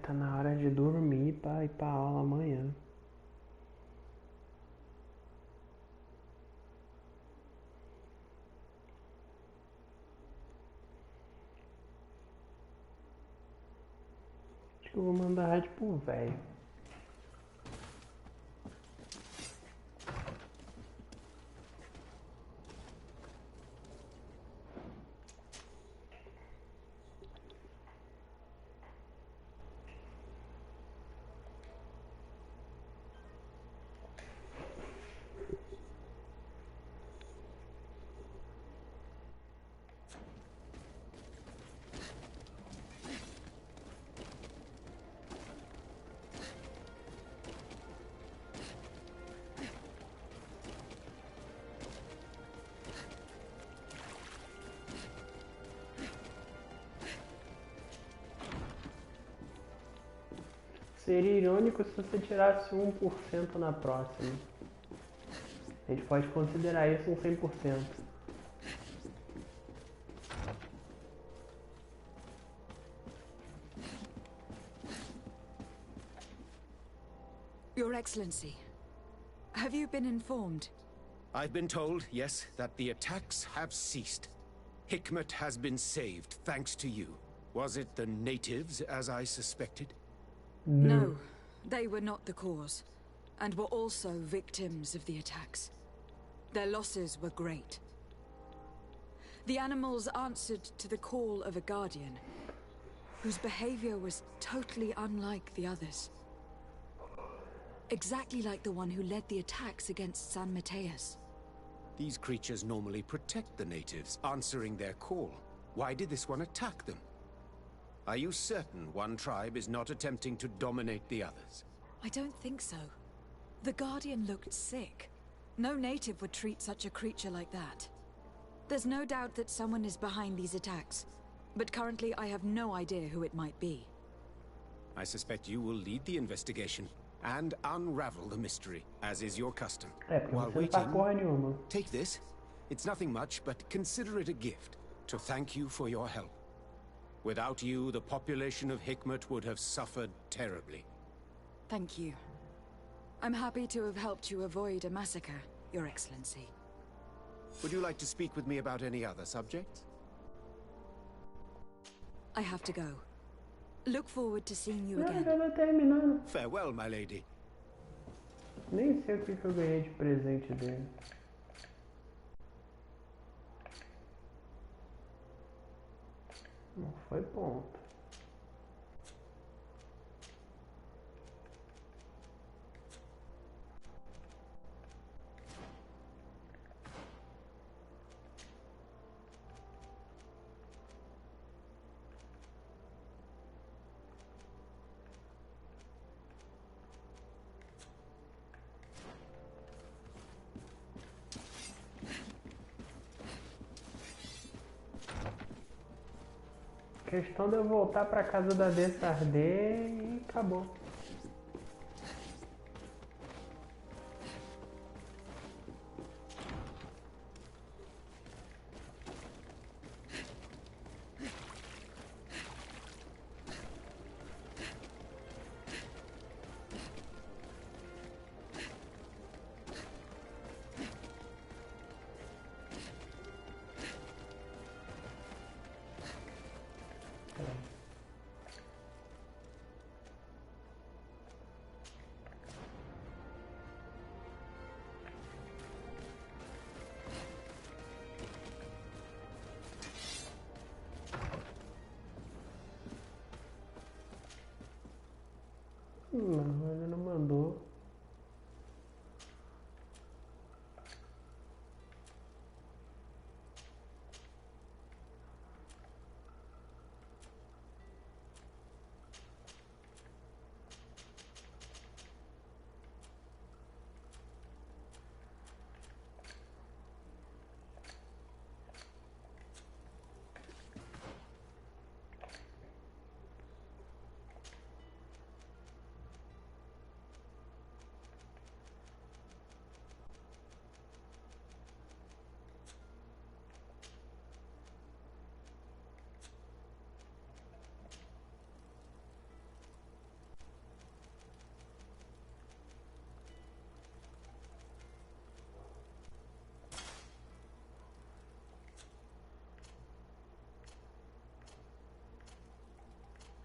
S1: Tá na hora de dormir pra ir pra aula amanhã. Acho que eu vou mandar rádio pro velho. Seria irônico se você tirasse 1% na próxima. A gente pode considerar isso um 100%.
S3: Your Excellency, have you been informed?
S4: I've been told, yes, that the attacks have ceased. Hikmet has been saved, thanks to you. Was it the natives, as I suspected?
S3: No, they were not the cause, and were also victims of the attacks. Their losses were great. The animals answered to the call of a guardian, whose behavior was totally unlike the others. Exactly like the one who led the attacks against San Mateus.
S4: These creatures normally protect the natives, answering their call. Why did this one attack them? Are you certain one tribe is not attempting to dominate the others?
S3: I don't think so. The Guardian looked sick. No native would treat such a creature like that. There's no doubt that someone is behind these attacks, but currently I have no idea who it might be.
S4: I suspect you will lead the investigation and unravel the mystery, as is your custom. While waiting, take this. It's nothing much, but consider it a gift to thank you for your help. Without you, the population of Hikmet would have suffered terribly.
S3: Thank you. I'm happy to have helped you avoid a massacre, Your Excellency.
S4: Would you like to speak with me about any other subjects?
S3: I have to go. Look forward to seeing you
S1: Já
S3: again.
S1: tá terminando.
S4: Farewell, my lady.
S1: Nem sei o que eu ganhei de presente dele. Não foi ponto. Questão de eu voltar pra casa da Desarder e acabou. Não, ele não mandou.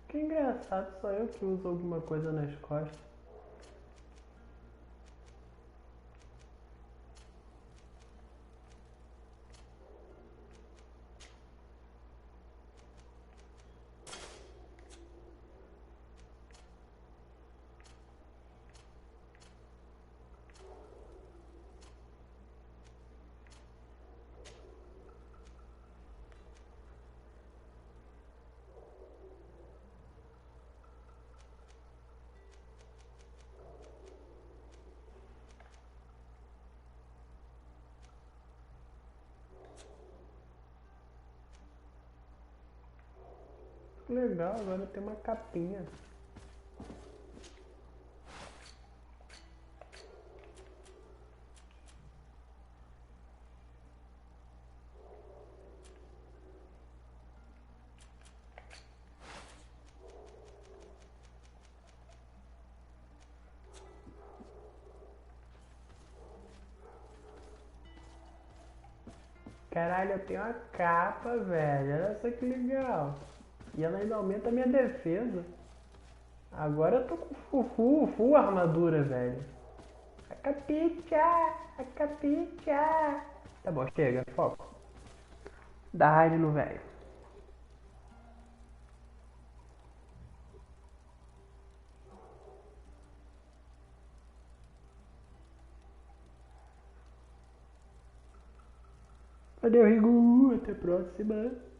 S1: Que engraçado, só eu que uso alguma coisa nas costas. Legal, agora tem uma capinha. Caralho, eu tenho uma capa, velho. Olha só que legal. E ela ainda aumenta a minha defesa. Agora eu tô com full armadura, velho. A capicha! A capicha! Tá bom, chega, foco. Dá raid no velho. Valeu, Rigu. Até a próxima.